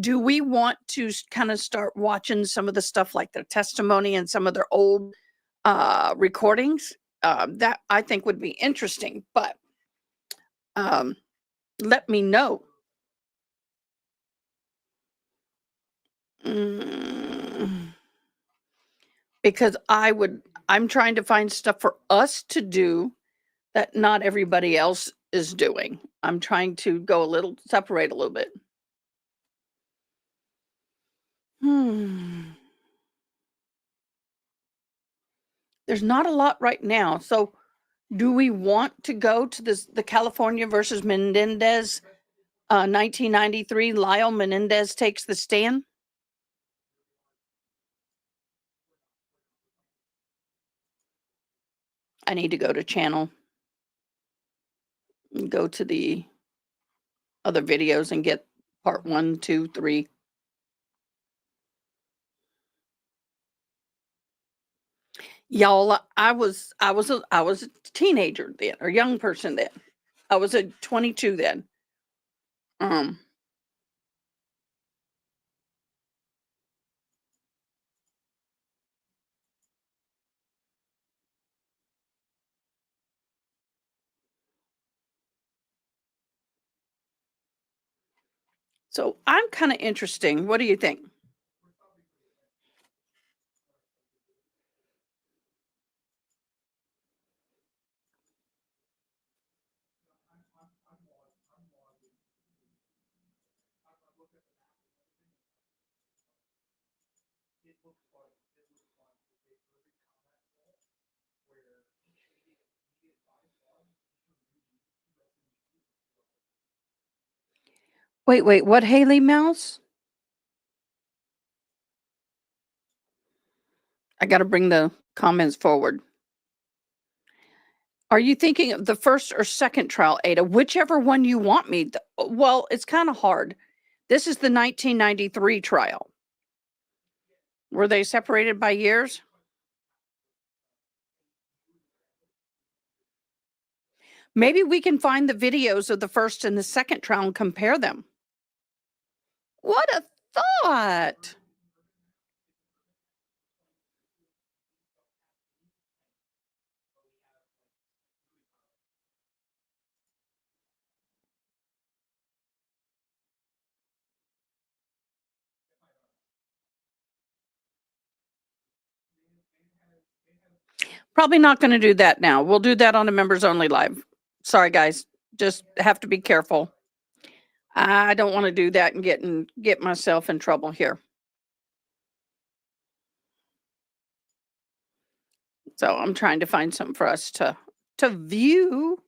S1: Do we want to kind of start watching some of the stuff like their testimony and some of their old recordings? That I think would be interesting, but let me know. Because I'm trying to find stuff for us to do that not everybody else is doing. I'm trying to go separate a little bit. There's not a lot right now. So do we want to go to the California versus Menendez 1993? Lyle Menendez takes the stand? I need to go to channel and go to the other videos and get part 1, 2, 3. Y'all, I was a teenager then, or young person then. I was a 22 then. So I'm kind of interesting. What do you think? Wait, what, Haley Mouse? I got to bring the comments forward. Are you thinking of the first or second trial, Ada? Whichever one you want me. Well, it's kind of hard. This is the 1993 trial. Were they separated by years? Maybe we can find the videos of the first and the second trial and compare them. What a thought. Probably not going to do that now. We'll do that on a members only live. Sorry, guys. Just have to be careful. I don't want to do that and get myself in trouble here. So I'm trying to find something for us to view.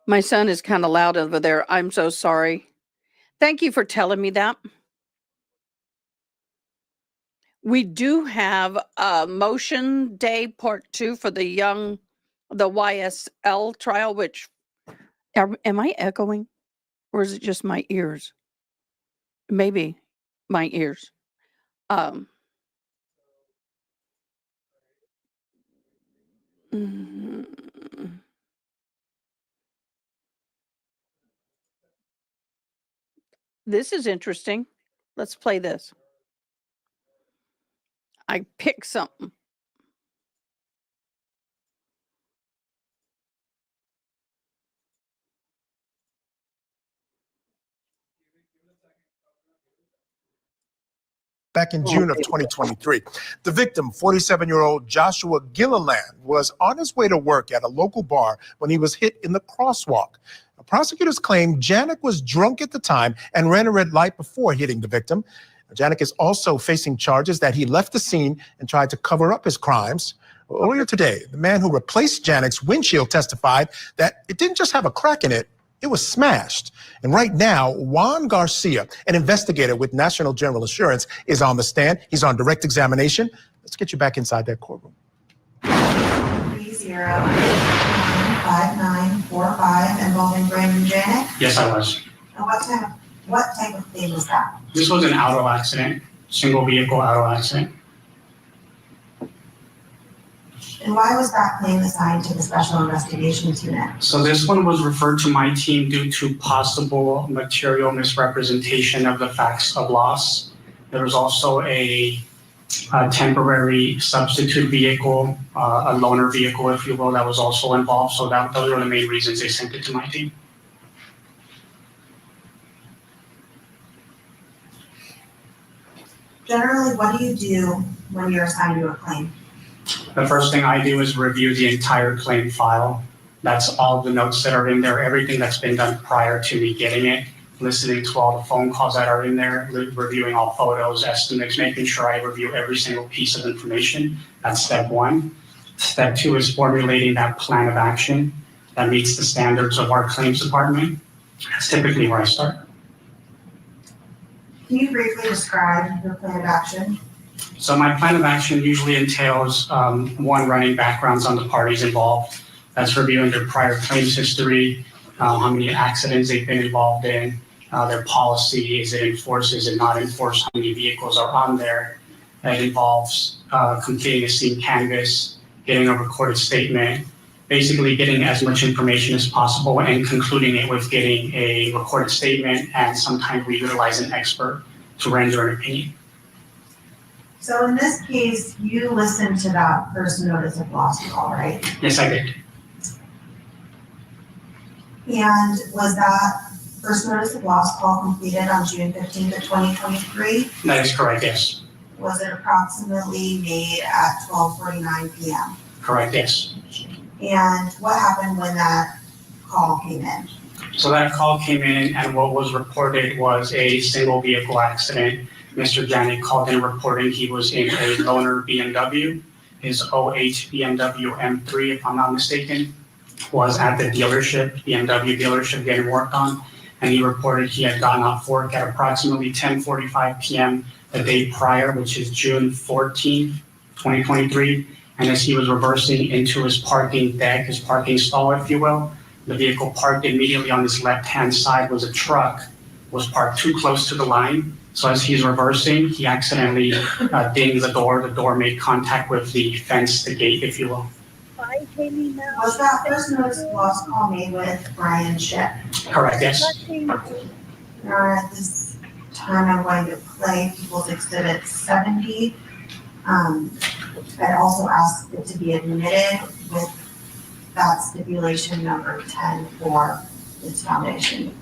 S1: My son is kind of loud over there. I'm so sorry. Thank you for telling me that. We do have a motion day part 2 for the YSL trial, which am I echoing or is it just my ears? Maybe my ears. This is interesting. Let's play this. I picked something.
S10: Back in June of 2023, the victim, 47-year-old Joshua Gilliland, was on his way to work at a local bar when he was hit in the crosswalk. Prosecutors claim Janik was drunk at the time and ran a red light before hitting the victim. Janik is also facing charges that he left the scene and tried to cover up his crimes. Earlier today, the man who replaced Janik's windshield testified that it didn't just have a crack in it, it was smashed. And right now, Juan Garcia, an investigator with National General Assurance, is on the stand. He's on direct examination. Let's get you back inside that courtroom.
S14: 305945 involving Brandon Janik?
S20: Yes, I was.
S14: And what type of thing was that?
S20: This was an auto accident, single vehicle auto accident.
S14: And why was that claim assigned to the Special Investigations Unit?
S7: So this one was referred to my team due to possible material misrepresentation of the facts of loss. There was also a temporary substitute vehicle, a loaner vehicle, if you will, that was also involved. So those were the main reasons they sent it to my team.
S14: Generally, what do you do when you're assigned to a claim?
S7: The first thing I do is review the entire claim file. That's all the notes that are in there, everything that's been done prior to me getting it, listening to all the phone calls that are in there, reviewing all photos, estimates, making sure I review every single piece of information. That's step one. Step two is formulating that plan of action that meets the standards of our claims department. That's typically where I start.
S14: Can you briefly describe your plan of action?
S7: So my plan of action usually entails one, running backgrounds on the parties involved. That's reviewing their prior claims history, how many accidents they've been involved in, their policy, is it enforced, is it not enforced, how many vehicles are on there. It involves completing a scene canvas, getting a recorded statement, basically getting as much information as possible and concluding it with getting a recorded statement, and sometimes we utilize an expert to render an opinion.
S14: So in this case, you listened to that first notice of loss call, right?
S7: Yes, I did.
S14: And was that first notice of loss call completed on June 15th of 2023?
S7: That is correct, yes.
S14: Was it approximately made at 12:49 p.m.?
S7: Correct, yes.
S14: And what happened when that call came in?
S7: So that call came in, and what was reported was a single vehicle accident. Mr. Janik called in reporting he was in a loaner BMW. His 08 BMW M3, if I'm not mistaken, was at the dealership, BMW dealership, getting worked on. And he reported he had gotten off work at approximately 10:45 p.m. the day prior, which is June 14th, 2023. And as he was reversing into his parking deck, his parking stall, if you will, the vehicle parked immediately on his left-hand side was a truck, was parked too close to the line. So as he's reversing, he accidentally dinged the door. The door made contact with the fence, the gate, if you will.
S14: Was that first notice of loss call made with Brian Ship?
S7: Correct, yes.
S14: At this time, I'm going to play People's Exhibit 70. I'd also ask it to be admitted with that stipulation number 10 for its foundation.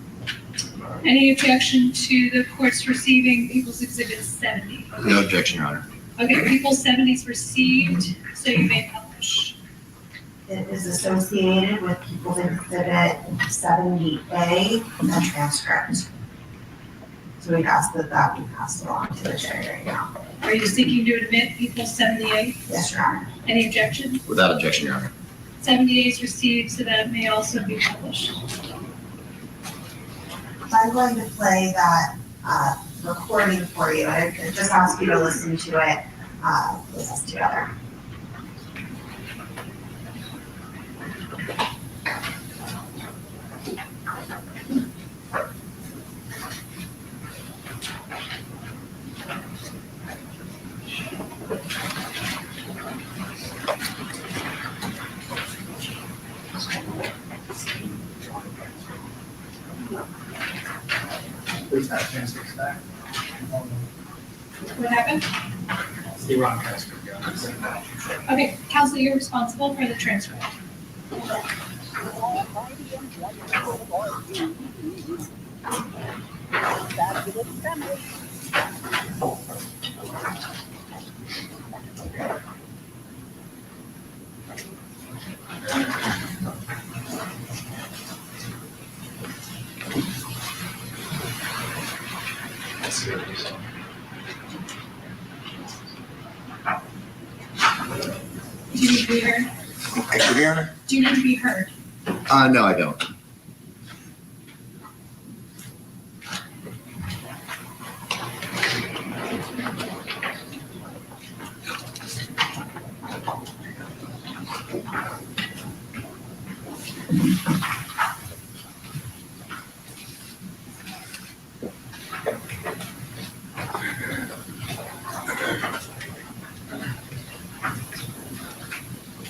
S20: Any objection to the court's receiving People's Exhibit 70?
S23: No objection, Your Honor.
S20: Okay, People's 70 is received, so you may publish.
S14: It is associated with People's Exhibit 70A, the transcript. So we'd ask that that be passed along to the jury right now.
S20: Are you seeking to admit People's 78?
S14: Yes, Your Honor.
S20: Any objection?
S23: Without objection, Your Honor.
S20: 78 is received, so that may also be published.
S14: I'm going to play that recording for you. I just ask you to listen to it with us together.
S7: Please have transcripts back.
S20: What happened?
S7: The wrong transcript.
S20: Okay, counsel, you're responsible for the transcript. Do you need to be heard?
S23: Excuse me, Your Honor?
S20: Do you need to be heard?
S23: No, I don't.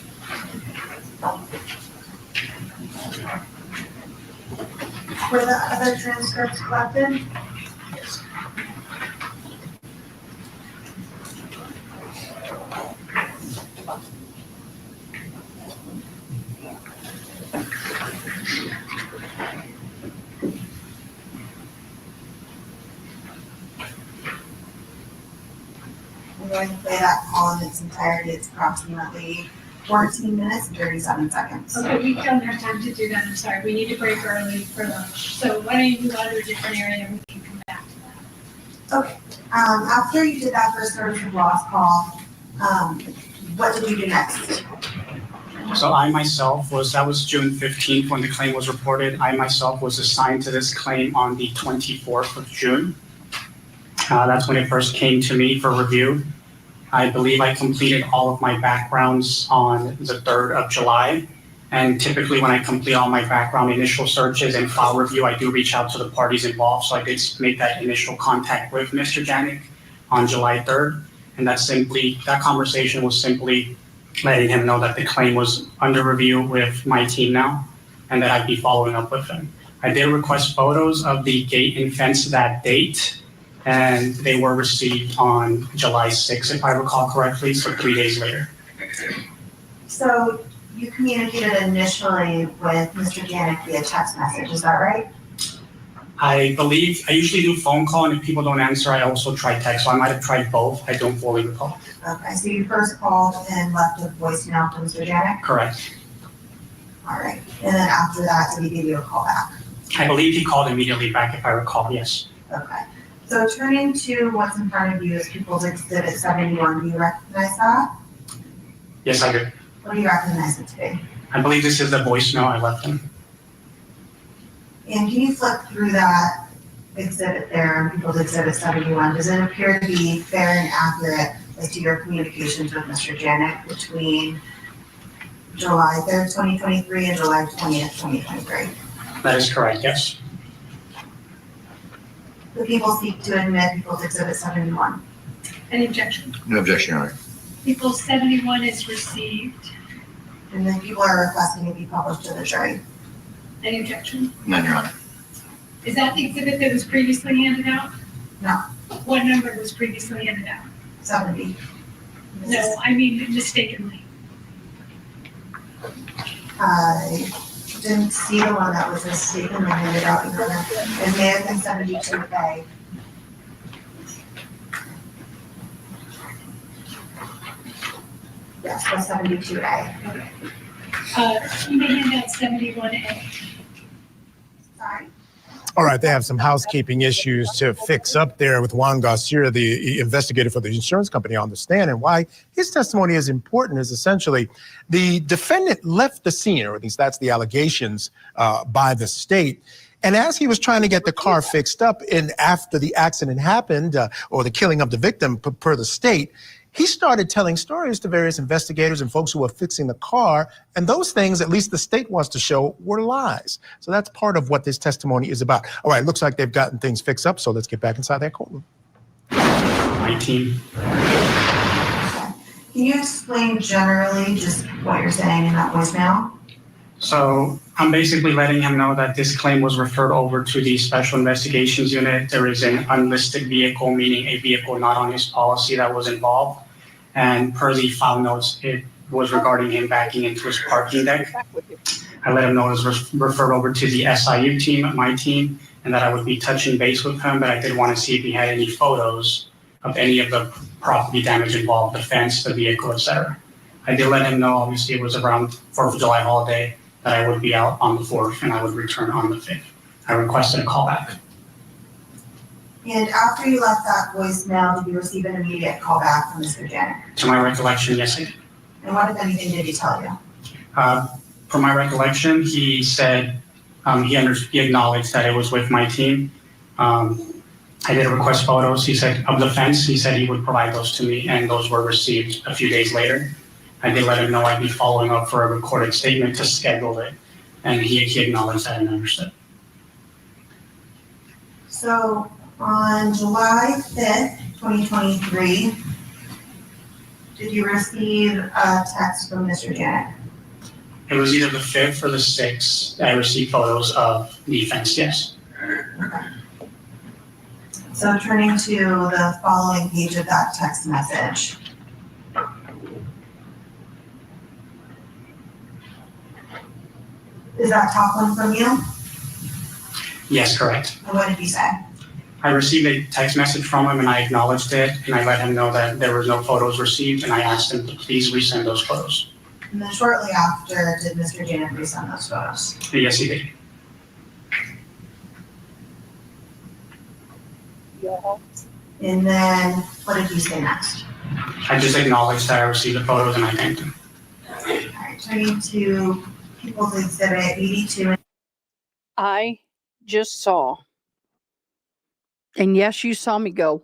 S20: What
S14: Were the other transcripts collected? I'm going to play that call in its entirety. It's approximately 14 minutes and 37 seconds.
S20: Okay, we don't have time to do that. I'm sorry. We need to break early for lunch. So why don't you move on to a different area and we can come back to that.
S14: Okay. After you did that first service of loss call, what did you do next?
S7: So that was June 15th when the claim was reported. I myself was assigned to this claim on the 24th of June. That's when it first came to me for review. I believe I completed all of my backgrounds on the 3rd of July. And typically when I complete all my background initial searches and file review, I do reach out to the parties involved. So I did make that initial contact with Mr. Janik on July 3rd. And that conversation was simply letting him know that the claim was under review with my team now and that I'd be following up with him. I did request photos of the gate and fence that date, and they were received on July 6th, if I recall correctly, so 3 days later.
S14: So you communicated initially with Mr. Janik via text message, is that right?
S7: I believe I usually do phone call, and if people don't answer, I also try text, so I might have tried both. I don't fully recall.
S14: Okay, so you first called and left a voicemail to Mr. Janik?
S7: Correct.
S14: All right, and then after that, did he give you a call back?
S7: I believe he called immediately back, if I recall, yes.
S14: Okay, so turning to what's in front of you is People's Exhibit 71, do you recognize that?
S7: Yes, I do.
S14: What do you recognize it to be?
S7: I believe this is the voicemail I left him.
S14: And can you flip through that exhibit there, People's Exhibit 71? Does it appear to be fair and accurate as to your communications with Mr. Janik between July 3rd, 2023 and July 20th, 2023?
S7: That is correct, yes.
S14: The people seek to admit People's Exhibit 71.
S20: Any objection?
S23: No objection, Your Honor.
S20: People 71 is received.
S14: And then people are requesting it be published to the jury.
S20: Any objection?
S23: None, Your Honor.
S20: Is that the exhibit that was previously handed out?
S14: No.
S20: What number was previously handed out?
S14: 70.
S20: No, I mean mistakenly.
S14: I didn't see the one that was mistakenly handed out. It may have been 72A. Yes, that's 72A.
S20: You may hand out 71A.
S14: Sorry.
S10: All right, they have some housekeeping issues to fix up there with Juan Garcia, the investigator for the insurance company, on the stand. And why his testimony is important is essentially the defendant left the scene, or at least that's the allegations by the state. And as he was trying to get the car fixed up, and after the accident happened, or the killing of the victim per the state, he started telling stories to various investigators and folks who were fixing the car. And those things, at least the state wants to show, were lies. So that's part of what this testimony is about. All right, looks like they've gotten things fixed up. So let's get back inside that courtroom.
S7: 19.
S14: Can you explain generally just what you're saying in that voicemail?
S7: So I'm basically letting him know that this claim was referred over to the Special Investigations Unit. There is an unlisted vehicle, meaning a vehicle not on his policy, that was involved. And per the file notes, it was regarding him backing into his parking deck. I let him know it was referred over to the SIU team, my team, and that I would be touching base with him, but I did want to see if he had any photos of any of the property damage involved, the fence, the vehicle, etc. I did let him know, obviously it was around 4th of July holiday, that I would be out on the 4th and I would return on the 5th. I requested a call back.
S14: And after you left that voicemail, did you receive an immediate call back from Mr. Janik?
S7: To my recollection, yes, I did.
S14: And what, if anything, did he tell you?
S7: From my recollection, he said he acknowledged that it was with my team. I did request photos. He said of the fence. He said he would provide those to me, and those were received a few days later. I did let him know I'd be following up for a recorded statement to schedule it, and he acknowledged that and understood.
S14: So on July 5th, 2023, did you receive a text from Mr. Janik?
S7: It was either the 5th or the 6th that I received photos of the fence, yes.
S14: So turning to the following page of that text message. Is that top one from you?
S7: Yes, correct.
S14: And what did you say?
S7: I received a text message from him and I acknowledged it and I let him know that there were no photos received and I asked him to please resend those photos.
S14: And then shortly after, did Mr. Dianne resend those photos?
S7: Yes, he did.
S14: And then what did you say next?
S7: I just acknowledged that I received the photos and I thanked him.
S14: All right, turning to People's Exhibit 82.
S1: I just saw, and yes, you saw me go.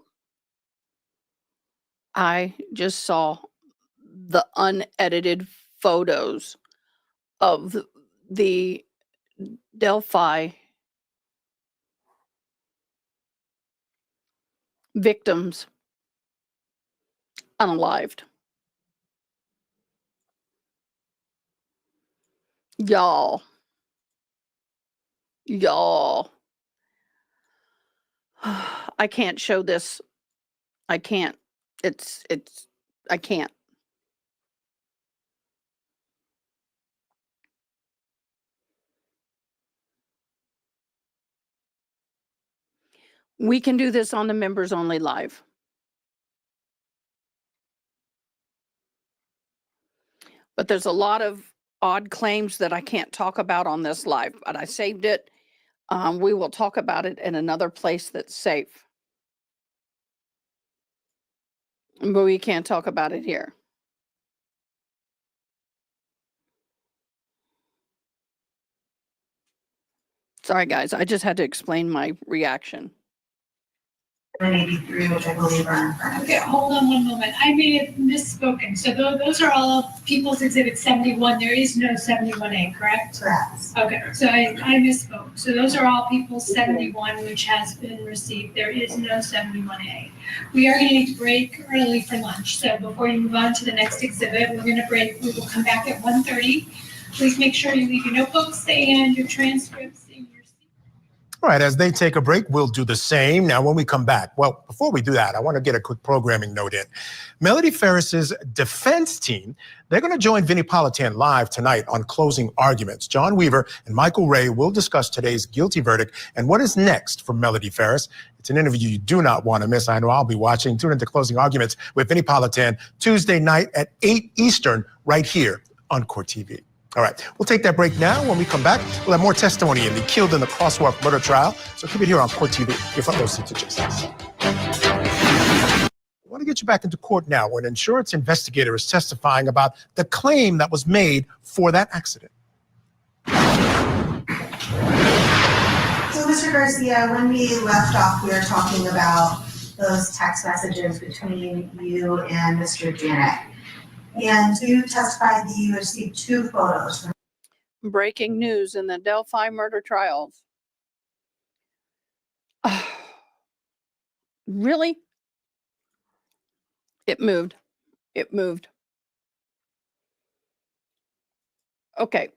S1: I just saw the unedited photos of the Delphi victims unalived. Y'all. I can't show this. I can't. I can't. We can do this on the members only live. But there's a lot of odd claims that I can't talk about on this live, but I saved it. We will talk about it in another place that's safe. But we can't talk about it here. Sorry, guys. I just had to explain my reaction.
S14: 83, which I believe are in front of you.
S20: Okay, hold on one moment. I may have misspoken. So those are all People's Exhibit 71. There is no 71A, correct?
S14: Correct.
S20: Okay, so I misspoke. So those are all People's 71, which has been received. There is no 71A. We are going to need to break early for lunch. So before you move on to the next exhibit, we're going to break. We will come back at 1:30. Please make sure you leave your notebooks and your transcripts in your seat.
S10: All right, as they take a break, we'll do the same. Now, when we come back, well, before we do that, I want to get a quick programming note in. Melody Ferris's defense team, they're going to join Vinnie Politan live tonight on Closing Arguments. John Weaver and Michael Ray will discuss today's guilty verdict and what is next for Melody Ferris. It's an interview you do not want to miss. I know I'll be watching. Tune into Closing Arguments with Vinnie Politan Tuesday night at 8 Eastern right here on Court TV. All right, we'll take that break now. When we come back, we'll have more testimony in the Killed in the Crosswalk murder trial. So keep it here on Court TV, your front row seat to justice. I want to get you back into court now when an insurance investigator is testifying about the claim that was made for that accident.
S14: So, Mr. Garcia, when we left off, we were talking about those text messages between you and Mr. Janet. And you testified that you received 2 photos.
S1: Breaking news in the Delphi murder trials. Really? It moved. It moved. Okay.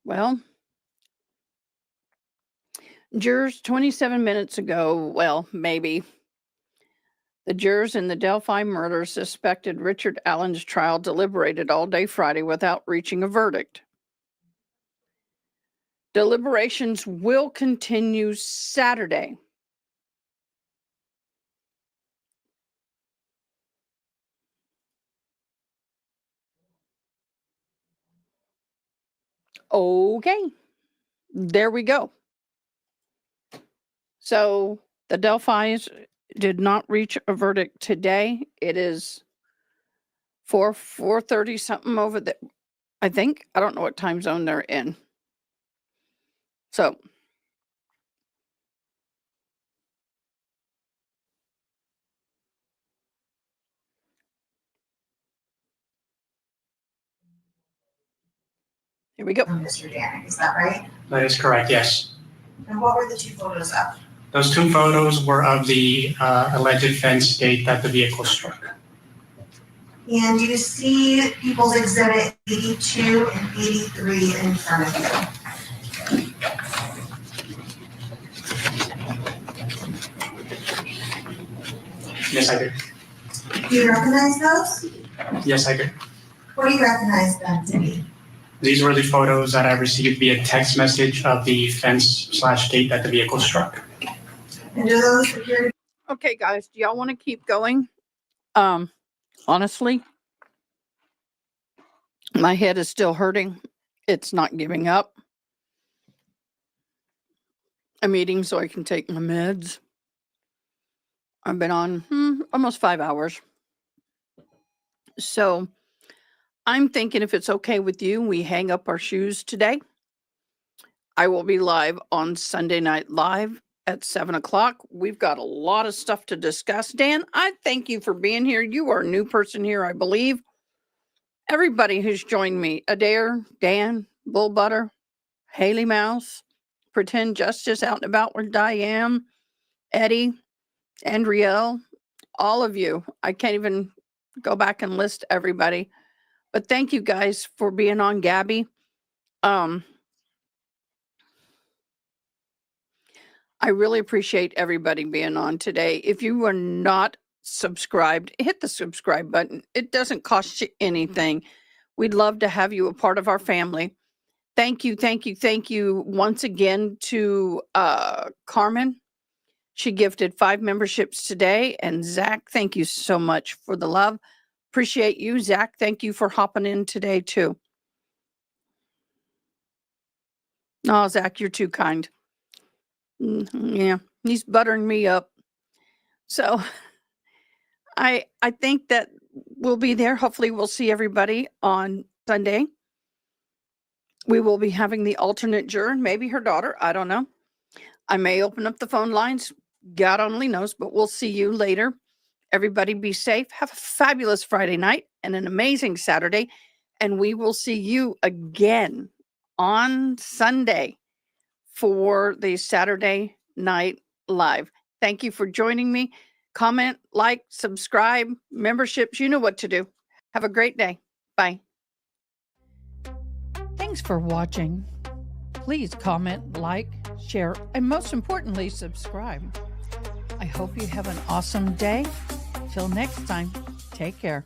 S1: Well, jurors 27 minutes ago, well, maybe, the jurors in the Delphi murder suspected Richard Allen's trial deliberated all day Friday without reaching a verdict. Deliberations will continue Saturday. Okay, there we go. So the Delphis did not reach a verdict today. It is 4:30 something over there, I think. I don't know what time zone they're in. So here we go.
S14: Mr. Janet, is that right?
S7: That is correct, yes.
S14: And what were the two photos of?
S7: Those two photos were of the alleged fence gate that the vehicle struck.
S14: And do you see People's Exhibit 82 and 83 in front of you?
S7: Yes, I did.
S14: Do you recognize those?
S7: Yes, I did.
S14: What do you recognize them to be?
S7: These were the photos that I received via text message of the fence/gate that the vehicle struck.
S14: And do those appear?
S1: Okay, guys, do y'all want to keep going? Honestly, my head is still hurting. It's not giving up. I'm eating so I can take my meds. I've been on almost 5 hours. So I'm thinking if it's okay with you, we hang up our shoes today. I will be live on Sunday Night Live at 7 o'clock. We've got a lot of stuff to discuss. Dan, I thank you for being here. You are a new person here, I believe. Everybody who's joined me, Adair, Dan, Bull Butter, Haley Mouse, Pretend Justice out and about with Dianne, Eddie, Andrielle, all of you. I can't even go back and list everybody. But thank you guys for being on, Gabby. I really appreciate everybody being on today. If you are not subscribed, hit the subscribe button. It doesn't cost you anything. We'd love to have you a part of our family. Thank you, thank you, thank you once again to Carmen. She gifted 5 memberships today. And Zach, thank you so much for the love. Appreciate you. Zach, thank you for hopping in today too. Oh, Zach, you're too kind. Yeah, he's buttering me up. So I think that we'll be there. Hopefully we'll see everybody on Sunday. We will be having the alternate juror, maybe her daughter. I don't know. I may open up the phone lines. God only knows, but we'll see you later. Everybody be safe. Have a fabulous Friday night and an amazing Saturday. And we will see you again on Sunday for the Saturday Night Live. Thank you for joining me. Comment, like, subscribe, memberships. You know what to do. Have a great day. Bye. Thanks for watching. Please comment, like, share, and most importantly, subscribe. I hope you have an awesome day. Till next time, take care.